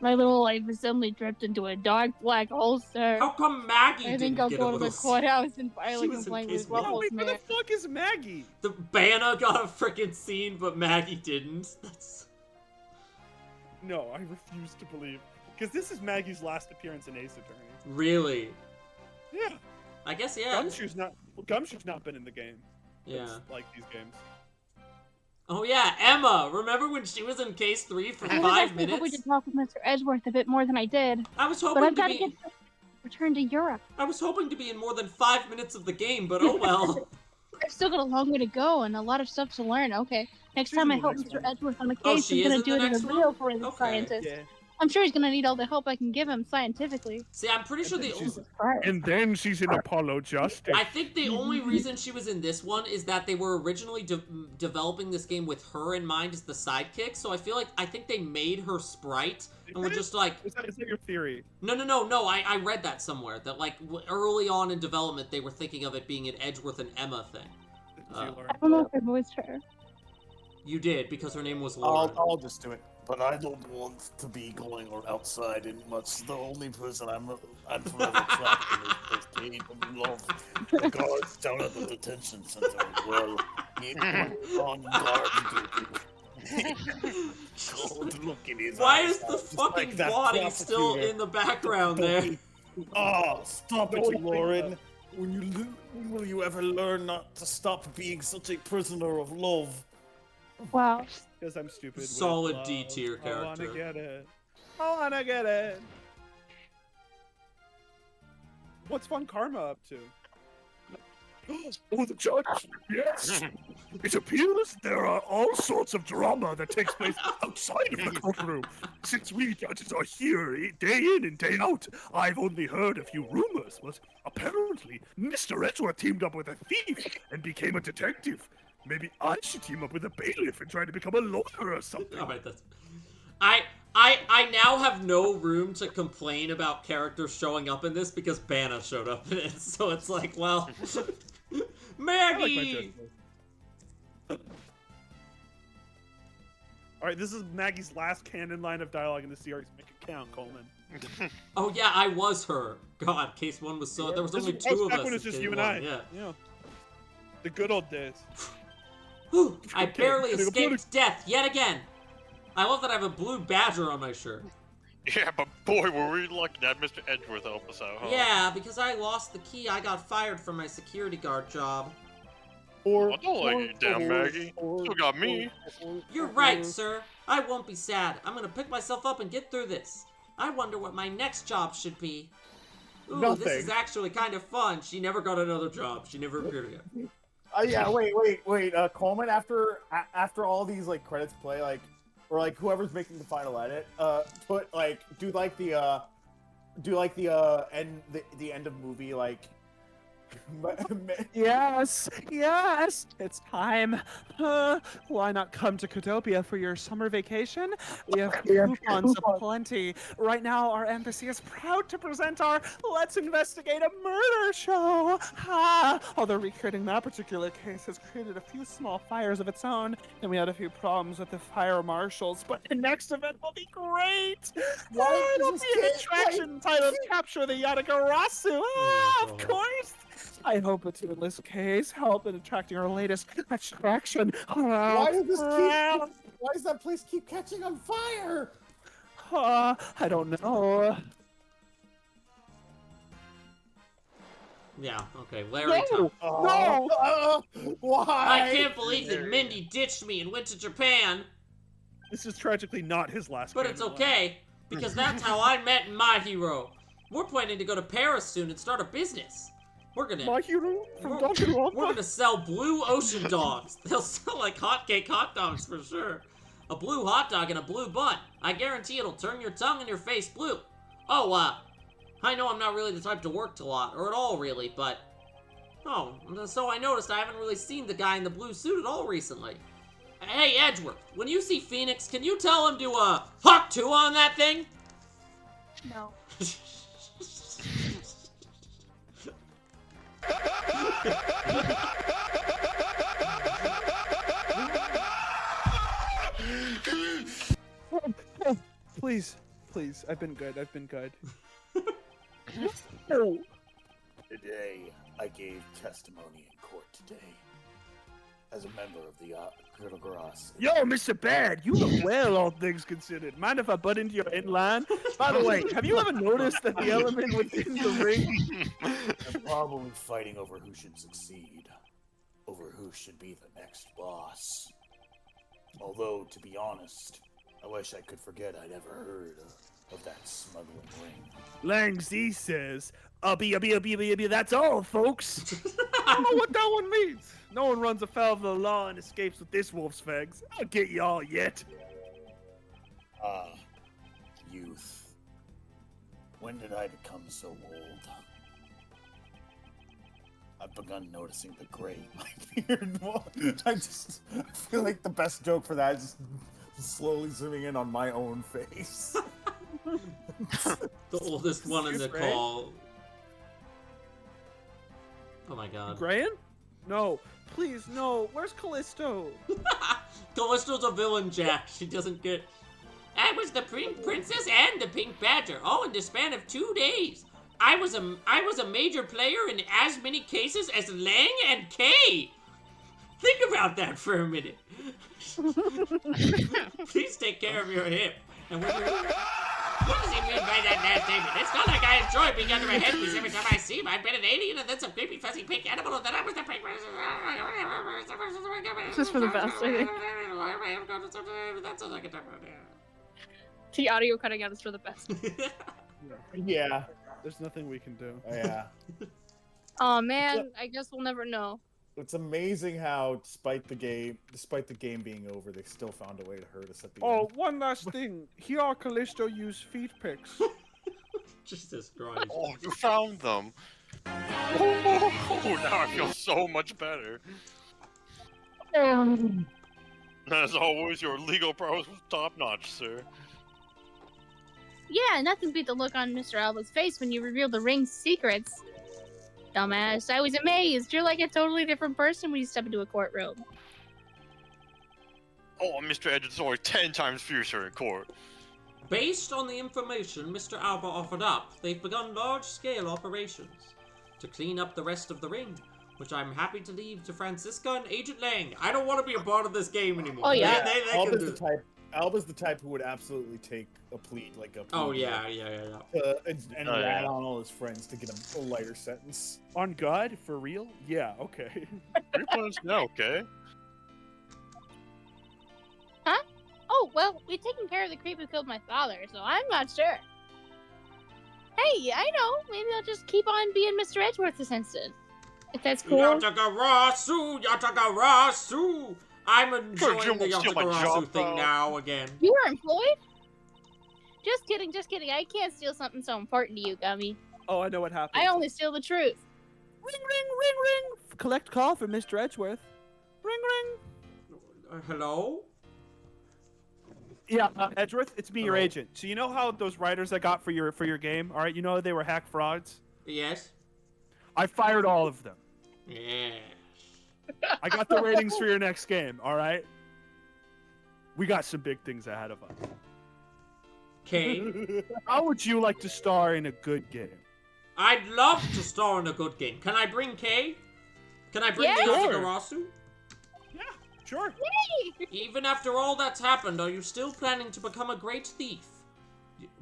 D: My little life has suddenly dripped into a dark black hole, sir.
A: How come Maggie
D: I
A: didn't
D: think I'll
A: get
D: go
A: a
D: to the
A: little...
D: courthouse and file
A: She
D: a
A: was in
D: complaint
A: case
D: with
A: one.
C: No,
D: Ruffles,
C: wait, where the
D: man.
C: fuck is Maggie?
A: The Banner got a freaking scene, but Maggie didn't. That's...
C: No, I refuse to believe. Because this is Maggie's last appearance in Ace Attorney.
A: Really?
C: Yeah.
A: I guess, yeah.
C: Gumshoe's not been in the game.
A: Yeah.
C: It's like these games.
A: Oh yeah, Emma! Remember when she was in case 3 for
D: I was
A: 5
D: actually hoping
A: minutes?
D: to talk with Mr. Edgeworth a bit more than I did,
A: I was
D: but
A: hoping
D: I've
A: to
D: got to
A: be...
D: get returned to Europe.
A: I was hoping to be in more than 5 minutes of the game, but oh well.
D: I've still got a long way to go and a lot of stuff to learn. Okay, next
C: She's
D: time
C: in
D: I
C: the
D: help
C: next
D: Mr.
C: one.
D: Edgeworth on the
A: Oh,
D: case,
A: she
D: he's gonna
A: is in
D: do
A: the
D: it in
A: next
D: a
A: one?
D: real forensic
A: Okay.
D: scientist.
C: Yeah.
D: I'm sure he's gonna need all the help I can give him scientifically.
A: See, I'm pretty sure the...
D: Jesus Christ.
C: And then she's in Apollo Justice.
A: I think the only reason she was in this one is that they were originally developing this game with her in mind as the sidekick, so I think they made her Sprite, and were just like...
C: Is that your theory?
A: No, I read that somewhere, that like early on in development they were thinking of it being an Edgeworth and Emma thing.
D: I don't know if I voiced her.
A: You did, because her name was Lauren.
E: I'll just do it. But I don't want to be going outside in much. The only person I'm forever trapped in is this Kate of love. The guards down at the detention center. Well, on guard duty. Cold look in his
A: Why
E: eyes,
A: is the
E: just
A: fucking
E: like that
A: body still
E: prosecutor.
A: in the background there?
E: Oh, stop it, Lauren. When will you ever learn not to stop being such a prisoner of love?
D: Wow.
C: Because I'm stupid. with
A: Solid
C: love.
A: D tier
C: I wanna
A: character.
C: get it. I wanna get it. What's Von Karma up to?
F: Oh, the judge. Yes. It appears there are all sorts of drama that takes place outside of the courtroom. Since we judges are here day in and day out, I've only heard a few rumors, but apparently Mr. Edgeworth teamed up with a thief and became a detective. Maybe I should team up with a bailiff and try to become a lawyer or something.
A: Alright, that's... I now have no room to complain about characters showing up in this because Banna showed up in it, so it's like, well... Maggie!
C: Alright, this is Maggie's last canon line of dialogue in the series. Make it count, Coleman.
A: Oh yeah, I was her. God, case 1 was so... There was only 2 of
C: back
A: us
C: when it's
A: in
C: just
A: case
C: you and
A: 1,
C: I.
A: Yeah.
C: The good old days.
A: Whew, I
C: Okay,
A: barely
C: I'm
A: escaped death yet again. I love that I have a blue badger on my shirt.
B: Yeah, but boy, were we lucky to have Mr. Edgeworth help us out, huh?
A: Yeah, because I lost the key, I got fired from my security guard job.
E: Or,
B: I don't like you, damn Maggie. Still got me.
A: You're right, sir. I won't be sad. I'm gonna pick myself up and get through this. I wonder what my next job should be. Ooh,
E: Nothing.
A: This is actually kind of fun. She never got another job. She never appeared again.
E: Yeah, wait. Coleman, after all these like credits play, like, or like whoever's making the final edit, do the end of movie like.
G: Yes, it's time. Why not come to Cotopia for your summer vacation? We have coupons aplenty. Right now, our embassy is proud to present our Let's Investigate a Murder show. Although recreating that particular case has created a few small fires of its own, and we had a few problems with the fire marshals, but the next event will be great. It'll be an attraction titled Capture the Yatagarasu. Of course. I hope it's in this case help in attracting our latest attraction.
E: Why does that place keep catching on fire?
G: I don't know.
A: Yeah, okay, Larry Tom.
E: No! Why?
A: I can't believe that Mindy ditched me and went to Japan.
C: This is tragically not his last
A: But
C: canon
A: it's
C: line.
A: okay, because that's how I met my hero. We're planning to go to Paris soon and start a business. We're gonna...
C: My hero from
A: We're
C: Danganronpa.
A: gonna sell blue ocean dogs. They'll sell like hotcake hot dogs for sure. A blue hot dog and a blue bun. I guarantee it'll turn your tongue and your face blue. Oh, I know I'm not really the type to work a lot, or at all really, but... Oh, so I noticed I haven't really seen the guy in the blue suit at all recently. Hey, Edgeworth, when you see Phoenix, can you tell him to, Hawk 2 on that thing?
K: No.
C: Please, I've been good.
E: Today, I gave testimony in court today. As a member of the Gurgras.
F: Yo, Mr. Bad, you look well, all things considered. Mind if I butt into your inline? By the way, have you ever noticed that the element within the ring...
E: I'm probably fighting over who should succeed. Over who should be the next boss. Although, to be honest, I wish I could forget I'd ever heard of that smuggling ring.
F: Lang Z says, that's all, folks. I don't know what that one means. No one runs afoul of the law and escapes with this wolf's fangs. I'll get y'all yet.
E: Youth. When did I become so old? I've begun noticing the gray in my beard. I feel like the best joke for that is just slowly zooming in on my own face.
A: The oldest one in the call. Oh my god.
C: Grayan? No. Please, no. Where's Callisto?
A: Callisto's a villain, Jack. She doesn't get... I was the Pink Princess and the Pink Badger, all in the span of 2 days. I was a major player in as many cases as Lang and Kay. Think about that for a minute. Please take care of your hip. And when you're... What does he mean by that last statement? It's not like I enjoy being under a headpiece every time I see him. I've been an alien and then some creepy fuzzy pink animal and then I was the pink...
D: Just for the best, I think.
A: That's all I can talk about.
D: The audio cutting out is for the best.
E: Yeah.
C: There's nothing we can do.
E: Yeah.
D: Oh man, I guess we'll never know.
E: It's amazing how, despite the game being over, they still found a way to hurt us at the
C: Oh,
E: end.
C: one last thing. Here, Callisto used feet pics.
A: Jesus Christ.
B: Oh, you found them. Oh, now I feel so much better. As always, your legal prowess was top-notch, sir.
K: Yeah, nothing beat the look on Mr. Alba's face when you revealed the ring's secrets. Dumbass, I was amazed. You're like a totally different person when you step into a courtroom.
B: Oh, Mr. Edge is always 10 times fiercer in court.
A: Based on the information Mr. Alba offered up, they've begun large-scale operations to clean up the rest of the ring, which I'm happy to leave to Francisca and Agent Lang. I don't want to be a part of this game anymore.
K: Oh, yeah.
A: They can do it.
E: Alba's the type who would absolutely take a plea, like a plea.
A: Oh, yeah.
E: And rat on all his friends to get him a lighter sentence.
C: On God? For real? Yeah, okay.
B: Yeah, okay.
K: Huh? Oh, well, we've taken care of the creep who killed my father, so I'm not sure. Hey, I know. Maybe I'll just keep on being Mr. Edgeworth this instant. If that's cool.
A: Yatagarasu! I'm enjoying the Yatagarasu thing now again.
K: You were employed? Just kidding, just kidding. I can't steal something so important to you, Gummy.
C: Oh, I know what happened.
K: I only steal the truth.
L: Ring, ring, ring, ring. Collect call for Mr. Edgeworth. Ring, ring.
A: Hello?
C: Yeah, Edgeworth, it's me, your
A: Hello?
C: agent. So you know how those writers I got for your game, all right? You know they were hack frauds?
A: Yes?
C: I fired all of them.
A: Yeah.
C: I got the ratings for your next game, all right? We got some big things ahead of us.
A: Okay.
C: How would you like to star in a good game?
A: I'd love to star in a good game. Can I bring Kay? Can I bring the
C: Sure.
A: Yatagarasu?
C: Yeah, sure.
A: Even after all that's happened, are you still planning to become a great thief?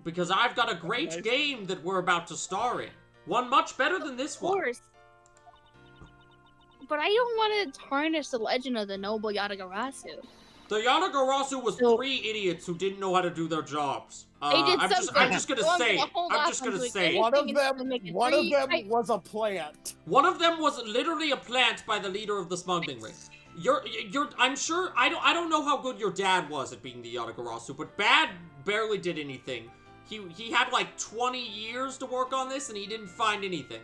A: Because I've got a great
C: Nice.
A: game that we're about to star in. One much better than this
K: Of
A: one.
K: course. But I don't want to tarnish the legend of the noble Yatagarasu.
A: The Yatagarasu was
K: So-
A: 3 idiots who didn't know how to do their jobs.
K: They did
A: I'm just gonna
K: Well,
A: say.
K: hold
A: I'm
K: off
A: just gonna
K: until we
A: say.
K: get
E: One of
K: anything
E: them,
K: to make it
E: one of
K: three
E: them
K: types.
E: was a plant.
A: One of them was literally a plant by the leader of the smuggling ring. I'm sure, I don't know how good your dad was at being the Yatagarasu, but Bad barely did anything. He had like 20 years to work on this and he didn't find anything.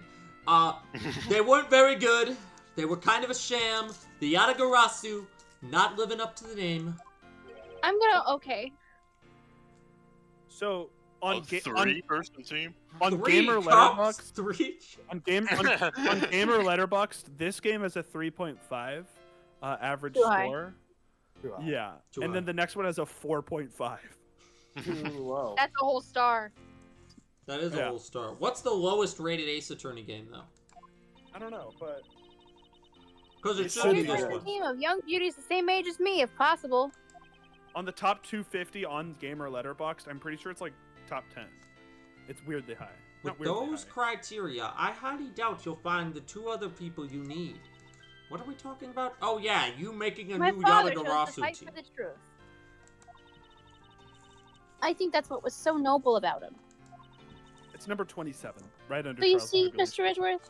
A: They weren't very good. They were kind of a sham. The Yatagarasu, not living up to the name.
K: I'm gonna, okay.
C: So
B: A
C: on
B: three-person team?
C: on
A: 3
C: Gamer
A: cups?
C: Letterboxd,
A: 3?
C: on Gamer Letterboxd, this game has a 3.5 average
K: Too high.
C: score.
E: Too high.
C: Yeah,
A: Too
C: and
A: high.
C: then the next one has a 4.5.
E: Too low.
K: That's a whole star.
A: That is a
C: Yeah.
A: whole star. What's the lowest rated Ace Attorney game, though?
C: I don't know, but
A: Because it
C: It
A: should
C: should
A: be
C: be
A: this
C: there.
K: A
A: one.
K: team of young beauties the same age as me, if possible.
C: on the top 250 on Gamer Letterboxd, I'm pretty sure it's like top 10. It's weirdly high.
A: With
C: Not weirdly
A: those
C: high.
A: criteria, I highly doubt you'll find the 2 other people you need. What are we talking about? Oh yeah, you making a
K: My
A: new
K: father chose to
A: Yatagarasu
K: fight
A: team.
K: for the truth. I think that's what was so noble about him.
C: It's number 27, right under
K: So you
C: Charles
K: see,
C: Margulies.
K: Mr. Edgeworth?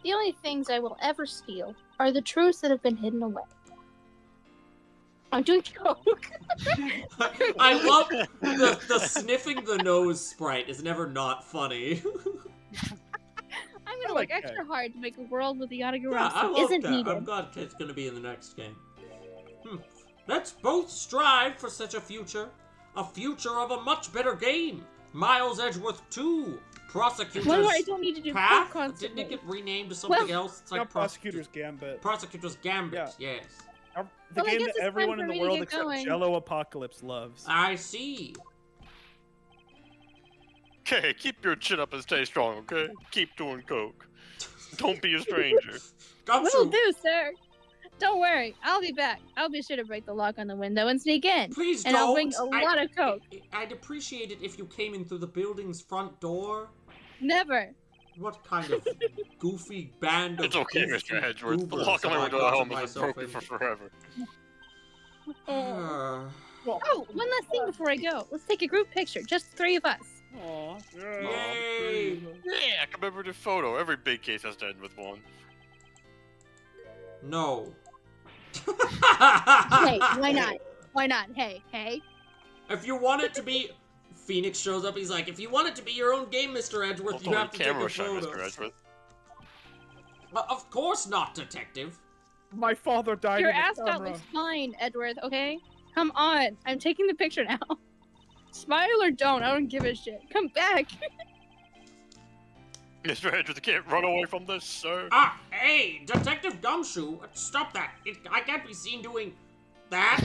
K: The only things I will ever steal are the truths that have been hidden away. I'm doing coke.
A: I love the sniffing the nose sprite is never not funny.
K: I'm gonna
C: like
K: work extra
C: that.
K: hard to make a world with the
A: Yeah, I
K: Yatagarasu
A: love
K: isn't
A: that.
K: needed.
A: I'm glad it's gonna be in the next game. Let's both strive for such a future of a much better game. Miles Edgeworth 2, Prosecutor's
K: Why do I don't need to do
A: Path?
K: coke constantly?
A: Didn't it get renamed to something
K: Well-
A: else? It's
C: Not
A: like
C: Prosecutor's Gambit.
A: Prosecutor's Gambit.
C: Yeah.
A: Yes,
C: The
K: Well, I
C: game
K: guess
C: that
K: it's
C: everyone
K: time
C: in
K: for
C: the
K: me to
C: world
K: get
C: except
K: going.
C: Jello Apocalypse loves.
A: I see.
B: Okay, keep your chin up and stay strong, okay? Keep doing coke. Don't be a stranger.
K: Will
A: Gumshoe,
K: do, sir. Don't worry, I'll be back. I'll be sure to break the lock on the window and sneak in.
A: please
K: And
A: don't.
K: I'll bring a lot of coke.
A: I'd appreciate it if you came in through the building's front door.
K: Never.
A: What kind of goofy band of
B: It's okay,
A: goofy
B: Mr. Edgeworth. The
A: goobers
B: lock on
A: have
B: my
A: I
B: door
A: gotten
B: home is
A: myself
B: broken for
A: into?
B: forever.
K: Oh, one last thing before I go. Let's take a group picture, just 3 of us.
C: Aw.
A: Yay!
B: Yeah, commemorative photo. Every big case has to end with one.
A: No.
K: Hey, why not? Why not? Hey.
A: If you want it to be... Phoenix shows up, he's like, if you want it to be your own game, Mr. Edgeworth, you have to take a
B: camera shy,
A: photo.
B: Mr. Edgeworth.
A: Of course not, detective.
C: My father died
K: Your
C: in the
K: ascot
C: camera.
K: looks fine, Edward, okay? Come on. I'm taking the picture now. Smile or don't, I don't give a shit. Come back.
B: Mr. Edgeworth, you can't run away from this, sir.
A: Ah, hey, Detective Gumshoe, stop that. I can't be seen doing that.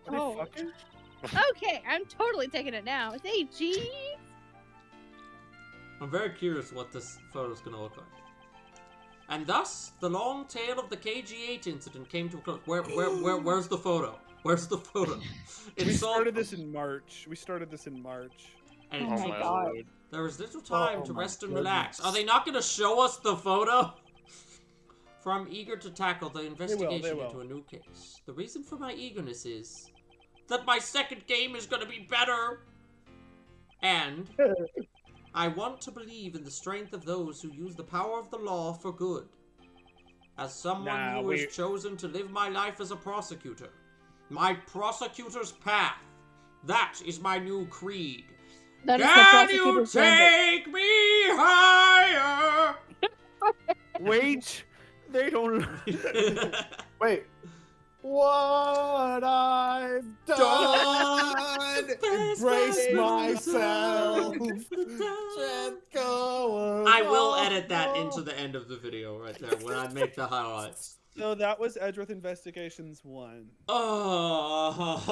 K: Oh. Okay, I'm totally taking it now. Say cheese.
A: I'm very curious what this photo's gonna look like. And thus, the long tale of the KG8 incident came to a close. Where's the photo? Where's the photo?
C: We started this in March.
A: And
K: Oh my god.
A: there was little time to
E: my
A: rest and
E: goodness.
A: relax. Are they not gonna show us the photo? For I'm eager to tackle the investigation
C: will.
A: into a new case. The reason for my eagerness is that my second game is gonna be better. And I want to believe in the strength of those who use the power of the law for good. As someone who has chosen to live my life as a prosecutor, my prosecutor's path, that is my new creed.
K: That is the
A: Can you
K: prosecutor's mandate.
A: take me higher?
C: Wait, they don't.
E: Wait. What I've done, embrace myself. Just go
A: I will
E: along.
A: edit that into the end of the video right there when I make the highlights.
C: So that was Edgeworth Investigations 1.
A: Oh,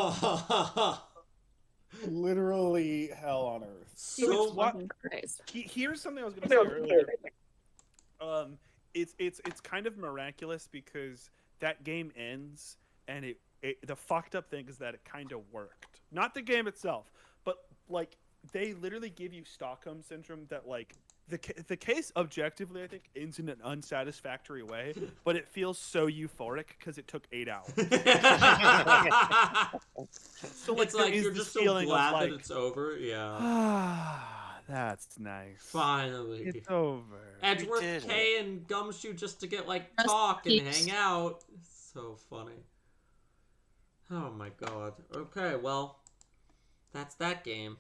E: Literally hell on earth.
A: so
K: Fucking Christ.
C: Here's something I was gonna say earlier. It's kind of miraculous because that game ends and the fucked up thing is that it kind of worked. Not the game itself, but like they literally give you Stockholm syndrome that like the case objectively I think ends in an unsatisfactory way, but it feels so euphoric because it took 8 hours. So
A: it's like
C: there is
A: you're
C: this
A: just so
C: feeling of,
A: glad
C: like,
A: that it's over. Yeah,
C: Ah, that's nice.
A: finally.
C: It's over.
A: Edgeworth
B: did
A: K and Gumshoe just to get like
K: Just
A: talk and
K: peeps.
A: hang out. So funny. Oh my god. Okay, well, that's that game.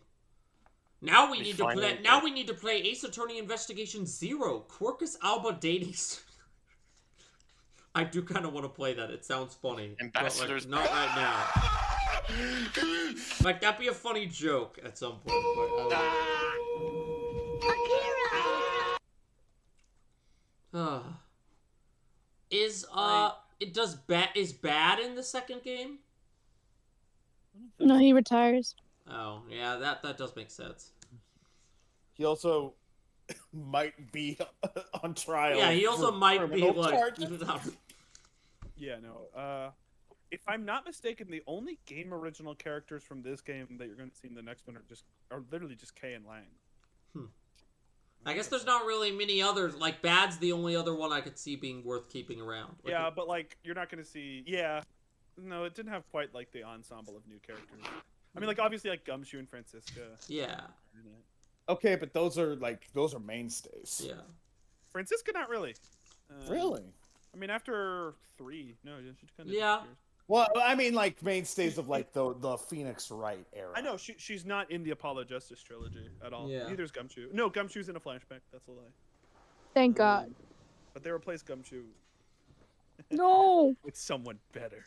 A: Now we need to play.
B: finally
A: Now we need to play Ace Attorney Investigation 0. Quercus Alba dating. I do kind of want to play that. It sounds funny.
B: Ambassadors.
A: But, like, not right now. Like that'd be a funny joke at some point. But is is bad in the second game?
K: No, he retires.
A: Oh yeah, that does make sense.
E: He also might be on trial.
A: Yeah, he also
E: for
A: might be
E: criminal
A: like.
E: charges.
C: Yeah, no. If I'm not mistaken, the only game original characters from this game that you're going to see in the next one are literally just Kay and Lang.
A: I guess there's not really many others. Like Bad's the only other one I could see being worth keeping around. Like,
C: Yeah, but like you're not going to see. Yeah, no, it didn't have quite like the ensemble of new characters. I mean, like obviously like Gumshoe and Francisca.
A: Yeah.
E: Okay, but those are mainstays.
A: Yeah.
C: Francisca, not really.
E: Really?
C: I mean, after 3, no, she kind of.
A: Yeah.
E: Well, I mean, like mainstays of like the Phoenix Wright era.
C: I know she's not in the Apollo Justice trilogy at all.
A: Yeah.
C: Neither's Gumshoe. No, Gumshoe's in a flashback. That's a lie.
K: Thank God.
C: But they replaced Gumshoe
K: No.
C: with someone better.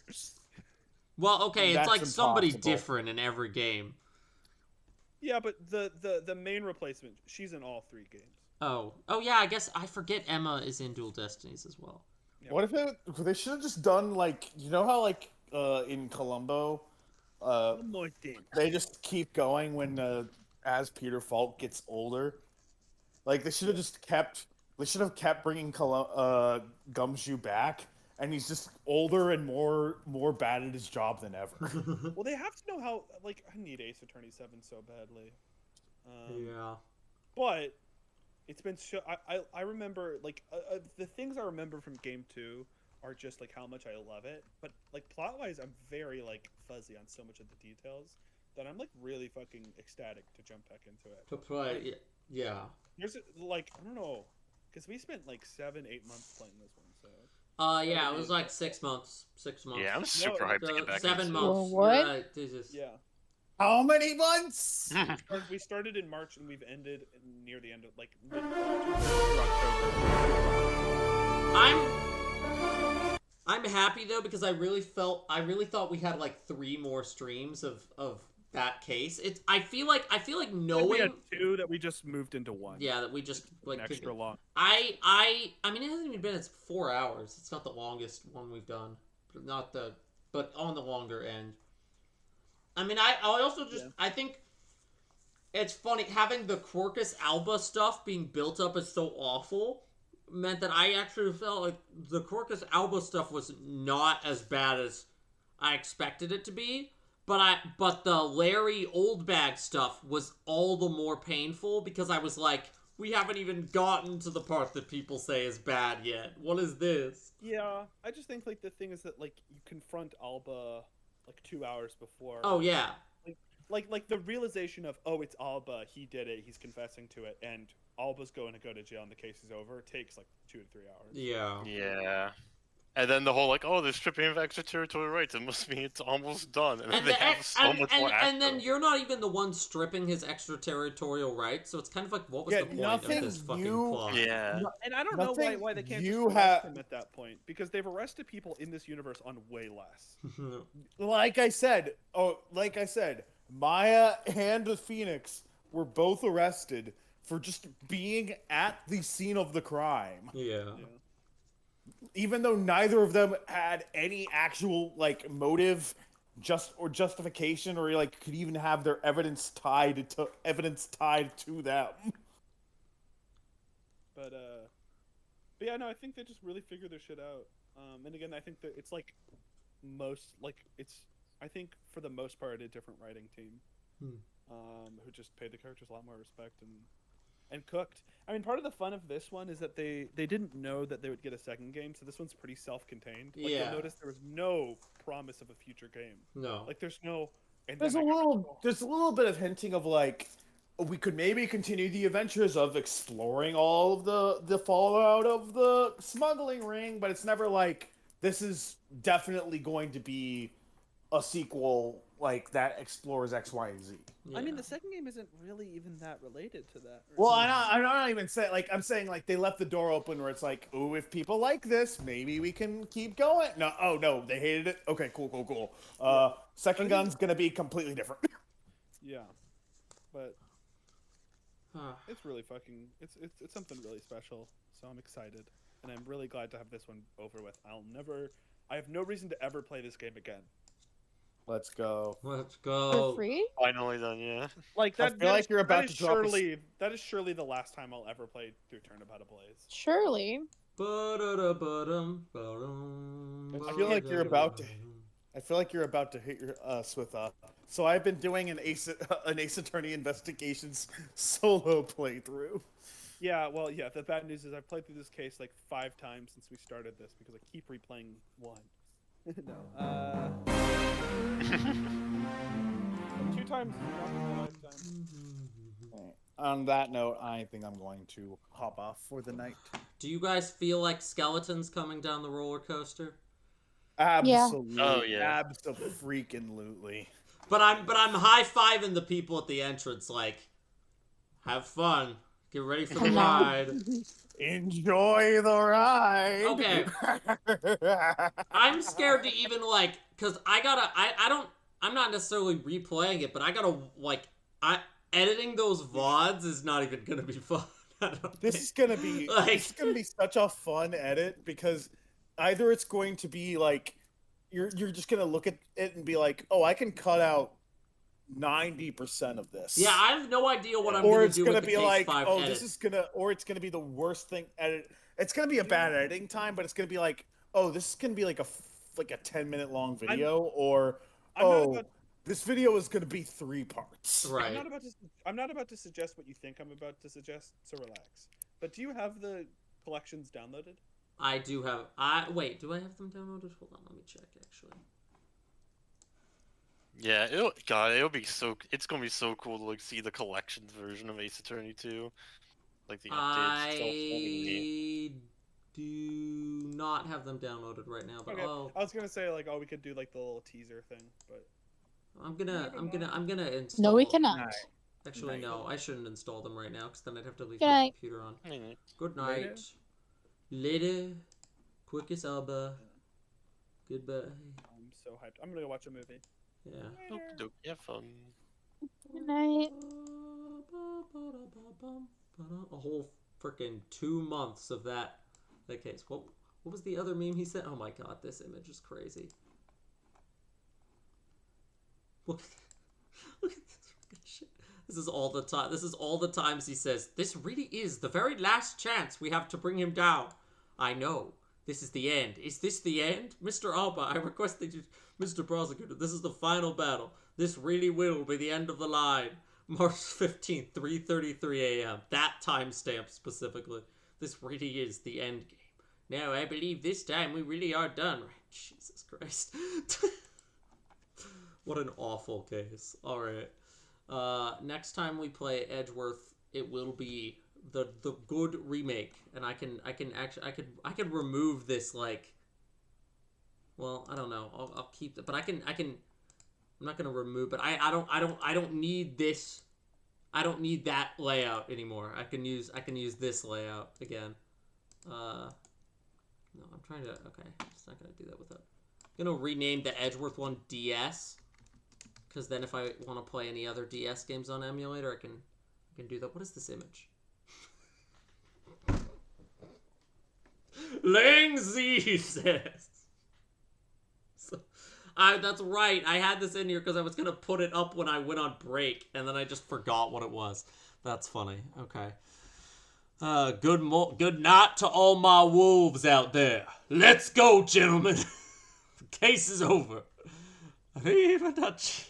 A: Well, okay, it's
E: That's
A: like somebody
E: impossible.
A: different in every game.
C: Yeah, but the main replacement, she's in all 3 games.
A: Oh yeah. I guess I forget Emma is in Dual Destinies as well.
C: Yeah.
E: What if they should have just done like how like in Columbo,
C: One more thing.
E: they just keep going when as Peter Falk gets older. Like they should have just kept They should have kept bringing Gumshoe back, and he's just older and more bad at his job than ever.
C: Well, they have to know how. Like, I need Ace Attorney 7 so badly.
A: Yeah.
C: But it's been so. I remember like the things I remember from Game 2 are just like how much I love it. But like plot wise, I'm very like fuzzy on so much of the details that I'm like really fucking ecstatic to jump back into it.
A: To play, yeah.
C: There's like I don't know, because we spent like 7-8 months playing this one. So.
A: Yeah, it was like 6 months. 6 months.
B: Yeah, I'm super hyped to get back.
A: 7
B: into
A: months.
K: Well, what?
A: Right, Jesus.
C: Yeah.
E: How many months?
C: We started in March and we've ended near the end of like mid October.
A: I'm happy though because I really thought we had like 3 more streams of that case. I feel like knowing
C: we had 2 that we just moved into 1.
A: Yeah, that we just like
C: extra long.
A: I mean it hasn't even been 4 hours. It's not the longest one we've done, but on the longer end. I mean I also just I think it's funny having the Quercus Alba stuff being built up as so awful meant that I actually felt like the Quercus Alba stuff was not as bad as I expected it to be. But the Larry Oldbag stuff was all the more painful because I was like, we haven't even gotten to the part that people say is bad yet. What is this?
C: Yeah, I just think like the thing is that like you confront Alba like 2 hours before.
A: Oh yeah.
C: Like the realization of it's Alba, he did it, he's confessing to it, and Alba's going to go to jail and the case is over. It takes like 2 to 3 hours.
A: Yeah.
B: Yeah. And then the whole like, they're stripping of extraterritorial rights. It must mean it's almost done. And they have so much more
A: and then you're not even the one stripping his extraterritorial rights, so it's kind of like, what was the point of this fucking plot?
B: Yeah.
C: And I don't know why they can't just arrest him at that point, because they've arrested people in this universe on way less.
E: Like I said, Maya and the Phoenix were both arrested for just being at the scene of the crime.
A: Yeah.
E: Even though neither of them had any actual like motive, justification, or like could even have their evidence tied to them.
C: But yeah, no, I think they just really figured their shit out. And again, I think that it's like I think for the most part a different writing team, who just paid the characters a lot more respect and cooked. I mean, part of the fun of this one is that they didn't know that they would get a second game, so this one's pretty self-contained. Like,
A: Yeah.
C: You'll notice there was no promise of a future game.
A: No.
C: Like, there's no... And
E: There's a little bit of hinting of like, we could maybe continue the adventures of exploring all of the fallout of the smuggling ring, but it's never like, this is definitely going to be a sequel like that explores X, Y, and Z.
C: I mean, the second game isn't really even that related to that.
E: Well, I'm not even saying, like, I'm saying, like, they left the door open where it's like, ooh, if people like this, maybe we can keep going. No, they hated it. Okay, cool. Second Gun's gonna be completely different.
C: Yeah, but it's really fucking, it's something really special, so I'm excited. And I'm really glad to have this one over with. I have no reason to ever play this game again.
E: Let's go.
K: For free?
B: Finally done, yeah.
C: Like that.
E: I feel like you're about to drop
C: that is surely the last time I'll ever play through Turnabout Ablaze.
K: Surely.
E: I feel like you're about to hit us with so I've been doing an Ace Attorney Investigations solo playthrough.
C: Yeah, well, yeah. The bad news is I've played through this case like 5 times since we started this because I keep replaying 1. No. 2 times in my lifetime.
E: On that note, I think I'm going to hop off for the night.
A: Do you guys feel like skeletons coming down the roller coaster?
E: Absolutely.
B: Yeah. Oh yeah.
E: Absolutely.
A: But I'm high-fiving the people at the entrance like, have fun. Get ready for the ride.
E: Enjoy the ride.
A: Okay. I'm scared to even like, cause I'm not necessarily replaying it, but I gotta like, editing those VODs is not even gonna be fun.
E: This is gonna be such a fun edit because either it's going to be like, you're just gonna look at it and be like, oh, I can cut out 90% of this.
A: Yeah, I have no idea what I'm
E: Or
A: gonna
E: it's
A: do
E: gonna
A: with the
E: be
A: Case
E: like,
A: 5
E: oh,
A: edit.
E: this is gonna, or it's gonna be the worst thing. It's gonna be a bad editing time, but it's gonna be like, oh, this is gonna be like a 10-minute long video, this video is gonna be 3 parts.
A: Right.
C: I'm not about to suggest what you think I'm about to suggest, so relax. But do you have the collections downloaded?
A: I do have. Wait, do I have them downloaded? Hold on, let me check. Actually.
B: Yeah, it'll be so. It's gonna be so cool to like see the collections version of Ace Attorney 2, like the updates.
A: I do not have them downloaded right now, but
C: Okay. I was gonna say like, oh, we could do like the little teaser thing, but
A: I'm gonna install.
K: No, we cannot.
E: Night.
A: Actually, no, I shouldn't install them right now because then I'd have to leave
K: Good
A: my
K: night.
A: computer on.
B: Night.
A: Good night. Later. Quick as Alba. Goodbye.
C: I'm so hyped. I'm gonna go watch a movie.
A: Yeah.
B: Okey-doke, have fun.
K: Good night.
A: A whole freaking 2 months of that case. What was the other meme he said? Oh my god, this image is crazy. Look at this fucking shit. This is all the time. This is all the times he says, this really is the very last chance we have to bring him down. I know. This is the end. Is this the end? Mr. Alba, I request that you... Mr. Prosecutor, this is the final battle. This really will be the end of the line. March 15th, 3:33 a.m. That timestamp specifically. This really is the end game. Now, I believe this time we really are done. Jesus Christ. What an awful case. Alright. Next time we play Edgeworth, it will be the good remake. And I can remove this, like... Well, I don't know. I'll keep it, but I'm not gonna remove. But I don't need this. I don't need that layout anymore. I can use this layout again. No, I'm trying to. Okay, I'm just not gonna do that with it. I'm gonna rename the Edgeworth one DS, because then if I want to play any other DS games on emulator, I can do that. What is this image? Lang Z says. That's right. I had this in here because I was gonna put it up when I went on break, and then I just forgot what it was. That's funny. Okay. Good night to all my wolves out there. Let's go, gentlemen. The case is over. Arrivederci.